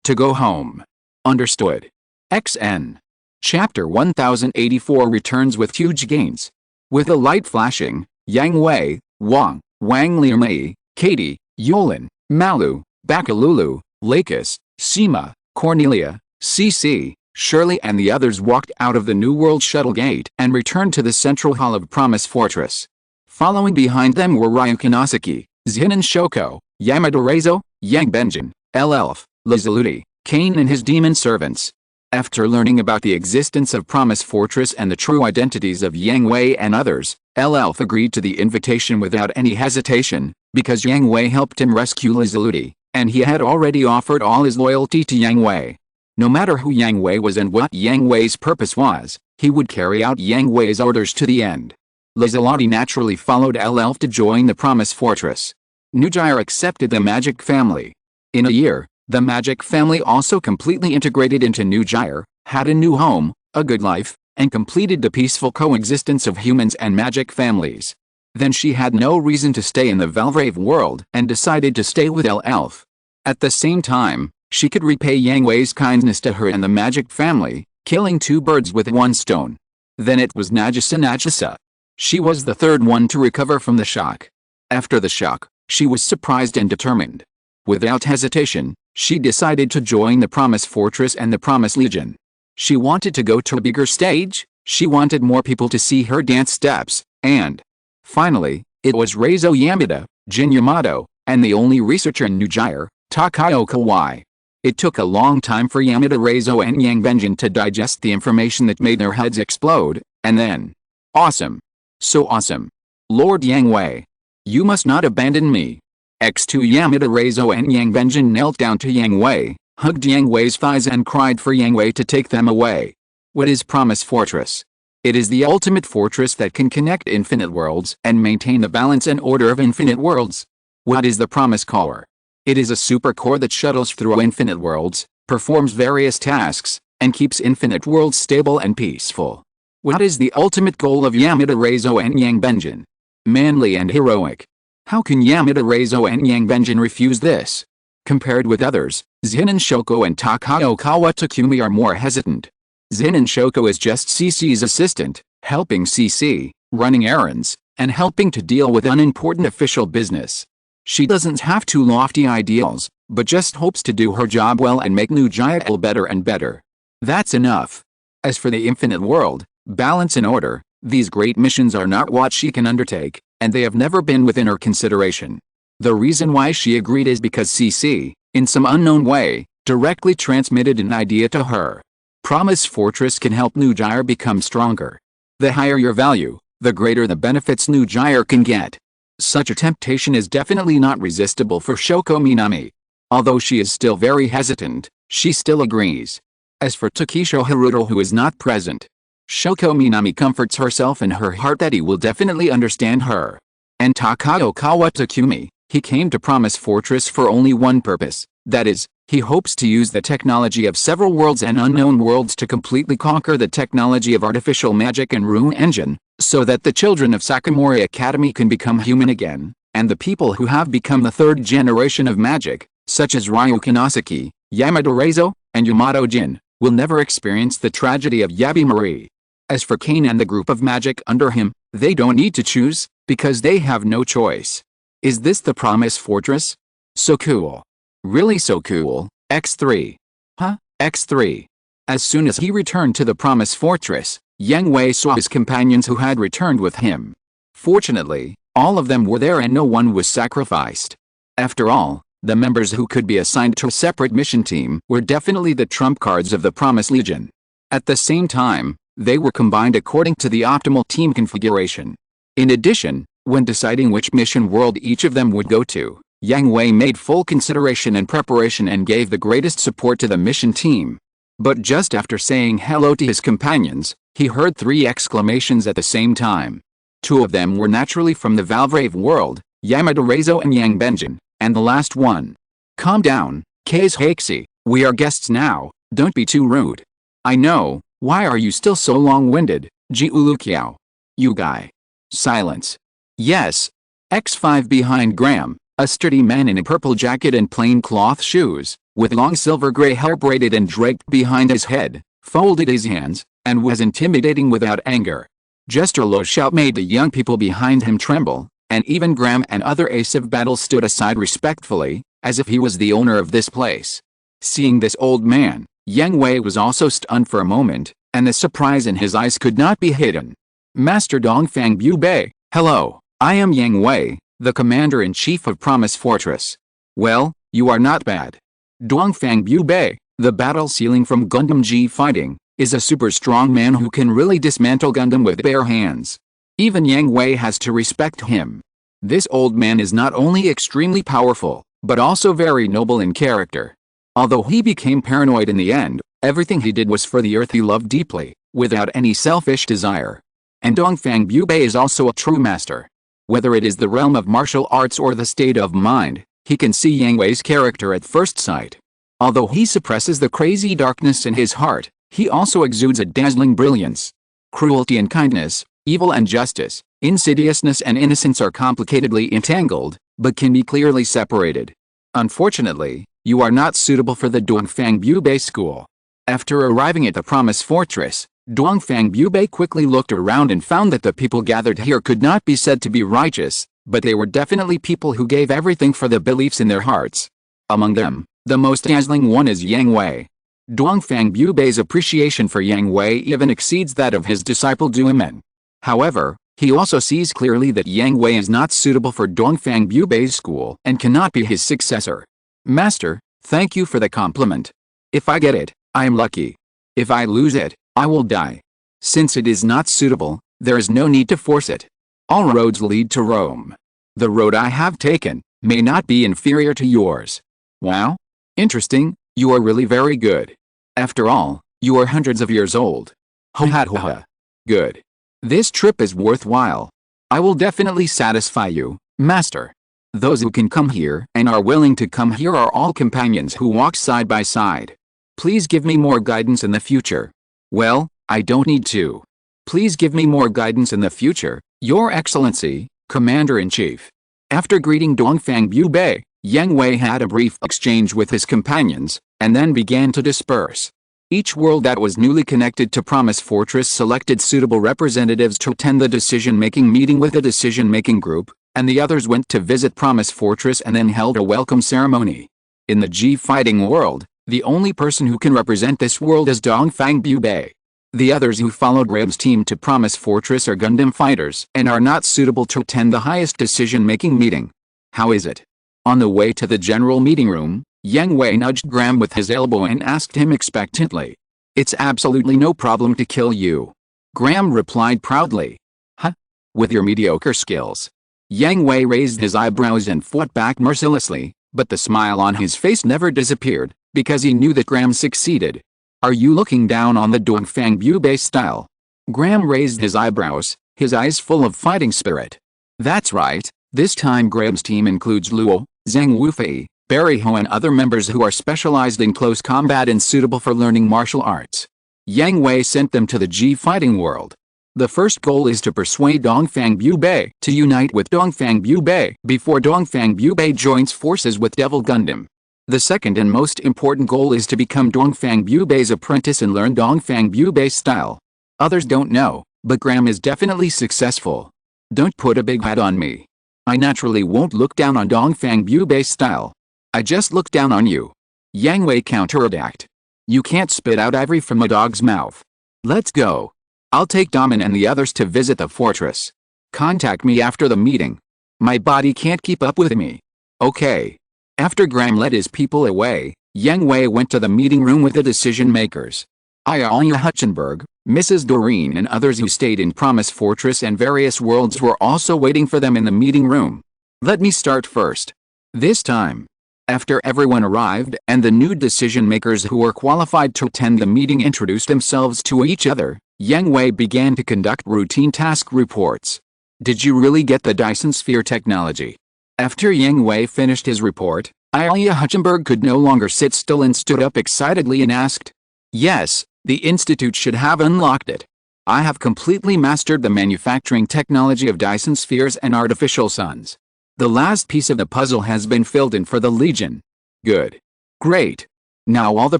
to go home. Understood. XN. Chapter 1084 returns with huge gains. With a light flashing, Yang Hui, Wang Liumei, Katie, Yolin, Malu, Bakalulu, Lakis, Sima, Cornelia, CC, Shirley and the others walked out of the New World Shuttle Gate and returned to the central hall of Promise Fortress. Following behind them were Ryukinosaki, Zhin and Shoko, Yamada Reizo, Yang Benjin, Elf, Lizaludi, Kane and his demon servants. After learning about the existence of Promise Fortress and the true identities of Yang Hui and others, Elf agreed to the invitation without any hesitation, because Yang Hui helped him rescue Lizaludi, and he had already offered all his loyalty to Yang Hui. No matter who Yang Hui was and what Yang Hui's purpose was, he would carry out Yang Hui's orders to the end. Lizaludi naturally followed Elf to join the Promise Fortress. New Gyre accepted the Magic Family. In a year, the Magic Family also completely integrated into New Gyre, had a new home, a good life, and completed the peaceful coexistence of humans and magic families. Then she had no reason to stay in the Valvrave world and decided to stay with Elf. At the same time, she could repay Yang Hui's kindness to her and the magic family, killing two birds with one stone. Then it was Nagisa. She was the third one to recover from the shock. After the shock, she was surprised and determined. Without hesitation, she decided to join the Promise Fortress and the Promise Legion. She wanted to go to a bigger stage, she wanted more people to see her dance steps, and finally, it was Reizo Yamada, Jin Yamato, and the only researcher in New Gyre, Takao Kawai. It took a long time for Yamada, Reizo and Yang Benjin to digest the information that made their heads explode, and then, awesome. So awesome. Lord Yang Hui. You must not abandon me. X2 Yamada, Reizo and Yang Benjin knelt down to Yang Hui, hugged Yang Hui's thighs and cried for Yang Hui to take them away. What is Promise Fortress? It is the ultimate fortress that can connect infinite worlds and maintain the balance and order of infinite worlds. What is the Promise Core? It is a super core that shuttles through infinite worlds, performs various tasks, and keeps infinite worlds stable and peaceful. What is the ultimate goal of Yamada, Reizo and Yang Benjin? Manly and heroic. How can Yamada, Reizo and Yang Benjin refuse this? Compared with others, Zinin Shoko and Takao Kawatakumi are more hesitant. Zinin Shoko is just CC's assistant, helping CC, running errands, and helping to deal with unimportant official business. She doesn't have too lofty ideals, but just hopes to do her job well and make New Gyre better and better. That's enough. As for the infinite world, balance and order, these great missions are not what she can undertake, and they have never been within her consideration. The reason why she agreed is because CC, in some unknown way, directly transmitted an idea to her. Promise Fortress can help New Gyre become stronger. The higher your value, the greater the benefits New Gyre can get. Such a temptation is definitely not resistible for Shoko Minami. Although she is still very hesitant, she still agrees. As for Takisho Haruto, who is not present, Shoko Minami comforts herself in her heart that he will definitely understand her. And Takao Kawatakumi, he came to Promise Fortress for only one purpose, that is, he hopes to use the technology of several worlds and unknown worlds to completely conquer the technology of artificial magic and rune engine, so that the children of Sakamori Academy can become human again, and the people who have become the third generation of magic, such as Ryu Kanosaki, Yamada Reizo, and Yamato Jin, will never experience the tragedy of Yabimori. As for Kane and the group of magic under him, they don't need to choose, because they have no choice. Is this the Promise Fortress? So cool. Really so cool. X3. Huh? X3. As soon as he returned to the Promise Fortress, Yang Hui saw his companions who had returned with him. Fortunately, all of them were there and no one was sacrificed. After all, the members who could be assigned to a separate mission team were definitely the trump cards of the Promise Legion. At the same time, they were combined according to the optimal team configuration. In addition, when deciding which mission world each of them would go to, Yang Hui made full consideration and preparation and gave the greatest support to the mission team. But just after saying hello to his companions, he heard 3 exclamations at the same time. 2 of them were naturally from the Valvrave world, Yamada Reizo and Yang Benjin, and the last one. Calm down, Kase Hakesi, we are guests now, don't be too rude. I know, why are you still so long-winded, Jiulukiao? You guy. Silence. Yes. X5 behind Graham, a sturdy man in a purple jacket and plain cloth shoes, with long silver gray hair braided and draped behind his head, folded his hands, and was intimidating without anger. Just a low shout made the young people behind him tremble, and even Graham and other ace of battle stood aside respectfully, as if he was the owner of this place. Seeing this old man, Yang Hui was also stunned for a moment, and the surprise in his eyes could not be hidden. Master Dongfang Bubei, hello, I am Yang Hui, the Commander-in-Chief of Promise Fortress. Well, you are not bad. Dongfang Bubei, the battle ceiling from Gundam G Fighting, is a super strong man who can really dismantle Gundam with bare hands. Even Yang Hui has to respect him. This old man is not only extremely powerful, but also very noble in character. Although he became paranoid in the end, everything he did was for the earth he loved deeply, without any selfish desire. And Dongfang Bubei is also a true master. Whether it is the realm of martial arts or the state of mind, he can see Yang Hui's character at first sight. Although he suppresses the crazy darkness in his heart, he also exudes a dazzling brilliance. Cruelty and kindness, evil and justice, insidiousness and innocence are complicatedly entangled, but can be clearly separated. Unfortunately, you are not suitable for the Dongfang Bubei school. After arriving at the Promise Fortress, Dongfang Bubei quickly looked around and found that the people gathered here could not be said to be righteous, but they were definitely people who gave everything for the beliefs in their hearts. Among them, the most dazzling one is Yang Hui. Dongfang Bubei's appreciation for Yang Hui even exceeds that of his disciple Duimen. However, he also sees clearly that Yang Hui is not suitable for Dongfang Bubei's school and cannot be his successor. Master, thank you for the compliment. If I get it, I am lucky. If I lose it, I will die. Since it is not suitable, there is no need to force it. All roads lead to Rome. The road I have taken may not be inferior to yours. Wow? Interesting, you are really very good. After all, you are hundreds of years old. Ho ha ho ha. Good. This trip is worthwhile. I will definitely satisfy you, Master. Those who can come here and are willing to come here are all companions who walk side by side. Please give me more guidance in the future. Well, I don't need to. Please give me more guidance in the future, Your Excellency, Commander-in-Chief. After greeting Dongfang Bubei, Yang Hui had a brief exchange with his companions, and then began to disperse. Each world that was newly connected to Promise Fortress selected suitable representatives to attend the decision-making meeting with the decision-making group, and the others went to visit Promise Fortress and then held a welcome ceremony. In the G-fighting world, the only person who can represent this world is Dongfang Bubei. The others who followed Reb's team to Promise Fortress are Gundam fighters and are not suitable to attend the highest decision-making meeting. How is it? On the way to the general meeting room, Yang Hui nudged Graham with his elbow and asked him expectantly. It's absolutely no problem to kill you. Graham replied proudly. Huh? With your mediocre skills? Yang Hui raised his eyebrows and fought back mercilessly, but the smile on his face never disappeared, because he knew that Graham succeeded. Are you looking down on the Dongfang Bubei style? Graham raised his eyebrows, his eyes full of fighting spirit. That's right, this time Graham's team includes Luo, Zhang Wufei, Barry Ho and other members who are specialized in close combat and suitable for learning martial arts. Yang Hui sent them to the G-fighting world. The first goal is to persuade Dongfang Bubei to unite with Dongfang Bubei before Dongfang Bubei joins forces with Devil Gundam. The second and most important goal is to become Dongfang Bubei's apprentice and learn Dongfang Bubei's style. Others don't know, but Graham is definitely successful. Don't put a big hat on me. I naturally won't look down on Dongfang Bubei's style. I just look down on you. Yang Hui counterattacked. You can't spit out ivory from a dog's mouth. Let's go. I'll take Daman and the others to visit the fortress. Contact me after the meeting. My body can't keep up with me. Okay. After Graham led his people away, Yang Hui went to the meeting room with the decision makers. Ayala Hutchenberg, Mrs. Doreen and others who stayed in Promise Fortress and various worlds were also waiting for them in the meeting room. Let me start first. This time. After everyone arrived and the new decision makers who were qualified to attend the meeting introduced themselves to each other, Yang Hui began to conduct routine task reports. Did you really get the Dyson Sphere technology? After Yang Hui finished his report, Ayala Hutchenberg could no longer sit still and stood up excitedly and asked. Yes, the Institute should have unlocked it. I have completely mastered the manufacturing technology of Dyson Spheres and artificial suns. The last piece of the puzzle has been filled in for the Legion. Good. Great. Now all the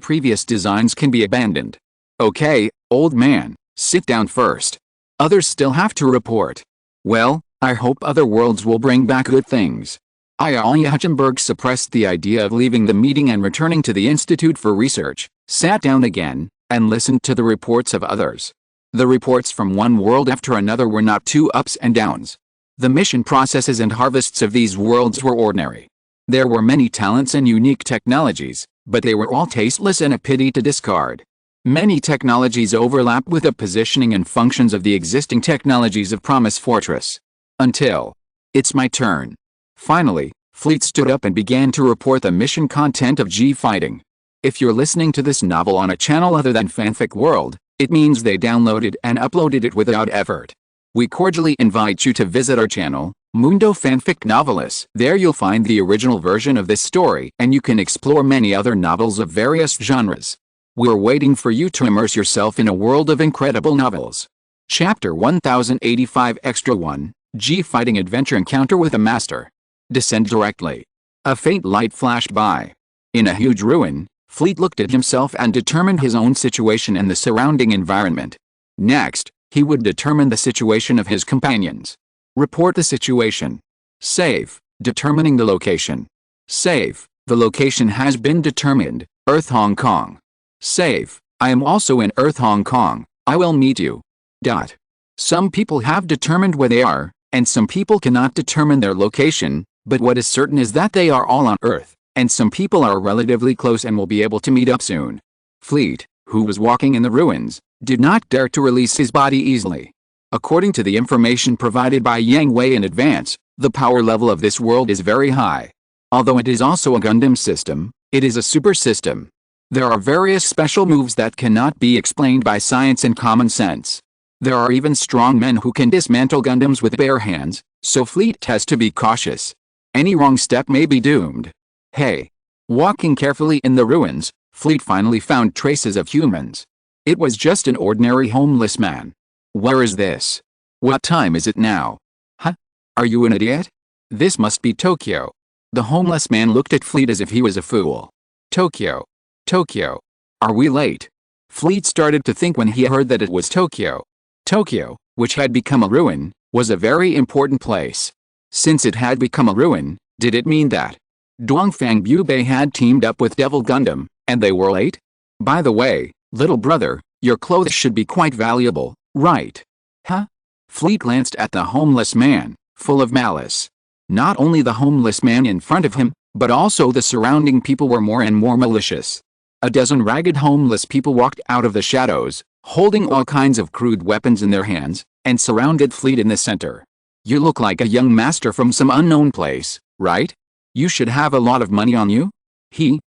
previous designs can be abandoned. Okay, old man, sit down first. Others still have to report. Well, I hope other worlds will bring back good things. Ayala Hutchenberg suppressed the idea of leaving the meeting and returning to the Institute for research, sat down again, and listened to the reports of others. The reports from one world after another were not too ups and downs. The mission processes and harvests of these worlds were ordinary. There were many talents and unique technologies, but they were all tasteless and a pity to discard. Many technologies overlap with the positioning and functions of the existing technologies of Promise Fortress. Until. It's my turn. Finally, Fleet stood up and began to report the mission content of G-Fighting. If you're listening to this novel on a channel other than Fanfic World, it means they downloaded and uploaded it without effort. We cordially invite you to visit our channel, Mundo Fanfic Novelis. There you'll find the original version of this story and you can explore many other novels of various genres. We're waiting for you to immerse yourself in a world of incredible novels. Chapter 1085 Extra 1, G Fighting Adventure Encounter with a Master. Descend directly. A faint light flashed by. In a huge ruin, Fleet looked at himself and determined his own situation and the surrounding environment. Next, he would determine the situation of his companions. Report the situation. Save. Determining the location. Save. The location has been determined, Earth Hong Kong. Save. I am also in Earth Hong Kong. I will meet you. Some people have determined where they are, and some people cannot determine their location, but what is certain is that they are all on Earth, and some people are relatively close and will be able to meet up soon. Fleet, who was walking in the ruins, did not dare to release his body easily. According to the information provided by Yang Hui in advance, the power level of this world is very high. Although it is also a Gundam system, it is a super system. There are various special moves that cannot be explained by science and common sense. There are even strong men who can dismantle Gundams with bare hands, so Fleet has to be cautious. Any wrong step may be doomed. Hey! Walking carefully in the ruins, Fleet finally found traces of humans. It was just an ordinary homeless man. Where is this? What time is it now? Huh? Are you an idiot? This must be Tokyo. The homeless man looked at Fleet as if he was a fool. Tokyo. Tokyo. Are we late? Fleet started to think when he heard that it was Tokyo. Tokyo, which had become a ruin, was a very important place. Since it had become a ruin, did it mean that Dongfang Bubei had teamed up with Devil Gundam, and they were late? By the way, little brother, your clothes should be quite valuable, right? Huh? Fleet glanced at the homeless man, full of malice. Not only the homeless man in front of him, but also the surrounding people were more and more malicious. A dozen ragged homeless people walked out of the shadows, holding all kinds of crude weapons in their hands, and surrounded Fleet in the center. You look like a young master from some unknown place, right? You should have a lot of money on you?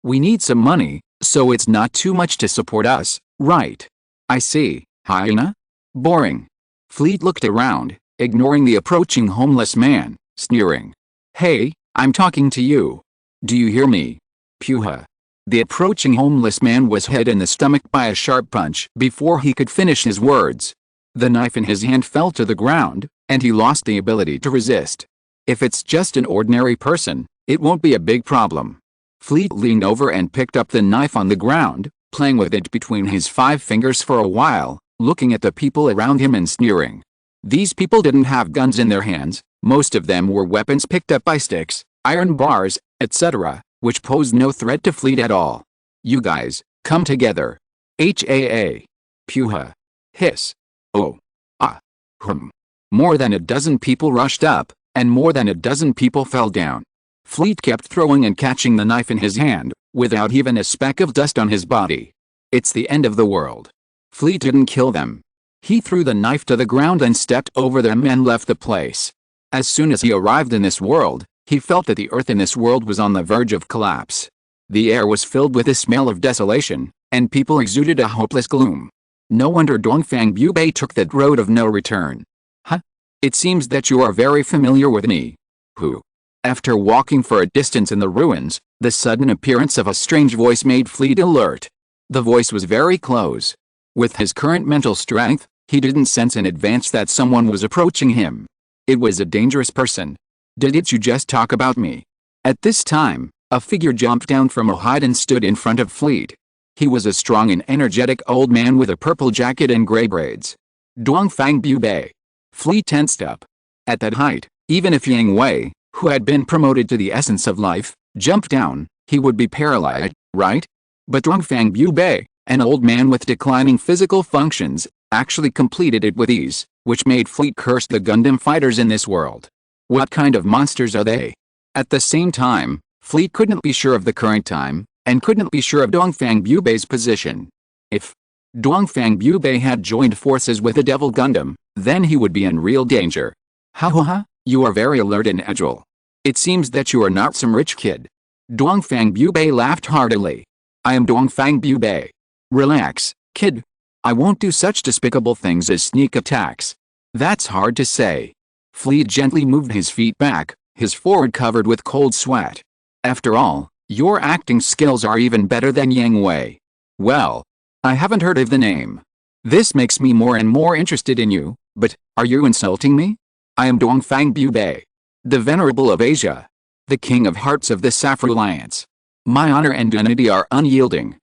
We need some money, so it's not too much to support us, right? I see, hyena? Boring. Fleet looked around, ignoring the approaching homeless man, sneering. Hey, I'm talking to you. Do you hear me? Puha. The approaching homeless man was hit in the stomach by a sharp punch before he could finish his words. The knife in his hand fell to the ground, and he lost the ability to resist. If it's just an ordinary person, it won't be a big problem. Fleet leaned over and picked up the knife on the ground, playing with it between his 5 fingers for a while, looking at the people around him and sneering. These people didn't have guns in their hands, most of them were weapons picked up by sticks, iron bars, etc., which posed no threat to Fleet at all. You guys, come together. HAA. Puha. Hiss. Oh. Ah. Hum. More than a dozen people rushed up, and more than a dozen people fell down. Fleet kept throwing and catching the knife in his hand, without even a speck of dust on his body. It's the end of the world. Fleet didn't kill them. He threw the knife to the ground and stepped over them and left the place. As soon as he arrived in this world, he felt that the earth in this world was on the verge of collapse. The air was filled with a smell of desolation, and people exuded a hopeless gloom. No wonder Dongfang Bubei took that road of no return. Huh? It seems that you are very familiar with me. Who? After walking for a distance in the ruins, the sudden appearance of a strange voice made Fleet alert. The voice was very close. With his current mental strength, he didn't sense in advance that someone was approaching him. It was a dangerous person. Didn't you just talk about me? At this time, a figure jumped down from a height and stood in front of Fleet. He was a strong and energetic old man with a purple jacket and gray braids. Dongfang Bubei. Fleet tensed up. At that height, even if Yang Hui, who had been promoted to the essence of life, jumped down, he would be paralyzed, right? But Dongfang Bubei, an old man with declining physical functions, actually completed it with ease, which made Fleet curse the Gundam fighters in this world. What kind of monsters are they? At the same time, Fleet couldn't be sure of the current time, and couldn't be sure of Dongfang Bubei's position. If Dongfang Bubei had joined forces with the Devil Gundam, then he would be in real danger. Ha ha ha, you are very alert and agile. It seems that you are not some rich kid. Dongfang Bubei laughed heartily. I am Dongfang Bubei. Relax, kid. I won't do such despicable things as sneak attacks. That's hard to say. Fleet gently moved his feet back, his forehead covered with cold sweat. After all, your acting skills are even better than Yang Hui. Well, I haven't heard of the name. This makes me more and more interested in you, but are you insulting me? I am Dongfang Bubei, the Venerable of Asia, the King of Hearts of the Saffron Alliance. My honor and dignity are unyielding.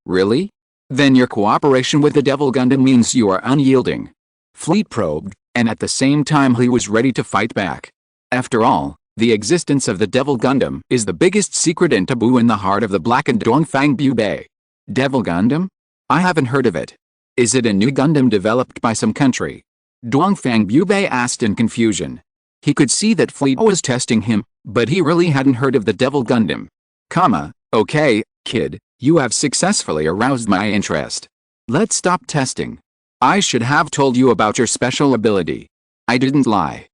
Really? Then your cooperation with the Devil Gundam means you are unyielding. Fleet probed, and at the same time he was ready to fight back. After all, the existence of the Devil Gundam is the biggest secret and taboo in the heart of the blackened Dongfang Bubei. Devil Gundam? I haven't heard of it. Is it a new Gundam developed by some country? Dongfang Bubei asked in confusion. He could see that Fleet was testing him, but he really hadn't heard of the Devil Gundam. Okay, kid, you have successfully aroused my interest. Let's stop testing. I should have told you about your special ability. I didn't lie.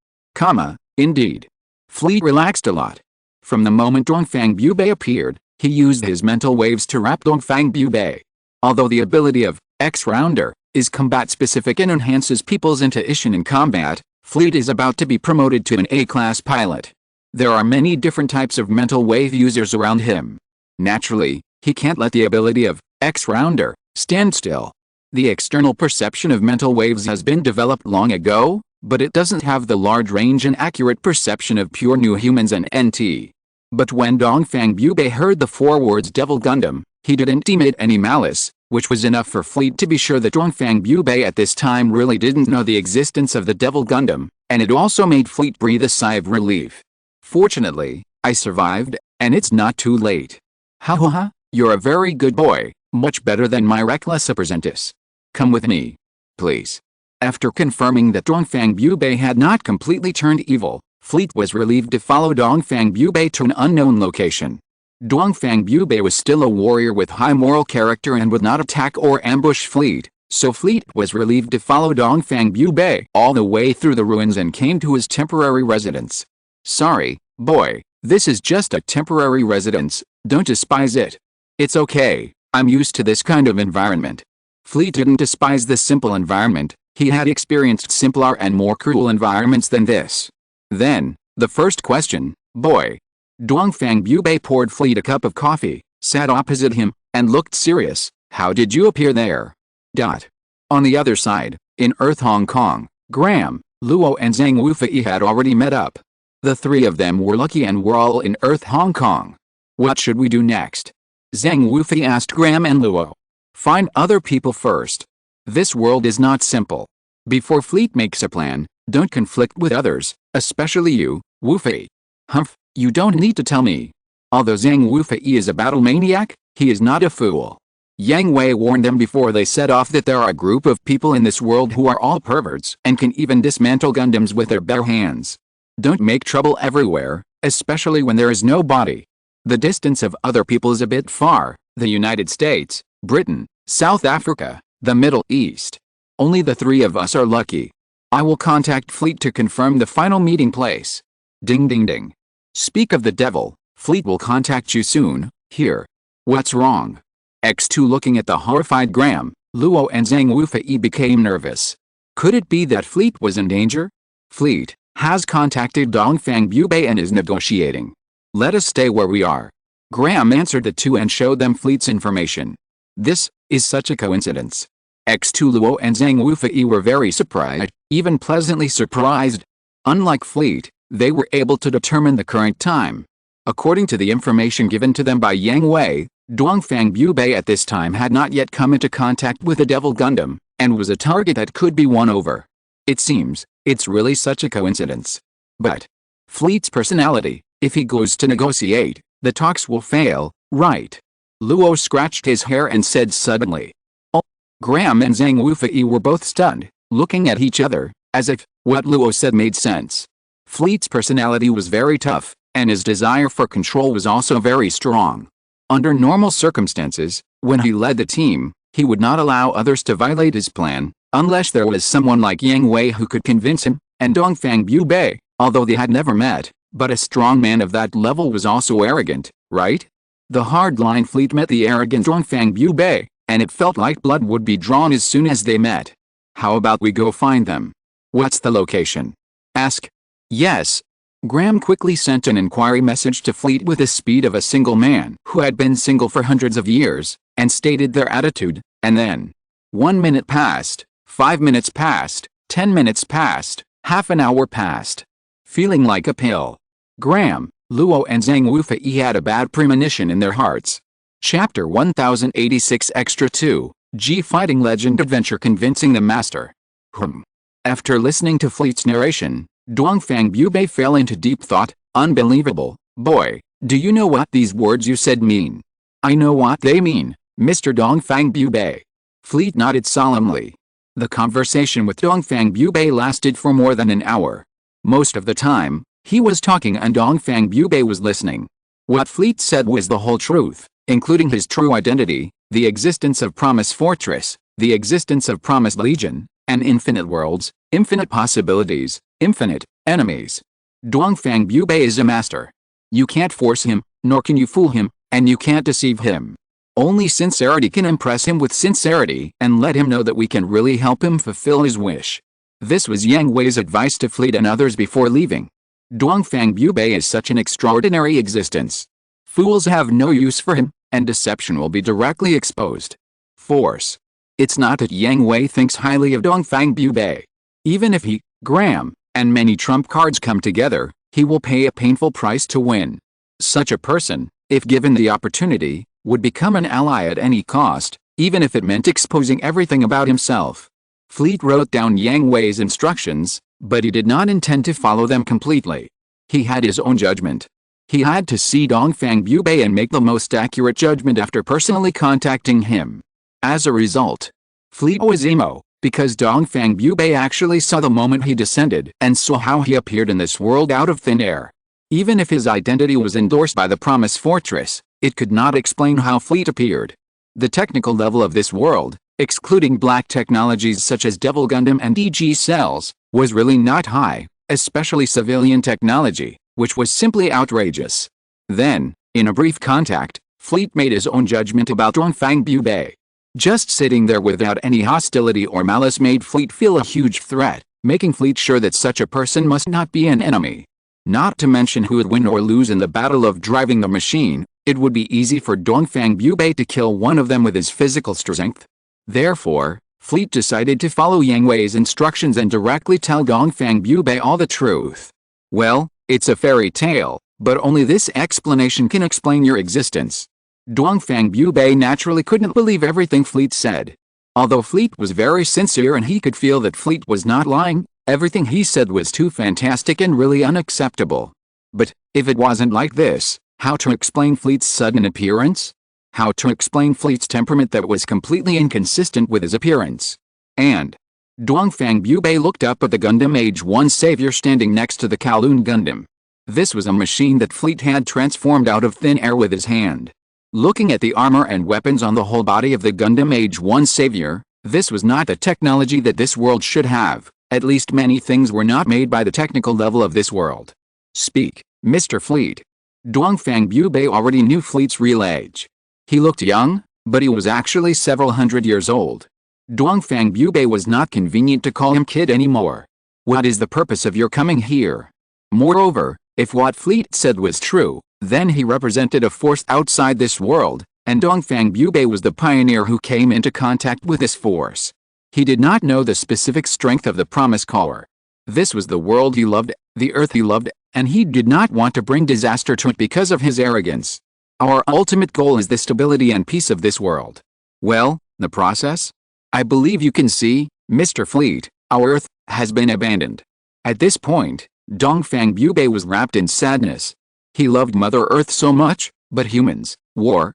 Indeed. Fleet relaxed a lot. From the moment Dongfang Bubei appeared, he used his mental waves to wrap Dongfang Bubei. Although the ability of X-Rounder is combat-specific and enhances people's intuition in combat, Fleet is about to be promoted to an A-class pilot. There are many different types of mental wave users around him. Naturally, he can't let the ability of X-Rounder stand still. The external perception of mental waves has been developed long ago, but it doesn't have the large range and accurate perception of pure new humans and NT. But when Dongfang Bubei heard the 4 words Devil Gundam, he didn't emit any malice, which was enough for Fleet to be sure that Dongfang Bubei at this time really didn't know the existence of the Devil Gundam, and it also made Fleet breathe a sigh of relief. Fortunately, I survived, and it's not too late. Ha, you're a very good boy, much better than my reckless apprentice. Come with me, please. After confirming that Dongfang Bubei had not completely turned evil, Fleet was relieved to follow Dongfang Bubei to an unknown location. Dongfang Bubei was still a warrior with high moral character and would not attack or ambush Fleet, so Fleet was relieved to follow Dongfang Bubei all the way through the ruins and came to his temporary residence. Sorry, boy, this is just a temporary residence, don't despise it. It's okay, I'm used to this kind of environment. Fleet didn't despise this simple environment, he had experienced simpler and more cruel environments than this. Then, the first question, boy. Dongfang Bubei poured Fleet a cup of coffee, sat opposite him, and looked serious. How did you appear there? On the other side, in Earth Hong Kong, Graham, Luo and Yang Hui had already met up. The 3 of them were lucky and were all in Earth Hong Kong. What should we do next? Yang Hui asked Graham and Luo. Find other people first. This world is not simple. Before Fleet makes a plan, don't conflict with others, especially you, Hui. Humph, you don't need to tell me. Although Yang Hui is a battle maniac, he is not a fool. Yang Hui warned them before they set off that there are a group of people in this world who are all perverts and can even dismantle Gundams with their bare hands. Don't make trouble everywhere, especially when there is no body. The distance of other people is a bit far, the United States, Britain, South Africa, the Middle East. Only the 3 of us are lucky. I will contact Fleet to confirm the final meeting place. Ding ding ding. Speak of the devil, Fleet will contact you soon, here. What's wrong? X2 looking at the horrified Graham, Luo and Yang Hui became nervous. Could it be that Fleet was in danger? Fleet has contacted Dongfang Bubei and is negotiating. Let us stay where we are. Graham answered the 2 and showed them Fleet's information. This is such a coincidence. X2 Luo and Yang Hui were very surprised, even pleasantly surprised. Unlike Fleet, they were able to determine the current time. According to the information given to them by Yang Hui, Dongfang Bubei at this time had not yet come into contact with the Devil Gundam, and was a target that could be won over. It seems, it's really such a coincidence. But Fleet's personality, if he goes to negotiate, the talks will fail, right? Luo scratched his hair and said suddenly. Oh. Graham and Yang Hui were both stunned, looking at each other, as if what Luo said made sense. Fleet's personality was very tough, and his desire for control was also very strong. Under normal circumstances, when he led the team, he would not allow others to violate his plan, unless there was someone like Yang Hui who could convince him, and Dongfang Bubei, although they had never met, but a strong man of that level was also arrogant, right? The hardline Fleet met the arrogant Dongfang Bubei, and it felt like blood would be drawn as soon as they met. How about we go find them? What's the location? Ask. Yes. Graham quickly sent an inquiry message to Fleet with the speed of a single man who had been single for hundreds of years, and stated their attitude, and then, 1 minute passed, 5 minutes passed, 10 minutes passed, half an hour passed. Feeling like a pill. Graham, Luo and Yang Hui had a bad premonition in their hearts. Chapter 1086 Extra 2, G Fighting Legend Adventure Convincing the Master. After listening to Fleet's narration, Dongfang Bubei fell into deep thought. Unbelievable, boy, do you know what these words you said mean? I know what they mean, Mr. Dongfang Bubei. Fleet nodded solemnly. The conversation with Dongfang Bubei lasted for more than an hour. Most of the time, he was talking and Dongfang Bubei was listening. What Fleet said was the whole truth, including his true identity, the existence of Promise Fortress, the existence of Promise Legion, and infinite worlds, infinite possibilities, infinite enemies. Dongfang Bubei is a master. You can't force him, nor can you fool him, and you can't deceive him. Only sincerity can impress him with sincerity and let him know that we can really help him fulfill his wish. This was Yang Hui's advice to Fleet and others before leaving. Dongfang Bubei is such an extraordinary existence. Fools have no use for him, and deception will be directly exposed. Force. It's not that Yang Hui thinks highly of Dongfang Bubei. Even if he, Graham, and many trump cards come together, he will pay a painful price to win. Such a person, if given the opportunity, would become an ally at any cost, even if it meant exposing everything about himself. Fleet wrote down Yang Hui's instructions, but he did not intend to follow them completely. He had his own judgment. He had to see Dongfang Bubei and make the most accurate judgment after personally contacting him. As a result, Fleet was emo, because Dongfang Bubei actually saw the moment he descended and saw how he appeared in this world out of thin air. Even if his identity was endorsed by the Promise Fortress, it could not explain how Fleet appeared. The technical level of this world, excluding black technologies such as Devil Gundam and EG cells, was really not high, especially civilian technology, which was simply outrageous. Then, in a brief contact, Fleet made his own judgment about Dongfang Bubei. Just sitting there without any hostility or malice made Fleet feel a huge threat, making Fleet sure that such a person must not be an enemy. Not to mention who would win or lose in the battle of driving the machine, it would be easy for Dongfang Bubei to kill one of them with his physical strength. Therefore, Fleet decided to follow Yang Hui's instructions and directly tell Dongfang Bubei all the truth. Well, it's a fairy tale, but only this explanation can explain your existence. Dongfang Bubei naturally couldn't believe everything Fleet said. Although Fleet was very sincere and he could feel that Fleet was not lying, everything he said was too fantastic and really unacceptable. But, if it wasn't like this, how to explain Fleet's sudden appearance? How to explain Fleet's temperament that was completely inconsistent with his appearance? And Dongfang Bubei looked up at the Gundam Age 1 savior standing next to the Kowloon Gundam. This was a machine that Fleet had transformed out of thin air with his hand. Looking at the armor and weapons on the whole body of the Gundam Age 1 savior, this was not the technology that this world should have. At least many things were not made by the technical level of this world. Speak, Mr. Fleet. Dongfang Bubei already knew Fleet's real age. He looked young, but he was actually several hundred years old. Dongfang Bubei was not convenient to call him kid anymore. What is the purpose of your coming here? Moreover, if what Fleet said was true, then he represented a force outside this world, and Dongfang Bubei was the pioneer who came into contact with this force. He did not know the specific strength of the Promise Caller. This was the world he loved, the earth he loved, and he did not want to bring disaster to it because of his arrogance. Our ultimate goal is the stability and peace of this world. Well, the process? I believe you can see, Mr. Fleet, our earth has been abandoned. At this point, Dongfang Bubei was wrapped in sadness. He loved Mother Earth so much, but humans, war,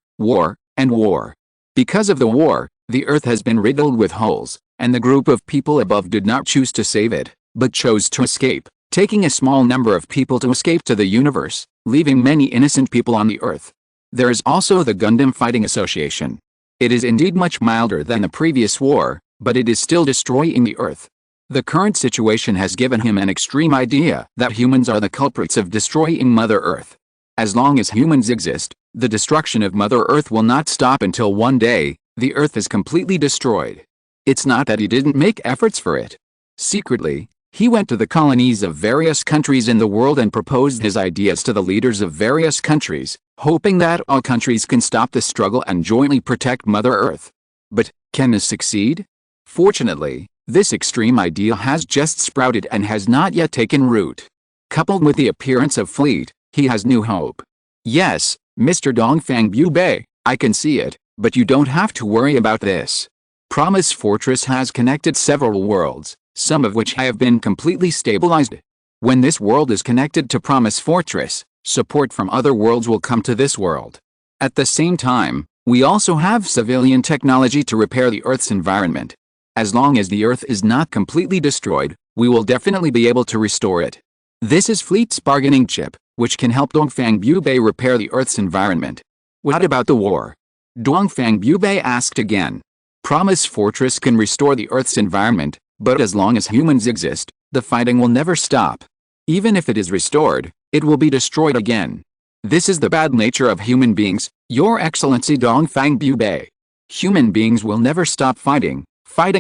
and war. Because of the war, the earth has been riddled with holes, and the group of people above did not choose to save it, but chose to escape, taking a small number of people to escape to the universe, leaving many innocent people on the earth. There is also the Gundam Fighting Association. It is indeed much milder than the previous war, but it is still destroying the earth. The current situation has given him an extreme idea that humans are the culprits of destroying Mother Earth. As long as humans exist, the destruction of Mother Earth will not stop until one day, the earth is completely destroyed. It's not that he didn't make efforts for it. Secretly, he went to the colonies of various countries in the world and proposed his ideas to the leaders of various countries, hoping that all countries can stop the struggle and jointly protect Mother Earth. But, can this succeed? Fortunately, this extreme idea has just sprouted and has not yet taken root. Coupled with the appearance of Fleet, he has new hope. Yes, Mr. Dongfang Bubei, I can see it, but you don't have to worry about this. Promise Fortress has connected several worlds, some of which have been completely stabilized. When this world is connected to Promise Fortress, support from other worlds will come to this world. At the same time, we also have civilian technology to repair the Earth's environment. As long as the Earth is not completely destroyed, we will definitely be able to restore it. This is Fleet's bargaining chip, which can help Dongfang Bubei repair the Earth's environment. What about the war? Dongfang Bubei asked again. Promise Fortress can restore the Earth's environment, but as long as humans exist, the fighting will never stop. Even if it is restored, it will be destroyed again. This is the bad nature of human beings, Your Excellency Dongfang Bubei. Human beings will never stop fighting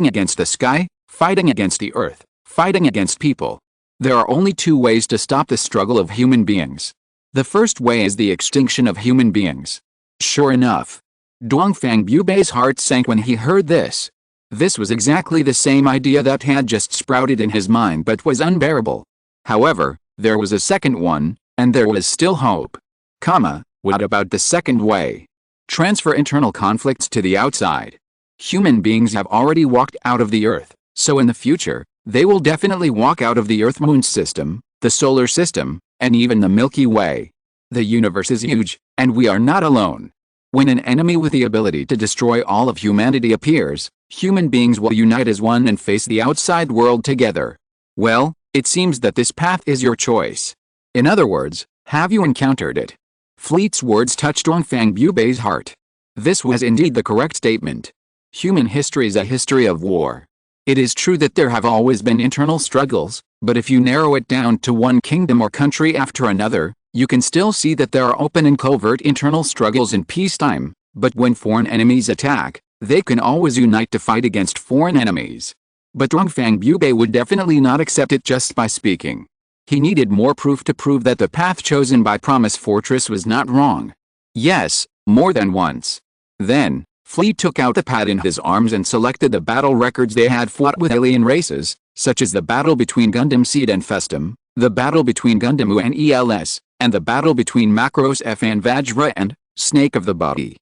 against the sky, fighting against the earth, fighting against people. There are only two ways to stop the struggle of human beings. The first way is the extinction of human beings. Sure enough, Dongfang Bubei's heart sank when he heard this. This was exactly the same idea that had just sprouted in his mind but was unbearable. However, there was a second one, and there was still hope. What about the second way? Transfer internal conflicts to the outside. Human beings have already walked out of the Earth, so in the future, they will definitely walk out of the Earth-Moon system, the solar system, and even the Milky Way. The universe is huge, and we are not alone. When an enemy with the ability to destroy all of humanity appears, human beings will unite as one and face the outside world together. Well, it seems that this path is your choice. In other words, have you encountered it? Fleet's words touched Dongfang Bubei's heart. This was indeed the correct statement. Human history is a history of war. It is true that there have always been internal struggles, but if you narrow it down to one kingdom or country after another, you can still see that there are open and covert internal struggles in peacetime, but when foreign enemies attack, they can always unite to fight against foreign enemies. But Dongfang Bubei would definitely not accept it just by speaking. He needed more proof to prove that the path chosen by Promise Fortress was not wrong. Yes, more than once. Then, Fleet took out the pad in his arms and selected the battle records they had fought with alien races, such as the battle between Gundam Seed and Festum, the battle between Gundam Wu and ELS, and the battle between Macros F and Vajra and Snake of the Body.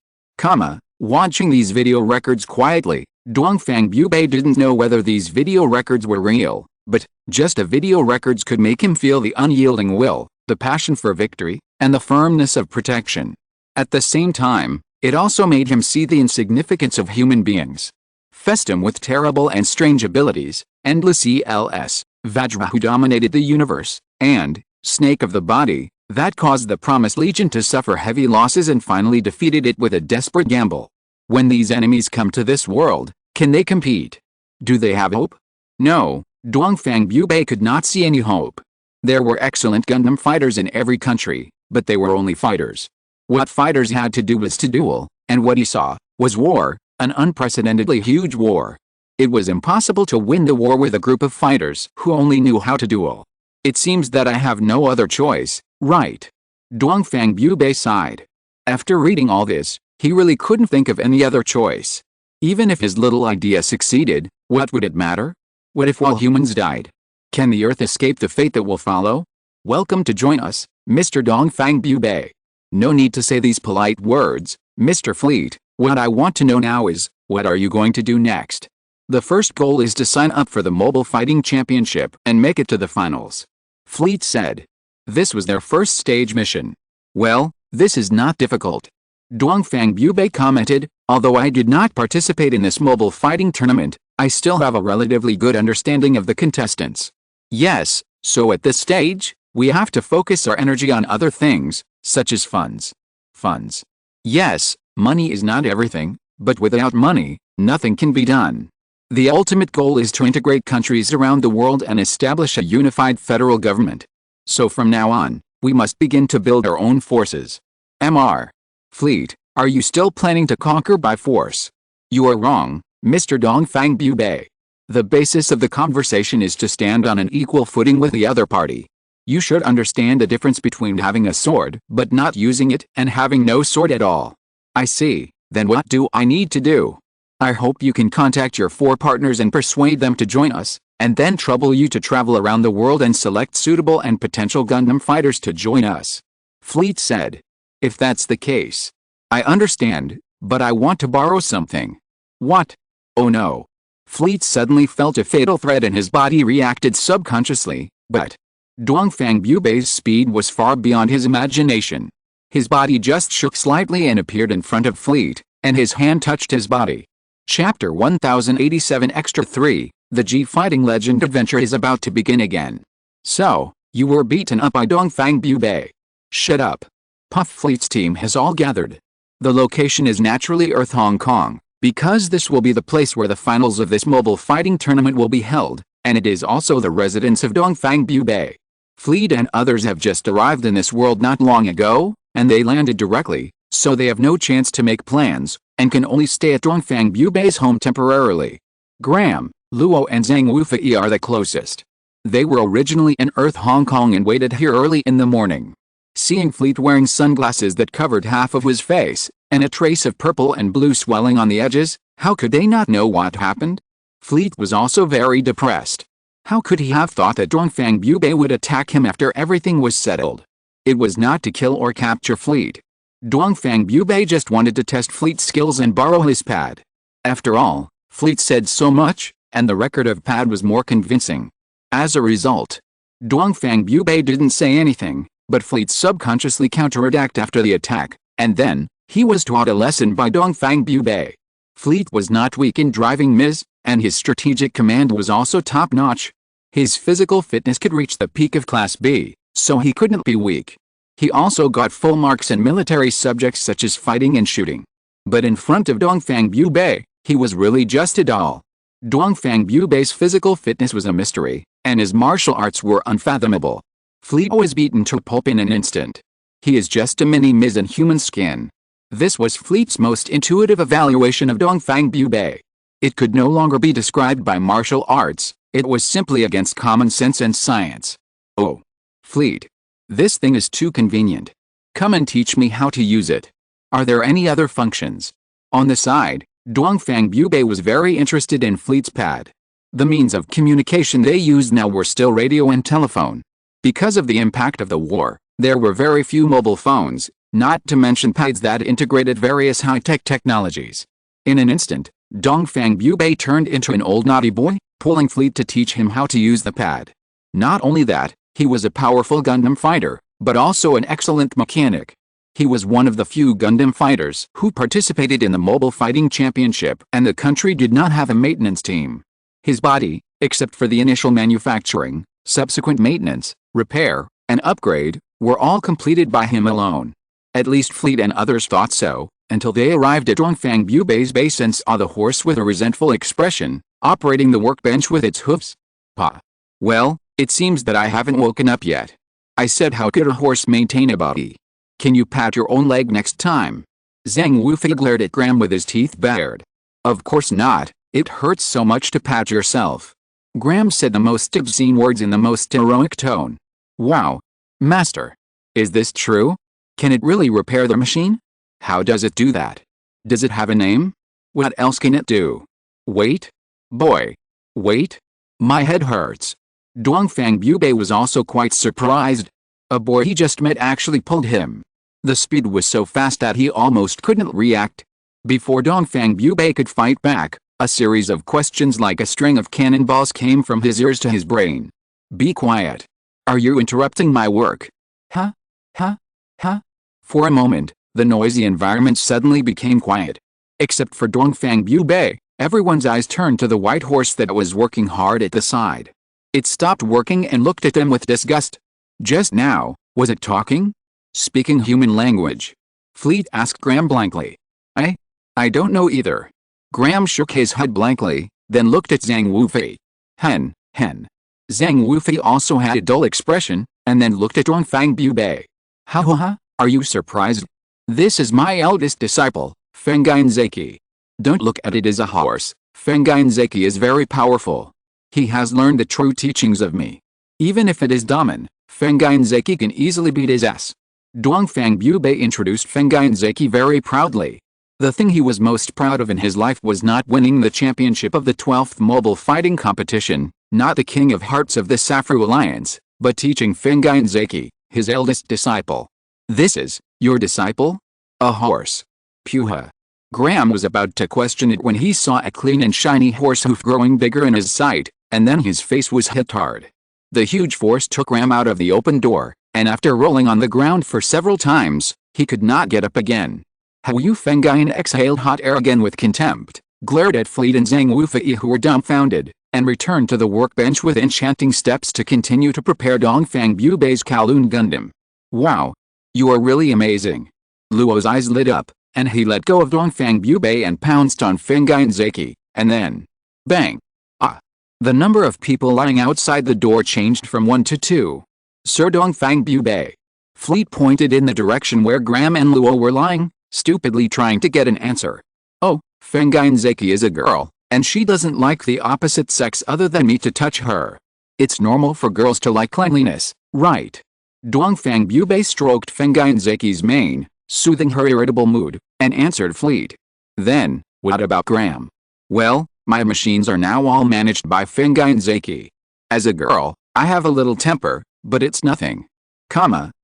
Watching these video records quietly, Dongfang Bubei didn't know whether these video records were real, but just the video records could make him feel the unyielding will, the passion for victory, and the firmness of protection. At the same time, it also made him see the insignificance of human beings. Festum with terrible and strange abilities, Endless ELS, Vajra who dominated the universe, and Snake of the Body, that caused the Promised Legion to suffer heavy losses and finally defeated it with a desperate gamble. When these enemies come to this world, can they compete? Do they have hope? No, Dongfang Bubei could not see any hope. There were excellent Gundam fighters in every country, but they were only fighters. What fighters had to do was to duel, and what he saw was war, an unprecedentedly huge war. It was impossible to win the war with a group of fighters who only knew how to duel. It seems that I have no other choice, right? Dongfang Bubei sighed. After reading all this, he really couldn't think of any other choice. Even if his little idea succeeded, what would it matter? What if all humans died? Can the Earth escape the fate that will follow? Welcome to join us, Mr. Dongfang Bubei. No need to say these polite words, Mr. Fleet. What I want to know now is, what are you going to do next? The first goal is to sign up for the Mobile Fighting Championship and make it to the finals. Fleet said. This was their first stage mission. Well, this is not difficult. Dongfang Bubei commented, although I did not participate in this mobile fighting tournament, I still have a relatively good understanding of the contestants. Yes, so at this stage, we have to focus our energy on other things, such as funds. Funds. Yes, money is not everything, but without money, nothing can be done. The ultimate goal is to integrate countries around the world and establish a unified federal government. So from now on, we must begin to build our own forces. Mr. Fleet, are you still planning to conquer by force? You are wrong, Mr. Dongfang Bubei. The basis of the conversation is to stand on an equal footing with the other party. You should understand the difference between having a sword but not using it and having no sword at all. I see, then what do I need to do? I hope you can contact your 4 partners and persuade them to join us, and then trouble you to travel around the world and select suitable and potential Gundam fighters to join us. Fleet said. If that's the case. I understand, but I want to borrow something. What? Oh no. Fleet suddenly felt a fatal threat and his body reacted subconsciously, but Dongfang Bubei's speed was far beyond his imagination. His body just shook slightly and appeared in front of Fleet, and his hand touched his body. Chapter 1087 Extra 3, The G-Fighting Legend adventure is about to begin again. So, you were beaten up by Dongfang Bubei. Shut up. Puff Fleet's team has all gathered. The location is naturally Earth Hong Kong, because this will be the place where the finals of this mobile fighting tournament will be held, and it is also the residence of Dongfang Bubei. Fleet and others have just arrived in this world not long ago, and they landed directly, so they have no chance to make plans, and can only stay at Dongfang Bubei's home temporarily. Graham, Luo and Zhang Wufei are the closest. They were originally in Earth Hong Kong and waited here early in the morning. Seeing Fleet wearing sunglasses that covered half of his face, and a trace of purple and blue swelling on the edges, how could they not know what happened? Fleet was also very depressed. How could he have thought that Dongfang Bubei would attack him after everything was settled? It was not to kill or capture Fleet. Dongfang Bubei just wanted to test Fleet's skills and borrow his pad. After all, Fleet said so much, and the record of pad was more convincing. As a result, Dongfang Bubei didn't say anything, but Fleet subconsciously counterattacked after the attack, and then, he was taught a lesson by Dongfang Bubei. Fleet was not weak in driving Ms., and his strategic command was also top-notch. His physical fitness could reach the peak of Class B, so he couldn't be weak. He also got full marks in military subjects such as fighting and shooting. But in front of Dongfang Bubei, he was really just a doll. Dongfang Bubei's physical fitness was a mystery, and his martial arts were unfathomable. Fleet was beaten to pulp in an instant. He is just a mini-Ms in human skin. This was Fleet's most intuitive evaluation of Dongfang Bubei. It could no longer be described by martial arts, it was simply against common sense and science. Oh. Fleet. This thing is too convenient. Come and teach me how to use it. Are there any other functions? On the side, Dongfang Bubei was very interested in Fleet's pad. The means of communication they used now were still radio and telephone. Because of the impact of the war, there were very few mobile phones, not to mention pads that integrated various high-tech technologies. In an instant, Dongfang Bubei turned into an old naughty boy, pulling Fleet to teach him how to use the pad. Not only that, he was a powerful Gundam fighter, but also an excellent mechanic. He was one of the few Gundam fighters who participated in the Mobile Fighting Championship, and the country did not have a maintenance team. His body, except for the initial manufacturing, subsequent maintenance, repair, and upgrade, were all completed by him alone. At least Fleet and others thought so, until they arrived at Dongfang Bubei's base and saw the horse with a resentful expression, operating the workbench with its hoofs. Pa. Well, it seems that I haven't woken up yet. I said, how could a horse maintain a body? Can you pat your own leg next time? Zhang Wufei glared at Graham with his teeth bared. Of course not, it hurts so much to pat yourself. Graham said the most obscene words in the most heroic tone. Wow. Master. Is this true? Can it really repair the machine? How does it do that? Does it have a name? What else can it do? Wait. Boy. Wait. My head hurts. Dongfang Bubei was also quite surprised. A boy he just met actually pulled him. The speed was so fast that he almost couldn't react. Before Dongfang Bubei could fight back, a series of questions like a string of cannonballs came from his ears to his brain. Be quiet. Are you interrupting my work? Huh? Huh? Huh? For a moment, the noisy environment suddenly became quiet. Except for Dongfang Bubei, everyone's eyes turned to the white horse that was working hard at the side. It stopped working and looked at them with disgust. Just now, was it talking? Speaking human language? Fleet asked Graham blankly. I don't know either. Graham shook his head blankly, then looked at Zhang Wufei. Hen. Zhang Wufei also had a dull expression, and then looked at Dongfang Bubei. Ha, are you surprised? This is my eldest disciple, Fengyun Zeki. Don't look at it as a horse, Fengyun Zeki is very powerful. He has learned the true teachings of me. Even if it is Daman, Fengyun Zeki can easily beat his ass. Dongfang Bubei introduced Fengyun Zeki very proudly. The thing he was most proud of in his life was not winning the championship of the 12th mobile fighting competition, not the King of Hearts of the Safru Alliance, but teaching Fengyun Zeki, his eldest disciple. This is, your disciple? A horse. Puha. Graham was about to question it when he saw a clean and shiny horse hoof growing bigger in his sight, and then his face was hit hard. The huge force took Graham out of the open door, and after rolling on the ground for several times, he could not get up again. Yu Fengyun exhaled hot air again with contempt, glared at Fleet and Zhang Wufei who were dumbfounded, and returned to the workbench with enchanting steps to continue to prepare Dongfang Bubei's Kowloon Gundam. Wow! You are really amazing. Luo's eyes lit up, and he let go of Dongfang Bubei and pounced on Fengyun Zeki, and then... bang! Ah! The number of people lying outside the door changed from 1 to 2. Sir Dongfang Bubei. Fleet pointed in the direction where Graham and Luo were lying, stupidly trying to get an answer. Oh, Fengyun Zeki is a girl, and she doesn't like the opposite sex other than me to touch her. It's normal for girls to like cleanliness, right? Dongfang Bubei stroked Fengyun Zeki's mane, soothing her irritable mood, and answered Fleet. Then, what about Graham? Well, my machines are now all managed by Fengyun Zeki. As a girl, I have a little temper, but it's nothing.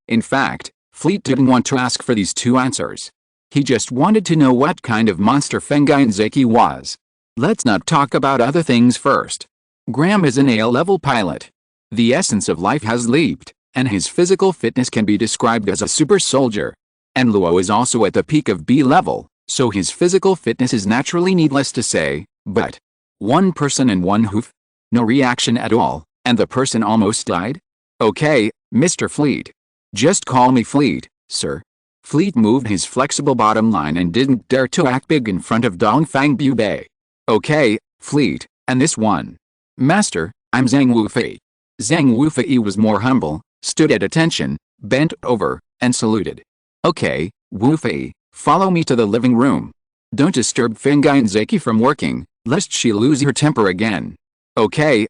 In fact, Fleet didn't want to ask for these two answers. He just wanted to know what kind of monster Fengyun Zeki was. Let's not talk about other things first. Graham is an A-level pilot. The essence of life has leaped, and his physical fitness can be described as a super soldier. And Luo is also at the peak of B-level, so his physical fitness is naturally needless to say, but... one person and one hoof? No reaction at all, and the person almost died? Okay, Mr. Fleet. Just call me Fleet, sir. Fleet moved his flexible bottom line and didn't dare to act big in front of Dongfang Bubei. Okay, Fleet, and this one. Master, I'm Zhang Wufei. Zhang Wufei was more humble, stood at attention, bent over, and saluted. Okay, Wufei, follow me to the living room. Don't disturb Fengyun Zeki from working, lest she lose her temper again. Okay.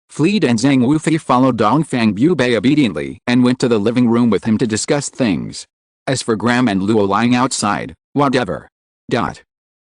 Fleet and Zhang Wufei followed Dongfang Bubei obediently and went to the living room with him to discuss things. As for Graham and Luo lying outside, whatever.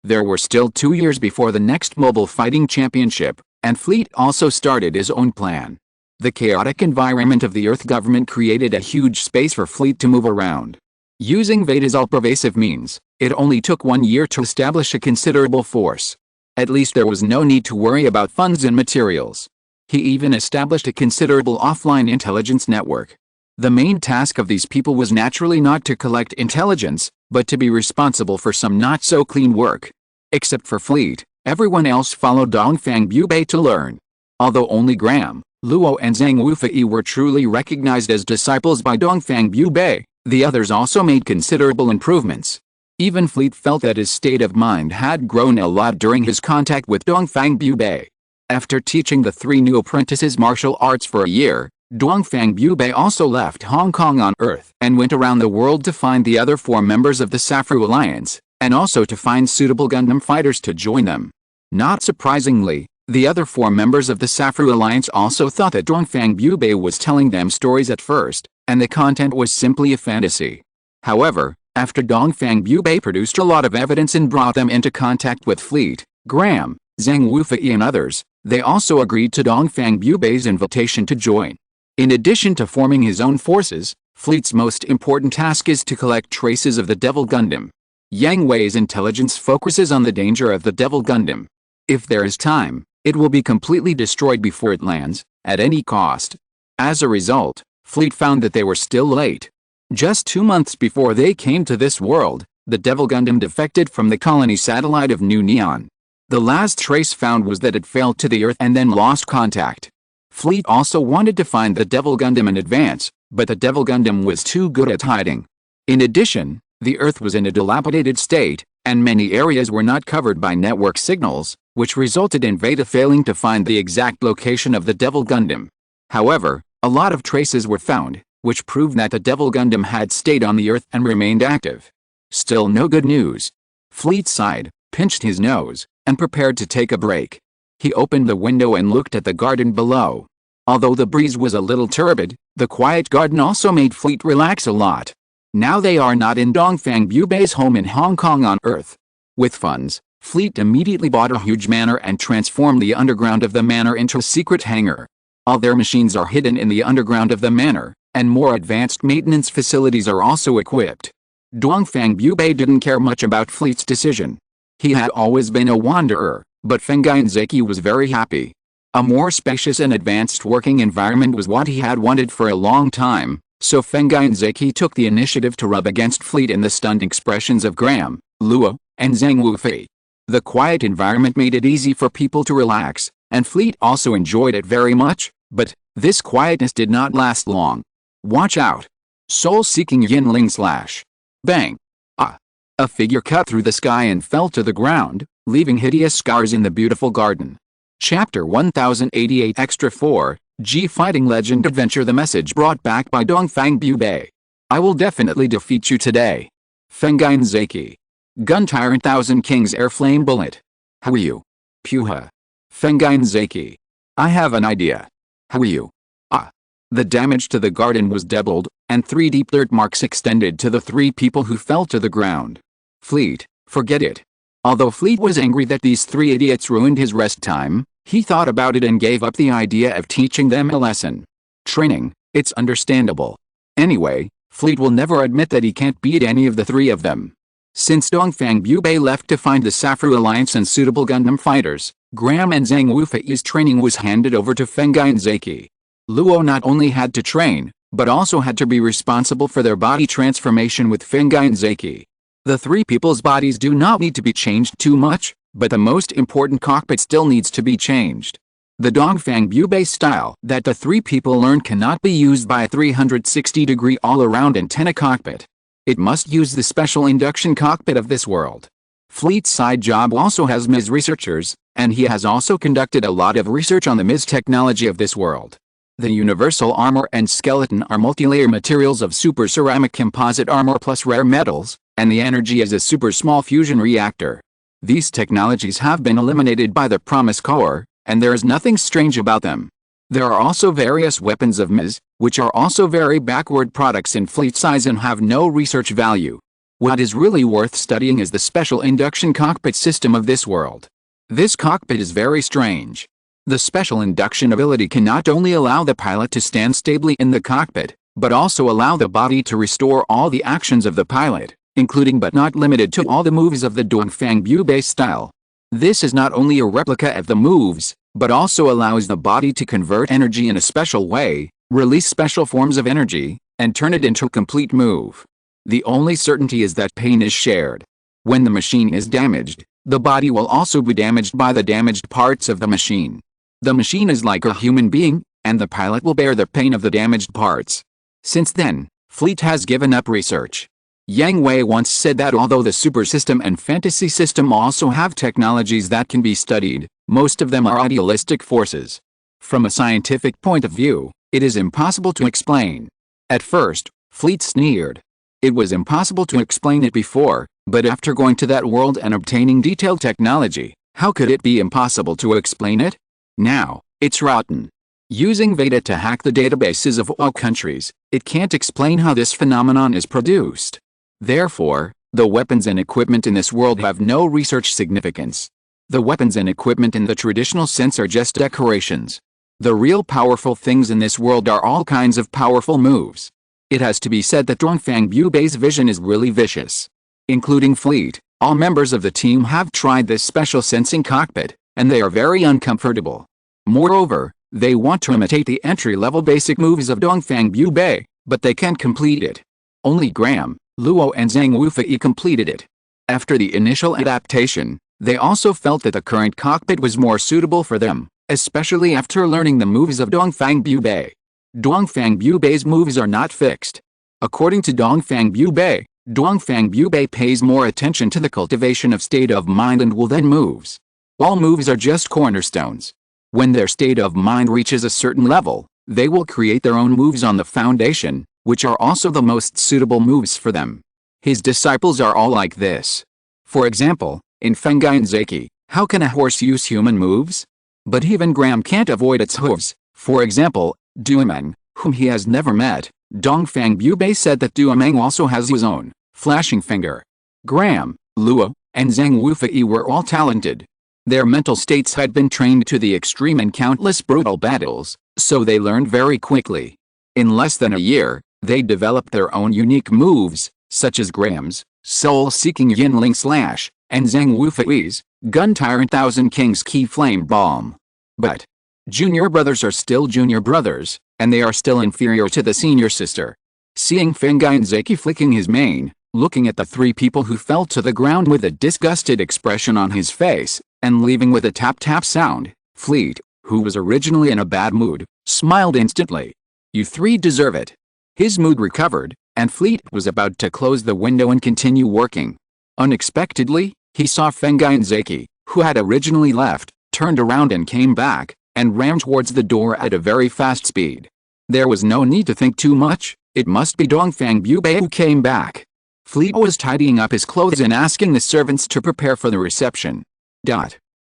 There were still 2 years before the next mobile fighting championship, and Fleet also started his own plan. The chaotic environment of the Earth government created a huge space for Fleet to move around. Using Veda's all-pervasive means, it only took 1 year to establish a considerable force. At least there was no need to worry about funds and materials. He even established a considerable offline intelligence network. The main task of these people was naturally not to collect intelligence, but to be responsible for some not-so-clean work. Except for Fleet, everyone else followed Dongfang Bubei to learn. Although only Graham, Luo and Zhang Wufei were truly recognized as disciples by Dongfang Bubei, the others also made considerable improvements. Even Fleet felt that his state of mind had grown a lot during his contact with Dongfang Bubei. After teaching the 3 new apprentices martial arts for a year, Dongfang Bubei also left Hong Kong on Earth and went around the world to find the other 4 members of the Safru Alliance, and also to find suitable Gundam fighters to join them. Not surprisingly, the other 4 members of the Safru Alliance also thought that Dongfang Bubei was telling them stories at first, and the content was simply a fantasy. However, after Dongfang Bubei produced a lot of evidence and brought them into contact with Fleet, Graham, Zhang Wufei and others, they also agreed to Dongfang Bubei's invitation to join. In addition to forming his own forces, Fleet's most important task is to collect traces of the Devil Gundam. Yang Hui's intelligence focuses on the danger of the Devil Gundam. If there is time, it will be completely destroyed before it lands, at any cost. As a result, Fleet found that they were still late. Just 2 months before they came to this world, the Devil Gundam defected from the colony satellite of New Neon. The last trace found was that it fell to the Earth and then lost contact. Fleet also wanted to find the Devil Gundam in advance, but the Devil Gundam was too good at hiding. In addition, the Earth was in a dilapidated state, and many areas were not covered by network signals, which resulted in Veda failing to find the exact location of the Devil Gundam. However, a lot of traces were found, which proved that the Devil Gundam had stayed on the Earth and remained active. Still no good news. Fleet sighed, pinched his nose, and prepared to take a break. He opened the window and looked at the garden below. Although the breeze was a little turbid, the quiet garden also made Fleet relax a lot. Now they are not in Dongfang Bubei's home in Hong Kong on Earth. With funds, Fleet immediately bought a huge manor and transformed the underground of the manor into a secret hangar. All their machines are hidden in the underground of the manor, and more advanced maintenance facilities are also equipped. Dongfang Bubei didn't care much about Fleet's decision. He had always been a wanderer, but Fengyun Zeki was very happy. A more spacious and advanced working environment was what he had wanted for a long time, so Fengyun Zeki took the initiative to rub against Fleet in the stunned expressions of Graham, Luo, and Yang Hui. The quiet environment made it easy for people to relax, and Fleet also enjoyed it very much, but this quietness did not last long. Watch out! Soul-seeking Yinling slash. Bang! Ah! A figure cut through the sky and fell to the ground, leaving hideous scars in the beautiful garden. Chapter 1088 Extra 4, G Fighting Legend Adventure. The message brought back by Dongfang Bubei. I will definitely defeat you today. Fengyun Zeki. Gun Tyrant 1000 Kings Air Flame Bullet. How are you? Puha. Fengyun Zeki. I have an idea. How are you? Ah. The damage to the garden was doubled, and 3 deep dirt marks extended to the 3 people who fell to the ground. Fleet, forget it. Although Fleet was angry that these 3 idiots ruined his rest time, he thought about it and gave up the idea of teaching them a lesson. Training, it's understandable. Anyway, Fleet will never admit that he can't beat any of the 3 of them. Since Dongfang Bubei left to find the Safru Alliance and suitable Gundam fighters, Graham and Zhang Wufei's training was handed over to Fengyun Zeki. Luo not only had to train, but also had to be responsible for their body transformation with Fengyun Zeki. The 3 people's bodies do not need to be changed too much, but the most important cockpit still needs to be changed. The Dongfang Bubei style that the 3 people learned cannot be used by a 360-degree all-around antenna cockpit. It must use the special induction cockpit of this world. Fleet's side job also has MIS researchers, and he has also conducted a lot of research on the MIS technology of this world. The universal armor and skeleton are multi-layer materials of super ceramic composite armor plus rare metals, and the energy is a super small fusion reactor. These technologies have been eliminated by the Promise Corps, and there is nothing strange about them. There are also various weapons of MIS, which are also very backward products in Fleet size and have no research value. What is really worth studying is the special induction cockpit system of this world. This cockpit is very strange. The special induction ability can not only allow the pilot to stand stably in the cockpit, but also allow the body to restore all the actions of the pilot, including but not limited to all the moves of the Dongfang Bubei style. This is not only a replica of the moves, but also allows the body to convert energy in a special way, release special forms of energy, and turn it into a complete move. The only certainty is that pain is shared. When the machine is damaged, the body will also be damaged by the damaged parts of the machine. The machine is like a human being, and the pilot will bear the pain of the damaged parts. Since then, Fleet has given up research. Yang Hui once said that although the super system and fantasy system also have technologies that can be studied, most of them are idealistic forces. From a scientific point of view, it is impossible to explain. At first, Fleet sneered. It was impossible to explain it before, but after going to that world and obtaining detailed technology, how could it be impossible to explain it? Now, it's rotten. Using Veda to hack the databases of all countries, it can't explain how this phenomenon is produced. Therefore, the weapons and equipment in this world have no research significance. The weapons and equipment in the traditional sense are just decorations. The real powerful things in this world are all kinds of powerful moves. It has to be said that Dongfang Bubei's vision is really vicious. Including Fleet, all members of the team have tried this special sensing cockpit, and they are very uncomfortable. Moreover, they want to imitate the entry-level basic moves of Dongfang Bubei, but they can't complete it. Only Graham, Luo and Zhang Wufei completed it. After the initial adaptation, they also felt that the current cockpit was more suitable for them, especially after learning the moves of Dongfang Bubei. Dongfang Bubei's moves are not fixed. According to Dongfang Bubei pays more attention to the cultivation of state of mind and will then moves. All moves are just cornerstones. When their state of mind reaches a certain level, they will create their own moves on the foundation, which are also the most suitable moves for them. His disciples are all like this. For example, in Fengyun Zeki, how can a horse use human moves? But even Graham can't avoid its hooves. For example, Duman, whom he has never met, Dongfang Bubei said that Duomeng also has his own flashing finger. Graham, Luo, and Zhang Wufei were all talented. Their mental states had been trained to the extreme in countless brutal battles, so they learned very quickly. In less than a year, they developed their own unique moves, such as Graham's soul-seeking Yinling Slash, and Zhang Wufei's Gun Tyrant Thousand Kings Key Flame Bomb. But junior brothers are still junior brothers, and they are still inferior to the senior sister. Seeing Fengyinzeki flicking his mane, looking at the three people who fell to the ground with a disgusted expression on his face, and leaving with a tap-tap sound, Fleet, who was originally in a bad mood, smiled instantly. You three deserve it. His mood recovered, and Fleet was about to close the window and continue working. Unexpectedly, he saw Fengyinzeki, who had originally left, turned around and came back, and ran towards the door at a very fast speed. There was no need to think too much, it must be Dongfang Bubei who came back. Fleet was tidying up his clothes and asking the servants to prepare for the reception.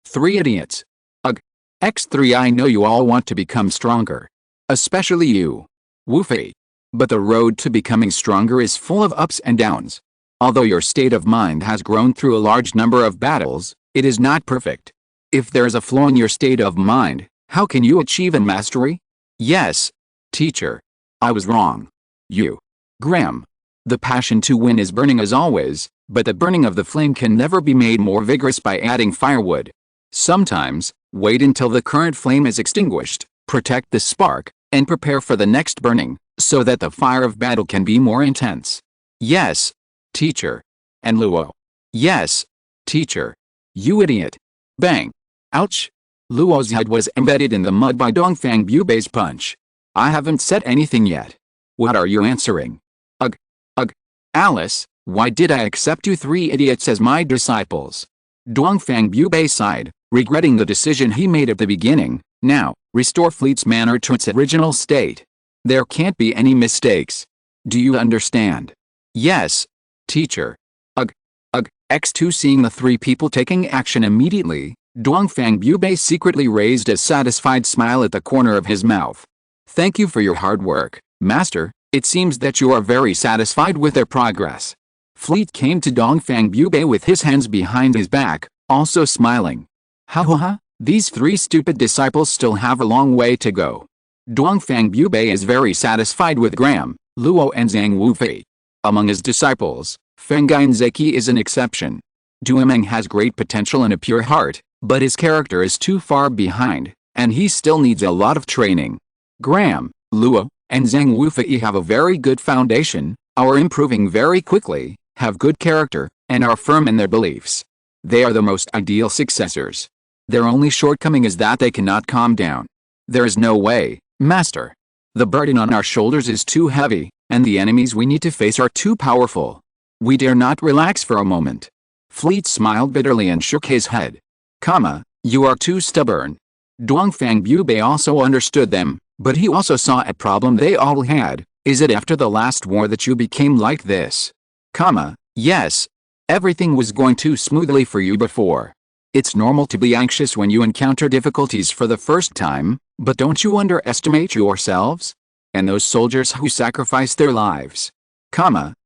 3 idiots. Ugh. X3 I know you all want to become stronger. Especially you, Wufei. But the road to becoming stronger is full of ups and downs. Although your state of mind has grown through a large number of battles, it is not perfect. If there is a flaw in your state of mind, how can you achieve a mastery? Yes, teacher. I was wrong. You, Graham. The passion to win is burning as always, but the burning of the flame can never be made more vigorous by adding firewood. Sometimes, wait until the current flame is extinguished, protect the spark, and prepare for the next burning, so that the fire of battle can be more intense. Yes, teacher. And Luo. Yes, teacher. You idiot. Bang. Ouch. Luo's head was embedded in the mud by Dongfang Bubei's punch. I haven't said anything yet. What are you answering? Ugh. Ugh. Alice, why did I accept you three idiots as my disciples? Dongfang Bubei sighed, regretting the decision he made at the beginning. Now, restore Fleet's manner to its original state. There can't be any mistakes. Do you understand? Yes, teacher. Ugh. Ugh. X2 seeing the three people taking action immediately, Dongfang Bubei secretly raised a satisfied smile at the corner of his mouth. Thank you for your hard work, Master. It seems that you are very satisfied with their progress. Fleet came to Dongfang Bubei with his hands behind his back, also smiling. Ha ha ha, these three stupid disciples still have a long way to go. Dongfang Bubei is very satisfied with Graham, Luo and Zhang Wufei. Among his disciples, Fengyinzeki is an exception. Duomeng has great potential and a pure heart, but his character is too far behind, and he still needs a lot of training. Graham, Luo, and Zhang Wufei have a very good foundation, are improving very quickly, have good character, and are firm in their beliefs. They are the most ideal successors. Their only shortcoming is that they cannot calm down. There is no way, Master. The burden on our shoulders is too heavy, and the enemies we need to face are too powerful. We dare not relax for a moment. Fleet smiled bitterly and shook his head. You are too stubborn. Dongfang Bubei also understood them, but he also saw a problem they all had. Is it after the last war that you became like this? Yes. Everything was going too smoothly for you before. It's normal to be anxious when you encounter difficulties for the first time, but don't you underestimate yourselves? And those soldiers who sacrificed their lives.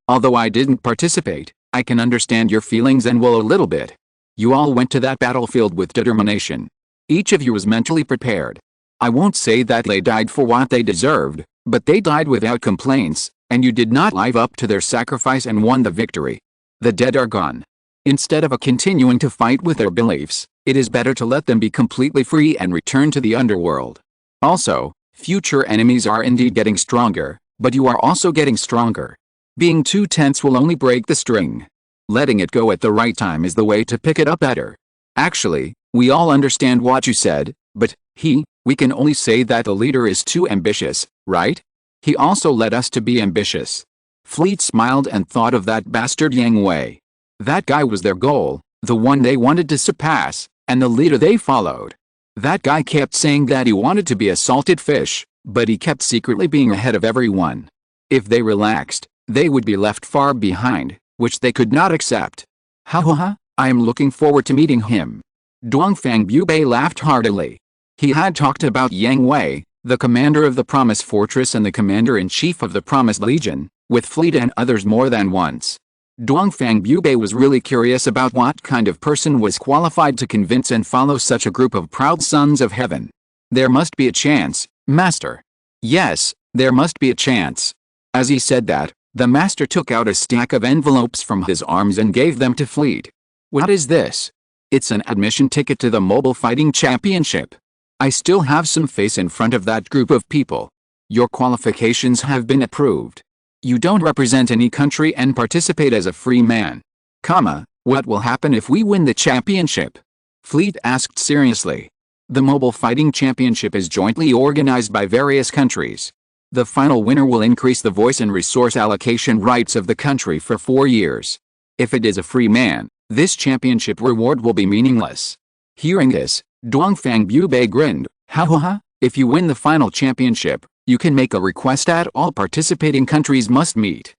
Although I didn't participate, I can understand your feelings and will a little bit. You all went to that battlefield with determination. Each of you was mentally prepared. I won't say that they died for what they deserved, but they died without complaints, and you did not live up to their sacrifice and won the victory. The dead are gone. Instead of continuing to fight with their beliefs, it is better to let them be completely free and return to the underworld. Also, future enemies are indeed getting stronger, but you are also getting stronger. Being too tense will only break the string. Letting it go at the right time is the way to pick it up better. Actually, we all understand what you said, but we can only say that the leader is too ambitious, right? He also led us to be ambitious. Fleet smiled and thought of that bastard Yang Hui. That guy was their goal, the one they wanted to surpass, and the leader they followed. That guy kept saying that he wanted to be a salted fish, but he kept secretly being ahead of everyone. If they relaxed, they would be left far behind, which they could not accept. I am looking forward to meeting him. Dongfang Bubei laughed heartily. He had talked about Yang Hui, the commander of the Promise Fortress and the commander-in-chief of the Promised Legion, with fleet and others more than once. Dongfang Bubei was really curious about what kind of person was qualified to convince and follow such a group of proud sons of heaven. There must be a chance, Master. Yes, there must be a chance. As he said that, the Master took out a stack of envelopes from his arms and gave them to Fleet. What is this? It's an admission ticket to the Mobile Fighting Championship. I still have some face in front of that group of people. Your qualifications have been approved. You don't represent any country and participate as a free man. What will happen if we win the championship? Fleet asked seriously. The Mobile Fighting Championship is jointly organized by various countries. The final winner will increase the voice and resource allocation rights of the country for 4 years. If it is a free man, this championship reward will be meaningless. Hearing this, Dongfang Bubei grinned. Ha. If you win the final championship, you can make a request that all participating countries must meet.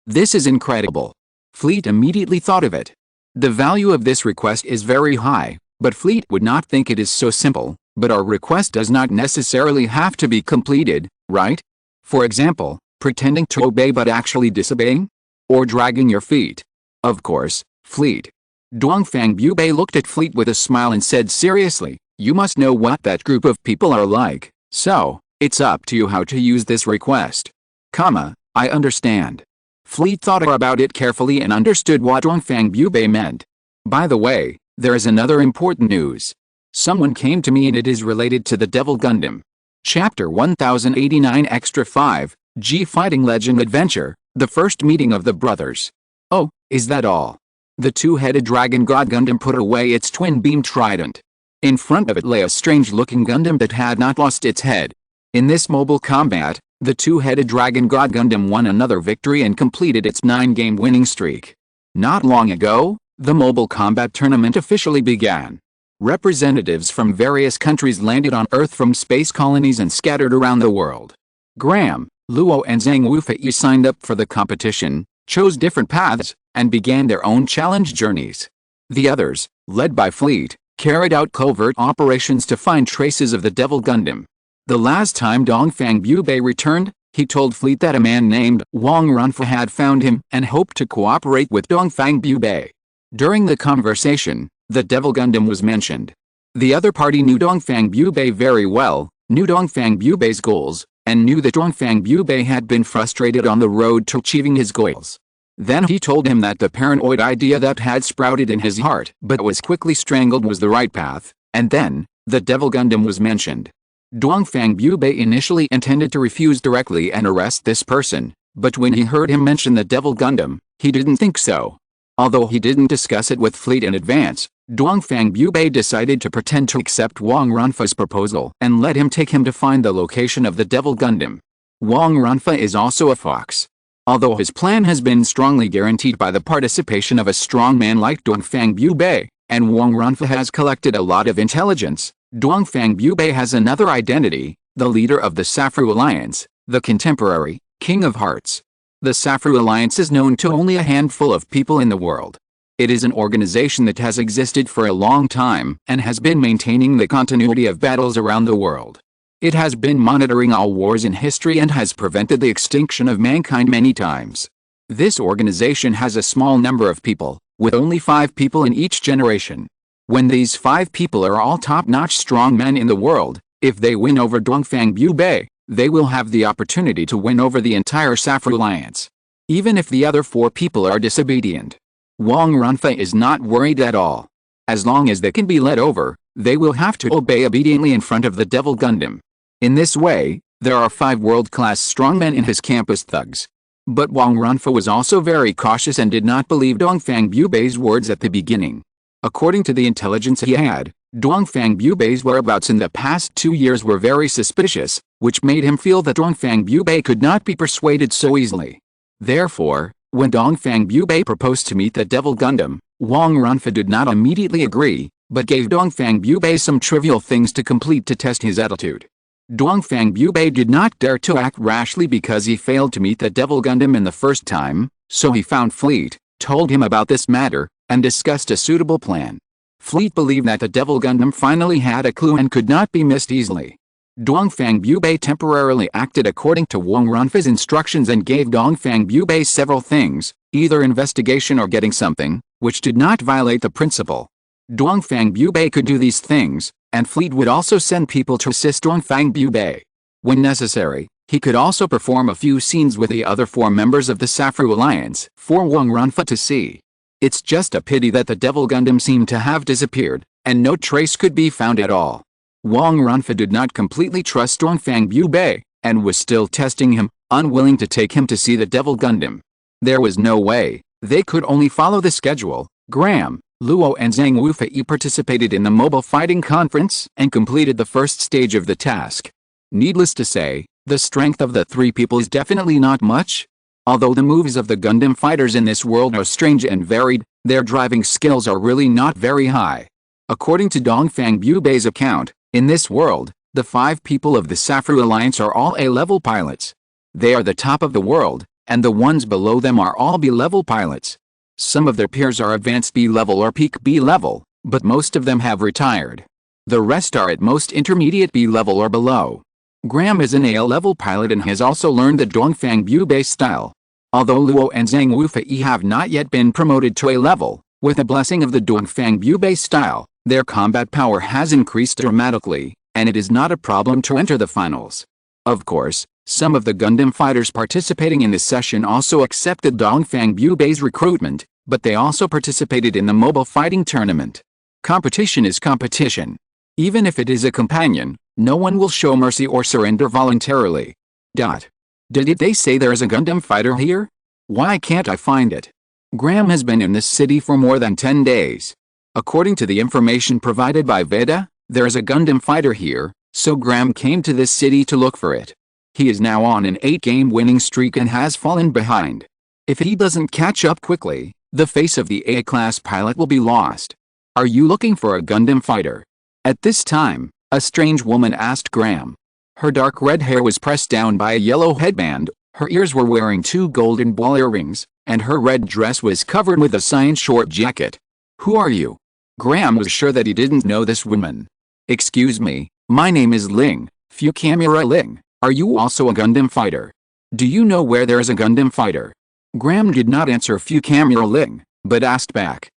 This is incredible. Fleet immediately thought of it. The value of this request is very high, but Fleet would not think it is so simple. But our request does not necessarily have to be completed, right? For example, pretending to obey but actually disobeying? Or dragging your feet. Of course, Fleet. Dongfang Bubei looked at Fleet with a smile and said seriously, you must know what that group of people are like, so, it's up to you how to use this request. I understand. Fleet thought about it carefully and understood what Dongfang Bubei meant. By the way, there is another important news. Someone came to me and it is related to the Devil Gundam. Chapter 1089 Extra 5, G Fighting Legend Adventure, the first meeting of the brothers. Oh, is that all? The two-headed dragon god Gundam put away its twin-beam trident. In front of it lay a strange-looking Gundam that had not lost its head. In this mobile combat, the two-headed dragon god Gundam won another victory and completed its 9-game winning streak. Not long ago, the mobile combat tournament officially began. Representatives from various countries landed on Earth from space colonies and scattered around the world. Graham, Luo and Yang Hui signed up for the competition, chose different paths, and began their own challenge journeys. The others, led by Fleet, carried out covert operations to find traces of the Devil Gundam. The last time Dongfang Bubei returned, he told Fleet that a man named Wang Runfa had found him and hoped to cooperate with Dongfang Bubei. During the conversation, the Devil Gundam was mentioned. The other party knew Dongfang Bubei very well, knew Dongfang Bubei's goals, and knew that Dongfang Bubei had been frustrated on the road to achieving his goals. Then he told him that the paranoid idea that had sprouted in his heart but was quickly strangled was the right path, and then, the Devil Gundam was mentioned. Dongfang Bubei initially intended to refuse directly and arrest this person, but when he heard him mention the Devil Gundam, he didn't think so. Although he didn't discuss it with Fleet in advance, Dongfang Bubei decided to pretend to accept Wang Runfa's proposal and let him take him to find the location of the Devil Gundam. Wang Runfa is also a fox. Although his plan has been strongly guaranteed by the participation of a strong man like Dongfang Bubei, and Wang Runfa has collected a lot of intelligence, Dongfang Bubei has another identity, the leader of the Safru Alliance, the contemporary King of Hearts. The Safru Alliance is known to only a handful of people in the world. It is an organization that has existed for a long time and has been maintaining the continuity of battles around the world. It has been monitoring all wars in history and has prevented the extinction of mankind many times. This organization has a small number of people, with only 5 people in each generation. When these 5 people are all top-notch strong men in the world, if they win over Dongfang Bubei, they will have the opportunity to win over the entire Safru Alliance. Even if the other 4 people are disobedient. Wang Runfa is not worried at all. As long as they can be led over, they will have to obey obediently in front of the Devil Gundam. In this way, there are 5 world-class strongmen in his campus thugs. But Wang Runfa was also very cautious and did not believe Dongfang Bubei's words at the beginning. According to the intelligence he had, Dongfang Bubei's whereabouts in the past 2 years were very suspicious, which made him feel that Dongfang Bubei could not be persuaded so easily. Therefore, when Dongfang Bubei proposed to meet the Devil Gundam, Wang Runfa did not immediately agree, but gave Dongfang Bubei some trivial things to complete to test his attitude. Dongfang Bubei did not dare to act rashly because he failed to meet the Devil Gundam in the first time, so he found Fleet, told him about this matter, and discussed a suitable plan. Fleet believed that the Devil Gundam finally had a clue and could not be missed easily. Dongfang Bubei temporarily acted according to Wang Runfa's instructions and gave Dongfang Bubei several things, either investigation or getting something, which did not violate the principle. Dongfang Bubei could do these things, and Fleet would also send people to assist Dongfang Bubei. When necessary, he could also perform a few scenes with the other 4 members of the Safru Alliance for Wang Runfa to see. It's just a pity that the Devil Gundam seemed to have disappeared, and no trace could be found at all. Wang Runfa did not completely trust Dongfang Bubei, and was still testing him, unwilling to take him to see the Devil Gundam. There was no way, they could only follow the schedule. Graham, Luo and Yang Hui participated in the mobile fighting conference and completed the first stage of the task. Needless to say, the strength of the 3 people is definitely not much. Although the moves of the Gundam fighters in this world are strange and varied, their driving skills are really not very high. According to Dongfang Bubei's account, in this world, the 5 people of the Safru Alliance are all A-level pilots. They are the top of the world, and the ones below them are all B-level pilots. Some of their peers are advanced B-level or peak B-level, but most of them have retired. The rest are at most intermediate B-level or below. Graham is an A-level pilot and has also learned the Dongfang Bubei style. Although Luo and Yang Hui have not yet been promoted to A-level, with the blessing of the Dongfang Bubei style, their combat power has increased dramatically, and it is not a problem to enter the finals. Of course, some of the Gundam fighters participating in this session also accepted Dongfang Bubei's recruitment, but they also participated in the mobile fighting tournament. Competition is competition. Even if it is a companion, no one will show mercy or surrender voluntarily. Did they say there is a Gundam fighter here? Why can't I find it? Graham has been in this city for more than 10 days. According to the information provided by Veda, there is a Gundam fighter here, so Graham came to this city to look for it. He is now on an 8-game winning streak and has fallen behind. If he doesn't catch up quickly, the face of the A-class pilot will be lost. Are you looking for a Gundam fighter? At this time, a strange woman asked Graham. Her dark red hair was pressed down by a yellow headband, her ears were wearing 2 golden ball earrings, and her red dress was covered with a cyan short jacket. Who are you? Graham was sure that he didn't know this woman. Excuse me, my name is Ling, Fukamura Ling. Are you also a Gundam fighter? Do you know where there is a Gundam fighter? Graham did not answer Fukamura Ling, but asked back.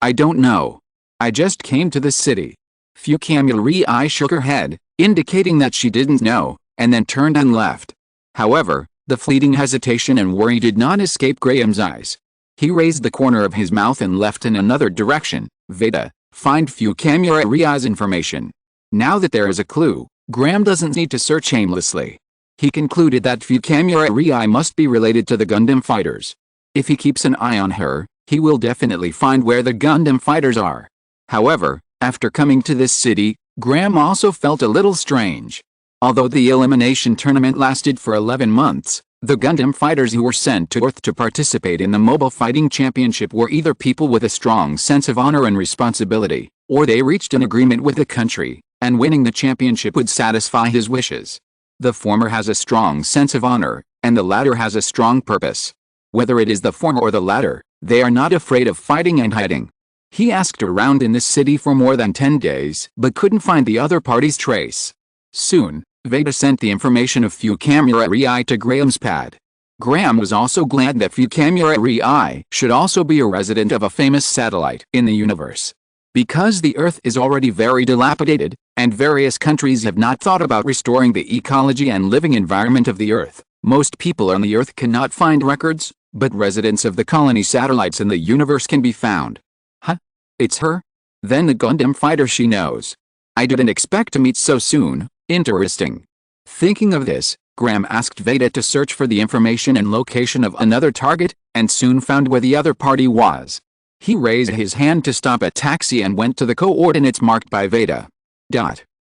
I don't know. I just came to this city. Fukamura shook her head, indicating that she didn't know, and then turned and left. However, the fleeting hesitation and worry did not escape Graham's eyes. He raised the corner of his mouth and left in another direction. Veda, find Fukamura's information. Now that there is a clue, Graham doesn't need to search aimlessly. He concluded that Fukamura must be related to the Gundam fighters. If he keeps an eye on her, he will definitely find where the Gundam fighters are. However, after coming to this city, Graham also felt a little strange. Although the elimination tournament lasted for 11 months, the Gundam fighters who were sent to Earth to participate in the Mobile Fighting Championship were either people with a strong sense of honor and responsibility, or they reached an agreement with the country, and winning the championship would satisfy his wishes. The former has a strong sense of honor, and the latter has a strong purpose. Whether it is the former or the latter, they are not afraid of fighting and hiding. He asked around in this city for more than 10 days, but couldn't find the other party's trace. Soon, Veda sent the information of Fukamura to Graham's pad. Graham was also glad that Fukamura should also be a resident of a famous satellite in the universe. Because the Earth is already very dilapidated, and various countries have not thought about restoring the ecology and living environment of the Earth, most people on the Earth cannot find records, but residents of the colony satellites in the universe can be found. Huh? It's her? Then the Gundam fighter she knows. I didn't expect to meet so soon. Interesting. Thinking of this, Graham asked Veda to search for the information and location of another target, and soon found where the other party was. He raised his hand to stop a taxi and went to the coordinates marked by Veda.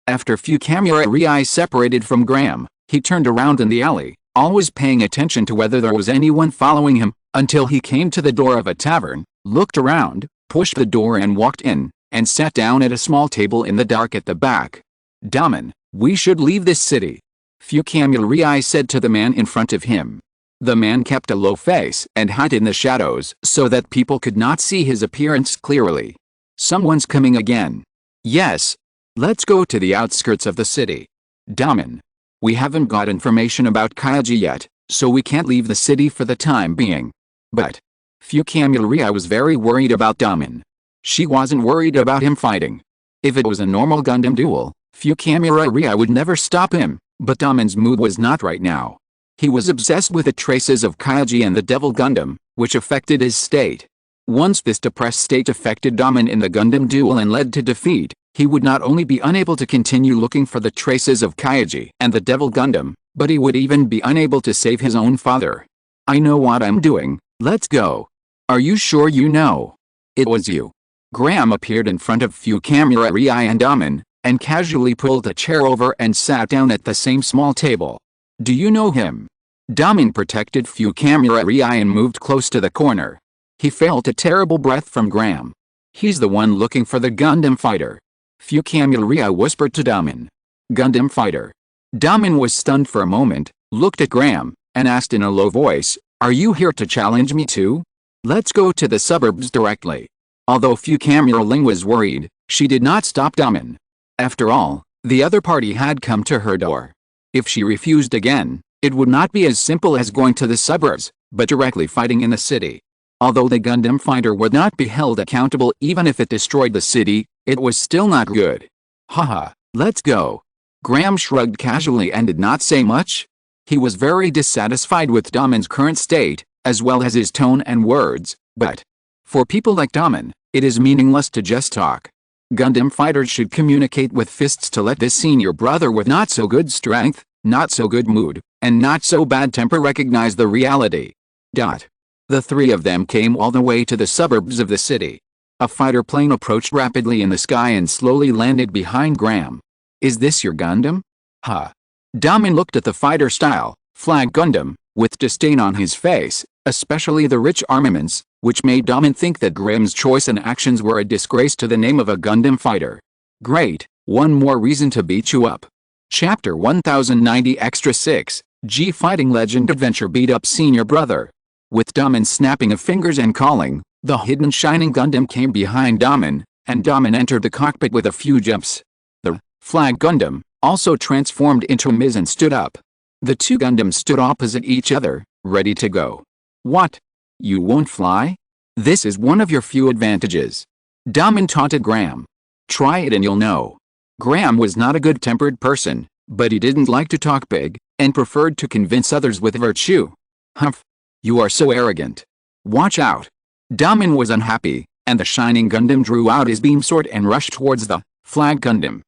After Fukamura separated from Graham, he turned around in the alley, always paying attention to whether there was anyone following him, until he came to the door of a tavern, looked around, pushed the door and walked in, and sat down at a small table in the dark at the back. Daman, we should leave this city. Fukamura said to the man in front of him. The man kept a low face and hid in the shadows so that people could not see his appearance clearly. Someone's coming again. Yes. Let's go to the outskirts of the city. Damen. We haven't got information about Kaiji yet, so we can't leave the city for the time being. But Fukamuria was very worried about Damen. She wasn't worried about him fighting. If it was a normal Gundam duel, Fukamuria would never stop him, but Damen's mood was not right now. He was obsessed with the traces of Kaiji and the Devil Gundam, which affected his state. Once this depressed state affected Damen in the Gundam duel and led to defeat, he would not only be unable to continue looking for the traces of Kaiji and the Devil Gundam, but he would even be unable to save his own father. I know what I'm doing, let's go. Are you sure you know? It was you. Graham appeared in front of Fukamuria and Damen, and casually pulled a chair over and sat down at the same small table. Do you know him? Damen protected Fukamuria and moved close to the corner. He felt a terrible breath from Graham. He's the one looking for the Gundam fighter. Fukamuria whispered to Damen. Gundam fighter. Damen was stunned for a moment, looked at Graham, and asked in a low voice, are you here to challenge me too? Let's go to the suburbs directly. Although Fukamuria was worried, she did not stop Damen. After all, the other party had come to her door. If she refused again, it would not be as simple as going to the suburbs, but directly fighting in the city. Although the Gundam fighter would not be held accountable even if it destroyed the city, it was still not good. Haha, let's go. Graham shrugged casually and did not say much. He was very dissatisfied with Damen's current state, as well as his tone and words, but for people like Damen, it is meaningless to just talk. Gundam fighters should communicate with fists to let this senior brother with not so good strength, not so good mood, and not so bad temper recognize the reality. The three of them came all the way to the suburbs of the city. A fighter plane approached rapidly in the sky and slowly landed behind Graham. Is this your Gundam? Huh. Damen looked at the fighter style, Flag Gundam, with disdain on his face, especially the rich armaments, which made Damen think that Graham's choice and actions were a disgrace to the name of a Gundam fighter. Great, one more reason to beat you up. Chapter 1090 Extra 6, G Fighting Legend Adventure Beat Up Senior Brother. With Damen snapping of fingers and calling, the hidden shining Gundam came behind Damen, and Damen entered the cockpit with a few jumps. The Flag Gundam also transformed into a Ms and stood up. The two Gundams stood opposite each other, ready to go. What? You won't fly? This is one of your few advantages. Damen taunted Graham. Try it and you'll know. Graham was not a good-tempered person, but he didn't like to talk big, and preferred to convince others with virtue. Humph. You are so arrogant. Watch out. Damen was unhappy, and the shining Gundam drew out his beam sword and rushed towards the Flag Gundam.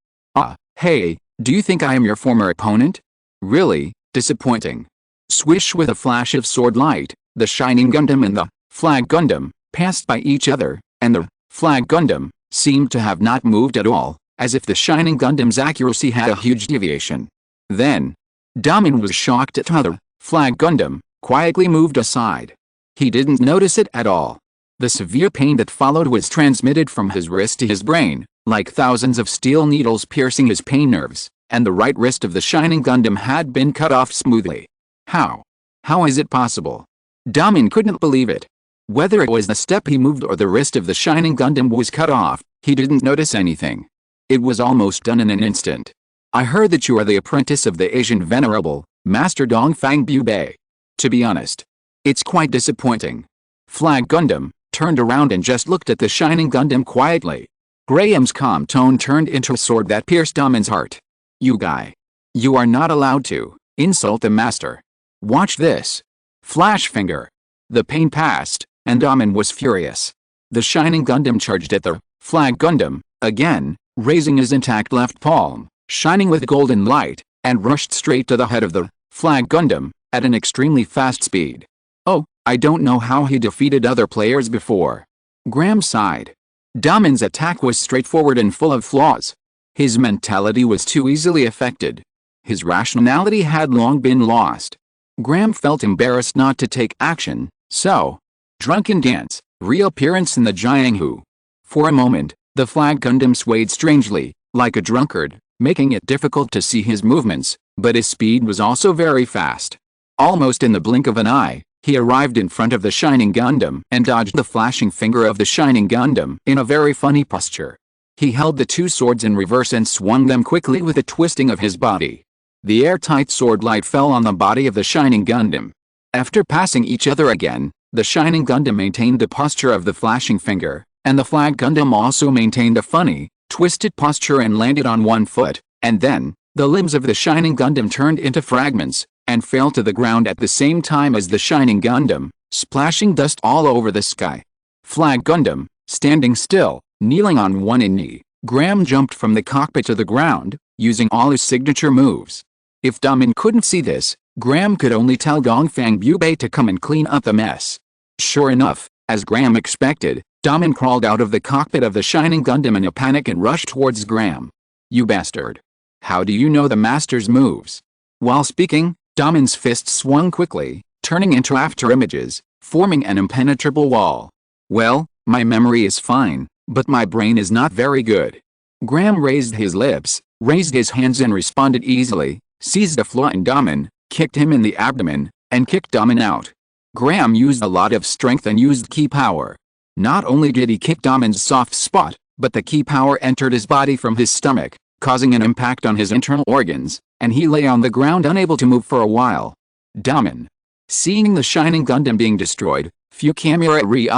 Hey, do you think I am your former opponent? Really, disappointing. Swish with a flash of sword light, the shining Gundam and the Flag Gundam passed by each other, and the Flag Gundam seemed to have not moved at all, as if the shining Gundam's accuracy had a huge deviation. Then, Damen was shocked at how the Flag Gundam quietly moved aside. He didn't notice it at all. The severe pain that followed was transmitted from his wrist to his brain, like thousands of steel needles piercing his pain nerves, and the right wrist of the shining Gundam had been cut off smoothly. How? How is it possible? Damen couldn't believe it. Whether it was the step he moved or the wrist of the shining Gundam was cut off, he didn't notice anything. It was almost done in an instant. I heard that you are the apprentice of the Asian Venerable, Master Dongfang Bubei. To be honest, it's quite disappointing. Flag Gundam turned around and just looked at the shining Gundam quietly. Graham's calm tone turned into a sword that pierced Damen's heart. You guy. You are not allowed to insult the master. Watch this. Flash finger. The pain passed, and Damen was furious. The shining Gundam charged at the Flag Gundam, again, raising his intact left palm, shining with golden light, and rushed straight to the head of the Flag Gundam, at an extremely fast speed. Oh, I don't know how he defeated other players before. Graham sighed. Damen's attack was straightforward and full of flaws. His mentality was too easily affected. His rationality had long been lost. Graham felt embarrassed not to take action, so, drunken dance, reappearance in the Yang Hui. For a moment, the Flag Gundam swayed strangely, like a drunkard, making it difficult to see his movements, but his speed was also very fast. Almost in the blink of an eye, he arrived in front of the shining Gundam and dodged the flashing finger of the shining Gundam in a very funny posture. He held the two swords in reverse and swung them quickly with a twisting of his body. The airtight sword light fell on the body of the shining Gundam. After passing each other again, the shining Gundam maintained the posture of the flashing finger, and the flag Gundam also maintained a funny, twisted posture and landed on one foot, and then, the limbs of the shining Gundam turned into fragments, and fell to the ground at the same time as the shining Gundam, splashing dust all over the sky. Flag Gundam, standing still, kneeling on one knee, Graham jumped from the cockpit to the ground, using all his signature moves. If Damin couldn't see this, Graham could only tell Dongfang Bubei to come and clean up the mess. Sure enough, as Graham expected, Damin crawled out of the cockpit of the shining Gundam in a panic and rushed towards Graham. "You bastard! How do you know the master's moves?" While speaking, Damin's fist swung quickly, turning into after images, forming an impenetrable wall. "Well, my memory is fine, but my brain is not very good." Graham raised his lips, raised his hands and responded easily, seized a flying Damin, kicked him in the abdomen, and kicked Damin out. Graham used a lot of strength and used ki power. Not only did he kick Damin's soft spot, but the ki power entered his body from his stomach, causing an impact on his internal organs, and he lay on the ground unable to move for a while. Damin. Seeing the shining Gundam being destroyed, Fukamura Ri,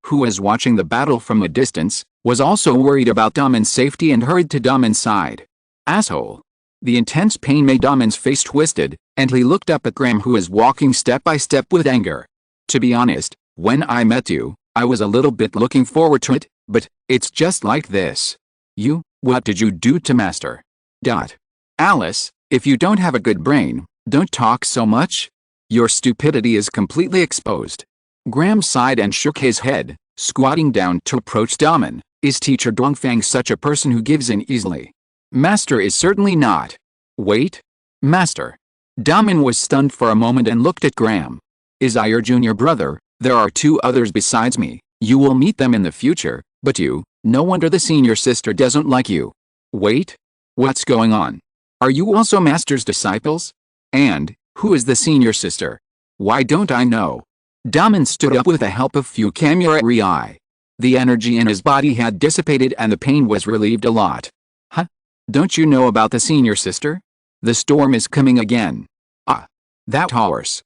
who was watching the battle from a distance, was also worried about Damin's safety and hurried to Damin's side. "Asshole." The intense pain made Damin's face twisted, and he looked up at Graham, who was walking step by step with anger. "To be honest, when I met you, I was a little bit looking forward to it, but it's just like this. What did you do to Master? Alice, if you don't have a good brain, don't talk so much. Your stupidity is completely exposed." Graham sighed and shook his head, squatting down to approach Damin. "Is Teacher Dongfang such a person who gives in easily?" "Master is certainly not." "Wait? Master?" Damin was stunned for a moment and looked at Graham. "Is I your junior brother? There are two others besides me. You will meet them in the future, but no wonder the senior sister doesn't like you." "Wait? What's going on? Are you also Master's disciples? And, who is the senior sister? Why don't I know?" Damin stood up with the help of Fukamura Ri. The energy in his body had dissipated and the pain was relieved a lot. "Huh? Don't you know about the senior sister? The storm is coming again." "Ah. That horse."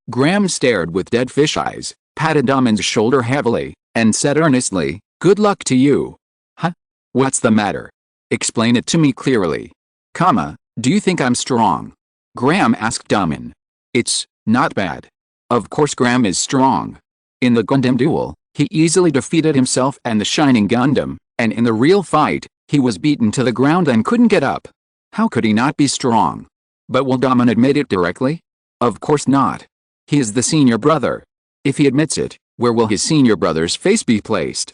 Graham stared with dead fish eyes, patted Damin's shoulder heavily, and said earnestly, "Good luck to you." "Huh? What's the matter? Explain it to me clearly." Do you think I'm strong?" Graham asked Damin. "It's not bad. Of course Graham is strong. In the Gundam duel, he easily defeated himself and the shining Gundam, and in the real fight, he was beaten to the ground and couldn't get up. How could he not be strong? But will Damin admit it directly? Of course not. He is the senior brother. If he admits it, where will his senior brother's face be placed?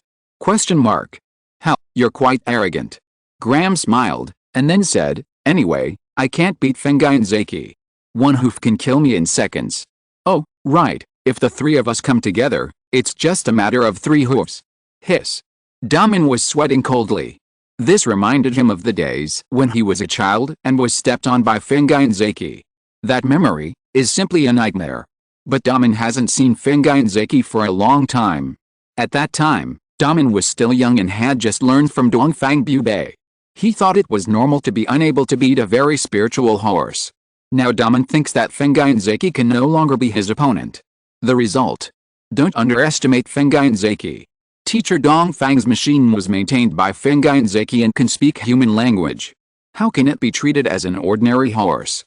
Hell, you're quite arrogant." Graham smiled, and then said, "Anyway, I can't beat Fengai and Zeki. One hoof can kill me in seconds." "Oh, right, if the three of us come together, it's just a matter of 3 hoofs." Hiss. Damin was sweating coldly. This reminded him of the days when he was a child and was stepped on by Fengai and Zeki. That memory is simply a nightmare. But Damin hasn't seen Fengai and Zeki for a long time. At that time, Damin was still young and had just learned from Dongfang Bubei. He thought it was normal to be unable to beat a very spiritual horse. Now Damin thinks that Fengai and Zeki can no longer be his opponent. The result? Don't underestimate Fengai and Zeki. Teacher Dongfang's machine was maintained by Fengai and Zeki and can speak human language. How can it be treated as an ordinary horse?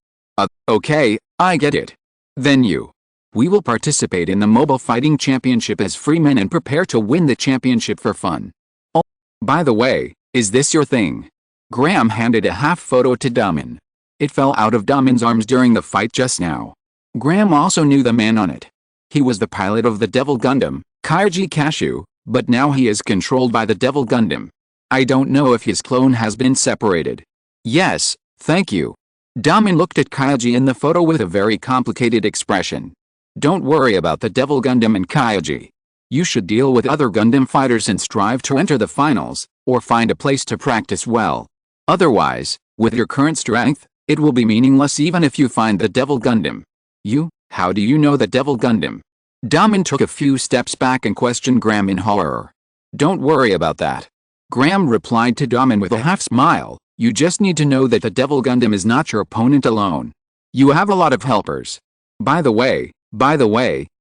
Okay, I get it. Then we will participate in the Mobile Fighting Championship as free men and prepare to win the championship for fun. Oh, by the way, is this your thing? Graham handed a half photo to Damin. It fell out of Damin's arms during the fight just now. Graham also knew the man on it. He was the pilot of the Devil Gundam, Kaiji Kashu, but now he is controlled by the Devil Gundam. I don't know if his clone has been separated. Yes, thank you. Damin looked at Kaiji in the photo with a very complicated expression. Don't worry about the Devil Gundam and Kaiji. You should deal with other Gundam fighters and strive to enter the finals, or find a place to practice well. Otherwise, with your current strength, it will be meaningless even if you find the Devil Gundam. How do you know the Devil Gundam? Damin took a few steps back and questioned Graham in horror. Don't worry about that. Graham replied to Damin with a half smile, You just need to know that the Devil Gundam is not your opponent alone. You have a lot of helpers. By the way,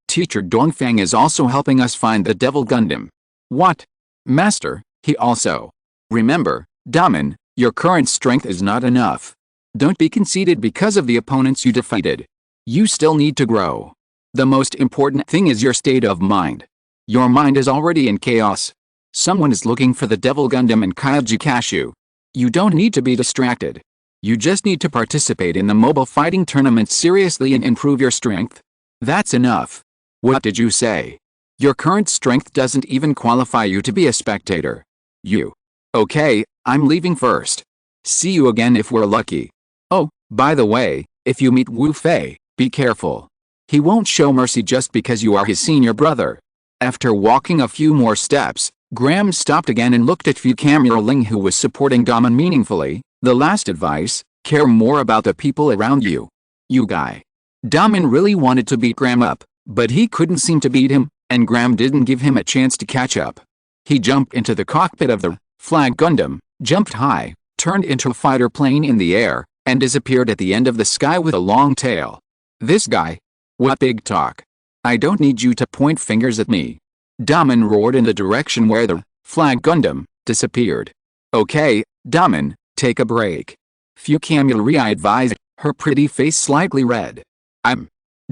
Teacher Dongfang is also helping us find the Devil Gundam. What? Master, he also. Remember, Daman, your current strength is not enough. Don't be conceited because of the opponents you defeated. You still need to grow. The most important thing is your state of mind. Your mind is already in chaos. Someone is looking for the Devil Gundam and Kaiji Cashew. You don't need to be distracted. You just need to participate in the mobile fighting tournament seriously and improve your strength. That's enough. What did you say? Your current strength doesn't even qualify you to be a spectator. You. Okay, I'm leaving first. See you again if we're lucky. Oh, by the way, if you meet Wu Fei, be careful. He won't show mercy just because you are his senior brother. After walking a few more steps, Graham stopped again and looked at Fukamura Ling, who was supporting Daman meaningfully. The last advice, care more about the people around you. You guy. Daman really wanted to beat Graham up, but he couldn't seem to beat him, and Graham didn't give him a chance to catch up. He jumped into the cockpit of the Flag Gundam, jumped high, turned into a fighter plane in the air, and disappeared at the end of the sky with a long tail. This guy? What big talk. I don't need you to point fingers at me. Daman roared in the direction where the Flag Gundam disappeared. Okay, Daman, take a break. Fukamura advised, her pretty face slightly red.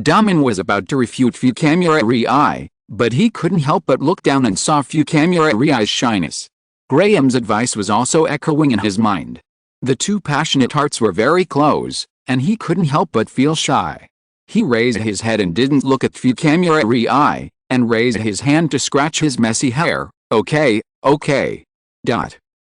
Daman was about to refute Fukamura, but he couldn't help but look down and saw Fukamura's shyness. Graham's advice was also echoing in his mind. The two passionate hearts were very close, and he couldn't help but feel shy. He raised his head and didn't look at Fukamura, and raised his hand to scratch his messy hair. Okay.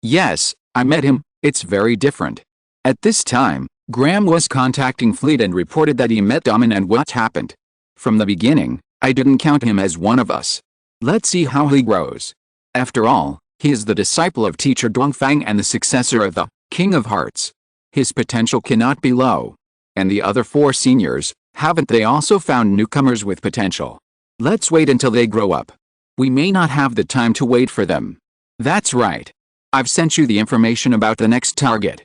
Yes, I met him, it's very different. At this time, Graham was contacting Fleet and reported that he met Daman and what happened. From the beginning, I didn't count him as one of us. Let's see how he grows. After all, he is the disciple of Teacher Dongfang and the successor of the King of Hearts. His potential cannot be low. And the other 4 seniors, haven't they also found newcomers with potential? Let's wait until they grow up. We may not have the time to wait for them. That's right. I've sent you the information about the next target.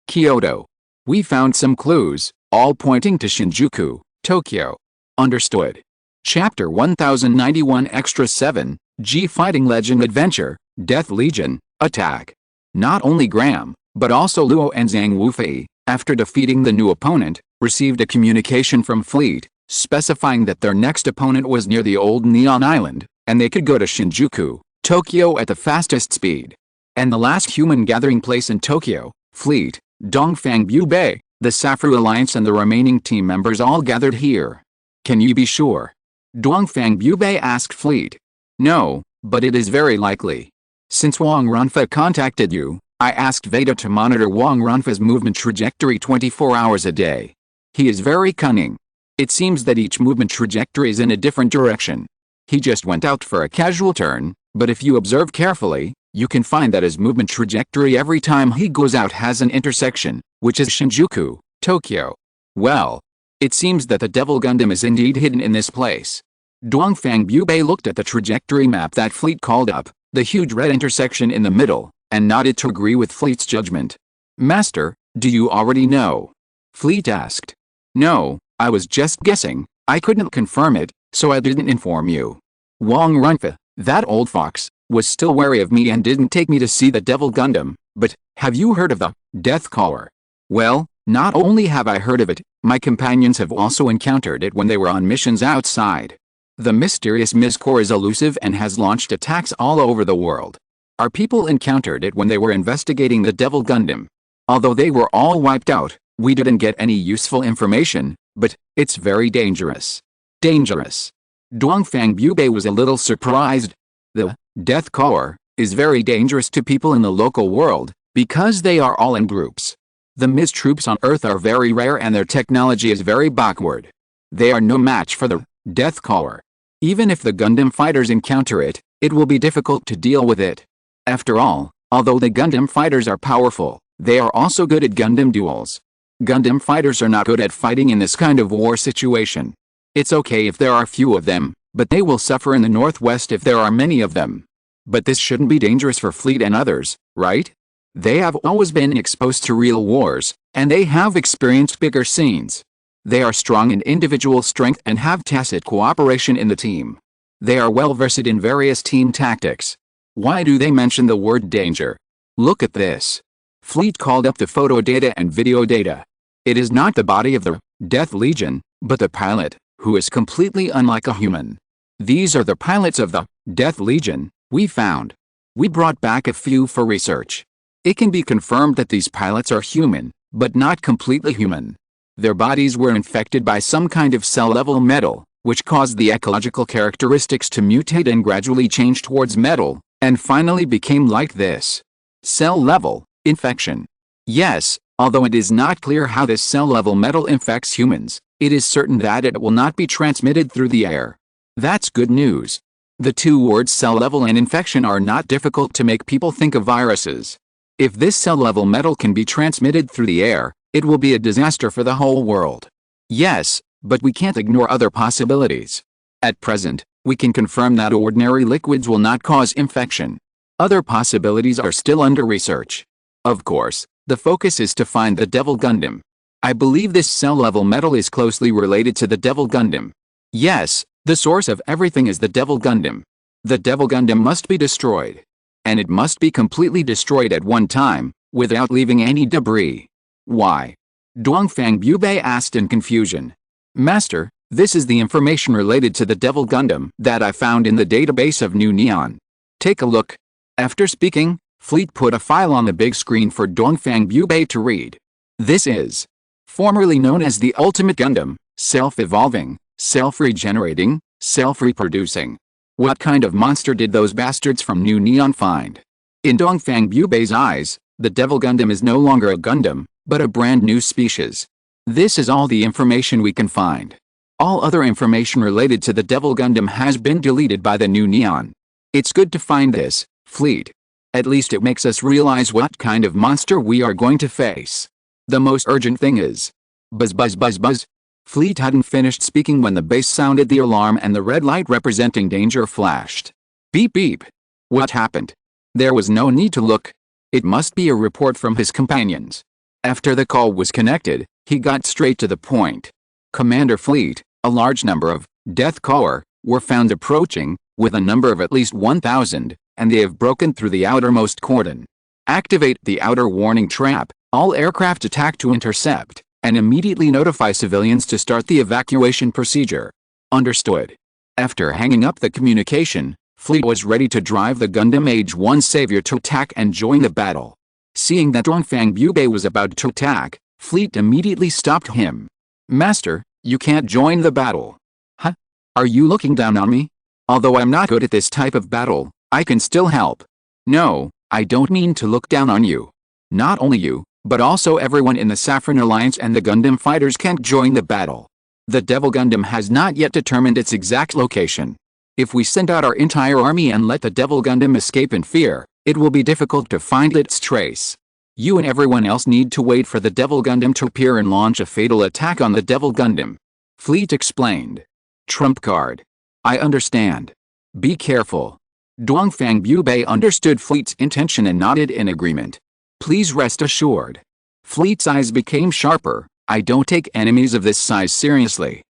Kyoto. We found some clues, all pointing to Shinjuku, Tokyo. Understood. Chapter 1091 Extra 7, G Fighting Legend Adventure, Death Legion, Attack. Not only Graham, but also Luo and Zhang Wufei, after defeating the new opponent, received a communication from Fleet, specifying that their next opponent was near the old Neon Island, and they could go to Shinjuku, Tokyo at the fastest speed. And the last human gathering place in Tokyo, Fleet, Dongfang Bubei, the Safru Alliance and the remaining team members all gathered here. Can you be sure? Dongfang Bubei asked Fleet. No, but it is very likely. Since Wang Runfa contacted you, I asked Veda to monitor Wang Runfa's movement trajectory 24 hours a day. He is very cunning. It seems that each movement trajectory is in a different direction. He just went out for a casual turn, but if you observe carefully, you can find that his movement trajectory every time he goes out has an intersection, which is Shinjuku, Tokyo. Well, it seems that the Devil Gundam is indeed hidden in this place. Dongfang Bubei looked at the trajectory map that Fleet called up, the huge red intersection in the middle, and nodded to agree with Fleet's judgment. Master, do you already know? Fleet asked. No, I was just guessing. I couldn't confirm it, so I didn't inform you. Wang Runfa, that old fox, was still wary of me and didn't take me to see the Devil Gundam, but, have you heard of the Death Caller? Well, not only have I heard of it, my companions have also encountered it when they were on missions outside. The mysterious Mizcore is elusive and has launched attacks all over the world. Our people encountered it when they were investigating the Devil Gundam. Although they were all wiped out, we didn't get any useful information, but, it's very dangerous. Dangerous. Dongfang Bubei was a little surprised. The Death Caller is very dangerous to people in the local world, because they are all in groups. The Miz troops on Earth are very rare and their technology is very backward. They are no match for the Death Caller. Even if the Gundam fighters encounter it, it will be difficult to deal with it. After all, although the Gundam fighters are powerful, they are also good at Gundam duels. Gundam fighters are not good at fighting in this kind of war situation. It's okay if there are few of them, but they will suffer in the Northwest if there are many of them. But this shouldn't be dangerous for Fleet and others, right? They have always been exposed to real wars, and they have experienced bigger scenes. They are strong in individual strength and have tacit cooperation in the team. They are well versed in various team tactics. Why do they mention the word danger? Look at this. Fleet called up the photo data and video data. It is not the body of the Death Legion, but the pilot, who is completely unlike a human. These are the pilots of the Death Legion we found. We brought back a few for research. It can be confirmed that these pilots are human, but not completely human. Their bodies were infected by some kind of cell-level metal, which caused the ecological characteristics to mutate and gradually change towards metal, and finally became like this. Cell-level infection. Yes, although it is not clear how this cell-level metal infects humans, it is certain that it will not be transmitted through the air. That's good news. The two words cell-level and infection are not difficult to make people think of viruses. If this cell-level metal can be transmitted through the air, it will be a disaster for the whole world. Yes, but we can't ignore other possibilities. At present, we can confirm that ordinary liquids will not cause infection. Other possibilities are still under research. Of course, the focus is to find the Devil Gundam. I believe this cell-level metal is closely related to the Devil Gundam. Yes, the source of everything is the Devil Gundam. The Devil Gundam must be destroyed. And it must be completely destroyed at one time, without leaving any debris. Why? Dongfang Bubei asked in confusion. Master, this is the information related to the Devil Gundam that I found in the database of New Neon. Take a look. After speaking, Fleet put a file on the big screen for Dongfang Bubei to read. This is formerly known as the Ultimate Gundam, self-evolving, self-regenerating, self-reproducing. What kind of monster did those bastards from New Neon find? In Dongfang Bubei's eyes, the Devil Gundam is no longer a Gundam, but a brand new species. This is all the information we can find. All other information related to the Devil Gundam has been deleted by the New Neon. It's good to find this, Fleet. At least it makes us realize what kind of monster we are going to face. The most urgent thing is... Buzz buzz buzz buzz. Fleet hadn't finished speaking when the base sounded the alarm and the red light representing danger flashed. Beep beep. What happened? There was no need to look. It must be a report from his companions. After the call was connected, he got straight to the point. Commander Fleet, a large number of Death Corps were found approaching, with a number of at least 1,000, and they have broken through the outermost cordon. Activate the outer warning trap, all aircraft attack to intercept, and immediately notify civilians to start the evacuation procedure. Understood. After hanging up the communication, Fleet was ready to drive the Gundam Age 1 Savior to attack and join the battle. Seeing that Dongfang Bubei was about to attack, Fleet immediately stopped him. Master, you can't join the battle. Huh? Are you looking down on me? Although I'm not good at this type of battle, I can still help. No, I don't mean to look down on you. Not only you, but also everyone in the Saffron Alliance and the Gundam fighters can't join the battle. The Devil Gundam has not yet determined its exact location. If we send out our entire army and let the Devil Gundam escape in fear, it will be difficult to find its trace. You and everyone else need to wait for the Devil Gundam to appear and launch a fatal attack on the Devil Gundam. Fleet explained. Trump card. I understand. Be careful. Dongfang Bubei understood Fleet's intention and nodded in agreement. Please rest assured. Fleet's eyes became sharper. I don't take enemies of this size seriously.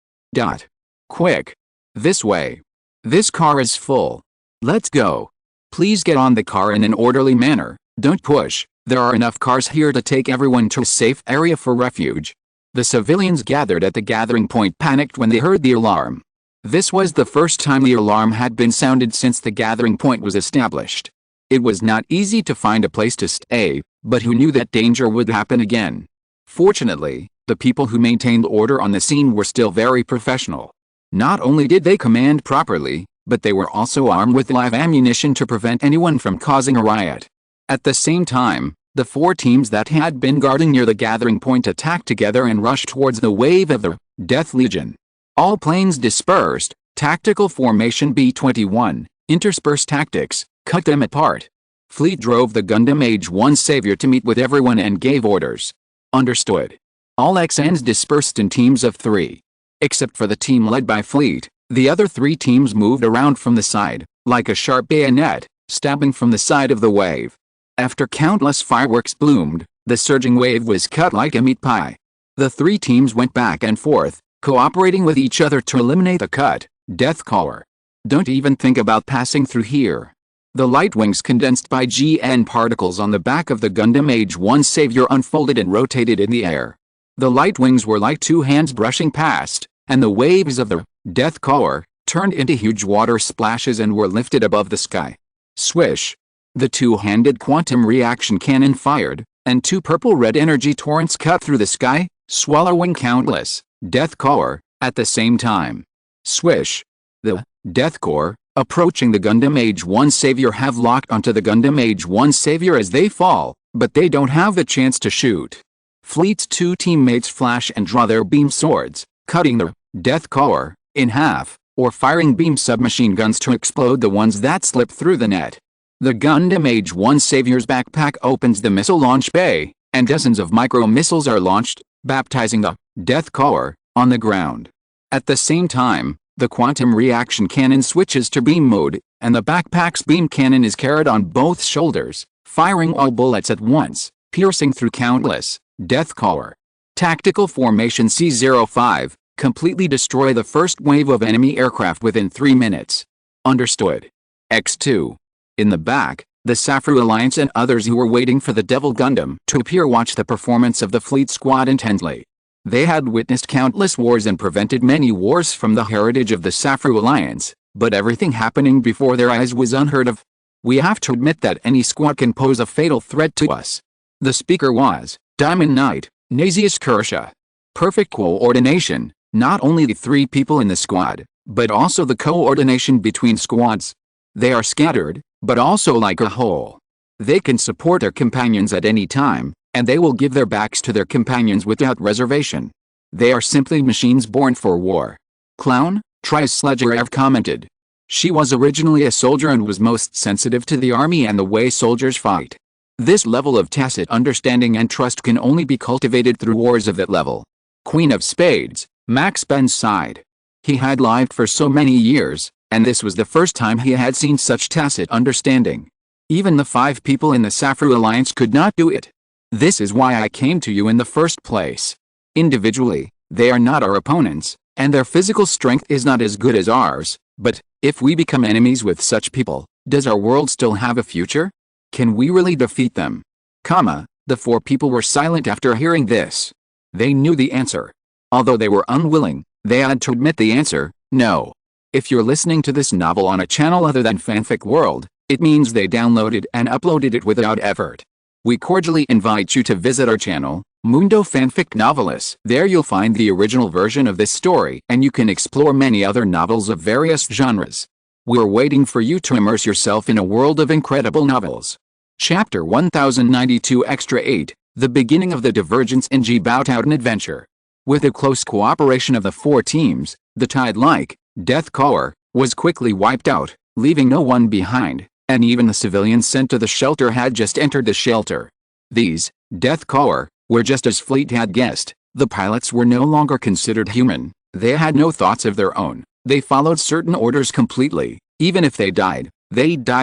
Quick. This way. This car is full. Let's go. Please get on the car in an orderly manner. Don't push. There are enough cars here to take everyone to a safe area for refuge. The civilians gathered at the gathering point panicked when they heard the alarm. This was the first time the alarm had been sounded since the gathering point was established. It was not easy to find a place to stay, but who knew that danger would happen again? Fortunately, the people who maintained order on the scene were still very professional. Not only did they command properly, but they were also armed with live ammunition to prevent anyone from causing a riot. At the same time, the four teams that had been guarding near the gathering point attacked together and rushed towards the wave of the Death Legion. All planes dispersed, tactical formation B-21, intersperse tactics, cut them apart. Fleet drove the Gundam Age 1 Savior to meet with everyone and gave orders. Understood. All XNs dispersed in teams of 3. Except for the team led by Fleet, the other 3 teams moved around from the side, like a sharp bayonet, stabbing from the side of the wave. After countless fireworks bloomed, the surging wave was cut like a meat pie. The three teams went back and forth, cooperating with each other to eliminate the cut. Death Caller. Don't even think about passing through here. The light wings condensed by GN particles on the back of the Gundam Age 1 Savior unfolded and rotated in the air. The light wings were like two hands brushing past, and the waves of the Death Caller turned into huge water splashes and were lifted above the sky. Swish! The two-handed quantum reaction cannon fired, and two purple-red energy torrents cut through the sky, swallowing countless Death Caller at the same time. Swish! The Death Core, approaching the Gundam Age 1 Savior, have locked onto the Gundam Age 1 Savior as they fall, but they don't have the chance to shoot. Fleet's two teammates flash and draw their beam swords, cutting the Death Caller in half, or firing beam submachine guns to explode the ones that slip through the net. The Gundam Age 1 Savior's backpack opens the missile launch bay, and dozens of micro-missiles are launched, baptizing the Death Caller on the ground. At the same time, the quantum reaction cannon switches to beam mode, and the backpack's beam cannon is carried on both shoulders, firing all bullets at once, piercing through countless Death Caller. Tactical Formation C-05, completely destroy the first wave of enemy aircraft within 3 minutes. Understood. X2. In the back, the Safru Alliance and others who were waiting for the Devil Gundam to appear watched the performance of the fleet squad intently. They had witnessed countless wars and prevented many wars from the heritage of the Safru Alliance, but everything happening before their eyes was unheard of. We have to admit that any squad can pose a fatal threat to us. The speaker was Diamond Knight, Nazius Kersha. Perfect coordination, not only the three people in the squad, but also the coordination between squads. They are scattered, but also like a whole. They can support their companions at any time, and they will give their backs to their companions without reservation. They are simply machines born for war. Clown, Tris Sledgerev commented. She was originally a soldier and was most sensitive to the army and the way soldiers fight. This level of tacit understanding and trust can only be cultivated through wars of that level. Queen of Spades, Max Ben sighed. He had lived for so many years, and this was the first time he had seen such tacit understanding. Even the 5 people in the Safru Alliance could not do it. This is why I came to you in the first place. Individually, they are not our opponents, and their physical strength is not as good as ours, but, if we become enemies with such people, does our world still have a future? Can we really defeat them? The 4 people were silent after hearing this. They knew the answer. Although they were unwilling, they had to admit the answer, no. If you're listening to this novel on a channel other than Fanfic World, it means they downloaded and uploaded it without effort. We cordially invite you to visit our channel, Mundo Fanfic Novelis. There you'll find the original version of this story, and you can explore many other novels of various genres. We're waiting for you to immerse yourself in a world of incredible novels. Chapter 1092 Extra 8, The Beginning of the Divergence in G-Baotouden Adventure. With the close cooperation of the 4 teams, the tide-like Death Caller was quickly wiped out, leaving no one behind, and even the civilians sent to the shelter had just entered the shelter. These Death Caller were just as Fleet had guessed. The pilots were no longer considered human. They had no thoughts of their own. They followed certain orders completely. Even if they died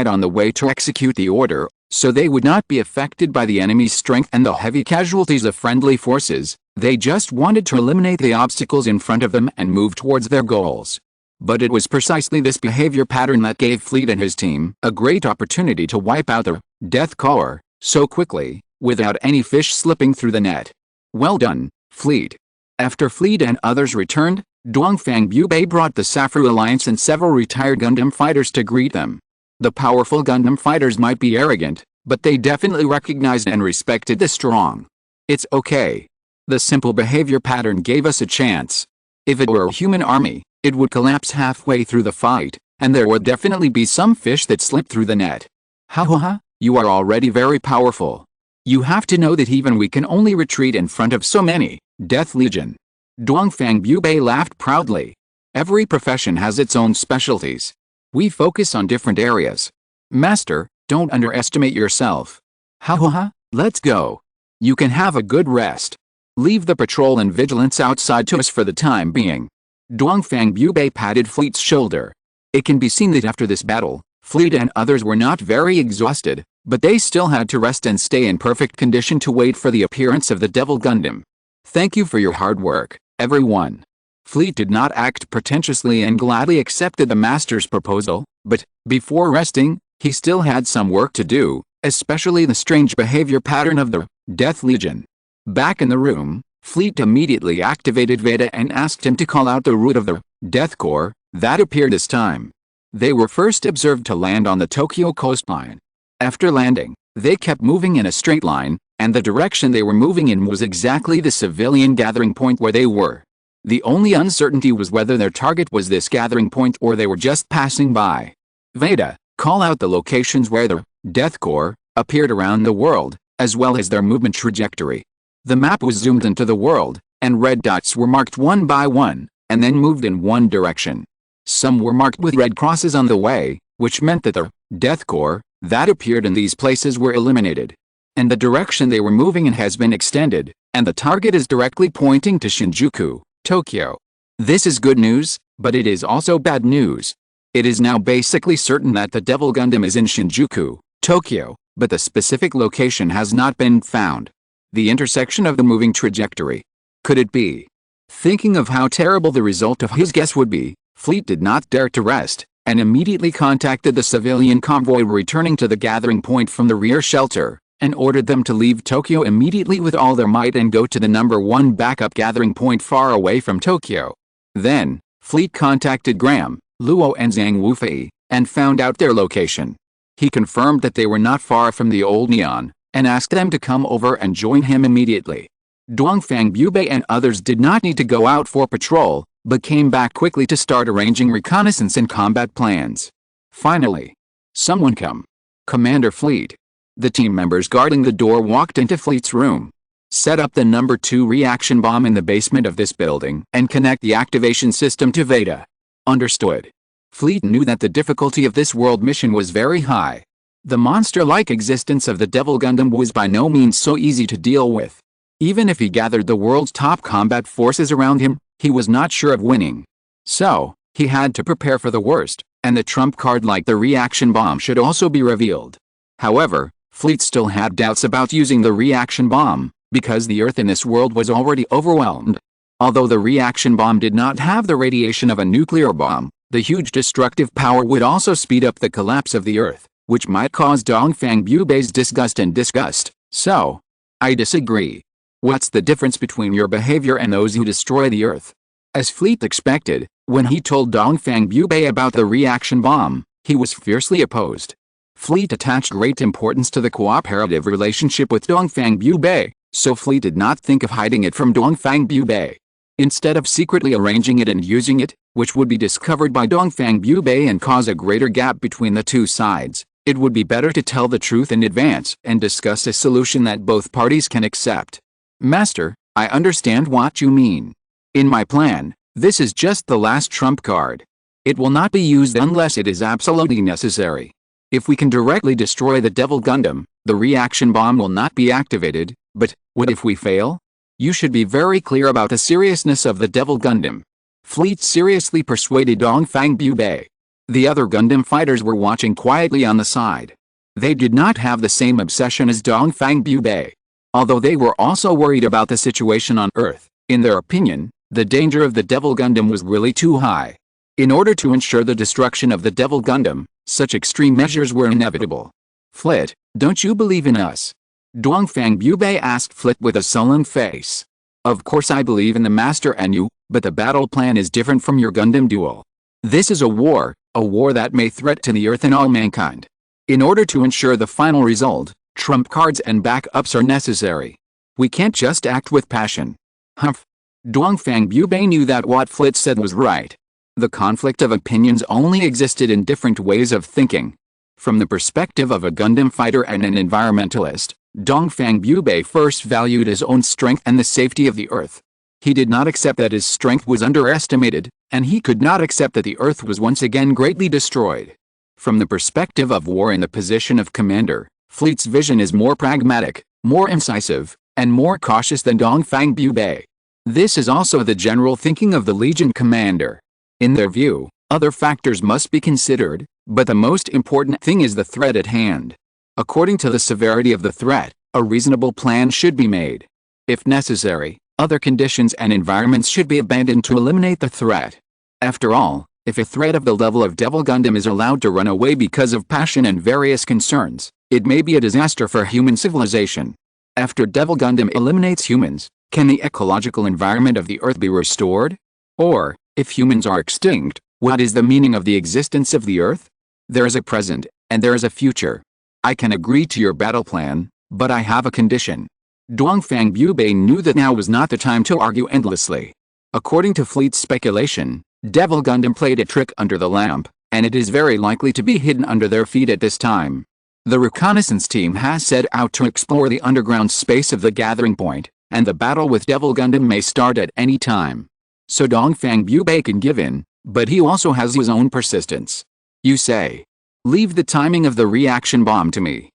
on the way to execute the order, so they would not be affected by the enemy's strength and the heavy casualties of friendly forces. They just wanted to eliminate the obstacles in front of them and move towards their goals. But it was precisely this behavior pattern that gave Fleet and his team a great opportunity to wipe out the Death Caller so quickly, without any fish slipping through the net. Well done, Fleet. After Fleet and others returned, Dongfang Bubei brought the Safru Alliance and several retired Gundam fighters to greet them. The powerful Gundam fighters might be arrogant, but they definitely recognized and respected the strong. It's okay. The simple behavior pattern gave us a chance. If it were a human army, it would collapse halfway through the fight, and there would definitely be some fish that slipped through the net. Ha, you are already very powerful. You have to know that even we can only retreat in front of so many Death Legion. Dongfang Bubei laughed proudly. Every profession has its own specialties. We focus on different areas. Master, don't underestimate yourself. Ha, let's go. You can have a good rest. Leave the patrol and vigilance outside to us for the time being. Dongfang Bubei patted Fleet's shoulder. It can be seen that after this battle, Fleet and others were not very exhausted, But they still had to rest and stay in perfect condition to wait for the appearance of the Devil Gundam. Thank you for your hard work, everyone. Fleet did not act pretentiously and gladly accepted the master's proposal, but, before resting, he still had some work to do, especially the strange behavior pattern of the Death Legion. Back in the room, Fleet immediately activated Veda and asked him to call out the root of the Death Core that appeared this time. They were first observed to land on the Tokyo coastline. After landing, they kept moving in a straight line, and the direction they were moving in was exactly the civilian gathering point where they were. The only uncertainty was whether their target was this gathering point or they were just passing by. Veda, call out the locations where the Death Core appeared around the world, as well as their movement trajectory. The map was zoomed into the world, and red dots were marked one by one, and then moved in one direction. Some were marked with red crosses on the way, which meant that the Death Core that appeared in these places were eliminated. And the direction they were moving in has been extended, and the target is directly pointing to Shinjuku, Tokyo. This is good news, but it is also bad news. It is now basically certain that the Devil Gundam is in Shinjuku, Tokyo, but the specific location has not been found. The intersection of the moving trajectory. Could it be? Thinking of how terrible the result of his guess would be, Fleet did not dare to rest, and immediately contacted the civilian convoy returning to the gathering point from the rear shelter, and ordered them to leave Tokyo immediately with all their might and go to the number 1 backup gathering point far away from Tokyo. Then, Fleet contacted Graham, Luo and Yang Hui, and found out their location. He confirmed that they were not far from the old Neon, and asked them to come over and join him immediately. Dongfang Bubei and others did not need to go out for patrol, but came back quickly to start arranging reconnaissance and combat plans. Finally, someone come. Commander Fleet. The team members guarding the door walked into Fleet's room. Set up the number 2 reaction bomb in the basement of this building and connect the activation system to Veda. Understood. Fleet knew that the difficulty of this world mission was very high. The monster-like existence of the Devil Gundam was by no means so easy to deal with. Even if he gathered the world's top combat forces around him, he was not sure of winning. So, he had to prepare for the worst, and the trump card like the reaction bomb should also be revealed. However, Fleet still had doubts about using the reaction bomb, because the Earth in this world was already overwhelmed. Although the reaction bomb did not have the radiation of a nuclear bomb, the huge destructive power would also speed up the collapse of the Earth, which might cause Dongfang Bubei's disgust. So, I disagree. What's the difference between your behavior and those who destroy the Earth? As Fleet expected, when he told Dongfang Bubei about the reaction bomb, he was fiercely opposed. Fleet attached great importance to the cooperative relationship with Dongfang Bubei, so Fleet did not think of hiding it from Dongfang Bubei. Instead of secretly arranging it and using it, which would be discovered by Dongfang Bubei and cause a greater gap between the two sides, it would be better to tell the truth in advance and discuss a solution that both parties can accept. Master, I understand what you mean. In my plan, this is just the last trump card. It will not be used unless it is absolutely necessary. If we can directly destroy the Devil Gundam, the reaction bomb will not be activated, but what if we fail? You should be very clear about the seriousness of the Devil Gundam. Fleet seriously persuaded Dongfang Bubei. The other Gundam fighters were watching quietly on the side. They did not have the same obsession as Dongfang Bubei. Although they were also worried about the situation on Earth, in their opinion, the danger of the Devil Gundam was really too high. In order to ensure the destruction of the Devil Gundam, such extreme measures were inevitable. Flit, don't you believe in us? Dongfang Bubei asked Flit with a sullen face. Of course I believe in the Master and you, but the battle plan is different from your Gundam duel. This is a war that may threaten the Earth and all mankind. In order to ensure the final result, trump cards and backups are necessary. We can't just act with passion. Humph. Dongfang Bubei knew that what Flit said was right. The conflict of opinions only existed in different ways of thinking. From the perspective of a Gundam fighter and an environmentalist, Dongfang Bubei first valued his own strength and the safety of the Earth. He did not accept that his strength was underestimated, and he could not accept that the Earth was once again greatly destroyed. From the perspective of war in the position of commander, Fleet's vision is more pragmatic, more incisive, and more cautious than Dongfang Bubei. This is also the general thinking of the Legion commander. In their view, other factors must be considered, but the most important thing is the threat at hand. According to the severity of the threat, a reasonable plan should be made. If necessary, other conditions and environments should be abandoned to eliminate the threat. After all, if a threat of the level of Devil Gundam is allowed to run away because of passion and various concerns, it may be a disaster for human civilization. After Devil Gundam eliminates humans, can the ecological environment of the Earth be restored? Or, if humans are extinct, what is the meaning of the existence of the Earth? There is a present, and there is a future. I can agree to your battle plan, but I have a condition. Dongfang Bubei knew that now was not the time to argue endlessly. According to Fleet's speculation, Devil Gundam played a trick under the lamp, and it is very likely to be hidden under their feet at this time. The reconnaissance team has set out to explore the underground space of the gathering point, and the battle with Devil Gundam may start at any time. So Dongfang Bubei can give in, but he also has his own persistence. You say, leave the timing of the reaction bomb to me.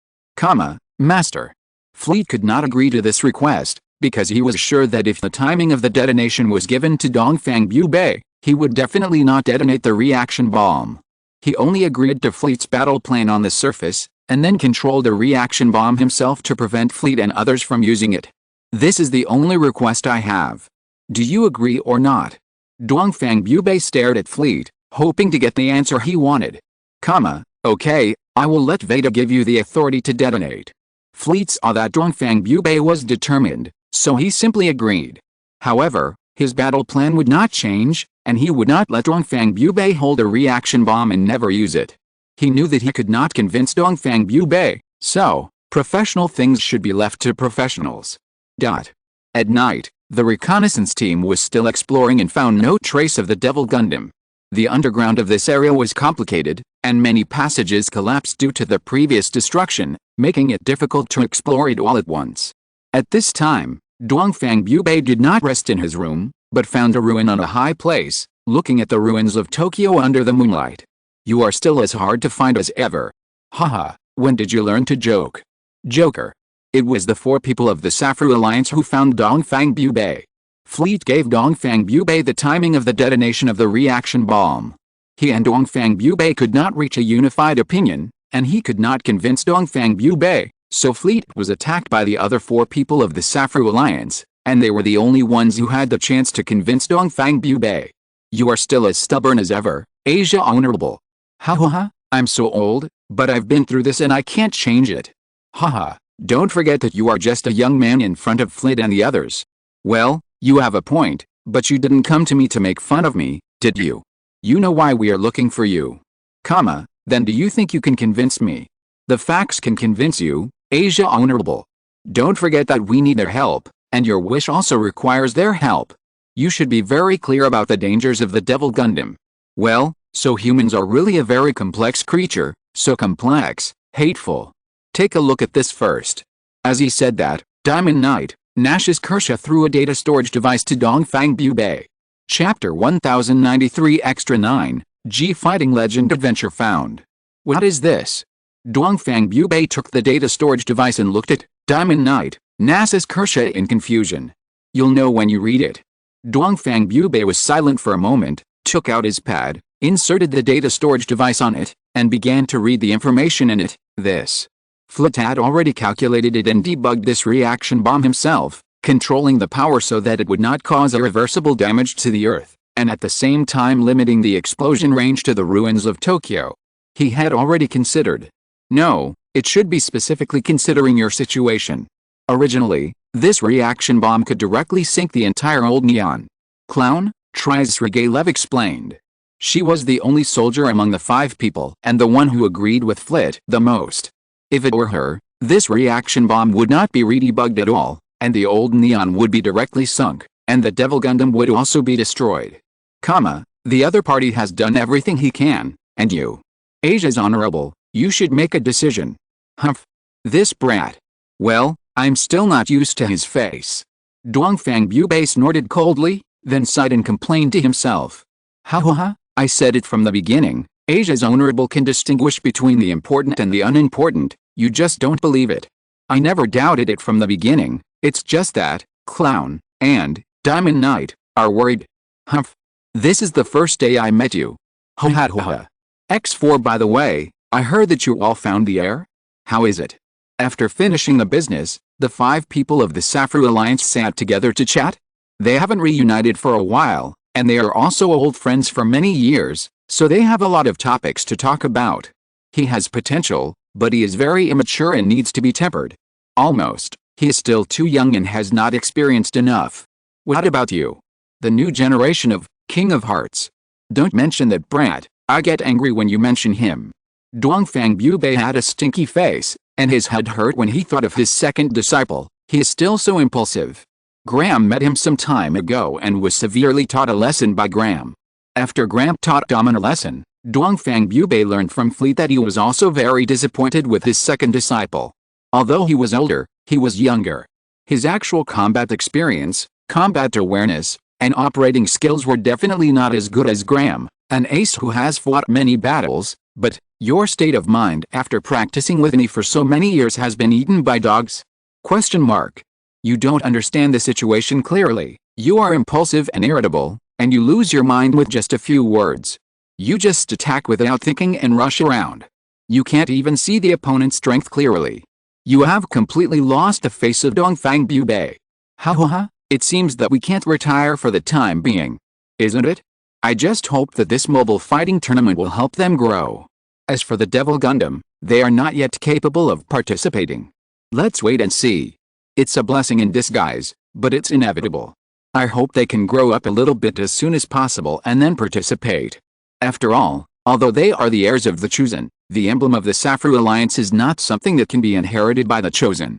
Master. Fleet could not agree to this request, because he was sure that if the timing of the detonation was given to Dongfang Bubei, he would definitely not detonate the reaction bomb. He only agreed to Fleet's battle plan on the surface, and then controlled the reaction bomb himself to prevent Fleet and others from using it. This is the only request I have. Do you agree or not? Dongfang Bubei stared at Fleet, hoping to get the answer he wanted. Okay, I will let Veda give you the authority to detonate. Fleet saw that Dongfang Bubei was determined, so he simply agreed. However, his battle plan would not change, and he would not let Dongfang Bubei hold a reaction bomb and never use it. He knew that he could not convince Dongfang Bubei, so, professional things should be left to professionals. At night, the reconnaissance team was still exploring and found no trace of the Devil Gundam. The underground of this area was complicated, and many passages collapsed due to the previous destruction, making it difficult to explore it all at once. At this time, Dongfang Bubei did not rest in his room, but found a ruin on a high place, looking at the ruins of Tokyo under the moonlight. You are still as hard to find as ever. Haha, when did you learn to joke? Joker. It was the 4 people of the Safru Alliance who found Dongfang Bubei. Fleet gave Dongfang Bubei the timing of the detonation of the reaction bomb. He and Dongfang Bubei could not reach a unified opinion, and he could not convince Dongfang Bubei, so Fleet was attacked by the other 4 people of the Safru Alliance, and they were the only ones who had the chance to convince Dongfang Bubei. You are still as stubborn as ever, Asia Honorable. I'm so old, but I've been through this and I can't change it. Don't forget that you are just a young man in front of Fleet and the others. Well, you have a point, but you didn't come to me to make fun of me, did you? You know why we are looking for you. Then do you think you can convince me? The facts can convince you, Asia Honorable. Don't forget that we need their help, and your wish also requires their help. You should be very clear about the dangers of the Devil Gundam. Well, so humans are really a very complex creature, so complex, hateful. Take a look at this first. As he said that, Diamond Knight, Nash's Kersha threw a data storage device to Dongfang Bubei. Chapter 1093 Extra 9, G Fighting Legend Adventure found. What is this? Dongfang Bubei took the data storage device and looked at Diamond Knight, Nash's Kersha in confusion. You'll know when you read it. Dongfang Bubei was silent for a moment, took out his pad, inserted the data storage device on it, and began to read the information in it. Fleet had already calculated it and debugged this reaction bomb himself, controlling the power so that it would not cause irreversible damage to the Earth, and at the same time limiting the explosion range to the ruins of Tokyo. He had already considered. No, it should be specifically considering your situation. Originally, this reaction bomb could directly sink the entire old Neon. Clown, Trisrigalev explained. She was the only soldier among the 5 people and the one who agreed with Fleet the most. If it were her, this reaction bomb would not be redebugged at all, and the old Neon would be directly sunk, and the Devil Gundam would also be destroyed. The other party has done everything he can, and you, Asia's Honorable, you should make a decision. This brat. Well, I'm still not used to his face. Dongfang Bubei snorted coldly, then sighed and complained to himself. I said it from the beginning, Asia's Honorable can distinguish between the important and the unimportant, you just don't believe it. I never doubted it from the beginning, it's just that, Clown, and Diamond Knight, are worried. This is the first day I met you. X4 by the way, I heard that you all found the heir? How is it? After finishing the business, the 5 people of the Safru Alliance sat together to chat. They haven't reunited for a while, and they are also old friends for many years, so they have a lot of topics to talk about. He has potential, but he is very immature and needs to be tempered. Almost. He is still too young and has not experienced enough. What about you? The new generation of King of Hearts. Don't mention that brat. I get angry when you mention him. Dongfang Bubei had a stinky face, and his head hurt when he thought of his second disciple. He is still so impulsive. Graham met him some time ago and was severely taught a lesson by Graham. After Graham taught Dom a lesson, Dongfang Bubei learned from Fleet that he was also very disappointed with his second disciple. Although he was older, he was younger. His actual combat experience, combat awareness, and operating skills were definitely not as good as Graham, an ace who has fought many battles, but your state of mind after practicing with me for so many years has been eaten by dogs? Question mark. You don't understand the situation clearly. You are impulsive and irritable, and you lose your mind with just a few words. You just attack without thinking and rush around. You can't even see the opponent's strength clearly. You have completely lost the face of Dongfang Bubei. Ha. It seems that we can't retire for the time being. Isn't it? I just hope that this mobile fighting tournament will help them grow. As for the Devil Gundam, they are not yet capable of participating. Let's wait and see. It's a blessing in disguise, but it's inevitable. I hope they can grow up a little bit as soon as possible and then participate. After all, although they are the heirs of the Chosen, the emblem of the Safru Alliance is not something that can be inherited by the Chosen.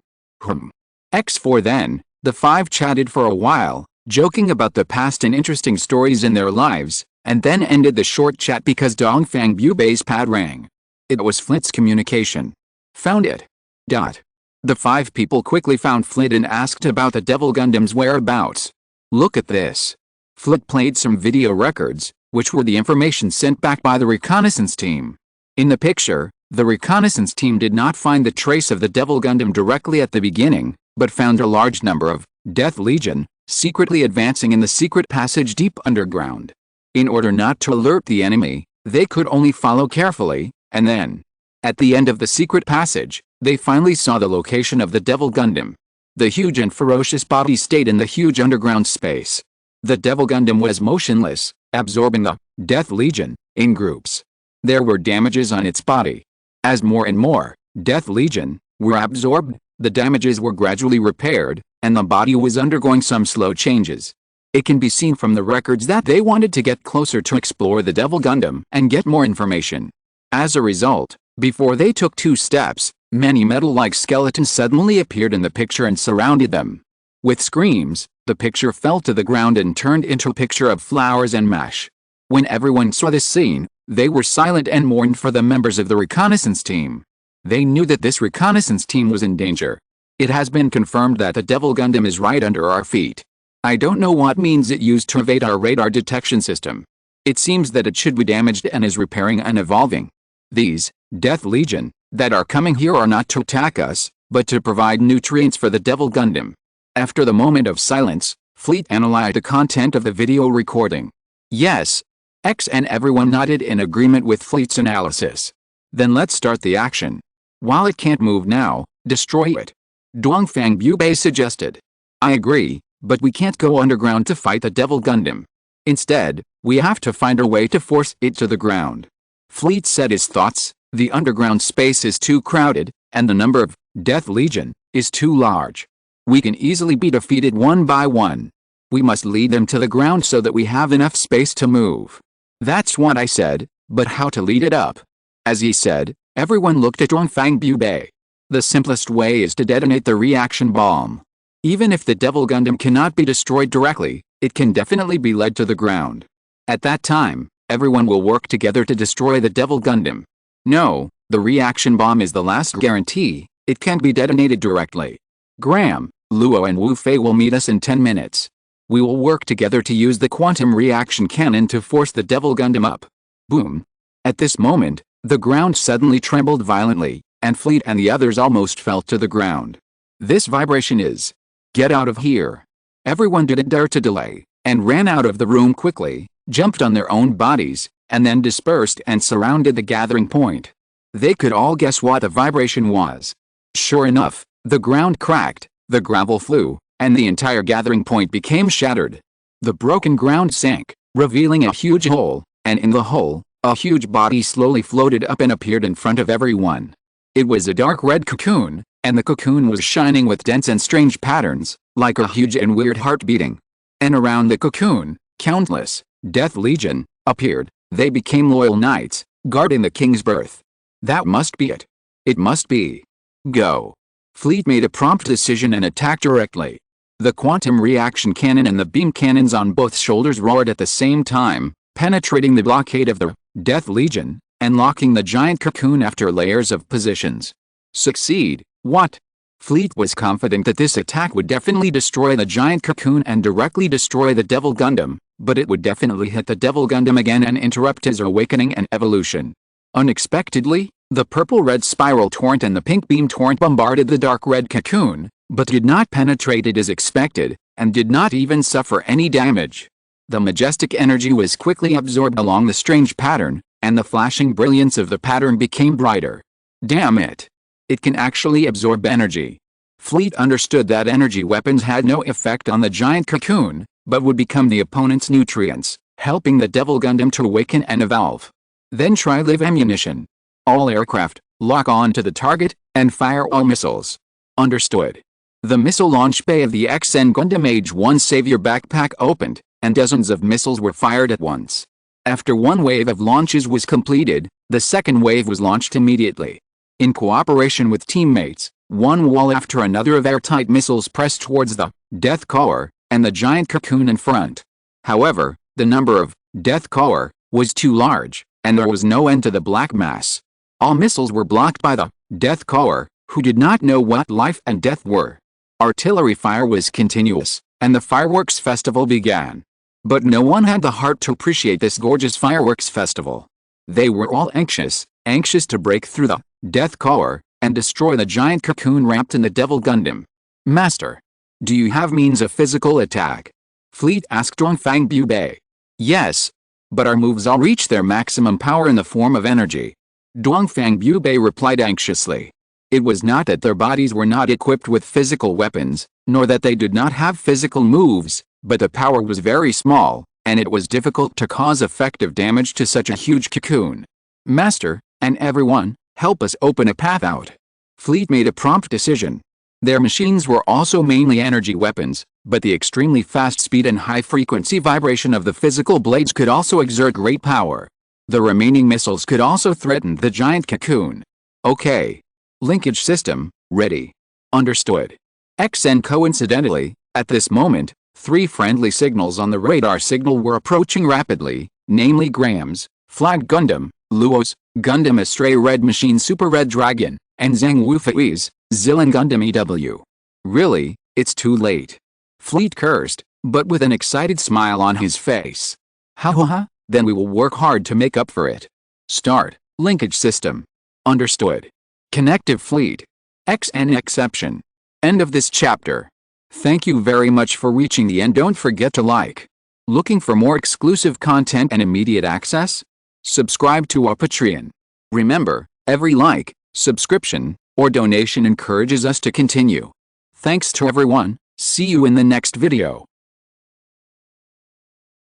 X4 Then, the 5 chatted for a while, joking about the past and interesting stories in their lives, and then ended the short chat because Dongfang Bubei's pad rang. It was Flit's communication. Found it. The 5 people quickly found Flit and asked about the Devil Gundam's whereabouts. Look at this. Flit played some video records, which were the information sent back by the reconnaissance team. In the picture, the reconnaissance team did not find the trace of the Devil Gundam directly at the beginning, but found a large number of Death Legion secretly advancing in the secret passage deep underground. In order not to alert the enemy, they could only follow carefully, and then, at the end of the secret passage, they finally saw the location of the Devil Gundam. The huge and ferocious body stayed in the huge underground space. The Devil Gundam was motionless, absorbing the Death Legion in groups. There were damages on its body. As more and more Death Legion were absorbed, the damages were gradually repaired, and the body was undergoing some slow changes. It can be seen from the records that they wanted to get closer to explore the Devil Gundam and get more information. As a result, before they took 2 steps, many metal-like skeletons suddenly appeared in the picture and surrounded them. With screams, the picture fell to the ground and turned into a picture of flowers and mesh. When everyone saw this scene, they were silent and mourned for the members of the reconnaissance team. They knew that this reconnaissance team was in danger. It has been confirmed that the Devil Gundam is right under our feet. I don't know what means it used to evade our radar detection system. It seems that it should be damaged and is repairing and evolving. These Death Legion that are coming here are not to attack us, but to provide nutrients for the Devil Gundam. After the moment of silence, Fleet analyzed the content of the video recording. Yes. X and everyone nodded in agreement with Fleet's analysis. Then let's start the action. While it can't move now, destroy it. Dongfang Bubei suggested. I agree, but we can't go underground to fight the Devil Gundam. Instead, we have to find a way to force it to the ground. Fleet said his thoughts. The underground space is too crowded, and the number of Death Legion is too large. We can easily be defeated one by one. We must lead them to the ground so that we have enough space to move. That's what I said, but how to lead it up? As he said, everyone looked at Dongfang Bubei. The simplest way is to detonate the reaction bomb. Even if the Devil Gundam cannot be destroyed directly, it can definitely be led to the ground. At that time, everyone will work together to destroy the Devil Gundam. No, the reaction bomb is the last guarantee. It can't be detonated directly. Graham, Luo and Wu Fei will meet us in 10 minutes. We will work together to use the quantum reaction cannon to force the Devil Gundam up. Boom. At this moment, the ground suddenly trembled violently, and Fleet and the others almost fell to the ground. This vibration is. Get out of here. Everyone didn't dare to delay, and ran out of the room quickly, jumped on their own bodies, and then dispersed and surrounded the gathering point. They could all guess what the vibration was. Sure enough, the ground cracked, the gravel flew, and the entire gathering point became shattered. The broken ground sank, revealing a huge hole, and in the hole, a huge body slowly floated up and appeared in front of everyone. It was a dark red cocoon, and the cocoon was shining with dense and strange patterns, like a huge and weird heart beating. And around the cocoon, countless, Death Legion, appeared. They became loyal knights, guarding the king's birth. That must be it. It must be. Go. Fleet made a prompt decision and attacked directly. The quantum reaction cannon and the beam cannons on both shoulders roared at the same time, penetrating the blockade of the Death Legion, and locking the giant cocoon after layers of positions. Succeed? What? Fleet was confident that this attack would definitely destroy the giant cocoon and directly destroy the Devil Gundam, but it would definitely hit the Devil Gundam again and interrupt his awakening and evolution. Unexpectedly, the purple-red spiral torrent and the pink beam torrent bombarded the dark red cocoon, but did not penetrate it as expected, and did not even suffer any damage. The majestic energy was quickly absorbed along the strange pattern, and the flashing brilliance of the pattern became brighter. Damn it! It can actually absorb energy. Fleet understood that energy weapons had no effect on the giant cocoon, but would become the opponent's nutrients, helping the Devil Gundam to awaken and evolve. Then try live ammunition. All aircraft, lock on to the target, and fire all missiles. Understood. The missile launch bay of the XN Gundam Age 1 Savior backpack opened, and dozens of missiles were fired at once. After one wave of launches was completed, the second wave was launched immediately. In cooperation with teammates, one wall after another of airtight missiles pressed towards the Death Core and the giant cocoon in front. However, the number of Death Core was too large, and there was no end to the black mass. All missiles were blocked by the Death Core, who did not know what life and death were. Artillery fire was continuous, and the fireworks festival began. But no one had the heart to appreciate this gorgeous fireworks festival. They were all anxious to break through the Death Core and destroy the giant cocoon wrapped in the Devil Gundam. Master, do you have means of physical attack? Fleet asked Dongfang Bubei. Yes, but our moves all reach their maximum power in the form of energy. Dongfang Bubei replied anxiously. It was not that their bodies were not equipped with physical weapons, nor that they did not have physical moves, but the power was very small, and it was difficult to cause effective damage to such a huge cocoon. Master, and everyone, help us open a path out. Fleet made a prompt decision. Their machines were also mainly energy weapons, but the extremely fast speed and high-frequency vibration of the physical blades could also exert great power. The remaining missiles could also threaten the giant cocoon. Okay. Linkage system, ready. Understood. XN coincidentally, at this moment, 3 friendly signals on the radar signal were approaching rapidly, namely Graham's, Flag Gundam, Luo's, Gundam Astray Red Machine Super Red Dragon, and Yang Hui's, Zillion Gundam EW. Really, it's too late. Fleet cursed, but with an excited smile on his face. Ha ha ha, then we will work hard to make up for it. Start, linkage system. Understood. Connective Fleet. XN exception. End of this chapter. Thank you very much for reaching the end. Don't forget to like. Looking for more exclusive content and immediate access? Subscribe to our Patreon. Remember, every like, subscription, or donation encourages us to continue. Thanks to everyone. See you in the next video.